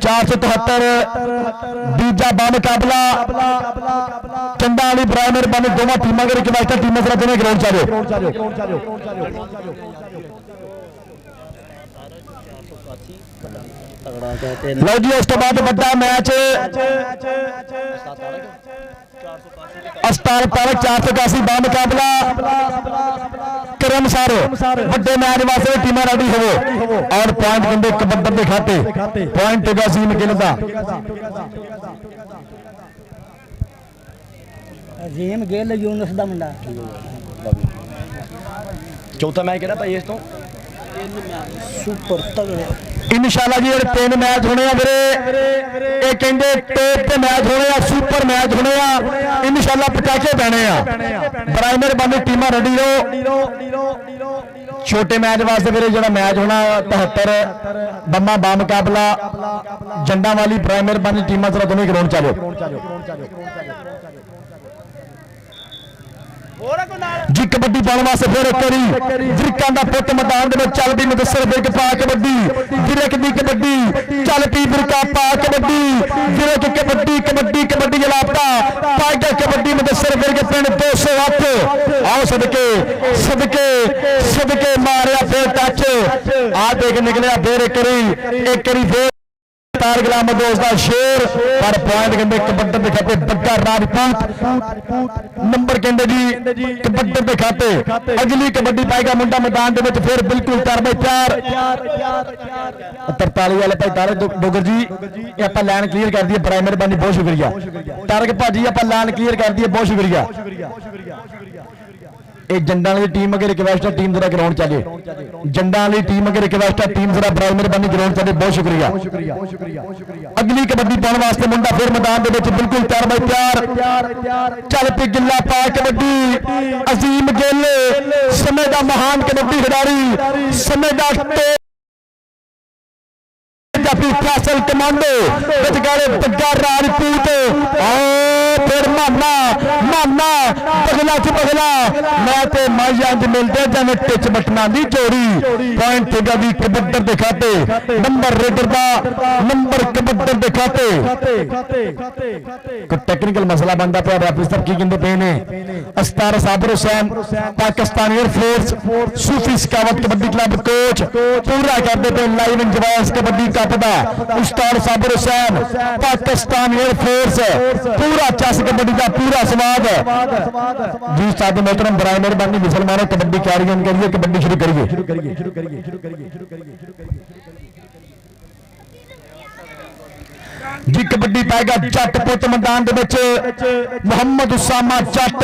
473 ਦੂਜਾ ਬਾ ਮੁਕਾਬਲਾ ਚੰਡਾ ਵਾਲੀ ਬੜਾ ਮਿਹਰਬਾਨੀ ਦੋਵਾਂ ਟੀਮਾਂ ਦੇ ਰਿਕਵੈਸਟ ਟੀਮਾਂ ਸਰਾ ਦੋਵੇਂ ਗਰਾਊਂਡ ਚ ਲਓ ਜੀ ਉਸ ਤੋਂ ਬਾਅਦ ਵੱਡਾ ਮੈਚ 481 ਬਾ ਮੁਕਾਬਲਾ ਕਰਮ ਸਰ ਵੱਡੇ ਮੈਚ ਵਾਸਤੇ ਟੀਮਾਂ ਰੈਡੀ ਹੋਵੋ ਔਰ ਪੁਆਇੰਟ ਕਹਿੰਦੇ ਕਬੱਡਰ ਦੇ ਖਾਤੇ ਪੁਆਇੰਟ ਹੋਗਾ ਸੀ ਗਿੱਲ ਦਾ ਅਜ਼ੀਮ ਗਿੱਲ ਯੂਨਸ ਦਾ ਮੁੰਡਾ ਚੌਥਾ ਮੈਚ ਕਿਹੜਾ ਭਾਈ ਇਸ ਤੋਂ ਸੁਪਰ ਤਗੜੇ ਇਨਸ਼ਾਅੱਲਾ ਜੀ ਜਿਹੜੇ 3 ਮੈਚ ਹੋਣੇ ਆ ਵੀਰੇ ਇਹ ਕਹਿੰਦੇ ਟੋਪ ਤੇ ਮੈਚ ਹੋਣੇ ਆ ਸੁਪਰ ਮੈਚ ਹੋਣੇ ਆ ਇਨਸ਼ਾਅੱਲਾ ਪਟਾਕੇ ਪੈਣੇ ਆ ਬਰਾਏ ਮਿਹਰਬਾਨੀ ਟੀਮਾਂ ਰੈਡੀ ਰਹੋ ਛੋਟੇ ਮੈਚ ਵਾਸਤੇ ਵੀਰੇ ਜਿਹੜਾ ਮੈਚ ਹੋਣਾ 73 ਬੰਮਾ ਬਾ ਮੁਕਾਬਲਾ ਜੰਡਾ ਵਾਲੀ ਬਰਾਏ ਮਿਹਰਬਾਨੀ ਟੀਮਾਂ ਜਰਾ ਦੋਵੇਂ ਗਰਾਊਂਡ ਚਾਲੋ ਜੀ ਕਬੱਡੀ ਪਾਉਣ ਵਾਸਤੇ ਫਿਰ ਇੱਕ ਵਾਰੀ ਵਿਰਕਾਂ ਦਾ ਪੁੱਤ ਮੈਦਾਨ ਦੇ ਵਿੱਚ ਚੱਲਦੀ ਮੁਦੱਸਰ ਬਿਰਕ ਪਾ ਕਬੱਡੀ ਵਿਰਕ ਦੀ ਕਬੱਡੀ ਚੱਲ ਪਈ ਵਿਰਕਾ ਪਾ ਕਬੱਡੀ ਵਿਰਕ ਕਬੱਡੀ ਜਲਾਪਤਾ ਪਾਏਗਾ ਕਬੱਡੀ ਮੁਦੱਸਰ ਬਿਰਕ ਪਿੰਡ 208 ਆਓ ਸਦਕੇ ਮਾਰਿਆ ਫਿਰ ਟੱਚ ਆ ਦੇਖ ਨਿਕਲਿਆ ਫਿਰ ਇੱਕ ਵਾਰੀ ਫਿਰ ਤਾਰ ਗੁਲਾਮ ਦੋਸਤ ਦਾ ਸ਼ੇਰ ਪਰ ਪੁਆਇੰਟ ਕਹਿੰਦੇ ਕਬੱਡਰ ਦੇ ਖਾਤੇ ਬੱਗਾ ਰਾਜਪੂਤ ਨੰਬਰ ਕਹਿੰਦੇ ਜੀ ਕਬੱਡਰ ਦੇ ਖਾਤੇ ਅਗਲੀ ਕਬੱਡੀ ਪਾਏਗਾ ਮੁੰਡਾ ਮੈਦਾਨ ਦੇ ਵਿੱਚ ਫਿਰ ਬਿਲਕੁਲ ਤਿਆਰ 43 ਵਾਲੇ ਭਾਈ ਤਾਰਕ ਡੋਗਰ ਜੀ ਇਹ ਆਪਾਂ ਲਾਈਨ ਕਲੀਅਰ ਕਰ ਦਈਏ ਬੜਾ ਮਿਹਰਬਾਨੀ ਬਹੁਤ ਸ਼ੁਕਰੀਆ ਤਾਰਕ ਭਾਜੀ ਆਪਾਂ ਲਾਈਨ ਕਲੀਅਰ ਕਰ ਦਈਏ ਬਹੁਤ ਸ਼ੁਕਰੀਆ ਇਹ ਜੰਡਾਂ ਵਾਲੀ ਟੀਮ ਅਗੇ ਰਿਕਵੈਸਟ ਹੈ ਟੀਮ ਜਰਾ ਗਰਾਊਂਡ ਚਾਲੇ ਜੰਡਾਂ ਵਾਲੀ ਟੀਮ ਅਗੇ ਰਿਕਵੈਸਟ ਹੈ ਟੀਮ ਜਰਾ ਬੜਾ ਮਿਹਰਬਾਨੀ ਗਰਾਊਂਡ ਚਾਲੇ ਬਹੁਤ ਸ਼ੁਕਰੀਆ ਅਗਲੀ ਕਬੱਡੀ ਪਾਉਣ ਵਾਸਤੇ ਮੁੰਡਾ ਫਿਰ ਮੈਦਾਨ ਦੇ ਵਿੱਚ ਬਿਲਕੁਲ ਤਿਆਰ ਚੱਲ ਪਈ ਗਿੱਲਾ ਪਾ ਕਬੱਡੀ ਅਜ਼ੀਮ ਗਿੱਲ ਸਮੇਂ ਦਾ ਮਹਾਨ ਕਬੱਡੀ ਖਿਡਾਰੀ ਸਮੇਂ ਦਾ ਫੈਸਲ ਕਮਾਂਡੋ ਵਿਚਾਰੇ ਬੱਗਾ ਰਾਜਪੂਤ ਫਿਰ ਮਾਨਾ ਬਗਲਾ ਮੈਂ ਤੇ ਮਾਈਆਂ ਚ ਮਿਲਦੇ ਜਿਵੇਂ ਟਿਚ ਬਟਨਾਂ ਦੀ ਜੋੜੀ ਪੁਆਇੰਟ ਤੇਗਾ ਦੀ ਕਬੱਡਰ ਦੇ ਖਾਤੇ ਨੰਬਰ ਰੇਡਰ ਦਾ ਨੰਬਰ ਕਬੱਡਰ ਦੇ ਖਾਤੇ ਕੋਈ ਟੈਕਨੀਕਲ ਮਸਲਾ ਬਣਦਾ ਪਿਆ ਰੈਫਰੀ ਸਾਹਿਬ ਕੀ ਕਹਿੰਦੇ ਪਏ ਨੇ ਅਸਤਾਰ ਸਾਬਰ ਹੁਸੈਨ ਪਾਕਿਸਤਾਨ 에ਅਰ ਫੋਰਸ ਸੂਫੀ ਸਕਾਵਤ ਕਬੱਡੀ ਕਲੱਬ ਕੋਚ ਪੂਰਾ ਕਰਦੇ ਪਏ ਲਾਈਵ ਇੰਜਵਾਇਸ ਕਬੱਡੀ ਕੱਪ ਦਾ ਉਸਤਾਦ ਸਾਬਰ ਹੁਸੈਨ ਪਾਕਿਸਤਾਨ 에ਅਰ ਫੋਰਸ ਪੂਰਾ ਚੱਸ ਕਬੱਡੀ ਦਾ ਪੂਰਾ ਸਵਾਦ ਜੀ ਸਾਡ मोहतरम बराए मेहरबानी मुसलमानों कबड्डी कैरियन करिए कबड्डी शुरू करिए जी कबड्डी पाएगा जट पुत मैदान मुहम्मद उसामा जट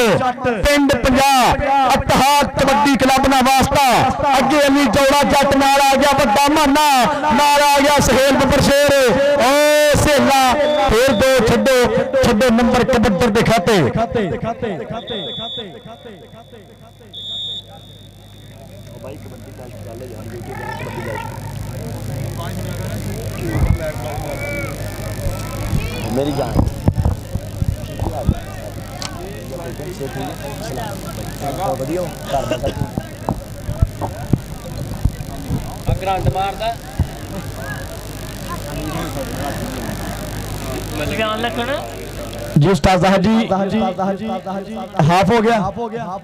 पिंड 50 अतहाद कबड्डी क्लब ना वास्ता अगे अली जौड़ा जट नाल आ गया बड़ा माना नाल आ गया सहेल बबर शेर ओ सेला फिर दो छड्डो नंबर कबड्डर दे खाते मेरी जान ग्रांट मारदा जी उस्ताद जी हाफ हो गया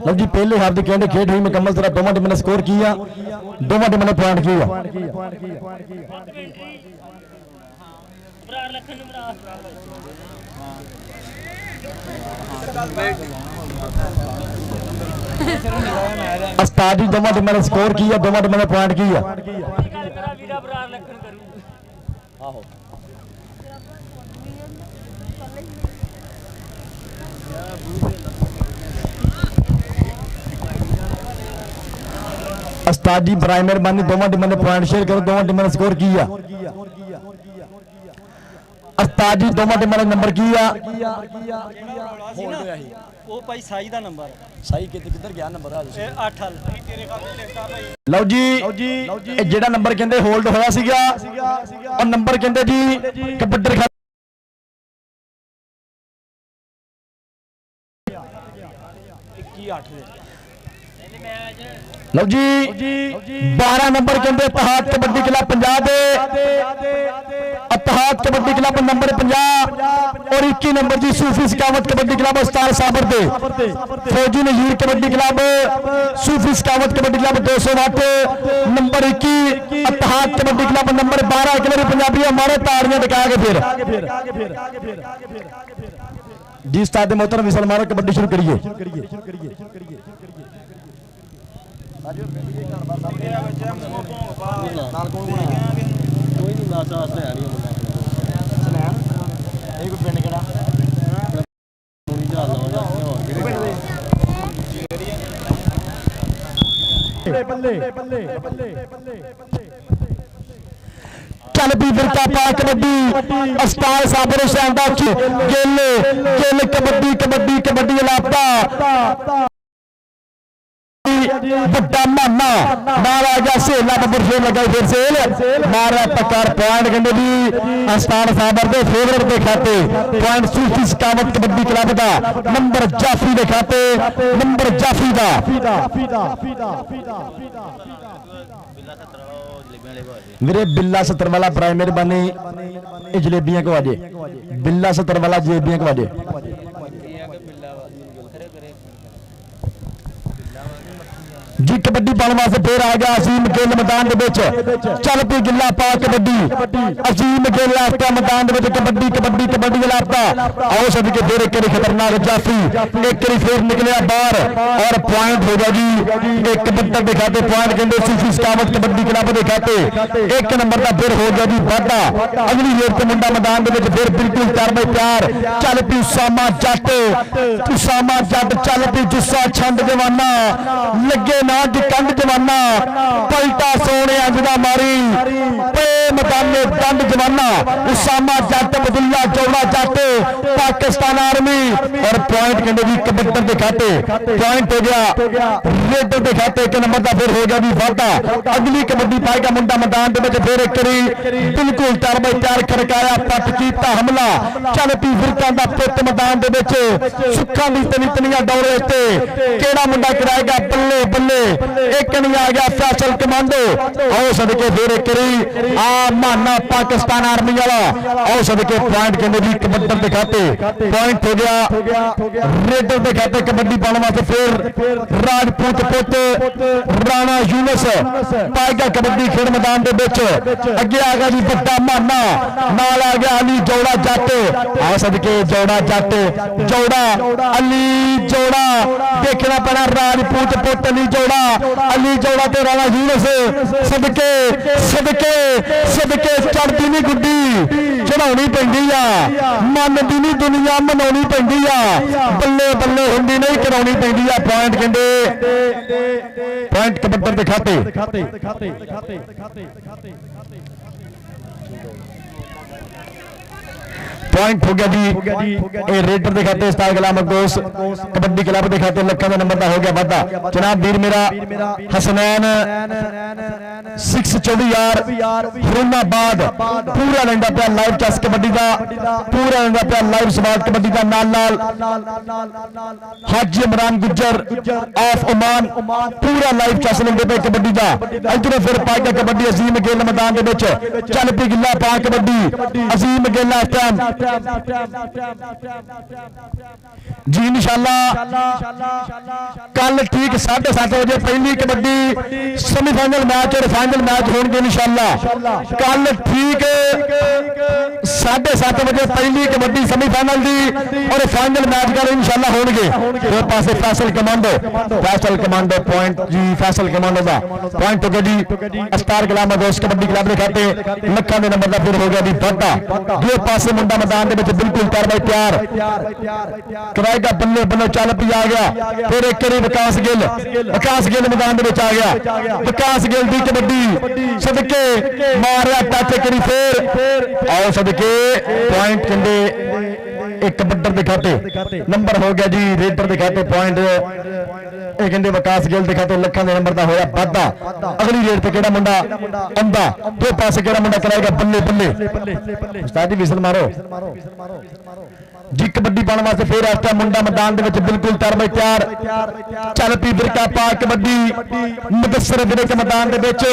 लो जी पहले हाफ की कहते खेड हुई मुकम्मल तरह दोवां टीमां ने स्कोर किया दोवां टीमां ने पॉइंट किया उस्ताद जी दोवां टीमां ने स्कोर किया दोवां टीमां ने पॉइंट किया ਉਸਤਾਦ ਜੀ ਬਰਾਏ ਮਿਹਰਬਾਨੀ ਦੋਵਾਂ ਟੀਮਾਂ ਦੇ ਪੁਆਇੰਟ ਸ਼ੇਅਰ ਕਰੋ। ਦੋਵਾਂ ਟੀਮਾਂ ਦਾ ਸਕੋਰ ਕੀ ਆ ਉਸਤਾਦ ਜੀ? ਦੋਵਾਂ ਟੀਮਾਂ ਦਾ ਨੰਬਰ ਕੀ ਆ? ਉਹ ਭਾਈ ਸਾਈ ਦਾ ਨੰਬਰ ਸਹੀ ਕਿੱਧਰ ਗਿਆ ਨੰਬਰ ਆ? 8 ਹਲ ਲਓ ਜੀ ਇਹ ਜਿਹੜਾ ਨੰਬਰ ਕਹਿੰਦੇ ਹੋਲਡ ਹੋਇਆ ਸੀਗਾ ਉਹ ਨੰਬਰ ਕਹਿੰਦੇ ਜੀ ਕਬੱਡੀ ਦੇ 21-8 ਦੇ ਲਓ ਜੀ 12 ਨੰਬਰ ਕਹਿੰਦੇ ਇਤਿਹਾਦ ਕਬੱਡੀ ਕਲੱਬ 50 ਦੇ ਇਤਿਹਾਦ ਕਬੱਡੀ ਕਲੱਬ ਨੰਬਰ 50 और 21 नंबर जी सूफी सकावत कबड्डी क्लब उस्ताद साबर दे फौजी Nazir kabaddi club Sufi Sakhawat kabaddi club 208 number 21 Ittehad kabaddi club number 12 एक बार पंजाबी हमारे ताड़ियां दिखा के फिर जी उस्ताद मोहतरम विसल मारो कबड्डी शुरू करिए। ਕੋਈ ਨਹੀਂ ਮਾਸਾ ਵਾਸਤੇ ਆ ਰਹੀ ਮੁੰਡਾ ਇਹ ਕੋਈ ਪਿੰਡ ਕਿਹੜਾ ਹੁਣੀ ਚੱਲ ਲਵਾਂਗਾ ਹੋਰ चल भी फिरका पा कबड्डी उस्ताद साबर शानदार गिल गिल कबड्डी कबड्डी कबड्डी इलाका बड़ा माना मारा गया सेला बब्बर शेर लगाई फिर सेल मारा पकार पॉइंट कहते भी उस्ताद साबर के फेवरेट के खाते पॉइंट सूफी सकावत कबड्डी क्लब का नंबर जाफी के खाते नंबर जाफी का मेरे बिल्ला 70 वाला प्राइम मेहरबानी जलेबियां को आजे बिल्ला 70 वाला जलेबियां को आजे जी कबड्डी पाने वास्ते फिर आ गया अजीम गिल मैदान चल पी गिला पा कबड्डी अजीम गिल मैदान कबड्डी कबड्डी कबड्डी इलाका आओ सभी के फिर एक खतरनाक जाफी एक फिर निकलिया बाहर और पॉइंट हो गया जी एक कबड्डी दिखाते पॉइंट कहते सूफी सकावत कबड्डी क्लब दिखाते एक नंबर का फिर हो गया जी वाधा अगली रेत के मुंडा मैदान फिर बिल्कुल कर प्यार चल पी उसामा जट चल पी जुस्सा छंद जवाना लगे ना जी कंध जवाना पलटा सोने अंजना मारी मैदाने दंड जवाना उसामा जट बदुल्ला चौड़ा जट पाकिस्तान आर्मी और पॉइंट कहते जी कबड्डी दिखाते पॉइंट हो गया रेडर दिखाते एक नंबर का फिर हो गया भी वाधा अगली कबड्डी पाएगा मुंडा मैदान फिर एक बिल्कुल तरबे चार खड़काया पट किया हमला चल पी फिरकां दा पुत मैदान सुखा दी तनिया दौरे केड़ा मुंडा कराएगा बल्ले बल्ले एक नहीं आ गया फैसल कमांडो आओ सदके फिर एक आ माना पाकिस्तान आर्मी वाला आओ सदके पॉइंट कहते जी कबड्डी दिखाते पॉइंट हो गया रेडर दिखाते कबड्डी पाने वास्ते फिर राजपूत पुत राणा यूनुस पाएगा कबड्डी खेल मैदान अगे आ गया जी बड़ा माना नाल आ गया अली जोड़ा जट आओ सदके जोड़ा जट जोड़ा अली जोड़ा देखना पैना राजपूत पुत अली जोड़ा ते राणा यूनुस सदके सदके सदके चढ़ती नहीं गुड्डी चढ़ानी पैंदी आ मनदी नहीं दुनिया मनानी पैंदी आ बल्ले बल्ले हुंदी नहीं करानी पैंदी आ पॉइंट कहंदे पॉइंट कबड्डी दिखाते पॉइंट हो गया जी ये रेडर दिखाते स्टार गुलाम अब्दोस कबड्डी क्लब दिखाते लखा का नंबर हो गया वादा जनाब वीर मेरा हसनैन 624 यार फरूमाबाद पूरा लेंदा पे लाइव चेस कबड्डी का पूरा लेंदा पे लाइव सवाल कबड्डी का नाल नाल हाजी इमरान गुज्जर ऑफ ओमान पूरा लाइव चेस लेंदे पे कबड्डी का इधर फिर पाएगा कबड्डी अजीम गिल मैदान चल पी गिला पा कबड्डी अजीम गिल इस टाइम जी इंशाअल्लाह कल ठीक 7:30 बजे पहली कबड्डी सेमीफाइनल मैच और फाइनल मैच होंगे इंशाअल्लाह कल ठीक 7:30 बजे पहली कबड्डी सेमीफाइनल दी और फाइनल मैच कल इंशाअल्लाह होंगे दो पासे फैसल कमांडो पॉइंट जी फैसल कमांडो का पॉइंट हो गया जी स्टार गुलाम अब्दोस कबड्डी क्लब दिखाते लखा के नंबर का फिर हो गया जी वाधा दो पासे ਮੁੰਡਾ ਮੈਦਾਨ ਦੇ ਵਿੱਚ ਬਿਲਕੁਲ ਤਿਆਰ ਬਾਈ ਤਿਆਰ ਕਰਾਏਗਾ ਬੱਲੇ ਬੱਲੇ ਚੱਲ ਪਈ ਆ ਗਿਆ ਫਿਰ ਇੱਕ ਵਾਰੀ ਵਿਕਾਸ ਗਿੱਲ ਮੈਦਾਨ ਦੇ ਵਿੱਚ ਆ ਗਿਆ ਵਿਕਾਸ ਗਿੱਲ ਦੀ ਕਬੱਡੀ ਸਦਕੇ ਮਾਰਿਆ ਟੱਚ ਕਰੀ ਫੇਰ ਆਓ ਸਦਕੇ ਪੁਆਇੰਟ ਕਹਿੰਦੇ ਇੱਕ ਬੱਡਰ ਦੇ ਖਾਤੇ ਨੰਬਰ ਹੋ ਗਿਆ ਜੀ ਰੇਡਰ ਦੇ ਖਾਤੇ ਪੁਆਇੰਟ ਇਹ ਕਹਿੰਦੇ ਵਿਕਾਸ ਗਿੱਲ ਦੇ ਖਾਤੇ ਲੱਖਾਂ ਦੇ ਨੰਬਰ ਦਾ ਹੋਇਆ ਵਾਧਾ ਅਗਲੀ ਰੇਡ ਤੇ ਕਿਹੜਾ ਮੁੰਡਾ ਆਉਂਦਾ ਦੋ ਪਾਸੇ ਕਿਹੜਾ ਮੁੰਡਾ ਕਰਾਏਗਾ ਬੱਲੇ ਬੱਲੇ ਉਸਤਾਦ ਜੀ ਵਿਸਲ ਮਾਰੋ ਜੀ ਕਬੱਡੀ ਪਾਉਣ ਵਾਸਤੇ ਫੇਰ ਆਸਤਾ ਮੁੰਡਾ ਮੈਦਾਨ ਦੇ ਵਿੱਚ ਬਿਲਕੁਲ ਤਿਆਰ ਚੱਲ ਪੀ ਬਿਰਕਾ ਪਾ ਕਬੱਡੀ ਮੁਦੱਸਰ ਵਿਰਕ ਮੈਦਾਨ ਦੇ ਵਿੱਚ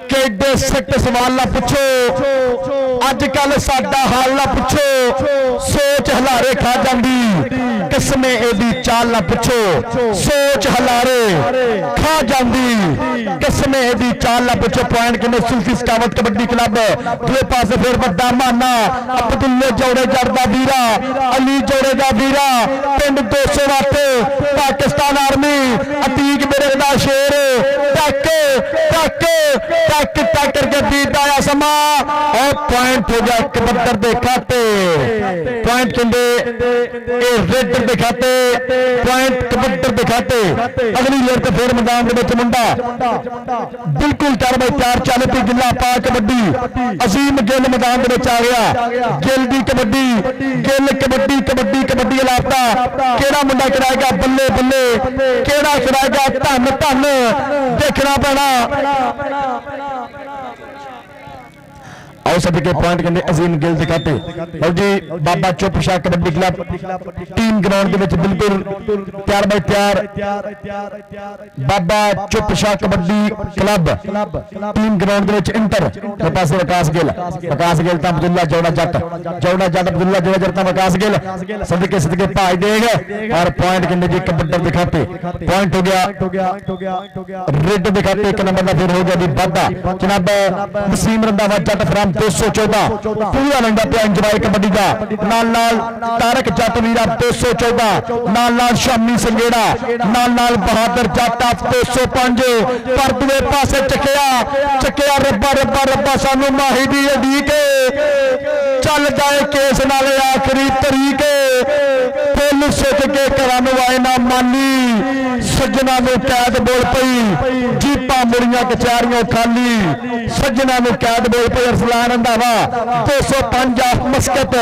ਕਿੱਡੇ ਸਿੱਟ ਸਵਾਲ ਨਾ ਪੁੱਛੋ ਅੱਜ ਕੱਲ ਸਾਡਾ ਹਾਲ ਨਾ ਪੁੱਛੋ ਸੋਚ ਹਲਾਰੇ ਖਾ ਜਾਂਦੀ ਕਿਸਮੇ ਇਹਦੀ ਚਾਲ ਨਾ ਪੁੱਛੋ ਸੋਚ ਹਲਾਰੇ ਖਾ ਜਾਂਦੀ ਕਿਸਮੇ ਇਹਦੀ ਚਾਲ ਨਾ ਪੁੱਛੋ ਪੁਆਇੰਟ ਕਿੰਨੇ ਸੂਫੀ ਸਕਾਵਤ ਕਬੱਡੀ ਕਲੱਬ ਦੂਏ ਪਾਸੇ ਫਿਰ ਵੱਡਾ ਮਾਨਾ ਅਬਦੁੱਲੇ ਜੋੜੇ ਜੜ ਦਾ ਵੀਰਾ ਅਲੀ ਜੋੜੇ ਦਾ ਵੀਰਾ ਪਿੰਡ 208 ਪਾਕਿਸਤਾਨ ਆਰਮੀ ਅਤੀਕ ਮੇਰੇ ਦਾ ਸ਼ੇਰ ਟੱਕ ਕਰਕੇ ਬੀਤ ਆਇਆ ਸਮਾਂ ਔਰ ਪੁਆਇੰਟ ਹੋ ਗਿਆ ਕਬੱਤਰ ਦੇ ਖਾਤੇ ਪੁਆਇੰਟ ਕਹਿੰਦੇ ਇਹ ਰੇਡਰ ਦੇ ਖਾਤੇ ਪੁਆਇੰਟ ਕਬੱਤਰ ਦੇ ਖਾਤੇ ਅਗਲੀ ਲੇਰ ਤੇ ਫੇਰ ਮੈਦਾਨ ਦੇ ਵਿੱਚ ਮੁੰਡਾ ਬਿਲਕੁਲ ਤਿਆਰ ਚੱਲ ਪਈ ਗਿੱਲਾ ਪਾ ਕਬੱਡੀ ਅਜ਼ੀਮ ਗਿੱਲ ਮੈਦਾਨ ਦੇ ਵਿੱਚ ਆ ਗਿਆ ਗਿੱਲ ਦੀ ਕਬੱਡੀ ਲਾਪਤਾ ਕਿਹੜਾ ਮੁੰਡਾ ਕਰਾਏਗਾ ਬੱਲੇ ਕਿਹੜਾ ਕਰਾਏਗਾ ਧੰਨ ਦੇਖਣਾ ਪੈਣਾ ਆਓ ਸਦਕੇ ਪੁਆਇੰਟ ਕਹਿੰਦੇ ਅਜ਼ੀਮ ਗਿੱਲ ਦੇ ਖਾਤੇ ਲਓ ਜੀ ਬਾਬਾ ਚੁੱਪ ਸ਼ਾਹ ਕਬੱਡੀ ਕਲੱਬ ਟੀਮ ਗਰਾਊਂਡ ਦੇ ਵਿੱਚ ਬਿਲਕੁਲ ਤਿਆਰ ਬਾਬਾ ਚੁੱਪ ਸ਼ਾਹ ਕਬੱਡੀ ਕਲੱਬ ਟੀਮ ਗਰਾਊਂਡ ਦੇ ਵਿੱਚ ਇੰਟਰ ਦੇ ਪਾਸੇ ਵਿਕਾਸ ਗਿੱਲ ਤਾਂ ਅਬਦੁੱਲਾ ਜੋੜਾ ਜੱਟ ਅਬਦੁੱਲਾ ਜੋੜਾ ਜੱਟ ਤਾਂ ਵਿਕਾਸ ਗਿੱਲ ਸਦਕੇ ਭਾਈ ਦੇਗ ਔਰ ਪੁਆਇੰਟ ਕਹਿੰਦੇ ਜੀ ਕਬੱਡੀ ਦੇ ਖਾਤੇ ਪੁਆਇੰਟ ਹੋ ਗਿਆ ਰੇਡ ਦੇ ਖਾਤੇ ਇੱਕ ਨੰਬਰ ਦਾ ਫਿਰ ਹੋ ਗਿਆ ਜੀ ਵਾਧਾ ਜਨਾਬ ਵਸੀਮ ਰੰਧਾਵਾ ਜੱਟ ਫਰਮ 214 ਪੂਰਾ ਲੰਡਾ ਪਿਆ ਇੰਜੋਏ ਕਬੱਡੀ ਦਾ ਨਾਲ ਤਾਰਕ ਜੱਟ ਵੀਰਾ 214 ਨਾਲ ਸ਼ਾਮੀ ਸੰਗੇੜਾ ਨਾਲ ਬਹਾਦਰ ਜੱਟ 205 ਪਰ ਦੂਏ ਪਾਸੇ ਚੱਕਿਆ ਰੱਬਾ ਸਾਨੂੰ ਮਾਹੀ ਦੀ ਅਡੀਕ ਚੱਲ ਜਾਏ ਕੇਸ ਨਾਲੇ ਆਖਰੀ ਤਰੀਕ ਫੁੱਲ ਸੁੱਟ ਕੇ ਘਰਾਂ ਨੂੰ ਆਏ ਨਾ ਮਾਨੀ ਸੱਜਣਾ ਨੂੰ ਕੈਦ ਬੋਲ ਪਈ ਜੀਪਾਂ ਮੁੜੀਆਂ ਕਚਹਿਰੀਆਂ ਖਾਲੀ ਸੱਜਣਾ ਨੂੰ ਕੈਦ ਬੋਲ ਪਈ ਅਰਸਲਾਨ ਰੰਧਾਵਾ 205 ਮਸਕਤ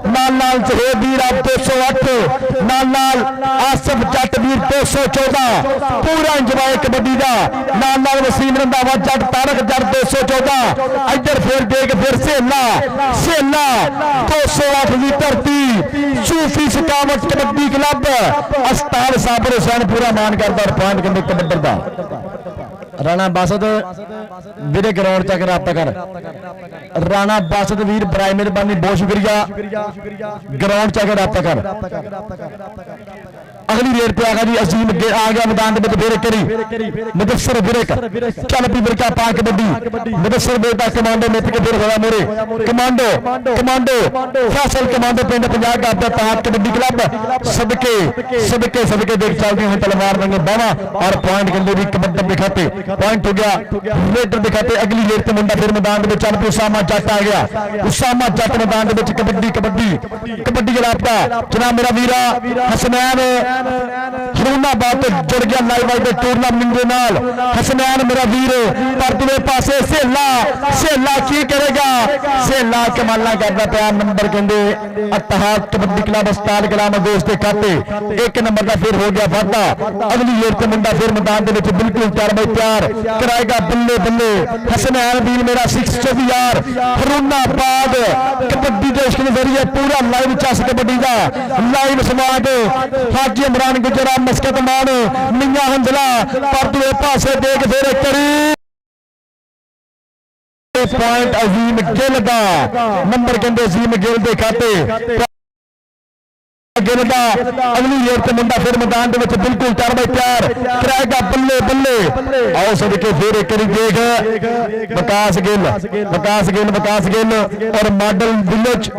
ਨਾਲ ਜਹੇਦ ਵੀਰ 208 ਨਾਲ ਆਸਫ ਜੱਟ ਵੀਰ 214 ਪੂਰਾ ਇੰਜੋਏ ਕਬੱਡੀ ਦਾ ਨਾਲ ਵਸੀਮ ਰੰਧਾਵਾ ਜੱਟ ਤਾਰਕ ਜੱਟ 214 ਇੱਧਰ ਫੇਰ ਦੇਖ ਫਿਰ ਸੇਲਾ 208 ਦੀ ਧਰਤੀ ਸੂਫੀ ਸਕਾਵਤ ਕਬੱਡੀ ਕਲੱਬ ਅਸਤਾਰ ਸਾਬਰ ਹੁਸੈਨ ਪੂਰਾ ਮਾਨ ਕਰਦਾ ਪੁਆਇੰਟ ਕਹਿੰਦੇ ਕਬੱਡੀ ਦਾ ਰਾਣਾ ਬਾਸਦ ਵੀਰੇ ਗਰਾਊਂਡ ਤੱਕ ਰਾਬਤਾ ਕਰ ਰਾਣਾ ਬਾਸਦ ਵੀਰ ਬਰਾਏ ਮਿਹਰਬਾਨੀ ਬਹੁਤ ਸ਼ੁਕਰੀਆ ਗਰਾਊਂਡ ਤੱਕ ਰਾਬਤਾ ਕਰ ਅਗਲੀ ਰੇਡ ਤੇ ਆ ਗਿਆ ਜੀ ਅਜ਼ੀਮ ਆ ਗਿਆ ਮੈਦਾਨ ਦੇ ਵਿੱਚ ਫੇਰ ਕਰੀ ਮੁਦੱਸਰ ਵਿਰਕ ਚੱਲ ਪੀ ਵਿਰਕਾ ਪਾ ਕਬੱਡੀ ਮੁਦੱਸਰ ਬੇਟਾ ਕਮਾਂਡੋ ਮਿੱਤ ਕੇ ਫਿਰ ਹੋਇਆ ਮੋਰੇ ਕਮਾਂਡੋ ਫਾਸਲ ਕਮਾਂਡੋ ਪਿੰਡ 50 ਗੱਜ ਦਾ ਤਾਤ ਕਬੱਡੀ ਕਲੱਬ ਸਦਕੇ ਦੇਖ ਚੱਲਦੀ ਹੁਣ ਤਲਵਾਰ ਰੰਗੇ ਬਾਵਾ ਔਰ ਪੁਆਇੰਟ ਕਹਿੰਦੇ ਵੀ ਕਬੱਡੀ ਦੇ ਖਾਤੇ ਪੁਆਇੰਟ ਹੋ ਗਿਆ ਰੇਡਰ ਦੇ ਖਾਤੇ ਅਗਲੀ ਰੇਡ ਤੇ ਮੁੰਡਾ ਫਿਰ ਮੈਦਾਨ ਦੇ ਵਿੱਚ ਚੱਲ ਪਈ ਉਸਾਮਾ ਜੱਟ ਆ ਗਿਆ ਉਸਾਮਾ ਜੱਟ ਮੈਦਾਨ ਦੇ ਵਿੱਚ ਕਬੱਡੀ ਜਲਾਪਤਾ ਜਨਾਬ ਮੇਰਾ ਵੀਰਾ ਹਸਨੈਨ ਹਰੂਨਾਬਾਦ ਤੋਂ ਜੁੜ ਗਿਆ ਲਾਈਵ ਵਾਈਡ ਦੇ ਟੂਰਨਾਮੈਂਟ ਦੇ ਨਾਲ ਹਸਨੈਨ ਮੇਰਾ ਵੀਰ ਪਰ ਦੂਏ ਪਾਸੇ ਸੇਲਾ ਕੀ ਕਰੇਗਾ ਸੇਲਾ ਕਮਾਲਾਂ ਕਰਦਾ ਪਿਆ ਨੰਬਰ ਕਹਿੰਦੇ ਇਤਿਹਾਦ ਕਬੱਡੀ ਕਲੱਬ ਉਸਤਾਦ ਗੁਲਾਮ ਦੋਸਤ ਦੇ ਖਾਤੇ ਇੱਕ ਨੰਬਰ ਦਾ ਫਿਰ ਹੋ ਗਿਆ ਵਾਧਾ ਅਗਲੀ ਰੇਡ ਤੇ ਮੁੰਡਾ ਫਿਰ ਮੈਦਾਨ ਦੇ ਵਿੱਚ ਬਿਲਕੁਲ ਤਿਆਰ ਕਰਾਏਗਾ ਬੱਲੇ ਹਸਨੈਨ ਵੀਰ ਮੇਰਾ 6 ਯਾਰ ਹਰੂਨਾਬਾਦ ਕਬੱਡੀ ਦੇ ਇਸ਼ਕ ਦੇ ਜ਼ਰੀਏ ਪੂਰਾ ਲਾਈਵ ਚੱਸ ਕਬੱਡੀ ਦਾ ਲਾਈਵ ਸਮਾਜ ਹਾਜੀ ਇਮਰਾਨ ਗੁਜਰਾ ਮਸਕਤ ਮਾਨ ਮੀਆਂ ਹੰਜ਼ਲਾ ਪਰ ਦੂਏ ਪਾਸੇ ਦੇਖ ਫੇਰ ਕਰੀ ਪੁਆਇੰਟ ਅਜ਼ੀਮ ਗਿੱਲ ਦਾ ਨੰਬਰ ਕਹਿੰਦੇ ਅਜ਼ੀਮ ਗਿੱਲ ਦੇ ਖਾਤੇ ਗਿੱਲ ਦਾ ਅਗਲੀ ਰੇਡ ਤੇ ਮੁੰਡਾ ਫਿਰ ਮੈਦਾਨ ਦੇ ਵਿੱਚ ਬਿਲਕੁਲ ਤਿਆਰ ਕਰਾਏਗਾ ਬੱਲੇ ਬੱਲੇ आओ सदके फिर एक देख विकास गिल और model village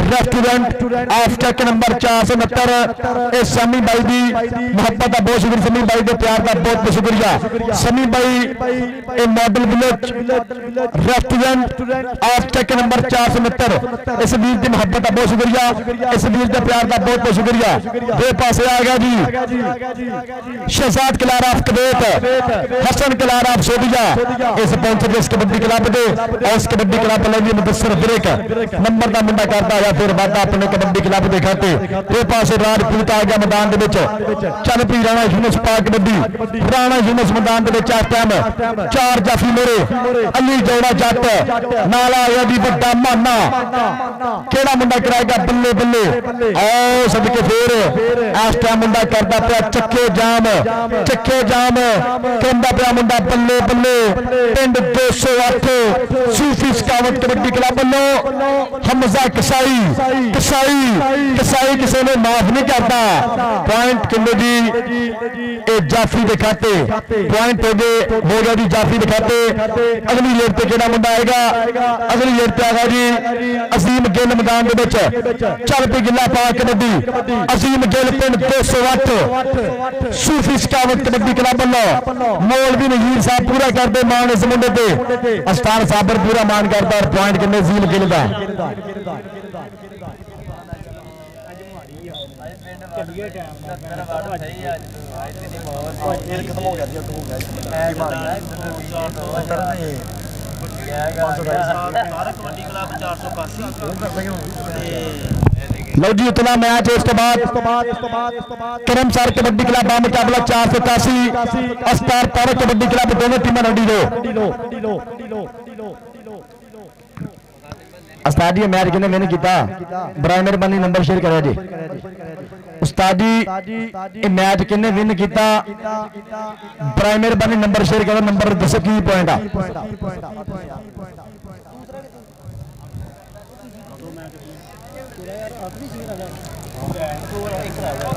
restaurant of Chak number 469 इस समी बाई की मुहब्बत का बहुत शुक्रिया समी बाई के प्यार का बहुत बहुत शुक्रिया समी बाई ए model village restaurant of Chak number 469 इस वीर की मुहब्बत का बहुत शुक्रिया इस वीर के प्यार का बहुत बहुत शुक्रिया दो पासे आ गया जी शहजाद किलारा ऑफ कबेत हसन किलारा ऑफ सोदिया इस पहुंचे इस कबड्डी क्लब के और इस कबड्डी क्लब लगी मुदस्सर ब्रेक नंबर का मुंडा करता आया फिर वादा अपने कबड्डी क्लब के खाते दो पासे राजपूत आ गया मैदान चल पी राणा यूनुस पा कबड्डी राणा यूनुस मैदान इस टाइम 4 जाफी मोरे अली जौड़ा जट नाला आया जी बड़ा माना केड़ा मुंडा कराएगा बल्ले बल्ले आओ सदके फिर इस टाइम मुंडा करता पाया चक्के जाम कहता पाया मुंडा बल्ले बल्ले पिंड 208 सूफी स्काउट कबड्डी क्लब वालों हमजा कसाई किसी ने माफ नहीं करता पॉइंट किलो जी ए जाफी के खाते पॉइंट हो गया जी जाफी के खाते अगली लेट पे केड़ा मुंडा आएगा अगली लेट पे आएगा जी अजीम गिल मैदान चल पी गिला पा कबड्डी अजीम गिल पिंड 208 सूफी स्काउट कबड्डी क्लब वालों मौलवी नजीर साहब पूरा करते मान इस मुंडे पे अस्तान साबर पूरा मान करता और पॉइंट किन्ने अजीम गिल का लो जी उतना मैच इस तो बाद करमसर कबड्डी क्लब का मुकाबला 481 अस्तार पारक कबड्डी क्लब दोनों टीमें लो उस्ताद जी मैच किन्ने विन किया बराए मेहरबानी नंबर शेयर करो जी उस्ताद जी मैच किन्ने विन किया बराए मेहरबानी नंबर शेयर करो नंबर दसो की पॉइंट आ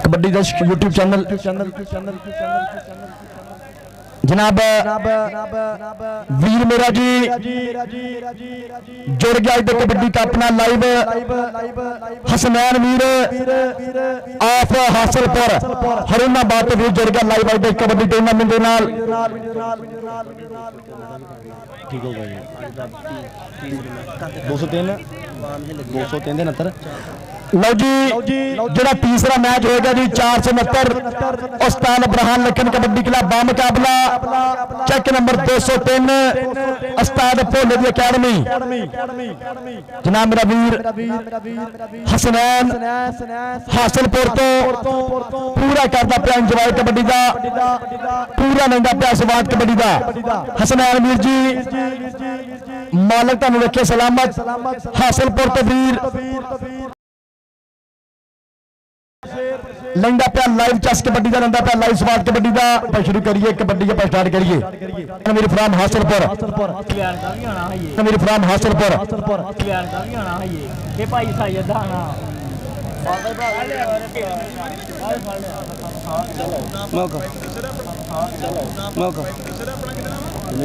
कबड्डी का यूट्यूब चैनल जनाब वीर मेरा जी जुड़ गया इधर कबड्डी का अपना live Hasnain Veer of Hasilpur Haroonabad तो भी जुड़ गया लाइव इधर कबड्डी टूर्नामेंट के नाल ठीक हो गया 203 69 लो जी जो तीसरा मैच होगा जी 469 उस्ताद इब्राहिम लखन कबड्डी क्लब बा मुकाबला चेक नंबर 203 उस्ताद भोले की अकेडमी जनाब मेरा वीर हसनैन हासिलपुर तो पूरा करता पाया इंजॉय कबड्डी का पूरा लेंदा पाया स्वाद कबड्डी का हसनैन वीर जी मालक तुहानू रखे सलामत हासिलपुर तो वीर लेंदा पे लाइव चेस कबड्डी का लेंदा पे लाइव स्वाद कबड्डी का शुरू करिए कबड्डी का स्टार्ट करिए मेरी फ्राम हासिलपुर मेरी फ्राम हासिलपुर ये भाई सैयद आना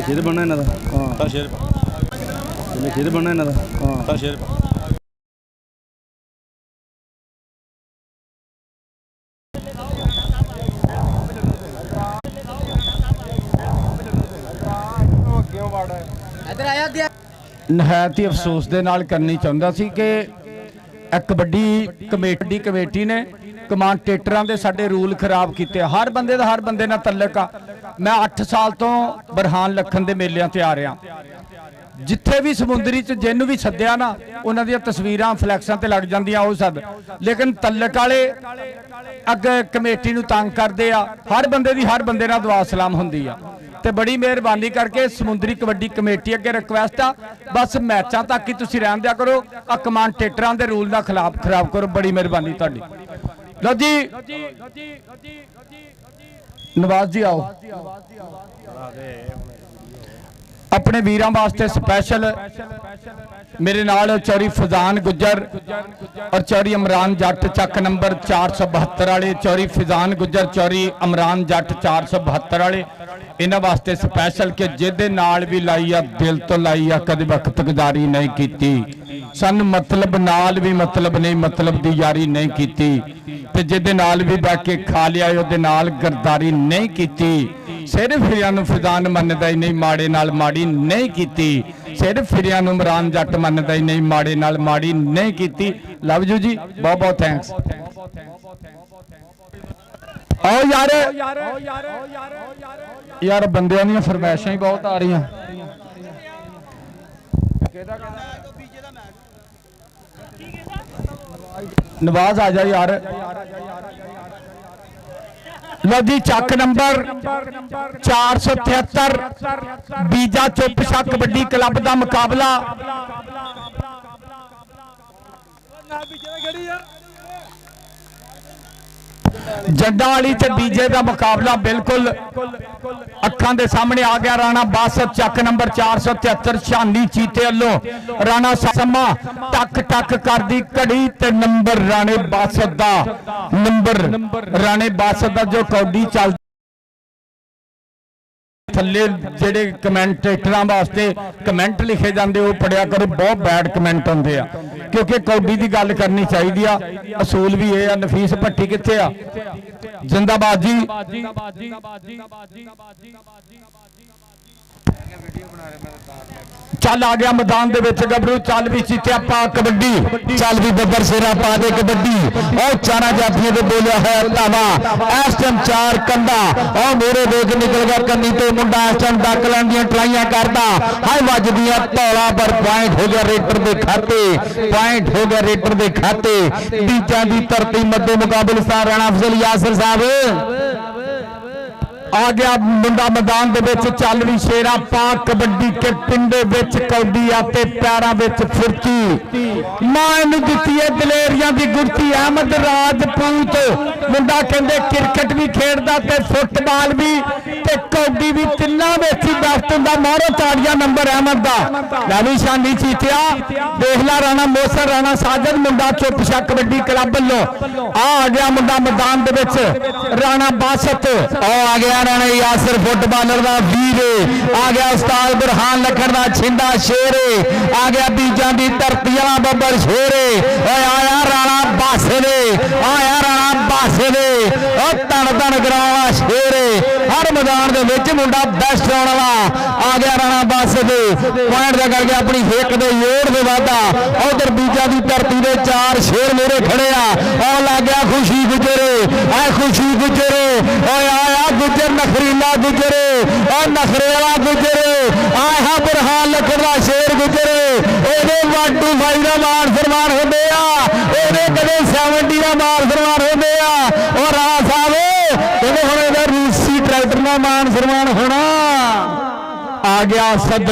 शेर बनना इन्हां दा हां शेर बनना इन्हां दा हां शेर नहायत ही अफसोस दे नाल करनी चाहुंदा सी कि कबड्डी कमेटी ने कमांटेटरां दे साडे रूल खराब कीते हर बंदे दा हर बंदे नाल तल्लक आ मैं 8 साल तो बरहान लखन दे मेलियां ते आ रहा जिथे भी समुद्री च जिन्नू भी सद्दिया ना उन्हां दी तस्वीरां फ्लैक्सां ते लग जांदियां ओ सद लेकिन तल्लक वाले अगे कमेटी नूं तंग करदे आ हर बंदे दी हर बंदे नाल दुआ सलाम हुंदी आ ते बड़ी मेहरबानी करके समुद्री कबड्डी कमेटी अगे रिक्वेस्ट आ बस मैचां तक ही तुसीं रहन दिया करो आ कमांटेटरां दे रूल दा खराब करो बड़ी मेहरबानी तुहाडी लो जी नवाज जी आओ अपने वीरां वास्ते स्पैशल मेरे नाल चौरी फजान गुज्जर और चौरी इमरान जट चक नंबर 472 वाले चौरी फजान गुज्जर चौरी इमरान जट 472 वाले इन्हां वास्ते स्पैशल कि जिहदे नाल भी लाई आ दिल तो लाई आ कदे वक्त गुजारी नहीं कीती सन मतलब नाल भी मतलब नहीं मतलब दी यारी नहीं कीती ते जिहदे नाल भी बैठ के खा लिया उहदे नाल गरदारी नहीं कीती सिर फिरियां नूं फजान मनदा ही नहीं माड़े नाल माड़ी नहीं कीती सिर फिरियां नूं इमरान जट मनदा ही नहीं माड़े नाल माड़ी नहीं कीती लव यू जी बहुत बहुत थैंक्स आओ यार बंदियां दी फरमाइशां ही बहुत आ रही नवाज आ जा यार लो जी चक नंबर 473 बीजा चुप छा कबड्डी क्लब का मुकाबला जड्डा वाली ते बीजे का मुकाबला बिल्कुल अखां दे सामने आ गया राणा बासत चक नंबर 473 शानी चीते वालों राणा समा टक टक कर दी घड़ी ते नंबर राणे बासत दा नंबर राणे बासत दा जो कौडी चल थले जेडे कमेंटेटरां वास्ते कमेंट लिखे जाते वो पढ़िया करो बहुत बैड कमेंट आते हैं क्योंकि कौडी की गल करनी चाहिए असूल भी ये नफीस भट्टी कित्थे आ जिंदाबाद जी चल आ गया मैदान दे विच गबरू चल भी चिट्टिया पा कबड्डी चल भी बब्बर सिरा पा दे कबड्डी और चारा जाफियों दे बोलिया है धावा इस टाइम 4 कंधा और मोरे देख निकल गया कन्नी तो मुंडा इस टाइम डक लैन दी ट्राइयां करदा हाय वजदियां धौला पर पॉइंट हो गया रेटर दे खाते पॉइंट हो गया रेटर दे खाते बीजां दी धरती मध्य मुकाबले स्थान राणा अफजल यासर साहब आ गया मुंडा मैदान दे विच चल भी शेरा पा कबड्डी के पिंडे विच कौडी आते पैरां विच फुर्ती मां नूं दित्ती है दलेरियां दी गुरती अहमद राजपूत मुंडा कहंदे क्रिकेट भी खेडदा ते फुटबाल भी ते कौडी भी तिन्नां विच ही बेस्ट हुंदा मारो ताड़ियां नंबर अहमद दा लावी शानी चीतिया देख ला राणा मोसर राणा साजद मुंडा चुप छा कबड्डी क्लब वल्लों आ गया मुंडा मैदान दे विच राणा बासत आ गया राणा यासर फुटबालर दा वीर आ गया उस्ताद बुरहान लखन दा छिंदा शेर आ गया बीजां दी धरती वाला बब्बर शेर ओए आया राणा बासे आया राणा बासे ओ तन तन करावा शेर हर मैदान दे विच मुंडा बेस्ट होने वाला आ गया राणा बासे पॉइंट दे करके अपनी हिक दे जोड़ दे वादा उधर बीजां दी धरती दे 4 शेर मेरे खड़े आ लग गया खुशी गुजरे आ खुशी गुजरे ओए आया गुजर नखरीला गुजरे और नखरेला गुजरे आया बुरहान लखन दा शेर गुजरे ओदे 1-2 भाई दा मान सम्मान होंदे आ ओदे कदे 70 दा मान सम्मान होंदे आ और राणा साहब कहंदे हुण इहदा रूसी ट्रैक्टर दा मान सम्मान होना आ गया सद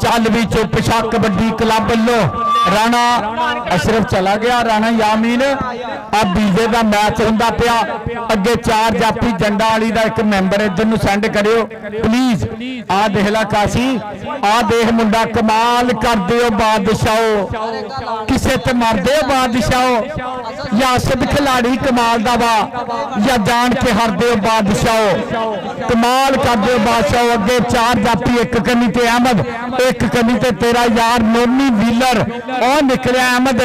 चल भी चुप छा कबड्डी क्लब वल्लों राणा अशरफ चला गया राणा यामीन अब बीजे का मैच होंदा पिया अगे 4 जाफी जंडा वाली का एक मैंबर इधर नूं सेंड करियो प्लीज आ देख ला काशी आ देख मुंडा कमाल कर दिओ बादशाहो किसे ते मार दिओ बादशाहो या सिद्ध खिलाड़ी कमाल दा वा या जान के हर दिओ बादशाहो कमाल कर दिओ बादशाहो अगे 4 जाफी एक कन्नी ते अहमद एक कन्नी ते तेरा यार नोनी व्हीलर और निकलिया अहमद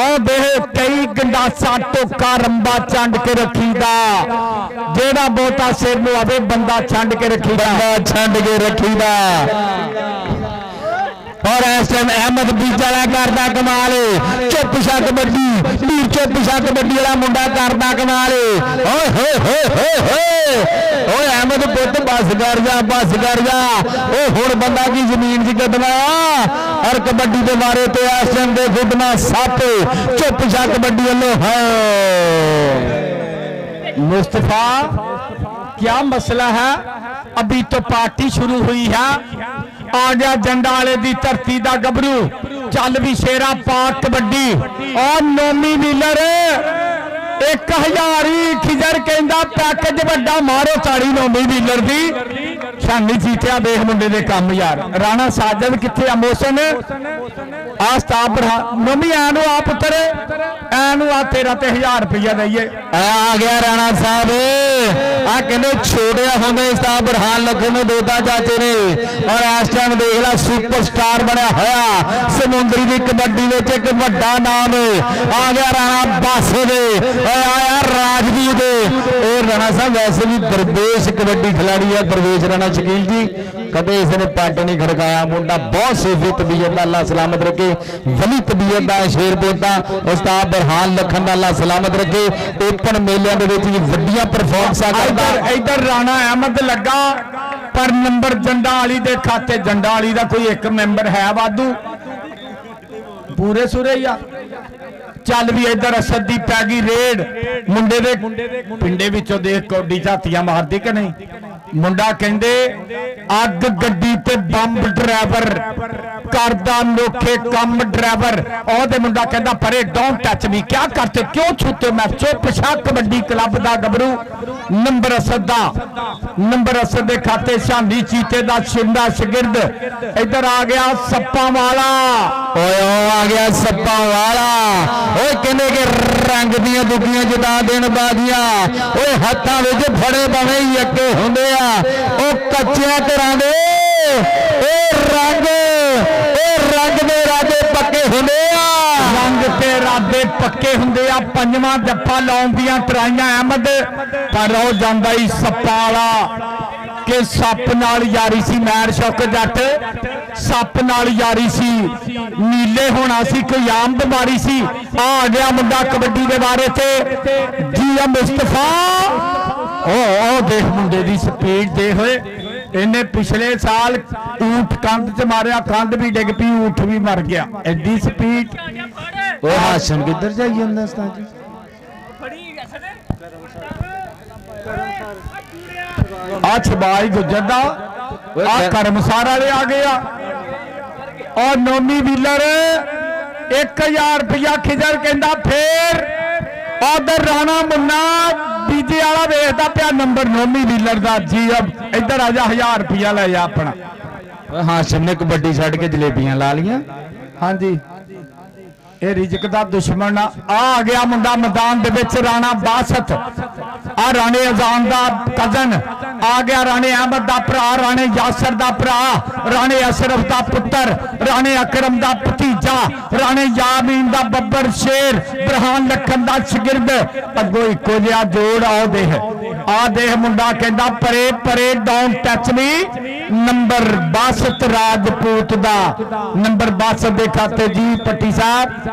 और देख कई गंडासा टोका रंबा चंड के रखीदा जेड़ा बहुता सिर नूं आवे बंदा छंड के रखीदा और इस टाइम अहमद बीजाला करदा कमाल चुप छा कबड्डी वीर चुप छा कबड्डी वाला मुंडा करदा कमाल ओए होए होए होए होए ओए अहमद पुत बस कर जा ओ हुण बंदा की जमीन च कदमा और कबड्डी के बारे तो इस टाइम दे गुडना सप चुप छा कबड्डी वालों है मुस्तफा क्या मसला है अभी तो पार्टी शुरू हुई है आ गया जंडा वाले दी धरती दा गबरू चल भी शेरा पाक कबड्डी और नोमी व्हीलर 1000 खिजर कहंदा पैकेज वड्डा मारो ताड़ी नोमी व्हीलर दी ਸ਼ਾਨੀ ਜੀਤਿਆ ਦੇਖ ਮੁੰਡੇ ਦੇ ਕੰਮ ਯਾਰ ਰਾਣਾ ਸਾਜਦ ਕਿੱਥੇ ਆ ਮੋਸ਼ਨ ਆ ਸਟਾਪ ਮੰਮੀ ਐ ਨੂੰ ਆ ਪੁੱਤਰ ਐ ਨੂੰ ਆ ਤੇਰਾ ਤੇ 1000 ਰੁਪਇਆ ਦਈਏ ਆ ਗਿਆ ਰਾਣਾ ਸਾਹਿਬ ਆ ਕਹਿੰਦੇ ਛੋਟਿਆ ਹੁੰਦੇ ਸਟਾਰ ਬਰਹਾਨ ਲੱਖਣ ਨੂੰ ਦੋਦਾ ਚਾਚੇ ਨੇ ਔਰ ਇਸ ਟਾਈਮ ਦੇਖ ਲੈ ਸੁਪਰਸਟਾਰ ਬਣਿਆ ਹੋਇਆ ਸਮੁੰਦਰੀ ਦੀ ਕਬੱਡੀ ਵਿੱਚ ਇੱਕ ਵੱਡਾ ਨਾਮ ਆ ਗਿਆ ਰਾਣਾ ਬਾਸੇ ਦੇ ਆਇਆ ਰਾਜਵੀਰ ਇਹ ਰਾਣਾ ਸਾਹਿਬ ਵੈਸੇ ਵੀ ਦਰਵੇਸ਼ ਕਬੱਡੀ ਖਿਲਾੜੀ ਹੈ ਦਰਵੇਸ਼ ਰਾਣਾ ਸ਼ਕੀਲ ਜੀ ਕਦੇ ਇਸ ਨੇ ਪੱਟ ਨਹੀਂ ਖੜਕਾਇਆ ਮੁੰਡਾ ਬਹੁਤ ਸੋਫੀ ਤਬੀਅਤ ਦਾ ਅੱਲਾ ਸਲਾਮਤ ਰੱਖੇ ਵਲੀ ਤਬੀਅਤ ਦਾ ਸ਼ੇਰ ਬੋਲਦਾ ਉਸਤਾਦ ਬਰਹਾਨ ਲੱਖਣ ਦਾ ਅੱਲਾ ਸਲਾਮਤ ਰੱਖੇ ਓਪਨ ਮੇਲਿਆਂ ਦੇ ਵਿੱਚ ਵੀ ਵੱਡੀਆਂ ਪਰਫਾਰਮੈਂਸਾਂ ਕਰਦਾ ਇੱਧਰ ਰਾਣਾ ਅਹਿਮਦ ਲੱਗਾ ਪਰ ਨੰਬਰ ਜੰਡਾ ਵਾਲੀ ਦੇ ਖਾਤੇ ਜੰਡਾ ਵਾਲੀ ਦਾ ਕੋਈ ਇੱਕ ਮੈਂਬਰ ਹੈ ਵਾਧੂ ਪੂਰੇ ਸੁਰੇ ਹੀ ਆ ਚੱਲ ਵੀ ਇੱਧਰ ਅਸਦ ਦੀ ਪੈ ਗਈ ਰੇਡ ਮੁੰਡੇ ਦੇ ਪਿੰਡੇ ਵਿੱਚੋਂ ਦੇਖ ਕੌਡੀ ਝਾਤੀਆਂ ਮਾਰਦੀ ਕਿ ਨਹੀਂ ਮੁੰਡਾ ਕਹਿੰਦੇ ਅੱਗ ਗੱਡੀ ਤੇ ਬੰਬ ਡਰਾਈਵਰ ਕਰਦਾ ਨੋਖੇ ਕੰਮ ਡਰਾਈਵਰ ਉਹਦੇ ਮੁੰਡਾ ਕਹਿੰਦਾ ਪਰੇ ਡੋਂਟ ਟੱਚ ਮੀ ਕਿਆ ਕਰਤੇ ਕਿਉਂ ਛੂਤੇ ਮੈਂ ਚੁੱਪ ਛਾ ਕਬੱਡੀ ਕਲੱਬ ਦਾ ਗੱਭਰੂ ਨੰਬਰ ਅਸਦ ਦੇ ਖਾਤੇ ਸ਼ਾਨੀ ਚੀਤੇ ਦਾ ਛਿੰਦਾ ਸ਼ਗਿਰਦ ਇੱਧਰ ਆ ਗਿਆ ਸੱਪਾਂ ਵਾਲਾ ਓਏ ਆ ਗਿਆ ਸੱਪਾਂ ਵਾਲਾ ਓਏ ਕਹਿੰਦੇ ਕਿ ਰੰਗ ਦੀਆਂ ਦੁੱਗੀਆਂ ਜਿਤਾ ਦੇਣ ਬਾਜ਼ੀਆਂ ਓਏ ਹੱਥਾਂ ਵਿੱਚ ਫੜੇ ਬਵੇਂ ਯੱਕੇ ਹੁੰਦੇ ਆ ਉਹ ਕੱਚਿਆਂ ਘਰਾਂ ਦੇ ਰੰਗ ਦੇ ਰਾਜੇ ਪੱਕੇ ਹੁੰਦੇ ਆ ਰੰਗ ਤੇ ਰਾਦੇ ਪੱਕੇ ਹੁੰਦੇ ਆ ਪੰਜਵਾਂ ਜੱਫਾ ਲਾਉਣ ਦੀਆਂ ਟਰਾਈਆਂ ਅਹਿਮਦ ਪਰ ਉਹ ਜਾਂਦਾ ਹੀ ਸੱਪਾਂ ਵਾਲਾ ਕਿ ਸੱਪ ਨਾਲ ਯਾਰੀ ਸੀ ਮੈਰ ਸ਼ੌਕ ਜੱਟ ਸੱਪ ਨਾਲ ਯਾਰੀ ਸੀ ਨੀਲੇ ਹੋਣਾ ਸੀ ਕੋਈ ਆਮ ਬਿਮਾਰੀ ਸੀ ਆ ਗਿਆ ਮੁੰਡਾ ਕਬੱਡੀ ਦੇ ਬਾਰੇ ਤੇ ਜੀਆ ਮੁਸਤਫਾ ਉਹ ਦੇਖ ਮੁੰਡੇ ਦੀ ਸਪੀਡ ਦੇ ਹੋਏ ਇਹਨੇ ਪਿਛਲੇ ਸਾਲ ਊਠ ਕੰਧ 'ਚ ਮਾਰਿਆ ਕੰਧ ਵੀ ਡਿੱਗ ਪਈ ਊਠ ਵੀ ਮਰ ਗਿਆ ਐਡੀ ਸਪੀਡ ਉਹ ਹਾਸ਼ਮ ਕਿੱਧਰ ਜਾਈ ਜਾਂਦਾ ਉਸਤਾਦ ਜੀ ਆ ਛਬਾਈ ਗੁੱਜਰ ਦਾ ਆ ਕਰਮਸਾਰ ਵਾਲੇ ਆ ਗਏ ਆ ਔਰ ਨੋਮੀ ਵੀਲਰ 1000 ਰੁਪਇਆ ਖਿਜਰ ਕਹਿੰਦਾ ਫੇਰ ਉਧਰ ਰਾਣਾ ਮੁੰਨਾ ਬੀਜੇ ਵਾਲਾ ਵੇਖਦਾ ਪਿਆ ਨੰਬਰ ਨੋਮੀ ਵੀਲਰ ਦਾ ਜੀ ਇੱਧਰ ਆ ਜਾ 1000 ਰੁਪਇਆ ਲੈ ਜਾ ਆਪਣਾ ਹਾਸ਼ਮ ਨੇ ਕਬੱਡੀ ਛੱਡ ਕੇ ਜਲੇਬੀਆਂ ਲਾ ਲੀਆਂ ਹਾਂਜੀ ਇਹ ਰਿਜ਼ਕ ਦਾ ਦੁਸ਼ਮਣ ਆ ਗਿਆ ਮੁੰਡਾ ਮੈਦਾਨ ਦੇ ਵਿੱਚ ਰਾਣਾ ਬਾਸਤ ਆ ਰਾਣੇ ਅਜ਼ਾਨ ਦਾ ਕਜ਼ਨ ਆ ਗਿਆ ਰਾਣੇ ਅਹਿਮਦ ਦਾ ਭਰਾ ਰਾਣੇ ਯਾਸਰ ਦਾ ਭਰਾ ਰਾਣੇ ਅਸ਼ਰਫ ਦਾ ਪੁੱਤਰ ਰਾਣੇ ਅਕਰਮ ਦਾ ਭਤੀਜਾ ਰਾਣੇ ਯਾਮੀਨ ਦਾ ਬੱਬਰ ਸ਼ੇਰ ਬਰਹਾਨ ਲੱਖਣ ਦਾ ਸ਼ਾਗਿਰਦ ਅੱਗੋਂ ਇੱਕੋ ਜਿਹਾ ਜੋੜ ਆ ਦੇਖ ਮੁੰਡਾ ਕਹਿੰਦਾ ਪਰੇ don't touch me number Basit Rajput ਦਾ ਨੰਬਰ ਬਾਸਤ ਦੇ ਖਾਤੇ ਜੀ ਪੱਟੀ ਸਾਹਿਬ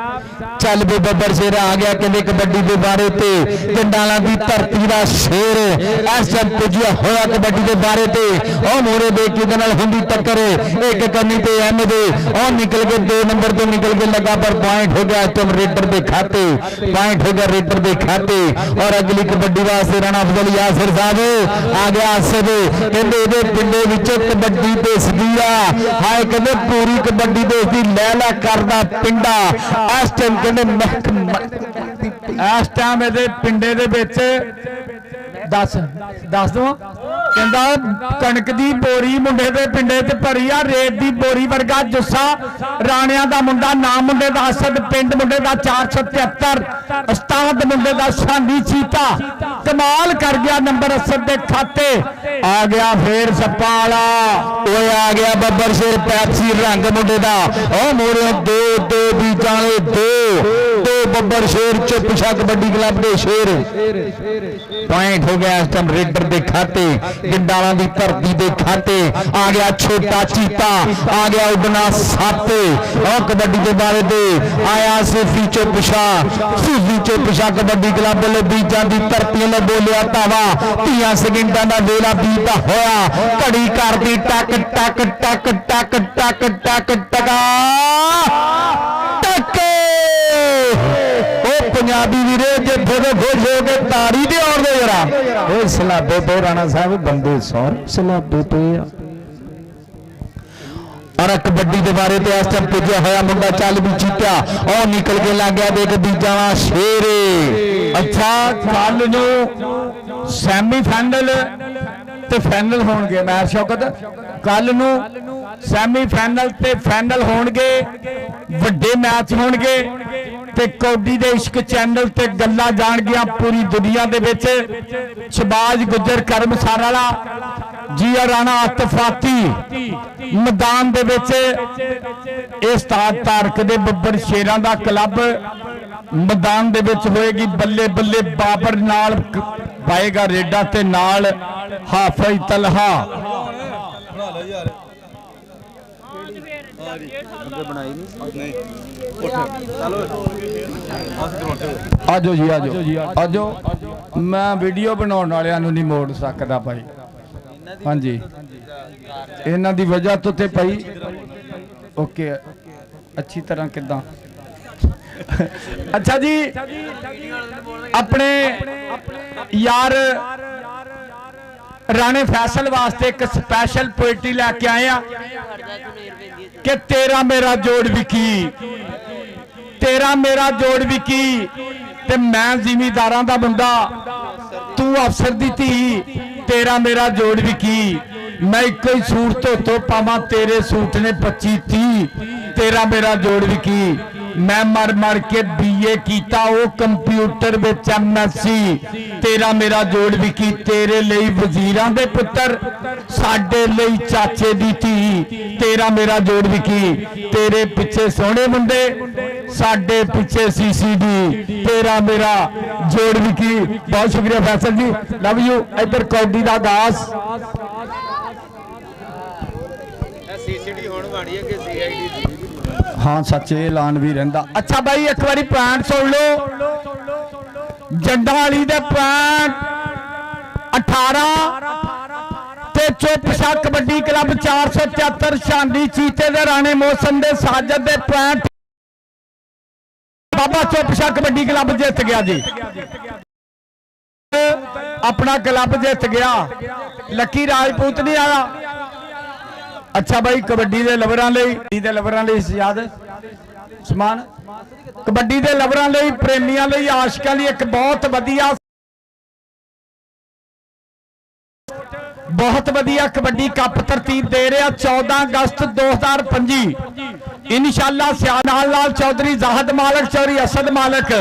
ਚੱਲ ਵੀ ਬੱਬਰ ਸ਼ੇਰ ਆ ਗਿਆ ਕਹਿੰਦੇ ਕਬੱਡੀ ਦੇ ਬਾਰੇ ਤੇ ਜੰਡਾਲਾਂ ਦੀ ਧਰਤੀ ਦਾ ਸ਼ੇਰ ਇਸ ਟਾਈਮ ਪੁੱਜਿਆ ਹੋਇਆ ਕਬੱਡੀ ਦੇ ਬਾਰੇ ਤੇ ਉਹ ਮੋਰੇ ਦੇ ਕਿਹਦੇ ਨਾਲ ਹੁੰਦੀ ਟੱਕਰ ਇੱਕ ਕੰਨੀ ਤੇ ਐਮ ਦੇ ਉਹ ਨਿਕਲ ਕੇ 2 ਨੰਬਰ ਤੋਂ ਨਿਕਲ ਕੇ ਲੱਗਾ ਪਰ ਪੁਆਇੰਟ ਹੋ ਗਿਆ ਤੁਮ ਰੇਡਰ ਦੇ ਖਾਤੇ ਪੁਆਇੰਟ ਹੋ ਗਿਆ ਰੇਡਰ ਦੇ ਖਾਤੇ ਔਰ ਅਗਲੀ ਕਬੱਡੀ ਵਾਸਤੇ ਰਾਣਾ ਅਫਜ਼ਲ ਯਾਸਿਰ ਸਾਹਿਬ ਆ ਗਿਆ ਅਸਦ ਕਹਿੰਦੇ ਇਹਦੇ ਪਿੰਡੇ ਵਿੱਚੋਂ ਕਬੱਡੀ ਦਿਸਦੀ ਆ ਹਾਏ ਕਹਿੰਦੇ ਪੂਰੀ ਕਬੱਡੀ ਦਿਸਦੀ ਲੈਲਾ ਕਰਦਾ ਪਿੰਡਾ ਇਸ ਟਾਈਮ ਕਹਿੰਦੇ ਇਸ ਟਾਈਮ ਇਹਦੇ ਪਿੰਡੇ ਦੇ ਵਿੱਚ ਦੱਸ ਦੋ ਕਹਿੰਦਾ ਕਣਕ ਦੀ ਬੋਰੀ ਮੁੰਡੇ ਦੇ ਪਿੰਡੇ ਤੇ ਭਰੀ ਆ ਰੇਤ ਦੀ ਬੋਰੀ ਵਰਗਾ ਜੁੱਸਾ ਰਾਣਿਆਂ ਦਾ ਮੁੰਡਾ ਨਾਮ ਮੁੰਡੇ ਦਾ ਅਸਦ ਪਿੰਡ ਮੁੰਡੇ ਦਾ 473 ਉਸਤਾਦ ਮੁੰਡੇ ਦਾ ਸ਼ਾਨੀ ਚੀਤਾ ਕਮਾਲ ਕਰ ਗਿਆ ਨੰਬਰ ਅਸਦ ਦੇ ਖਾਤੇ ਆ ਗਿਆ ਫੇਰ ਸੱਪਾ ਵਾਲਾ ਓਏ ਆ ਗਿਆ ਬੱਬਰ ਸ਼ੇਰ ਪੈਪਸੀ ਰੰਗ ਮੁੰਡੇ ਦਾ ਉਹ ਮੋਰੇ ਦੋ ਬੀਜਾਂ ਵਾਲੇ ਦੋ ਬੱਬਰ ਸ਼ੇਰ ਚੁੱਪਛਾ ਕਬੱਡੀ ਕਲੱਬ ਦੇ ਸ਼ੇਰ ਪੁਆਇੰਟ ਹੋ ਗਿਆ ਇਸ ਟਾਈਮ ਰੇਡਰ ਦੇ ਖਾਤੇ ਜੰਡਾਲਾਂ ਦੀ ਧਰਤੀ ਦੇ ਖਾਤੇ ਆ ਗਿਆ ਛੋਟਾ ਚੀਤਾ ਆ ਗਿਆ ਉਡਣਾ ਸੱਪ ਉਹ ਕਬੱਡੀ ਦੇ ਬਾਰੇ ਤੇ ਆਇਆ ਸੂਫੀ ਚੁੱਪਛਾ ਕਬੱਡੀ ਕਲੱਬ ਵੱਲੋਂ ਬੀਜਾਂ ਦੀ ਧਰਤੀ ਨੇ ਬੋਲਿਆ ਧਾਵਾ 30 ਸਕਿੰਟਾਂ ਦਾ ਵੇਲਾ ਬੀਤਾ ਹੋਇਆ ਘੜੀ ਕਰਦੀ ਟਕ ਟਕ ਟਕ ਟਕ ਟਕ ਟਕ ਟਕਾ ਪੰਜਾਬੀ ਵੀਰੇ ਜੇ ਫੋਟੋ ਖੁਸ਼ ਹੋ ਕੇ ਤਾੜੀ ਤੇ ਆਉਣ ਦੇ ਜਰਾ ਓਏ ਸਲਾਬੇ ਤੋਂ ਰਾਣਾ ਸਾਹਿਬ ਬੰਦੇ ਸੌਰ ਸਲਾਬੇ ਤੋਂ ਔਰ ਕਬੱਡੀ ਦੇ ਬਾਰੇ ਤੇ ਇਸ ਟਾਈਮ ਪੁੱਜਿਆ ਹੋਇਆ ਮੁੰਡਾ ਚੱਲ ਵੀ ਚੀਤਿਆ ਉਹ ਨਿਕਲ ਕੇ ਲੱਗ ਗਿਆ ਦੇਖ ਬੀਜਾਂ ਵਾਲਾ ਸ਼ੇਰ ਅੱਛਾ ਕੱਲ ਨੂੰ ਸੈਮੀ ਫਾਈਨਲ ਤੇ ਫਾਈਨਲ ਹੋਣਗੇ ਮੈਚ ਸ਼ੌਕਤ ਕੱਲ ਨੂੰ ਸੈਮੀ ਫਾਈਨਲ ਤੇ ਫਾਈਨਲ ਹੋਣਗੇ ਵੱਡੇ ਮੈਚ ਹੋਣਗੇ ਤੇ ਕੌਡੀ ਦੇ ਇਸ਼ਕ ਚੈਨਲ ਤੇ ਗੱਲਾਂ ਜਾਣਗੀਆਂ ਪੂਰੀ ਦੁਨੀਆ ਦੇ ਵਿੱਚ ਸ਼ਬਾਜ ਗੁੱਜਰ ਕਰਮਸਾਰ ਵਾਲਾ ਜੀਆ ਰਾਣਾ ਅਤਫਾਕੀ ਮੈਦਾਨ ਦੇ ਵਿੱਚ ਇਹ ਉਸਤਾਦ ਤਾਰਕ ਦੇ ਬੱਬਰ ਸ਼ੇਰਾਂ ਦਾ ਕਲੱਬ ਮੈਦਾਨ ਦੇ ਵਿੱਚ ਹੋਏਗੀ ਬੱਲੇ ਬੱਲੇ ਬਾਬਰ ਨਾਲ ਪਾਏਗਾ ਰੇਡਾ ਤੇ ਨਾਲ ਹਾਫਿਜ਼ ਤਲਹਾ ਬਣਾਈ ਨਹੀਂ ਆਜੋ ਜੀ ਆਜੋ ਮੈਂ ਵੀਡੀਓ ਬਣਾਉਣ ਵਾਲਿਆਂ ਨੂੰ ਨਹੀਂ ਮੋੜ ਸਕਦਾ ਭਾਈ ਹਾਂਜੀ ਇਹਨਾਂ ਦੀ ਵਜ੍ਹਾ ਤੋਂ ਤੇ ਭਾਈ ਓਕੇ ਅੱਛੀ ਤਰ੍ਹਾਂ ਕਿਦਾਂ ਅੱਛਾ ਜੀ ਆਪਣੇ ਯਾਰ ਰਾਣੇ ਫੈਸਲ ਵਾਸਤੇ ਇੱਕ ਸਪੈਸ਼ਲ ਪੋਇਟਰੀ ਲੈ ਕੇ ਆਏ ਆ ਕਿ ਤੇਰਾ ਮੇਰਾ ਜੋੜ ਵਿਕੀ ਤੇਰਾ ਮੇਰਾ ਜੋੜ ਵਿਕੀ ਤੇ ਮੈਂ ਜ਼ਿਮੀਦਾਰਾਂ ਦਾ ਬੰਦਾ ਤੂੰ ਅਫਸਰ ਦੀ ਧੀ ਤੇਰਾ ਮੇਰਾ ਜੋੜ ਵਿਕੀ ਮੈਂ ਇੱਕੋ ਹੀ ਸੂਟ ਧੋਤੋ ਪਾਵਾਂ ਤੇਰੇ ਸੂਟ ਨੇ 25-30 ਤੇਰਾ ਮੇਰਾ ਜੋੜ ਵਿਕੀ ਮੈਂ ਮਰ ਮਰ ਕੇ BA ਕੀਤਾ ਉਹ ਕੰਪਿਊਟਰ ਵਿੱਚ MSc ਤੇਰਾ ਮੇਰਾ ਜੋੜ ਵਿਕੀ ਤੇਰੇ ਲਈ ਵਜ਼ੀਰਾਂ ਦੇ ਪੁੱਤਰ ਸਾਡੇ ਲਈ ਚਾਚੇ ਦੀ ਧੀ ਤੇਰਾ ਮੇਰਾ ਜੋੜ ਵਿਕੀ ਤੇਰੇ ਪਿੱਛੇ ਸੋਹਣੇ ਮੁੰਡੇ ਸਾਡੇ ਪਿੱਛੇ CCD ਤੇਰਾ ਮੇਰਾ ਜੋੜ ਵਿਕੀ ਬਹੁਤ ਸ਼ੁਕਰੀਆ ਫੈਸਲ ਜੀ ਲਵ ਯੂ ਇੱਧਰ ਕੌਡੀ ਦਾ ਦਾਸ CCD ਹੁਣ ਬਾਣੀ ਹੈ ਕਿ CID ਹਾਂ ਸੱਚੇ ਐਲਾਨ ਵੀ ਰਹਿੰਦਾ ਅੱਛਾ ਬਾਈ ਇੱਕ ਵਾਰੀ ਪੁਆਇੰਟ ਸੁਣ ਲਓ ਜੰਡਾਂ ਵਾਲੀ ਦੇ ਪੁਆਇੰਟ 18 ਤੇ ਚੋਪਸ਼ਾ ਕਬੱਡੀ ਕਲੱਬ 473 ਸ਼ਾਂਦੀ ਚੀਤੇ ਦੇ ਰਾਣੇ ਮੋਹਸਨ ਦੇ ਸਾਜਦ ਦੇ ਪੁਆਇੰਟ ਬਾਬਾ ਚੋਪਸ਼ਾ ਕਬੱਡੀ ਕਲੱਬ ਜਿੱਤ ਗਿਆ ਜੀ ਆਪਣਾ ਕਲੱਬ ਜਿੱਤ ਗਿਆ ਲੱਕੀ ਰਾਜਪੂਤ ਨਹੀਂ ਆਇਆ ਅੱਛਾ ਭਾਈ ਕਬੱਡੀ ਦੇ ਲਵਰਾਂ ਲਈ ਯਾਦ ਸਮਾਨ ਕਬੱਡੀ ਦੇ ਲਵਰਾਂ ਲਈ ਪ੍ਰੇਮੀਆਂ ਲਈ ਆਸ਼ਿਕਾਂ ਲਈ ਇੱਕ ਬਹੁਤ ਵਧੀਆ ਕਬੱਡੀ ਕੱਪ ਤਰਤੀਬ ਦੇ ਰਿਹਾ 14 ਅਗਸਤ 2025 ਇਨਸ਼ਾਅੱਲਾ ਸਿਆਲ ਲਾਲ ਚੌਧਰੀ ਜ਼ਾਹਦ ਮਾਲਕ ਚੌਧਰੀ ਅਸਦ ਮਾਲਕ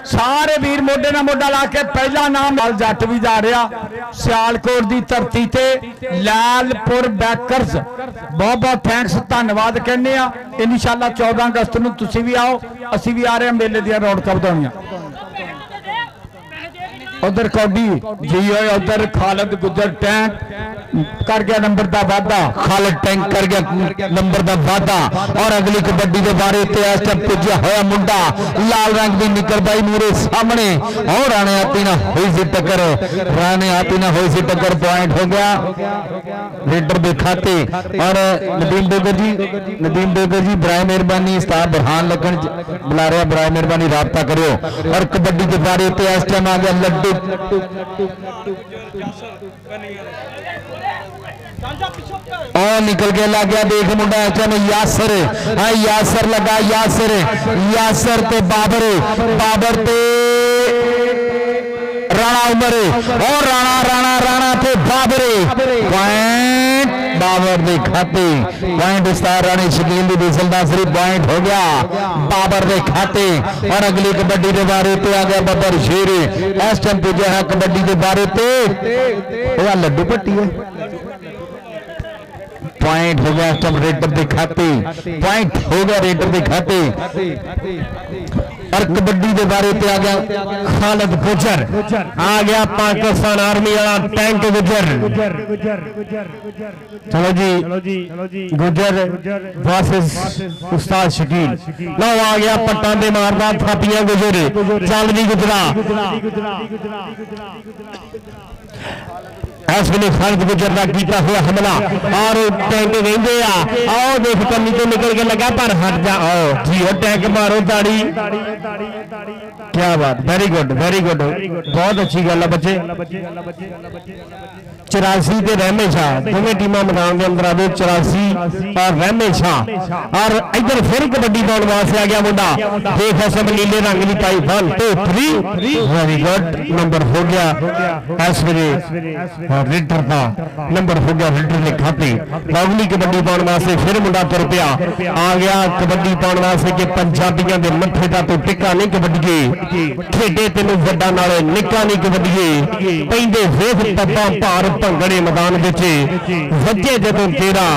ਸਾਰੇ ਵੀਰ ਮੋਢੇ ਨਾਲ ਮੋਢਾ ਲਾ ਕੇ ਪਹਿਲਾ ਨਾਮ ਨਾਲ ਜੱਟ ਵੀ ਜਾ ਰਿਹਾ ਸਿਆਲਕੋਟ ਦੀ ਧਰਤੀ ਤੇ ਲਾਲਪੁਰ ਬੈਕਰਸ ਬਹੁਤ ਬਹੁਤ ਥੈਂਕਸ ਧੰਨਵਾਦ ਕਹਿੰਦੇ ਆ ਇਨਸ਼ਾਅੱਲਾ 14 ਅਗਸਤ ਨੂੰ ਤੁਸੀਂ ਵੀ ਆਓ ਅਸੀਂ ਵੀ ਆ ਰਹੇ ਹਾਂ ਮੇਲੇ ਦੀਆਂ ਰੌਣਕਾਂ ਵਧਾਉਣੀਆਂ उधर कौडी जी उधर खालिद गुजर टैंक कर गया नंबर का वादा खालिद टैंक कर गया नंबर का वादा और अगली कबड्डी के बारे इस टाइम पुजा होया मुंडा लाल रंग की निकल बाई मूरे सामने और राणे आपी ना हुई सी टक्कर राणे आपी ना हुई सी टक्कर पॉइंट हो गया रेडर के खाते और नदीम बेगर जी बराए मेहरबानी उस्ताद बुरहान लगन बुला रहा बराए मेहरबानी राबता करो और कबड्डी के बारे इस टाइम आ गया लड्डू और निकल के लग गया देख मुंडा यासर लगा यासर ते बाबर ते राणा उमर और राणा ते बाबरे पॉइंट बाबर दे खाते पॉइंट उस्ताद राणी शकील दी बेसलदासरी पॉइंट हो गया बाबर दे खाते और अगली कबड्डी के बारे पे आ गया बब्बर शेर इस टाइम पुजा है कबड्डी के बारे पे लड्डू पट्टी है पॉइंट हो गया इस टाइम रेडर के खाते पॉइंट हो गया रेडर के खाते और कबड्डी के बारे पे आ गया खालिद गुजर आ गया पाकिस्तान आर्मी वाला टैंक गुजर चलो जी गुजर वर्सेस उस्ताद शकील लो आ गया पट्टा दे मारदा थापियां गुजर चल जी गुजरा इस वे खालिद गुजर का किया हुआ हमला और टैंक कहते आओ देख कमी तो निकल के लगा पर हट जा आओ जी और टैंक मारो ताड़ी क्या बात वेरी गुड बहुत अच्छी गल है बच्चे 84 ਤੇ रहमे शाह दोवें टीमां मैदान के अंदर आवे 84 और रहमे शाह और इधर फिर कबड्डी पाउण वास्ते आ गया मुंडा देख असम नीले रंग की पाई 1 2 3 वेरी गुड नंबर हो गया इस वे रीडर का नंबर हो गया रीडर ने खाते लवली कबड्डी पाउण वास्ते फिर मुंडा तुर पिया आ गया कबड्डी पाउण वास्ते कि पंजाबियों के मत्थे दा तो टिक्का नहीं कबड्डीए खेडे तेनू वड्डा नाले निक्का नहीं कबड्डीए पैंदे वेख पब्बा भार भंगड़े मैदान वजे जदों तेरा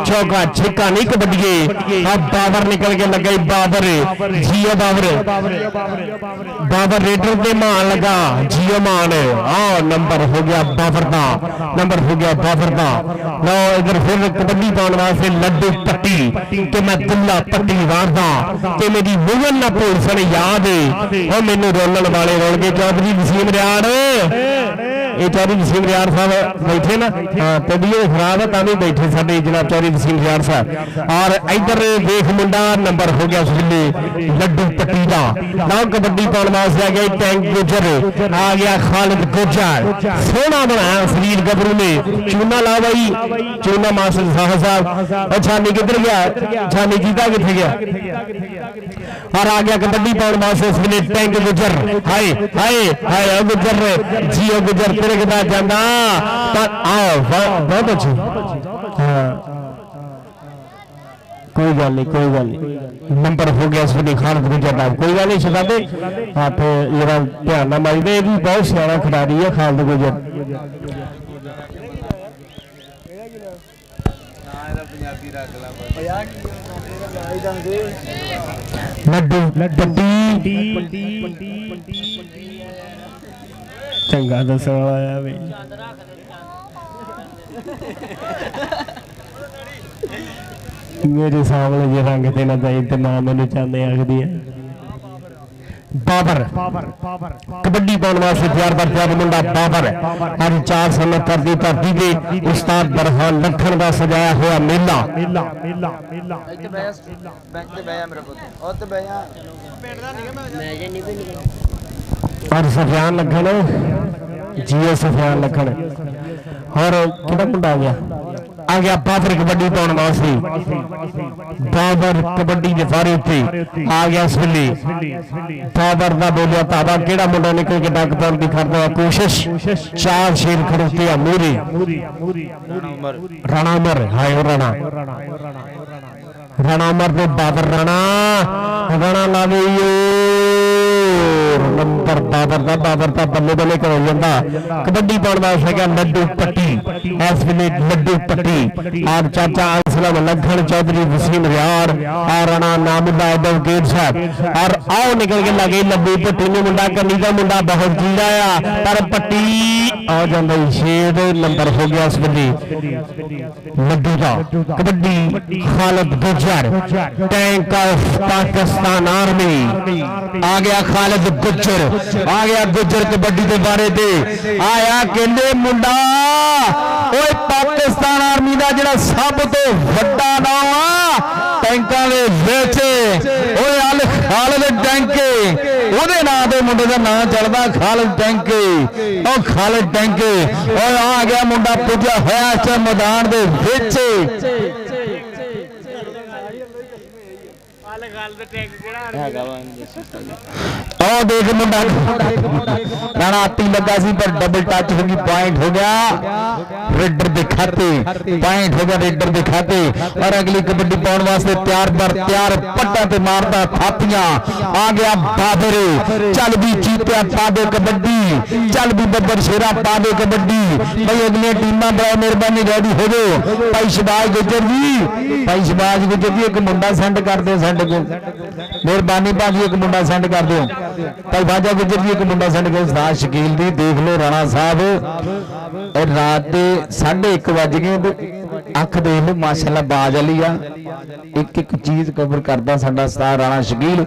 चौका छिक्का नहीं कबड्डीए अब बाबर निकल के लगा बाबर जियो बाबर रेडर के मान लगा जियो मान नंबर हो गया बाबर का नंबर हो गया बाबर का लो इधर फिर कबड्डी पाउण वास्ते लड्डू पट्टी कि मैं दुल्ला पट्टी वारदा कि मेरी मुगल ना भूल सन याद है मैनू रोलन वाले रोल के चौधरी वसीम रियाड़ ये चौधरी वसीम रियाड़ साहब बैठे ना तबीयत खराब है तां बैठे साडे जनाब चौधरी वसीम रियाड़ साहब और इधर देख मुंडा नंबर हो गया उसले लड्डू पट्टी का ना कबड्डी पाउण वास्ते आ गया टैंक गुजर आ गया खालिद गुजर सोहना बनाया शरीर गबरू ने चूना ला भाई चूना मास्टर साहब छानी किधर गया छानी जीता किथे गया और आ गया कबड्डी पाउण वास्ते उसले टैंक गुजर हाय हाय हाय गुजर जियो गुजर तेरे के बाद जाना आओ बहुत अच्छी कोई गल नहीं नंबर हो गया इसमें खालिद गुजर का कोई गल नहीं शहजादे हाथ जरा ध्यान ना मारी दे भी बहुत सियाना खिडारी है खालिद गुजर लड्डू चंगा दस आया भाई मेरे सामने जे रंग देना चाहिए तो ना मैंने चाहते आखदी है बाबर कबड्डी पाउण वास्ते तैयार बर तैयार मुंडा बाबर हर 4 समय करती धरती पे उस्ताद बरहान लखन का सजाया हुआ मेला और सफियान लखन जियो सफियान लखन और किहड़ा मुंडा आ गया बाबर कबड्डी पाउण वास्ते बाबर कबड्डी के सारे उत्ते आ गया इस वेले बाबर दा बोलिया ताबा केड़ा मुंडा निकल के डक पाउण दी करदा है कोशिश 4 शेर खड़ोते आ मूरे राणा उमर हाय राणा उमर ते बाबर राणा लावे नंबर बाबर का बल्ले बल्ले करो जाता कबड्डी पाउण वास्ते गया लड्डू पट्टी इस वेले लड्डू पट्टी और चाचा असलम लखन चौधरी वसीम रियाड़ और राणा नामुल्ला एडवोकेट साहब और आओ निकल के लगे लड्डू पट्टी ने मुंडा कन्नी का मुंडा बहुत जीड़ा आ पर पट्टी आ जांदा शेर नंबर हो गया इस वेले लड्डू का कबड्डी खालिद गुजर टैंक ऑफ पाकिस्तान आर्मी आ गया खालिद गुजर आ गया गुजर कबड्डी के बारे ते आया कहंदे मुंडा ओए पाकिस्तान आर्मी का जिहड़ा सब तो वड्डा नाम आ टैंकां दे विच ओए अल खालिद टैंके ओदे नाम ते मुंडे दा नाम चलदा खालिद टैंके ओ खालिद टैंके ओए आ गया मुंडा पुजा होया इस मैदान दे विच देख मुंडा राणा आती लगा सी पर डबल टच होगी पॉइंट हो गया रेडर दे खाते पॉइंट हो गया रेडर दे खाते और अगली कबड्डी पाउण वास्ते तैयार बर तैयार पट्टा ते मारदा थापियां आ गया बाबर चल भी चीतिया पा दे कबड्डी चल भी बब्बर शेरा पा दे कबड्डी भाई अगली टीमां बड़ा मेहरबानी रेडी हो जाओ भाई शबाज गुजर जी एक मुंडा सेंड कर दो सेंड को मेहरबानी भाजी एक मुंडा सेंड कर दो भाई बाजा गुजर जी एक मुंडा सेंड कर उस्ताद शकील दी देख लो राणा साहब रात के 1:30 बज गए अख देख लो माशाल्लाह बाज वाली आ एक एक चीज कवर करता साडा उस्ताद राणा शकील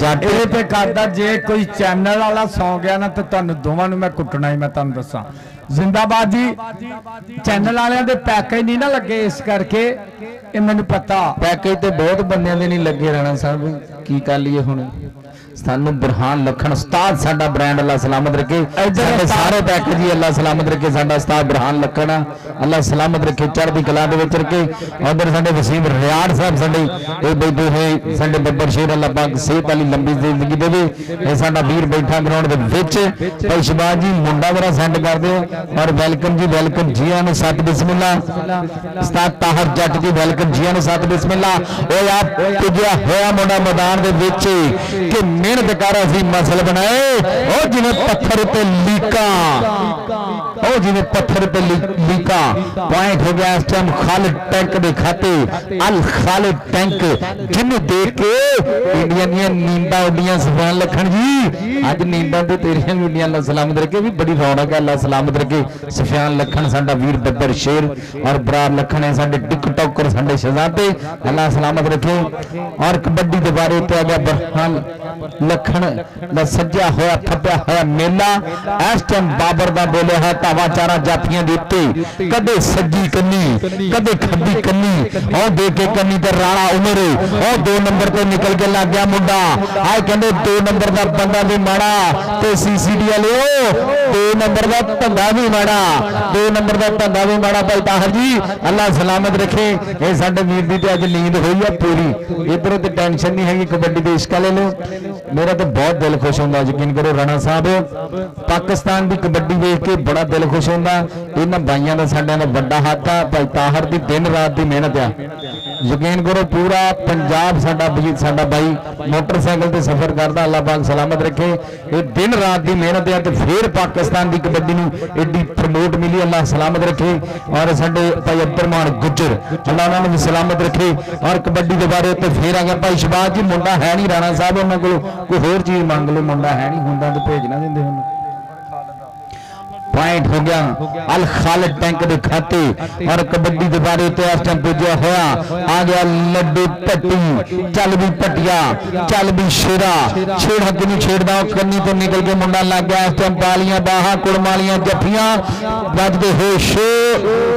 जट ते करदा जे कोई चैनल वाला सौ गया ना तो तुहानू दोवां नू मैं कुटना ही मैं तुहानू दसां जिंदाबाद जी चैनल वाले दे पैकेज नहीं ना लगे इस करके ये मैनू पता पैकेज तो बहुत बंदियां दे नहीं लगे राणा साहब की कर लीए हुण ਸਾਨੂੰ ਬੁਰਹਾਨ ਲਖਣ ਉਸਤਾਦ ਸਾਡਾ ਬ੍ਰਾਂਡ ਅੱਲਾ ਸਲਾਮਤ ਰੱਖੇ ਸਾਡੇ ਸਾਰੇ ਪੈਕ ਜੀ ਅੱਲਾ ਸਲਾਮਤ ਰੱਖੇ ਸਾਡਾ ਉਸਤਾਦ ਬੁਰਹਾਨ ਲਖਣ ਅੱਲਾ ਸਲਾਮਤ ਰੱਖੇ ਚੜ੍ਹਦੀ ਕਲਾ ਦੇ ਵਿੱਚ ਰੱਖੇ ਉਧਰ ਸਾਡੇ ਵਸੀਮ ਰਿਆੜ ਸਾਹਿਬ ਸਾਡੇ ਇਹ ਬੈਠੇ ਹੋਏ ਸਾਡੇ ਬੱਬਰ ਸ਼ੇਰ ਅੱਲਾ ਪਾਕ ਸਿਹਤ ਵਾਲੀ ਲੰਬੀ ਜ਼ਿੰਦਗੀ ਦੇਵੇ ਇਹ ਸਾਡਾ ਵੀਰ ਬੈਠਾ ਗਰਾਊਂਡ ਦੇ ਵਿੱਚ ਭਾਈ ਸ਼ਬਾਜ ਜੀ ਮੁੰਡਾ ਜਰਾ ਸੈਂਡ ਕਰ ਦਿਓ ਔਰ ਵੈਲਕਮ ਜੀ ਵੈਲਕਮ ਜੀਆਂ ਨੂੰ ਸਤ ਬਿਸਮਿਲ੍ਲਾ ਉਸਤਾਦ ਤਾਹਰ ਜੱਟ ਜੀ ਵੈਲਕਮ ਜੀਆਂ ਨੂੰ ਸਤ ਬਿਸਮਿਲ੍ਲਾ ਓਏ ਆਪ ਪੁੱਜਿਆ ਹੋਇਆ ਮੁੰਡਾ ਮੈਦਾਨ ਦੇ ਵਿੱਚ ਕਿ ਮਿਹਨਤ ਕਰ ਅਸੀਂ ਮਸਲ ਬਣਾਏ ਉਹ ਜਿਵੇਂ ਪੱਥਰ ਤੇ ਲੀਕਾਂ ਉਹ ਜਿਵੇਂ ਪੱਥਰ ਤੇ ਲੀਕਾਂ ਪੁਆਇੰਟ ਹੋ ਗਿਆ ਇਸ ਟਾਈਮ ਖਾਲਿਦ ਟੈਂਕ ਦੇ ਖਾਤੇ ਅਲ ਖਾਲਿਦ ਟੈਂਕ ਜਿਹਨੂੰ ਦੇਖ ਕੇ ਇੰਡੀਆ ਦੀਆਂ ਨੀਂਦਾਂ ਉੱਡੀਆਂ ਸੁਭਾਨ ਲਖਣ ਜੀ ਅੱਜ ਨੀਂਦਾਂ ਤੇ ਤੇਰੀਆਂ ਵੀ ਉੱਡੀਆਂ ਅੱਲਾ ਸਲਾਮਤ ਰੱਖੇ ਵੀ ਬੜੀ ਰੌਣਕ ਹੈ ਅੱਲਾ ਸਲਾਮਤ ਰੱਖੇ ਸੁਫਿਆਨ ਲਖਣ ਸਾਡਾ ਵੀਰ ਬੱਬਰ ਸ਼ੇਰ ਔਰ ਬਰਾਰ ਲਖਣ ਹੈ ਸਾਡੇ ਟਿਕਟੌਕਰ ਸਾਡੇ ਸ਼ਹਜ਼ਾਦੇ ਅੱਲਾ ਸਲਾਮਤ ਰੱਖੇ ਔਰ ਕਬੱਡੀ ਦੇ ਬਾਰੇ ਤੇ ਆ ਗਿਆ ਬਰਹਾਨ ਲਖਣ ਦਾ ਸੱਜਿਆ ਹੋਇਆ ਥੱਪਿਆ ਹੋਇਆ ਮੇਲਾ ਇਸ ਟਾਈਮ ਬਾਬਰ ਦਾ ਬੋਲਿਆ ਹੈ ਧਾਵਾ ਚਾਰਾਂ ਜਾਫੀਆਂ ਦੇ ਉੱਤੇ ਕਦੇ ਸੱਜੀ ਕੰਨੀ ਕਦੇ ਖੱਬੀ ਕੰਨੀ ਉਹ ਦੇ ਕੇ ਕੰਨੀ ਤੇ ਰਾਣਾ ਉਮਰ ਉਹ 2 ਨੰਬਰ ਤੇ ਨਿਕਲ ਕੇ ਲੱਗ ਗਿਆ ਮੁੰਡਾ ਆਏ ਕਹਿੰਦੇ 2 ਨੰਬਰ ਦਾ ਬੰਦਾ ਵੀ ਮਾੜਾ ਤੇ ਸੀਸੀਡੀ ਵਾਲਿਓ 2 ਨੰਬਰ ਦਾ ਧੰਦਾ ਵੀ ਮਾੜਾ 2 ਨੰਬਰ ਦਾ ਧੰਦਾ ਵੀ ਮਾੜਾ ਭਾਈ ਤਾਹਰ ਜੀ ਅੱਲਾ ਸਲਾਮਤ ਰੱਖੇ ਇਹ ਸਾਡੇ ਵੀਰ ਦੀ ਤੇ ਅੱਜ ਨੀਂਦ ਹੋਈ ਆ ਪੂਰੀ ਇਧਰੋਂ ਤੇ ਟੈਨਸ਼ਨ ਨਹੀਂ ਹੈਗੀ ਕਬੱਡੀ ਦੇ ਇਸ਼ਕ ਵਾਲੇ ਨੂੰ ਮੇਰਾ ਤਾਂ ਬਹੁਤ ਦਿਲ ਖੁਸ਼ ਹੁੰਦਾ ਯਕੀਨ ਕਰੋ ਰਾਣਾ ਸਾਹਿਬ ਪਾਕਿਸਤਾਨ ਦੀ ਕਬੱਡੀ ਵੇਖ ਕੇ ਬੜਾ ਦਿਲ ਖੁਸ਼ ਹੁੰਦਾ ਇਹਨਾਂ ਬਾਈਆਂ ਦਾ ਸਾਡਿਆਂ ਦਾ ਵੱਡਾ ਹੱਥ ਆ ਭਾਈ ਤਾਹਰ ਦੀ ਦਿਨ ਰਾਤ ਦੀ ਮਿਹਨਤ ਆ ਯਕੀਨ ਕਰੋ ਪੂਰਾ ਪੰਜਾਬ ਸਾਡਾ ਬਾਈ ਮੋਟਰਸਾਈਕਲ ਤੇ ਸਫ਼ਰ ਕਰਦਾ ਅੱਲਾਹ ਪਾਕ ਸਲਾਮਤ ਰੱਖੇ ਇਹ ਦਿਨ ਰਾਤ ਦੀ ਮਿਹਨਤ ਆ ਤੇ ਫਿਰ ਪਾਕਿਸਤਾਨ ਦੀ ਕਬੱਡੀ ਨੂੰ ਏਡੀ ਪ੍ਰਮੋਟ ਮਿਲੀ ਅੱਲਾਹ ਸਲਾਮਤ ਰੱਖੇ ਔਰ ਸਾਡੇ ਭਾਈ ਅਬਦੁਰਮਾਨ ਗੁੱਜਰ ਅੱਲਾਹ ਉਹਨਾਂ ਨੂੰ ਵੀ ਸਲਾਮਤ ਰੱਖੇ ਔਰ ਕਬੱਡੀ ਦੇ ਬਾਰੇ ਤੇ ਫਿਰ ਆ ਗਿਆ ਭਾਈ ਸ਼ਬਾਜ਼ ਜੀ ਮੁੰਡਾ ਹੈ ਨਹੀਂ ਰਾਣਾ ਸਾਹਿਬ ਉਹਨਾਂ ਕੋਲ ਕੋਈ ਹੋਰ ਚੀਜ਼ ਮੰਗ ਲਓ ਮੁੰਡਾ ਹੈ ਨਹੀਂ ਹੁੰਦਾ ਤੇ ਭੇਜ ਨਾ ਦਿੰਦੇ ਹੁਣ पॉइंट हो गया अल खालिद टैंक के खाते और कबड्डी के बारे ते इस टाइम पुजया होया आ गया लड्डू पट्टी चल भी पटिया चल भी शेरा छेड़ हक नहीं छेड़दा कन्नी तो निकल के मुंडा लग गया इस टाइम पालियां बाहां कुड़मालियां जफियां बजदे होए शो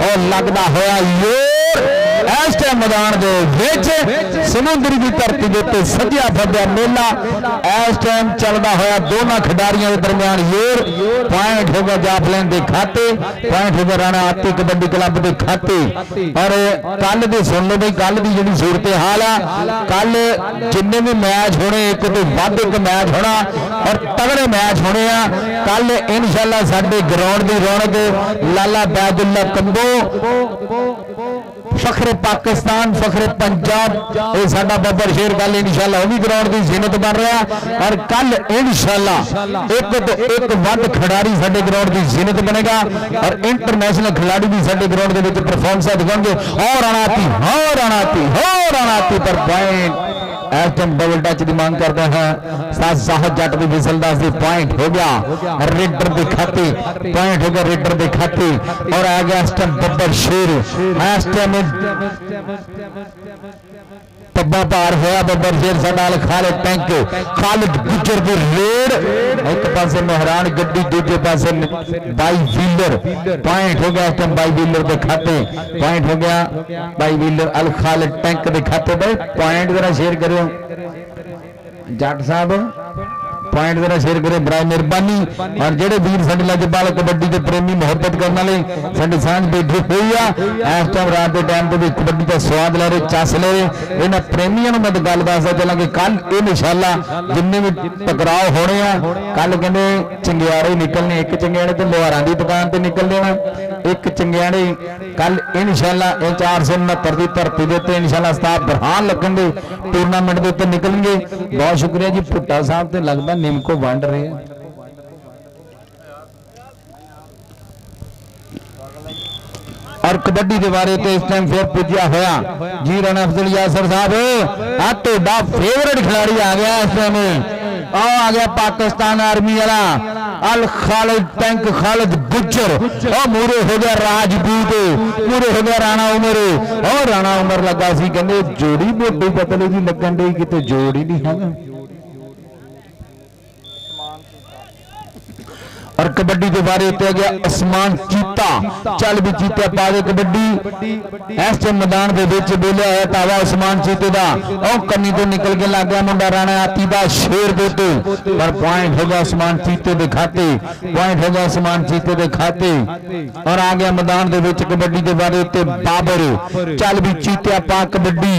और लगदा होया योर इस टाइम मैदान दे विच समुद्री की धरती के उत्ते सजिया फद्या मेला इस टाइम चलदा होया दोनों खिडारियों के दरमियान योर पॉइंट हो गया जाफलैन के खाते पॉइंट हो गया राणा आती कबड्डी क्लब के खाते और कल दे सुन लो भाई कल की जिहड़ी सूरत हाल आ कल जिन्ने भी मैच होने एक तो वध एक मैच होना और तगड़े मैच होने आ कल इंशाअल्लाह साडे ग्राउंड की रौनक लाला बैदुल्ला कंबो फखरे पाकिस्तान फखरे पंजाब ये साडा बब्बर शेर कल इंशाअल्लाह वो भी ग्राउंड की जिन्नत बन रहा और कल इंशाअल्लाह एक तो एक वध खिडारी साडे ग्राउंड की जिन्नत बनेगा और इंटरनेशनल खिलाड़ी भी साडे ग्राउंड के विच परफॉर्मेंस दिखाएंगे और आनाती पर पॉइंट इस टाइम डबल टच की मांग करते हैं साहब जट की विसल दस पॉइंट हो गया रेडर के खाते पॉइंट हो गया रेडर के खाते और आ गया इस टाइम बब्बर शेर इस टाइम पब्बा पार होया बब्बर शेर साडा खालिद टैंक खालिद गुजर की रेड एक पासे मेहरान गड्डी दूजे पासे बाई व्हीलर पॉइंट हो गया इस टाइम बाई व्हीलर के खाते पॉइंट हो गया बाई व्हीलर अल खालिद टैंक के खाते भाई पॉइंट जरा शेयर करो जट साहब पॉइंट जरा शेयर करें बड़ा मेहरबानी और जेडे वीर साडे लजपाल कबड्डी के प्रेमी मुहब्बत करने वाले साडी सांझ बैठी हुई आ इस टाइम रात के टाइम ते कबड्डी का स्वाद ले रहे चस ले रहे इन्हां प्रेमियों नूं मैं गल दसदा चलां कि कल इंशाअल्लाह जिन्ने भी टकराव होने आ कल कहंदे चंगियाड़े निकलने एक चंगियाड़े ते लोहारां दी दुकान ते निकल देना एक चंगियाड़े कल इंशाअल्लाह 469 की धरती के उत्ते इंशाअल्लाह उस्ताद बुरहान लखन दे टूरनामेंट के उत्ते निकलणगे बहुत शुक्रिया जी भुट्टा साहब ते लगदा निमको वंड रहे और कबड्डी के बारे तो इस टाइम फिर पुजया होया जी राणा अफजल यासर साहब आ तोड़ा फेवरेट खिलाड़ी आ गया इस टाइम आ गया पाकिस्तान आर्मी वाला अल खालिद टैंक खालिद गुजर और मूरे हो गया राजपूत मूरे हो गया राणा उमर और राणा उमर लगा सी कहंदे जोड़ी मोटी पतली जी लगन दी किते जोड़ ही नहीं है और कबड्डी के बारे उत्ते गया आसमान चीता चल भी चीते पा दे कबड्डी इस मैदान के विच बोलिया है तावा आसमान चीते दा ओ कन्नी तो निकल के लग गया मुंडा राणा आती दा शेर दे तो पर पॉइंट हो गया आसमान चीते दे खाते पॉइंट हो गया आसमान चीते दे खाते और आ गया मैदान के विच कबड्डी के बारे उत्ते बाबर चल भी चीते पा कबड्डी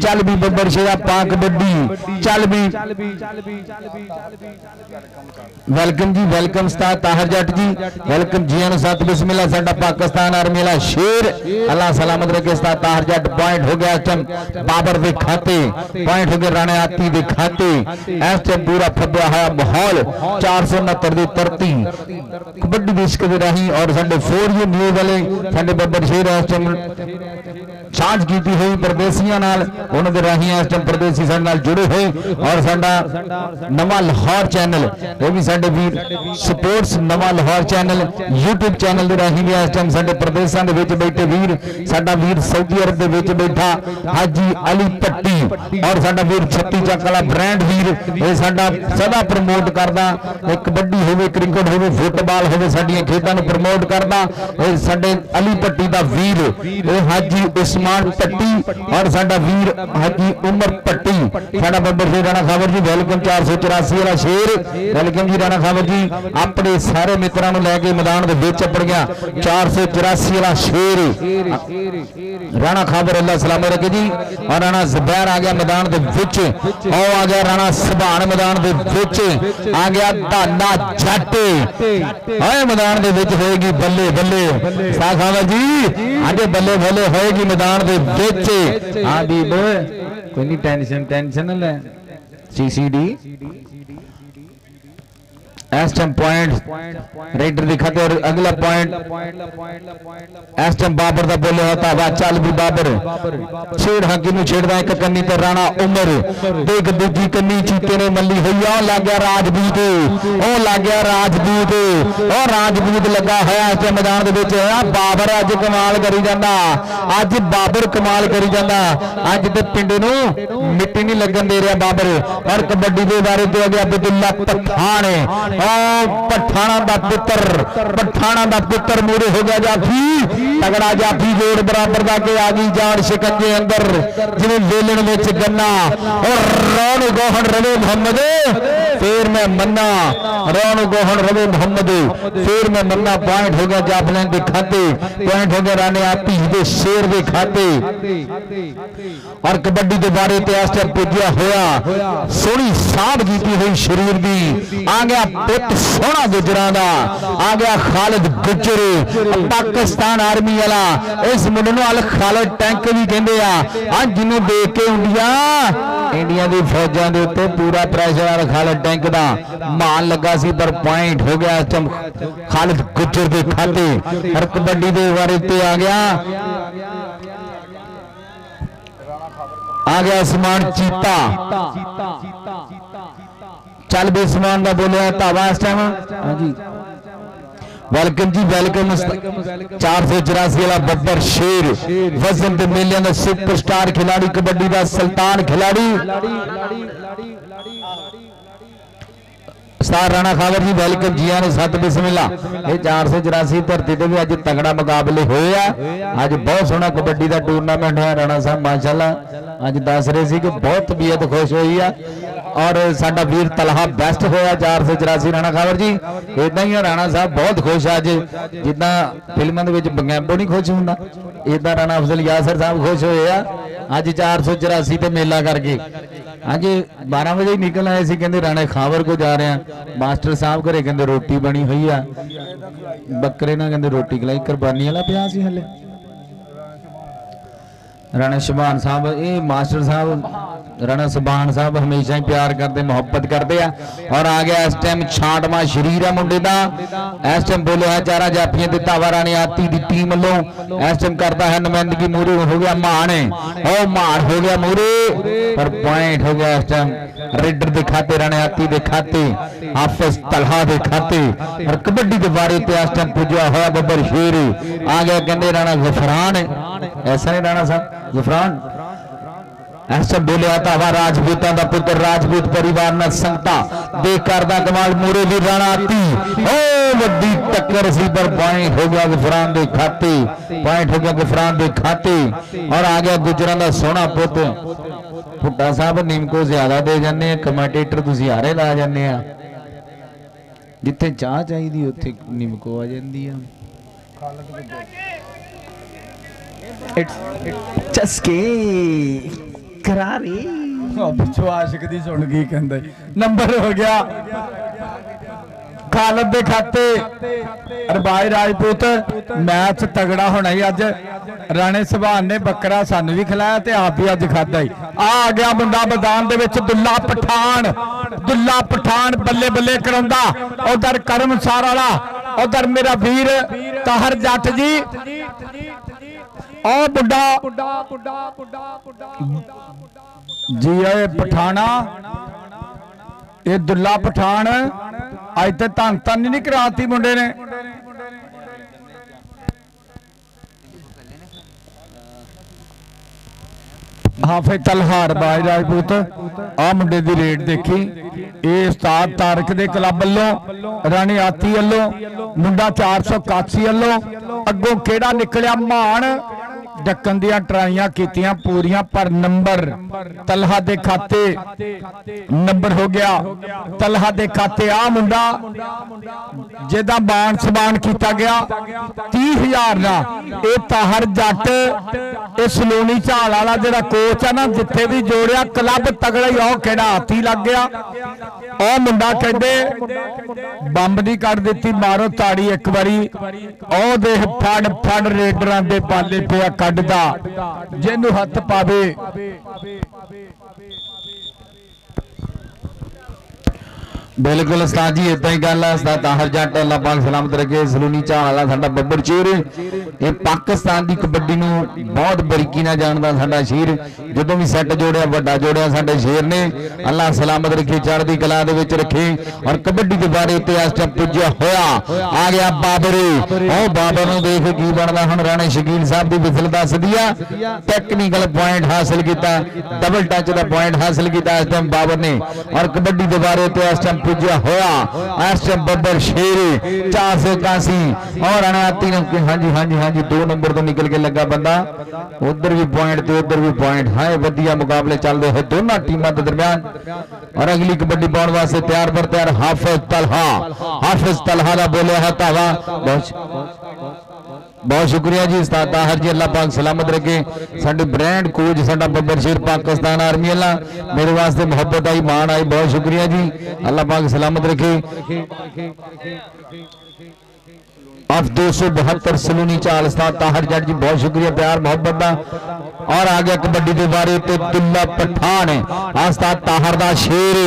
चल भी बब्बर शेरा पा कबड्डी चल भी वेलकम जी वेलकम उस्ताद ताहिर जट जी वेलकम जी आनु सत बिस्मिल्लाह साडा पाकिस्तान आर्मी वाला शेर अल्लाह सलामत रखे उस्ताद ताहिर जट पॉइंट हो गया इस टाइम बाबर दे खाते पॉइंट हो गए राणे आती दे खाते इस टाइम पूरा फब्या है माहौल 469 दी तरती कबड्डी देश के राही और साडे 4U न्यूज़ वाले साडे बब्बर शेर इस टाइम सांझ कीती हुई परदेसियां नाल उन्हां दे राही इस टाइम परदेसी साडे नाल जुड़े हुए और साडा नवा लाहौर चैनल ये भी साडे वीर स्पोर्ट्स नवा लाहौर चैनल यूट्यूब चैनल दे राही भी इस टाइम साडे प्रदेशां दे विच बैठे वीर साडा वीर सऊदी अरब दे विच बैठा हाजी अली पट्टी और साडा वीर छत्ती चक वाला ब्रांड वीर ये साडा सदा प्रमोट करदा कबड्डी होवे क्रिकेट होवे फुटबाल होवे साडीआं खेडां नूं प्रमोट करदा ये साडे अली पट्टी दा वीर ये हाजी उस्मान पट्टी और साडा वीर हाजी उमर पट्टी साडा बब्बर शेर राणा खावर जी वेलकम 484 वाला शेर वेलकम जी राणा खावर जी अपने सारे मित्रां नूं लैके मैदान दे विच अपड़ गया 484 वाला शेर राणा खावर अल्लाह सलामत रखे जी और राणा ज़ुबैर आ गया मैदान दे विच ओ आ गया राणा सुभान मैदान दे विच आ गया धाना जट हाय मैदान दे विच होएगी बल्ले बल्ले सा खावर जी आगे बल्ले बल्ले होएगी मैदान दे विच हां दी कोई नहीं टेंशन ना ले सीसीडी इस टाइम पॉइंट रेडर दिखाते और अगला पॉइंट इस टाइम बाबर का बोले होता वा चल भी बाबर छेड़ हाकी नु छेड़दा एक कन्नी ते राणा उमर देख दूजी कन्नी चीते ने मल्ली हुई आ लग गया राजदूत ओ लग गया राजदूत ओ राजदूत लगा होया इस मैदान दे विच बाबर अज कमाल करी जांदा अज बाबर कमाल करी जांदा अज ते पिंड नु मिट्टी नहीं लगन दे रहा बाबर और कबड्डी दे बारे ते गया अब्दुल्ला पठान पठाना दा पुत्र मूरे हो गया जाफी तगड़ा जाफी जोड़ बराबर दा के आ गई जान शिकंजे अंदर जिवें वेलन विच गन्ना और रौन गोहन रवे मोहम्मद फिर मैं मन्ना रौन गोहन रवे मोहम्मद फिर मैं मन्ना पॉइंट हो गया जाफलन दे खाते पॉइंट हो गया राणे आपी दे शेर दे खाते और कबड्डी दे बारे ते इस टाइम पुज्या होया सोहनी साध कीती हुई शरीर दी आ गया पुत सोहना गुजरां दा आ गया खालिद गुजर पाकिस्तान आर्मी वाला इस मुंडे नूं अल खालिद टैंक भी कहंदे आ जिन्नू देख के इंडिया दी फौजां दे उत्ते पूरा प्रेशर खालिद टैंक दा मान लगा सी पर पॉइंट हो गया इस टाइम खालिद गुजर दे खाते और कबड्डी दे बारे ते आ गया आसमान चीता चल भी आसमान का बोलिया धावा इस टाइम हाँ जी वेलकम जी वेलकम 484 वाला बब्बर शेर वजन दे मेले का सुपरस्टार खिलाड़ी कबड्डी का सुल्तान खिलाड़ी स्टार राणा खावर जी वेलकम जी आने सत बिस्मिल्ला ये 484 धरती ते भी अज तगड़ा मुकाबले होए आ अज बहुत सोहना कबड्डी का टूरनामेंट है राणा साहब माशाअल्लाह अज दस रहे सी कि बहुत तबीयत खुश हुई है और साडा वीर तलहा बेस्ट होया 484 राणा खावर जी इदा ही राणा साहब बहुत खुश अज जिदा फिल्मां दे विच बंगैम्बो नहीं खुश हुंदा इदा राणा अफजल यासर साहब खुश होए आ अज 484 ते मेला करके अज 12 बजे ही निकल आए सी कहंदे राणे खावर को जा रहे हैं मास्टर साहब घरे कहंदे रोटी बनी हुई आ बकरे ना कहंदे रोटी खिलाई कुर्बानी वाला पिया सी हले राणा सुभान साहब ये मास्टर साहब राणा सुभान साहब हमेशा ही प्यार करते मुहब्बत करते हैं और आ गया इस टाइम छांटवा शरीर है मुंडे दा इस टाइम बोले है चारा जाफियां ते धावा राणी आती दी टीम लो इस टाइम करता है नुमाइंदगी मूरे हो गया मान ओ मान हो गया मूरे पर पॉइंट हो गया इस टाइम रेडर दे खाते राणे आती दे खाते हाफिज तलहा दे खाते और कबड्डी के बारे ते इस टाइम पुजा होया बब्बर शेर आ गया कहंदे राणा गफरान ऐसा नहीं राणा साहब गफरान ਐਸਾ ਬੋਲਿਆ ਧਾਵਾ ਰਾਜਪੂਤਾਂ ਦਾ ਪੁੱਤਰ ਰਾਜਪੂਤ ਪਰਿਵਾਰ ਨਾਲ ਸੰਗਤਾ ਦੇ ਕਰਦਾ ਕਮਾਲ ਮੂਰੇ ਦੀ ਰਾਣਾ ਆਤੀ ਓ ਵੱਡੀ ਟੱਕਰ ਸੀ ਪਰ ਪੁਆਇੰਟ ਹੋ ਗਿਆ ਗਫਰਾਨ ਦੇ ਖਾਤੇ ਪੁਆਇੰਟ ਹੋ ਗਿਆ ਗਫਰਾਨ ਦੇ ਖਾਤੇ ਔਰ ਆ ਗਿਆ ਗੁਜਰਾਂ ਦਾ ਸੋਹਣਾ ਪੁੱਤ ਭੁੱਟਾ ਸਾਹਿਬ ਨਿੰਮਕੋ ਜ਼ਿਆਦਾ ਦੇ ਜਾਂਦੇ ਆ ਕਮੈਂਟੇਟਰ ਤੁਸੀਂ ਹਾਰੇ ਲਾ ਜਾਂਦੇ ਆ ਜਿੱਥੇ ਚਾਹ ਚਾਹੀਦੀ ਉੱਥੇ ਨਿੰਮਕੋ ਆ ਜਾਂਦੀ ਆ ਚਸਕੇ ਕਰਾਰੀ ਪਿੱਛੋਂ ਆਸ਼ਿਕ ਦੀ ਸੁਣ ਗਈ ਕਹਿੰਦਾ ਨੰਬਰ ਹੋ ਗਿਆ ਖਾਲਦ ਦੇ ਖਾਤੇ ਰਬਾਈ ਰਾਜਪੂਤ ਮੈਚ ਤਗੜਾ ਹੋਣਾ ਹੀ ਅੱਜ ਰਾਣੇ ਸੁਭਾਨ ਨੇ ਬੱਕਰਾ ਸਾਨੂੰ ਵੀ ਖਿਲਾਇਆ ਤੇ ਆਪ ਵੀ ਅੱਜ ਖਾਦਾ ਹੀ ਆ ਗਿਆ ਮੁੰਡਾ ਮੈਦਾਨ ਦੇ ਵਿੱਚ ਦੁੱਲਾ ਪਠਾਨ ਬੱਲੇ ਬੱਲੇ ਕਰਾਉਂਦਾ ਉਧਰ ਕਰਮਸਾਰ ਵਾਲਾ ਉਧਰ ਮੇਰਾ ਵੀਰ ਤਾਹਰ ਜੱਟ ਜੀ ਉਹ ਬੁੱਢਾ ਜੀ ਇਹ ਪਠਾਣਾ ਇਹ ਦੁੱਲਾ ਪਠਾਨ ਅੱਜ ਤੇ ਧੰਨ ਨਹੀਂ ਕਰਾਤੀ ਮੁੰਡੇ ਨੇ ਹਾਫੇ ਤਲਹਾਰ ਬਾਜ ਰਾਜਪੂਤ ਆ ਮੁੰਡੇ ਦੀ ਰੇਟ ਦੇਖੀ ਇਹ ਉਸਤਾਦ ਤਾਰਕ ਦੇ ਕਲੱਬ ਵੱਲੋਂ ਰਾਣੀ ਆਤੀ ਵੱਲੋਂ ਮੁੰਡਾ 481 ਵੱਲੋਂ ਅੱਗੋਂ ਕਿਹੜਾ ਨਿਕਲਿਆ ਮਾਨ ਢੱਕਣ ਦੀਆਂ ਟਰਾਈਆਂ ਕੀਤੀਆਂ ਪੂਰੀਆਂ ਪਰ ਨੰਬਰ ਤਲਹਾ ਦੇ ਖਾਤੇ ਨੰਬਰ ਹੋ ਗਿਆ ਤਲਹਾ ਦੇ ਖਾਤੇ ਆ ਮੁੰਡਾ ਜਿਹਦਾ ਬਾਣ ਸਬਾਨ ਕੀਤਾ ਗਿਆ 30,000 ਦਾ ਇਹ ਤਾਹਰ ਜੱਟ ਇਹ ਸਲੋਨੀ ਝਾਲ ਵਾਲਾ ਜਿਹੜਾ ਕੋਚ ਆ ਨਾ ਜਿੱਥੇ ਵੀ ਜੋੜਿਆ ਕਲੱਬ ਤਗੜਾ ਹੀ ਉਹ ਕਿਹੜਾ ਹਾਥੀ ਲੱਗ ਗਿਆ ਉਹ ਮੁੰਡਾ ਕਹਿੰਦੇ ਬੰਬ ਦੀ ਕੱਢ ਦਿੱਤੀ ਮਾਰੋ ਤਾੜੀ ਇੱਕ ਵਾਰੀ ਉਹ ਦੇਖ ਫੜ ਰੇਡਰਾਂ ਦੇ ਪਾਲੇ ਪਿਆ ਕੱਢਦਾ ਜਿਹਨੂੰ ਹੱਥ ਪਾਵੇ ਬਿਲਕੁਲ ਉਸਤਾਦ ਜੀ ਇਦਾਂ ਹੀ ਗੱਲ ਹੈ ਉਸਤਾਦ ਤਾਹਰ ਜੱਟ ਅੱਲਾਹ ਪਾਕ ਸਲਾਮਤ ਰੱਖੇ ਸਲੂਨੀ ਝਾਲ ਵਾਲਾ ਸਾਡਾ ਬੱਬਰ ਸ਼ੇਰ ਇਹ ਪਾਕਿਸਤਾਨ ਦੀ ਕਬੱਡੀ ਨੂੰ ਬਹੁਤ ਬਰੀਕੀ ਨਾਲ ਜਾਣਦਾ ਸਾਡਾ ਸ਼ੇਰ ਜਦੋਂ ਵੀ ਸੈੱਟ ਜੋੜਿਆ ਵੱਡਾ ਜੋੜਿਆ ਸਾਡੇ ਸ਼ੇਰ ਨੇ ਅੱਲਾਹ ਸਲਾਮਤ ਰੱਖੇ ਚੜ੍ਹਦੀ ਕਲਾ ਦੇ ਵਿੱਚ ਰੱਖੇ ਔਰ ਕਬੱਡੀ ਦੇ ਬਾਰੇ ਇਤਿਹਾਸ ਚ ਪੁੱਜਿਆ ਹੋਇਆ ਆ ਗਿਆ ਬਾਬਰ ਉਹ ਬਾਬਰ ਨੂੰ ਦੇਖ ਕੀ ਬਣਦਾ ਹੁਣ ਰਾਣੇ ਸ਼ਕੀਲ ਸਾਹਿਬ ਦੀ ਵਿਸਲ ਦੱਸਦੀ ਆ ਟੈਕਨੀਕਲ ਪੁਆਇੰਟ ਹਾਸਲ ਕੀਤਾ ਡਬਲ ਟੱਚ ਦਾ ਪੁਆਇੰਟ ਹਾਸਲ ਕੀਤਾ ਇਸ ਟਾਈਮ ਬਾਬਰ ਨੇ ਔਰ ਕਬੱਡੀ ਦੇ ਬਾਰੇ ਇਤਿਹਾਸ ਚ ਪੁੱਜਿਆ ਹੋਇਆ ਇਸ ਟਾਈਮ ਬੱਬਰ ਸ਼ੇਰ 481 ਔਰ ਅਨਾਤੀ ਨੂੰ ਹਾਂਜੀ 2 ਨੰਬਰ ਤੋਂ ਨਿਕਲ ਕੇ ਲੱਗਾ ਬੰਦਾ ਉਧਰ ਵੀ ਪੁਆਇੰਟ ਤੇ ਉਧਰ ਵੀ ਪੁਆਇੰਟ ਹੈ ਵਧੀਆ ਮੁਕਾਬਲੇ ਚੱਲਦੇ ਹੋਏ ਦੋਨਾਂ ਟੀਮਾਂ ਦੇ ਦਰਮਿਆਨ ਔਰ ਅਗਲੀ ਕਬੱਡੀ ਪਾਉਣ ਵਾਸਤੇ ਤਿਆਰ ਬਰ ਤਿਆਰ ਹਾਫਿਜ਼ ਤਲਹਾ ਦਾ ਬੋਲਿਆ ਹੈ ਧਾਵਾ बहुत शुक्रिया जी उस्ताद ताहर जी अल्लाह पाक सलामत रखे साडे ब्रांड कोच साडा बब्बर शेर पाकिस्तान आर्मी वाला मेरे वास्ते मोहब्बत आई मान आई बहुत शुक्रिया जी अल्लाह पाक सलामत रखे अब 272 सलूनी चाल उस्ताद ताहर जट जी बहुत शुक्रिया प्यार मोहब्बत दा और आ गया कबड्डी के बारे तो दुल्ला पठान उस्ताद ताहर दा शेर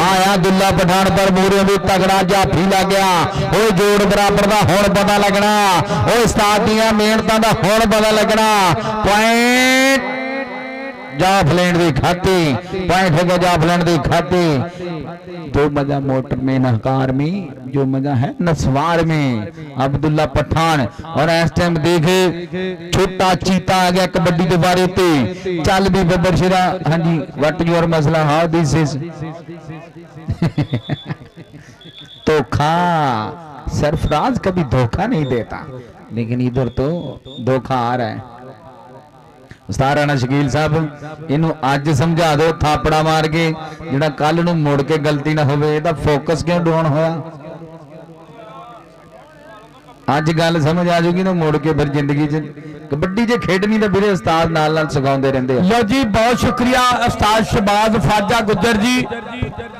आया दुल्ला पठान पर मूरे भी तगड़ा जाफी लग गया ओ जोड़ बराबर दा हुण पता लगना ओ उस्ताद दियां मेहनतां दा हुण पता लगना पॉइंट जाफलैंड के खाते पॉइंट हो गया जाफलैंड के खाते जो मजा मोटर में नहकार में जो मजा है नसवार में अब्दुल्ला पठान और इस टाइम देखे छोटा चीता आ गया कबड्डी के बारे पे चल भी बब्बर शेरा हाँ जी व्हाट योर मसला हाउ दिस इज धोखा सरफराज कभी धोखा नहीं देता लेकिन इधर तो धोखा आ रहा है उस्ताद राणा शकील साहब इनू अज समझा दो थापड़ा मार के जिहड़ा कल नूं मुड़ के गलती ना होवे इहदा फोकस क्यों डाउन होया अज गल समझ आ जाएगी ना मुड़ के फिर जिंदगी च कबड्डी जे खेडनी तो वीरे उस्ताद नाल नाल सिखाउंदे रहिंदे लो जी बहुत शुक्रिया उस्ताद शहबाज फाजा गुज्जर जी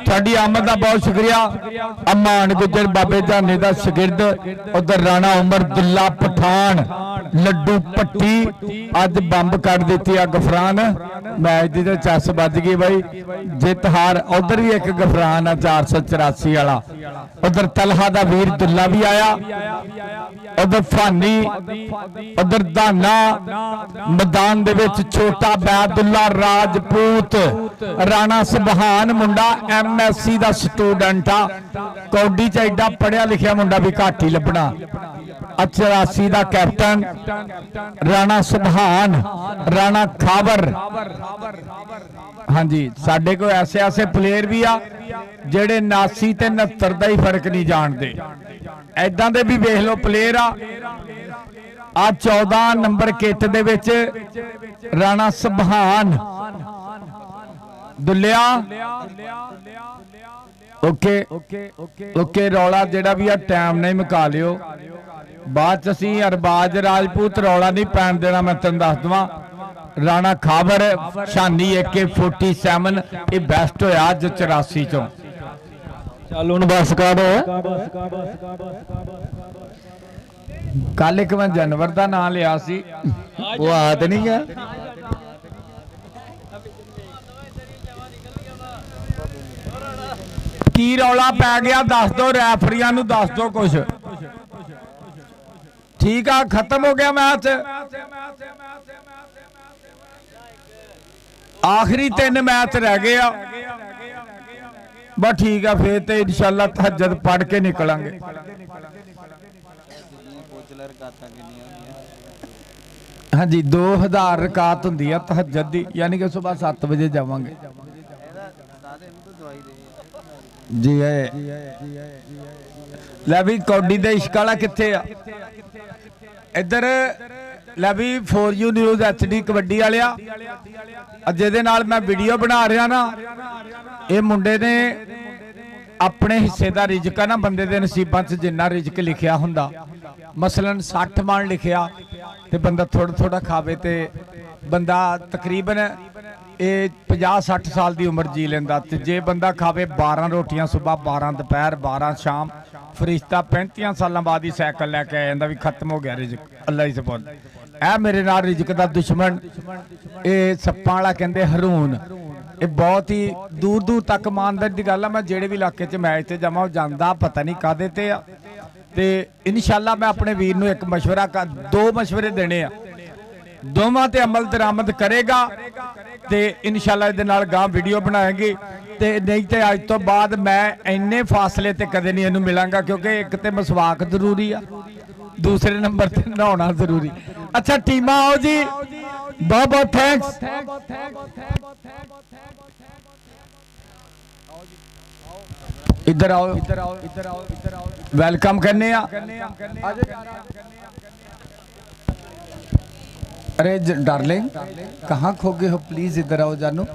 साडी आमद दा बहुत शुक्रिया अमान गुज्जर बाबे जाने दा शागिर्द उधर राणा उमर दुल्ला पठान लड्डू पट्टी अज बंब कट दित्ती आ गफरान मैच दी ते चस बज गई भाई जित हार उधर भी एक गफरान आ 484 वाला उधर तलहा दा वीर दुल्ला भी आया उधर फानी उधर दाना मैदान दे विच छोटा बैदुल्ला राजपूत राणा सुबहान मुंडा MSc दा स्टूडेंट आ कौडी च एडा पढ़िया लिखिया मुंडा भी घट ही लभना 84 ਦਾ ਕੈਪਟਨ ਰਾਣਾ ਸੁਭਾਨ, ਰਾਣਾ ਖਾਬਰ। ਹਾਂਜੀ, ਸਾਡੇ ਕੋਲ ਐਸੇ ਪਲੇਅਰ ਵੀ ਆ ਜਿਹੜੇ 89 ਤੇ 69 ਦਾ ਹੀ ਫਰਕ ਨਹੀਂ ਜਾਣਦੇ। ਐਦਾਂ ਦੇ ਵੀ ਵੇਖ ਲਓ ਪਲੇਅਰ ਆ। 14 ਨੰਬਰ ਕਿੱਟ ਦੇ ਵਿੱਚ ਰਾਣਾ ਸੁਭਾਨ ਦੁੱਲਿਆ। ਓਕੇ ਰੌਲਾ ਜਿਹੜਾ ਵੀ ਆ ਟਾਈਮ ਨਹੀਂ ਮੁਕਾ ਲਿਓ। ਬਾਅਦ ਚ ਅਸੀਂ ਅਰਬਾਜ ਰਾਜਪੂਤ ਰੌਲਾ ਨਹੀਂ ਪੈਣ ਦੇਣਾ। ਮੈਂ ਤੈਨੂੰ ਦੱਸ ਦਵਾਂ, ਰਾਣਾ ਖਾਬਰ ਸ਼ਾਨੀ AK-47 ਇਹ ਬੈਸਟ ਹੋਇਆ ਅੱਜ 84 ਚੋਂ। ਚੱਲ ਹੁਣ ਬਸ ਕਰ। ਕੱਲ ਇੱਕ ਮੈਂ ਜਾਨਵਰ ਦਾ ਨਾਮ ਲਿਆ ਸੀ, ਉਹ ਆ ਤੇ ਨਹੀਂ ਗਿਆ। ਕੀ ਰੌਲਾ ਪੈ ਗਿਆ ਦੱਸ ਦੋ, ਰੈਫਰੀਆਂ ਨੂੰ ਦੱਸ ਦੋ ਕੁਛ। ਠੀਕ ਆ, ਖਤਮ ਹੋ ਗਿਆ ਮੈਚ। ਆਖਰੀ 3 ਮੈਚ ਰਹਿ ਗਏ ਆ। ਬਸ ਠੀਕ ਆ, ਫੇਰ ਤੇ ਇਨਸ਼ਾਅੱਲਾ ਤਹੱਜਦ ਪੜ੍ਹ ਕੇ ਨਿਕਲਾਂਗੇ। ਹਾਂਜੀ 2000 ਰਕਾਤ ਹੁੰਦੀ ਆ ਤਹੱਜਦ ਦੀ, ਯਾਨੀ ਕਿ ਸਵੇਰ 7 ਵਜੇ ਜਾਵਾਂਗੇ ਜੀ। ਲੈ ਵੀ ਕੌਡੀ ਦੇ ਇਸ਼ਕ ਵਾਲਾ ਕਿੱਥੇ ਆ? ਇੱਧਰ ਲੈ ਵੀ 4U ਨਿਊਜ਼ HD ਕਬੱਡੀ ਵਾਲਿਆ, ਜਿਹਦੇ ਨਾਲ ਮੈਂ ਵੀਡੀਓ ਬਣਾ ਰਿਹਾ ਨਾ, ਇਹ ਮੁੰਡੇ ਨੇ ਆਪਣੇ ਹਿੱਸੇ ਦਾ ਰਿਜ਼ਕ ਆ ਨਾ, ਬੰਦੇ ਦੇ ਨਸੀਬਾਂ 'ਚ ਜਿੰਨਾ ਰਿਜ਼ਕ ਲਿਖਿਆ ਹੁੰਦਾ, ਮਸਲਨ 60 ਮਣ ਲਿਖਿਆ ਤੇ ਬੰਦਾ ਥੋੜਾ ਖਾਵੇ ਤੇ ਬੰਦਾ ਤਕਰੀਬਨ ਇਹ 50-60 ਸਾਲ ਦੀ ਉਮਰ ਜੀ ਲੈਂਦਾ। ਤੇ ਜੇ ਬੰਦਾ ਖਾਵੇ 12 ਰੋਟੀਆਂ ਸਵੇਰ, 12 ਦੁਪਹਿਰ, 12 ਸ਼ਾਮ, ਫਰਿਸ਼ਤਾ 35 ਸਾਲਾਂ ਬਾਅਦ ਹੀ ਸਾਈਕਲ ਲੈ ਕੇ ਆ ਜਾਂਦਾ ਵੀ ਖਤਮ ਹੋ ਗਿਆ ਰਿਜ਼ਕ। ਅੱਲਾ ਹੀ ਸਬੂਤ। ਇਹ ਮੇਰੇ ਨਾਲ ਰਿਜ਼ਕ ਦਾ ਦੁਸ਼ਮਣ, ਇਹ ਸੱਪਾਂ ਵਾਲਾ ਕਹਿੰਦੇ ਹਰੂਨ, ਇਹ ਬਹੁਤ ਹੀ ਦੂਰ ਤੱਕ ਇਮਾਨਦਾਰੀ ਦੀ ਗੱਲ ਆ। ਮੈਂ ਜਿਹੜੇ ਵੀ ਇਲਾਕੇ 'ਚ ਮੈਚ ਤੇ ਜਾਵਾਂ, ਉਹ ਜਾਂਦਾ ਪਤਾ ਨਹੀਂ ਕਾਹਦੇ ਤੇ ਆ। ਤੇ ਇਨਸ਼ਾਅੱਲਾ ਮੈਂ ਆਪਣੇ ਵੀਰ ਨੂੰ ਇੱਕ ਮਸ਼ਵਰਾ 2 ਮਸ਼ਵਰੇ ਦੇਣੇ ਆ, ਦੋਵਾਂ ਤੇ ਅਮਲ ਦਰਾਮਦ ਕਰੇਗਾ ਤੇ ਇਨਸ਼ਾਅੱਲਾ ਇਹਦੇ ਨਾਲ ਗਾਂ ਵੀਡੀਓ ਬਣਾਏਗੀ। ਤੇ ਨਹੀਂ ਤੇ ਅੱਜ ਤੋਂ ਬਾਅਦ ਮੈਂ ਇੰਨੇ ਫਾਸਲੇ ਤੇ ਕਦੇ ਨਹੀਂ ਇਹਨੂੰ ਮਿਲਾਂਗਾ, ਕਿਉਂਕਿ ਇੱਕ ਤੇ ਮਸਵਾਕ ਜ਼ਰੂਰੀ ਆ, ਦੂਸਰੇ ਨੰਬਰ ਤੇ ਨਹਾਉਣਾ ਜ਼ਰੂਰੀ। ਅੱਛਾ ਟੀਮਾਂ ਆਓ ਜੀ, ਬਹੁਤ ਥੈਂਕਸ। इधर आओ, वेलकम करने अरे डार्लिंग कहाँ खो गए हो? प्लीज इधर आओ जानू।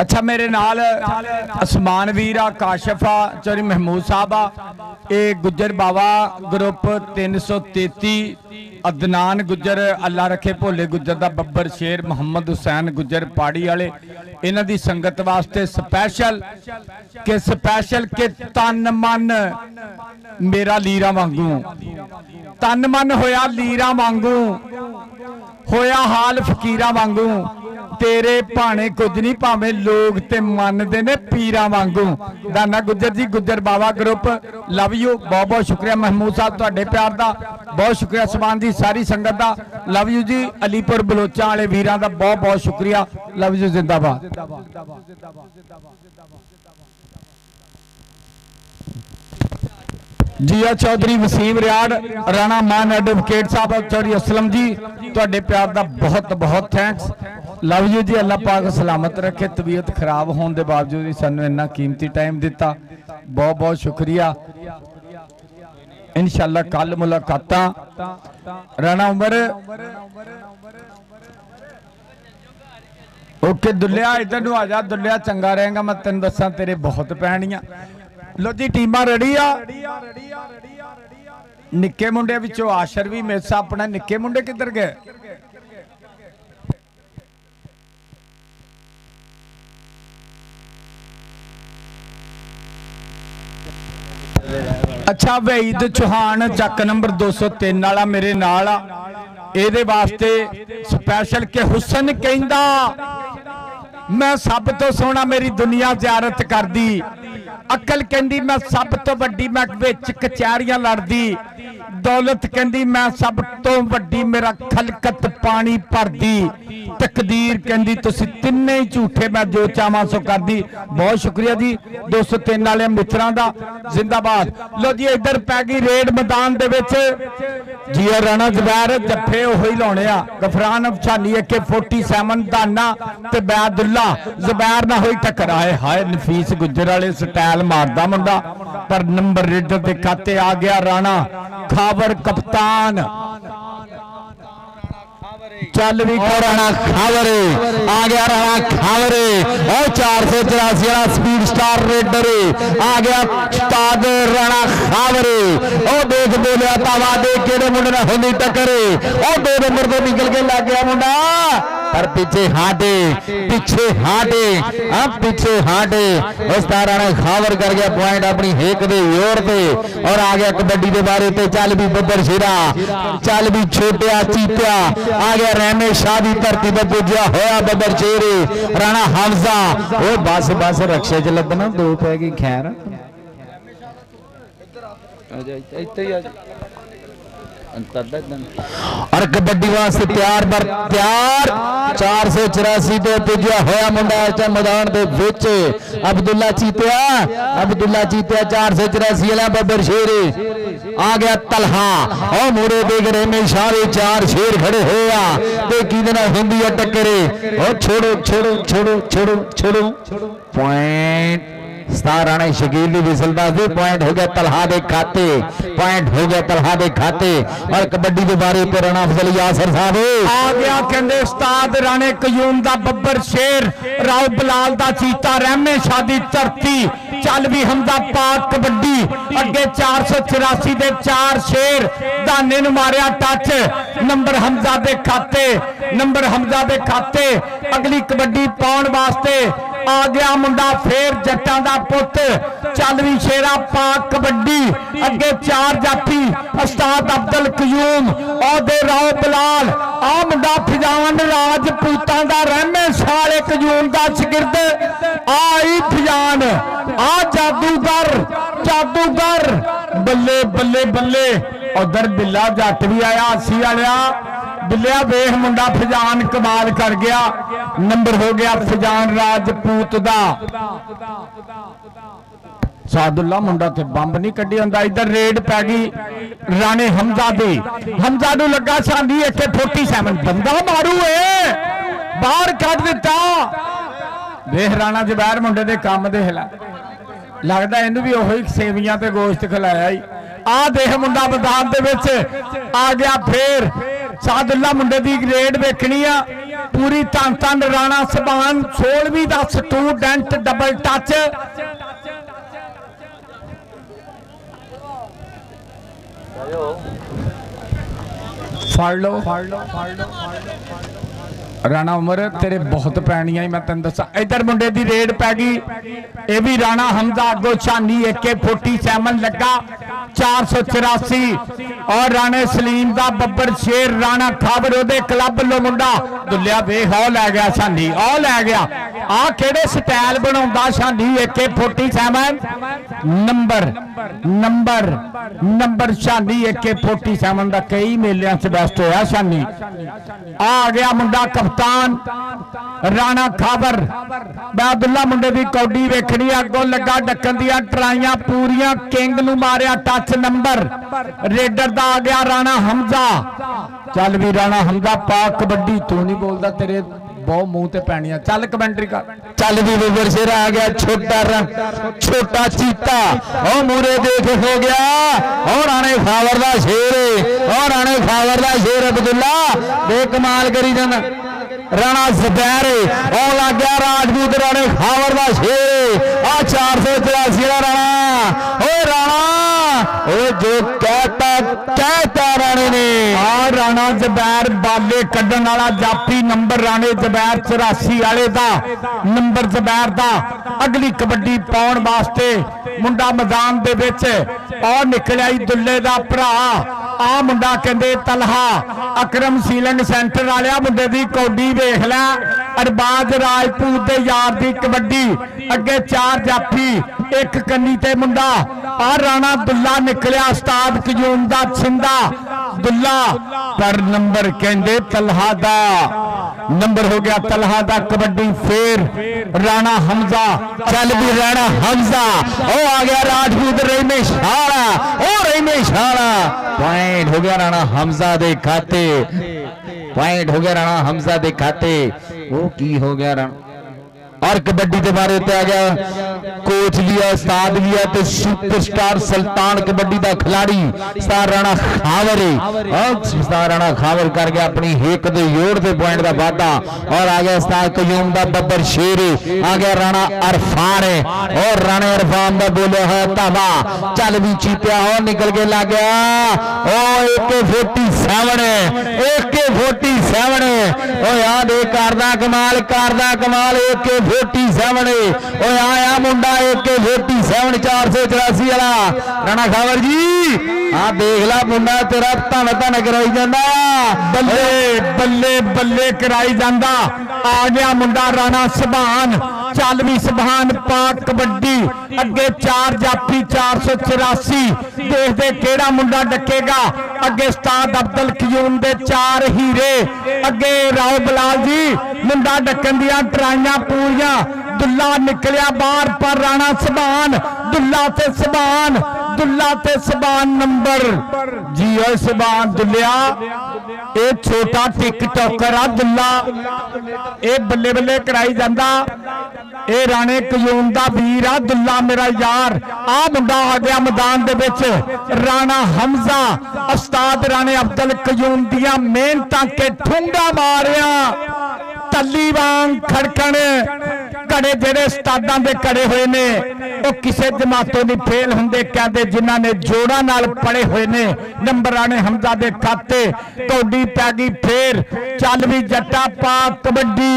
अच्छा मेरे नाल असमान वीर आ, काशिफ आ, चौधरी महमूद साहब आ, ये गुज्जर बाबा ग्रुप 333, अदनान गुज्जर अल्लाह रखे भोले गुज्जर दा बब्बर शेर, मोहम्मद हुसैन गुज्जर पाड़ी वाले, इन्हां दी संगत वास्ते स्पैशल के तन मन मेरा लीरा वांगू, तन मन होया लीरा वांगू, होया हाल फकीरा वांगू, तेरे भाने कुछ नहीं भावे लोग ते मनदे ने पीरा वांगू। दाना गुज्जर जी, गुज्जर बाबा ग्रुप, लव यू। बहुत बहुत शुक्रिया महमूद साहब तुहाडे प्यार दा, बहुत शुक्रिया समान दी सारी संगत दा, लव यू जी। अलीपुर बलोचा वाले वीरां दा बहुत बहुत शुक्रिया, लव यू, जिंदाबाद। जिया चौधरी वसीम रियाड़, राणा मान एडवोकेट साहब, चौधरी असलम जी, तुहाडे प्यार दा बहुत बहुत थैंक्स, लव यू जी। अल्लाह पाक सलामत रखे। तबीयत खराब होने के बावजूद भी सानू इन्ना कीमती टाइम दिता, बहुत बहुत शुक्रिया। इंशाअल्लाह कल मुलाकात। राणा उमर ओके दुल्लिया, इधर नू आ जा दुल्लिया, चंगा रहेगा। मैं तेन दसा तेरे बहुत पैणियां। लो जी टीमां रेडी आ। निक्के मुंडे विचों आशर भी मेसा अपना, निक्के मुंडे किधर गए? अच्छा वहीद चौहान चक नंबर 203 वाला मेरे नाल आ, ਇਹਦੇ वास्ते स्पैशल के हुसन कहंदा मैं सब तो सोहना मेरी दुनिया ज़ियारत करदी, अकल कहंदी मैं सब तो वड्डी मैं विच कचहरियां लड़दी, ਦੌਲਤ ਕਹਿੰਦੀ ਮੈਂ ਸਭ ਤੋਂ ਵੱਡੀ, ਮੇਰਾ ਖਲਕਤ ਪਾਣੀ ਭਰਦੀ, ਤਕਦੀਰ ਕਹਿੰਦੀ ਤੁਸੀਂ ਤਿੰਨੇ ਹੀ ਝੂਠੇ, ਮੈਂ ਜੋ ਚਾਹਾਂ ਸੋ ਕਰਦੀ। ਬਹੁਤ ਸ਼ੁਕਰੀਆ ਜੀ 203 ਵਾਲੇ ਮਿੱਤਰਾਂ ਦਾ, ਜ਼ਿੰਦਾਬਾਦ। ਲੋ ਜੀ ਇੱਧਰ ਪੈ ਗਈ ਰੇਡ ਮੈਦਾਨ ਦੇ ਵਿੱਚ ਜੀ ਰਾਣਾ ਜ਼ਬੈਰ ਜੱਫੇ ਉਹੀ ਲਾਉਣੇ ਆ। ਗਫਰਾਨ ਅਫਸਾਨੀ AK-47 ਦਾਨਾ ਤੇ ਬੈਦੁੱਲਾ ਜ਼ਬੈਰ ਨਾਲ ਹੋਈ ਟੱਕਰ। ਆਏ ਹਾਏ ਨਫੀਸ ਗੁੱਜਰ ਵਾਲੇ ਸਟਾਈਲ ਮਾਰਦਾ ਮੁੰਡਾ, ਪਰ ਨੰਬਰ ਰੇਡਰ ਦੇ ਖਾਤੇ ਆ ਗਿਆ ਰਾਣਾ ਖਾਵਰ ਕਪਤਾਨ। ਚੱਲ ਵੀ ਰਾਣਾ ਖਾਵਰੇ ਆ ਗਿਆ, ਰਾਣਾ ਖਾਵਰੇ ਉਹ 484 ਵਾਲਾ ਸਪੀਡ ਸਟਾਰ ਰੇਡਰ ਆ ਗਿਆ, ਉਸਤਾਦ ਰਾਣਾ ਖਾਵਰੇ। ਉਹ ਦੇਖ ਬੋਲਿਆ ਤਾਵਾ ਦੇ ਕਿਹੜੇ ਮੁੰਡੇ ਨਾਲ ਹੁੰਦੀ ਟੱਕਰ, ਉਹ 2 ਨੰਬਰ ਤੋਂ ਨਿਕਲ ਕੇ ਲੱਗ ਗਿਆ ਮੁੰਡਾ, पर पीछे हाटे पीछे हाटे उस्ताद राणा खावर कर गया पॉइंट अपनी हेक दे जोर पे और आ गया कबड्डी के बारे पे। चल भी बब्बर शेरा, चल भी छोटिया चीतिया, आ गया रहमे शाह दी धरती पर पुजया होया बब्बर शेरे राणा हमजा। ओ बस बस रक्षे च लदना 2 पै गई खैर और कबड्डी वास्ते तैयार बर तैयार 484 तो पुजया होया मुंडा मैदान दे विच अब्दुल्ला चीतिया 484 वाला बब्बर शेर आ गया तलहा और मोरे देख रहे में सारे 4 शेर खड़े होया ते किदे नाल हुंदी है टक्करे। और छोड़ो छोड़ो छोड़ो छोड़ो छोड़ो पॉइंट स्टार राणा शकील दी विसलदा से पॉइंट हो गया तलहा दे खाते, पॉइंट हो गया तलहा दे खाते। और कबड्डी के बारे पे राणा अफजल यासर साहब आ गया कहंदे उस्ताद राणे कयूम दा बब्बर शेर, राव बलाल दा चीता, रहमे शाह दी धरती, चल भी हमदा पाक कबड्डी अगे 484 दे 4 शेर दाने नु मारिया टच, नंबर हमजा दे खाते, नंबर हमजा दे खाते। अगली कबड्डी पाउण वास्ते आ गया मुंडा फेर जट्टां दा पुत, चल भी शेरा पाक कबड्डी अगे 4 जाफी उस्ताद अब्दुल कयूम और दे राव बलाल। आ मुंडा फिजान राजपूतां दा रहमे साले कयूम दा शागिर्द आई फिजान, आ जादूगर जादूगर बल्ले बल्ले बल्ले। उधर बिल्ला जट भी आया 80 वालिया, बिल्लिया वेख मुंडा फिजान कमाल कर गया, नंबर हो गया फिजान राजपूत दा। सादुल्ला मुंडा ते बंब नहीं कड्डी हुंदा। इधर रेड पै गई राणे हमजा दे, हमजा नूं लगा शांदी AK-47 बंदा मारू बाहर कढ दिता। वेख राणा जबैर मुंडे दे काम दे हिला, लगदा इहनूं भी ओही सेवियां ते गोश्त खिलाया ही। आ देख मुंडा मैदान दे विच आ गया फेर सादुल्ला मुंडे दी रेड वेखनी आ पूरी धन धन राणा सबान 16वीं दा स्टूडेंट डबल टच। फड़ लो राणा उमर तेरे बहुत पैनियां मैं तेन दसा। इधर मुंडे दी रेड पै गई, ये भी राणा हमजा अगो छानी AK-47 लगा 484 और राणे सलीम दा बब्बर शेर राणा खाबर ओदे क्लब लो मुंडा दुलिया वेख ओ लै गया छानी, ओ लै गया। आ केड़े स्टाइल बनाउंदा छानी AK-47 नंबर नंबर नंबर छानी AK-47 दा कई मेलियां च बेस्ट होया छानी। आ गया मुंडा कप्तान राणा खाबर, बैदुल्ला मुंडे दी कौडी वेखनी अगों लगा डकन दियां ट्राइयां पूरियां, किंग नूं मारिया टच नंबर रेडर दा आ गया राणा हमजा। चल भी राणा हमजा पाक कबड्डी तू नहीं बोलदा, तेरे बहुत मुंह ते पैनियां। चल कमेंट्री कर। चल भी बब्बर शेर आ गया छोटा चीता ओ मूरे देख हो गया और राणे खावर दा शेर और राणे खावर दा शेर अब्दुल्ला बेकमाल करी जाना। राणा ज़बैर और लग गया राजपूत राणे खावर दा शेर आ 484 राणा ओ राणा ओ जो कहता राणे ने। आ राणा ज़बैर बाले कड्डण वाला जाफी, नंबर राणे ज़बैर 84 वाले दा नंबर ज़बैर दा। अगली कबड्डी पाउण वास्ते मुंडा मैदान दे विच और निकलिया दुल्ले दा भरा। आ मुंडा कहंदे तलहा अकरम सीलिंग सेंटर वालिया मुंडे दी कौडी वेख लै, अरबाज राजपूत दे यार दी कबड्डी अगे 4 जाफी एक कन्नी ते मुंडा ਆ ਰਾਣਾ ਦੁੱਲਾ ਨਿਕਲਿਆ ਉਸਤਾਦ ਕਯੂਮ ਦਾ ਛਿੰਦਾ ਦੁੱਲਾ ਪਰ ਨੰਬਰ ਕਹਿੰਦੇ ਤਲਹਾ ਦਾ ਨੰਬਰ ਹੋ ਗਿਆ ਤਲਹਾ ਦਾ ਕਬੱਡੀ ਫੇਰ ਰਾਣਾ ਹਮਜ਼ਾ ਚੱਲ ਵੀ ਰਾਣਾ ਹਮਜ਼ਾ ਉਹ ਆ ਗਿਆ ਰਾਜਪੂਤ ਰਹਿਮੇ ਸ਼ਾਲਾ ਉਹ ਰਹਿਮੇ ਸ਼ਾਲਾ ਪੁਆਇੰਟ ਹੋ ਗਿਆ ਰਾਣਾ ਹਮਜ਼ਾ ਦੇ ਖਾਤੇ ਪੁਆਇੰਟ ਹੋ ਗਿਆ ਰਾਣਾ ਹਮਜ਼ਾ ਦੇ ਖਾਤੇ ਉਹ ਕੀ ਹੋ ਗਿਆ ਰਾਣਾ और कबड्डी के बारे उत्ते आ गया कोच लिया उस्ताद लिया तो सुपरस्टार सुल्तान कबड्डी का खिलाड़ी उस्ताद राणा खावर उस्ताद राणा खावर कर गया अपनी हिक दे जोड़ दे पॉइंट का वाधा और आ गया उस्ताद कयूम दा बब्बर शेर आ गया राणा अरफान और राणे अरफान का बोलिया है धावा चल भी चीपिया और निकल के लग गया ओ AK-47 ओ याद करदा कमाल AK-47 ओए आया मुंडा AK-47 484 वाला राणा खावर जी आ देख ला मुंडा तेरा धन धन कराई जांदा बल्ले बल्ले बल्ले कराई जांदा आ गया मुंडा राणा सुभान चल भी सुभान पाक कबड्डी अगे 4 जाफी 484 देखते केड़ा मुंडा डकेगा अगे उस्ताद अब्दुल कयूम दे 4 हीरे अगे राव बलाल जी मुंडा डकन दियां ट्राइयां पूरियां दुल्ला निकलिया बाहर पर राणा सुभान दुल्ला ते सुभान नंबर जी ओ सुभान दुल्लिया ए छोटा टिकटॉकर आ दुल्ला ए बल्ले बल्ले कराई जांदा ए राणे कयूम दा वीर आ दुल्ला मेरा यार आ मुंडा आ गया मैदान दे विच राणा हमजा उस्ताद राणे अब्दुल कयूम दियां मेहनतां के ठुंगा मारिया तली वांग खड़कण घड़े जेड़े उस्तादां दे खड़े हुए ने वो किसी जमातों नहीं फेल हुंदे कहते जिन्हां ने जोड़ा नाल पड़े हुए ने नंबर राणे हमजा दे खाते कौडी पै गई फेर चल भी जट्टा पा कबड्डी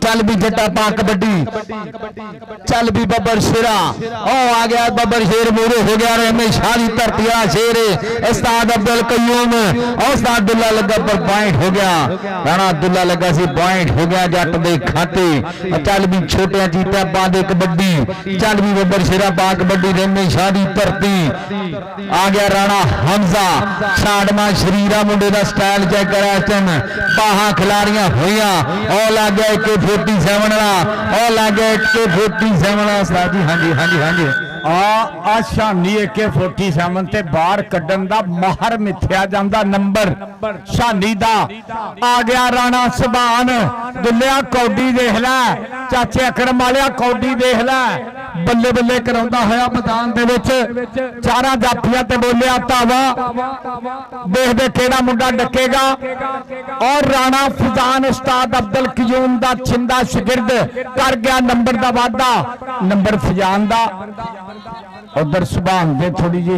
चल भी जट्टा पा कबड्डी चल भी बब्बर शेरा ओ आ गया बब्बर शेर मूरे हो गया रहमे शाही धरती आ शेर उस्ताद अब्दुल कयूम उस्ताद दुल्ला लगा पर पॉइंट हो गया राणा दुल्ला लगा सी पॉइंट हो गया जट दे खाते चल भी छोटे जीता पा दे कबड्डी चल भी बब्बर शेरा पा कबड्डी रहमे शाही धरती आ गया राणा हमजा छाड़मा शरीरा मुंडे दा स्टाइल चेक करा चन बाहां खिलाड़ियां होइयां ओ लग गया AK-47 वाला ओ लग गया AK-47 वाला उस्ताद जी हां जी आ शानी AK-47 ते बाहर कड्डन दा माहर मिथ्या जांदा नंबर शानी दा आ गया राणा सुभान दुल्लिया कौडी देख लै चाचे अकरम वालिया कौडी देख लै बल्ले बल्ले कराउंदा होया मैदान दे विच चारां जाफियां ते बोलिया धावा देखदे केड़ा मुंडा डकेगा और राणा फजान उस्ताद अब्दुल कयूम दा छिंदा शिगिर्द कर गया नंबर दा वादा नंबर फजान दा उधर सुभान दे थोड़ी जी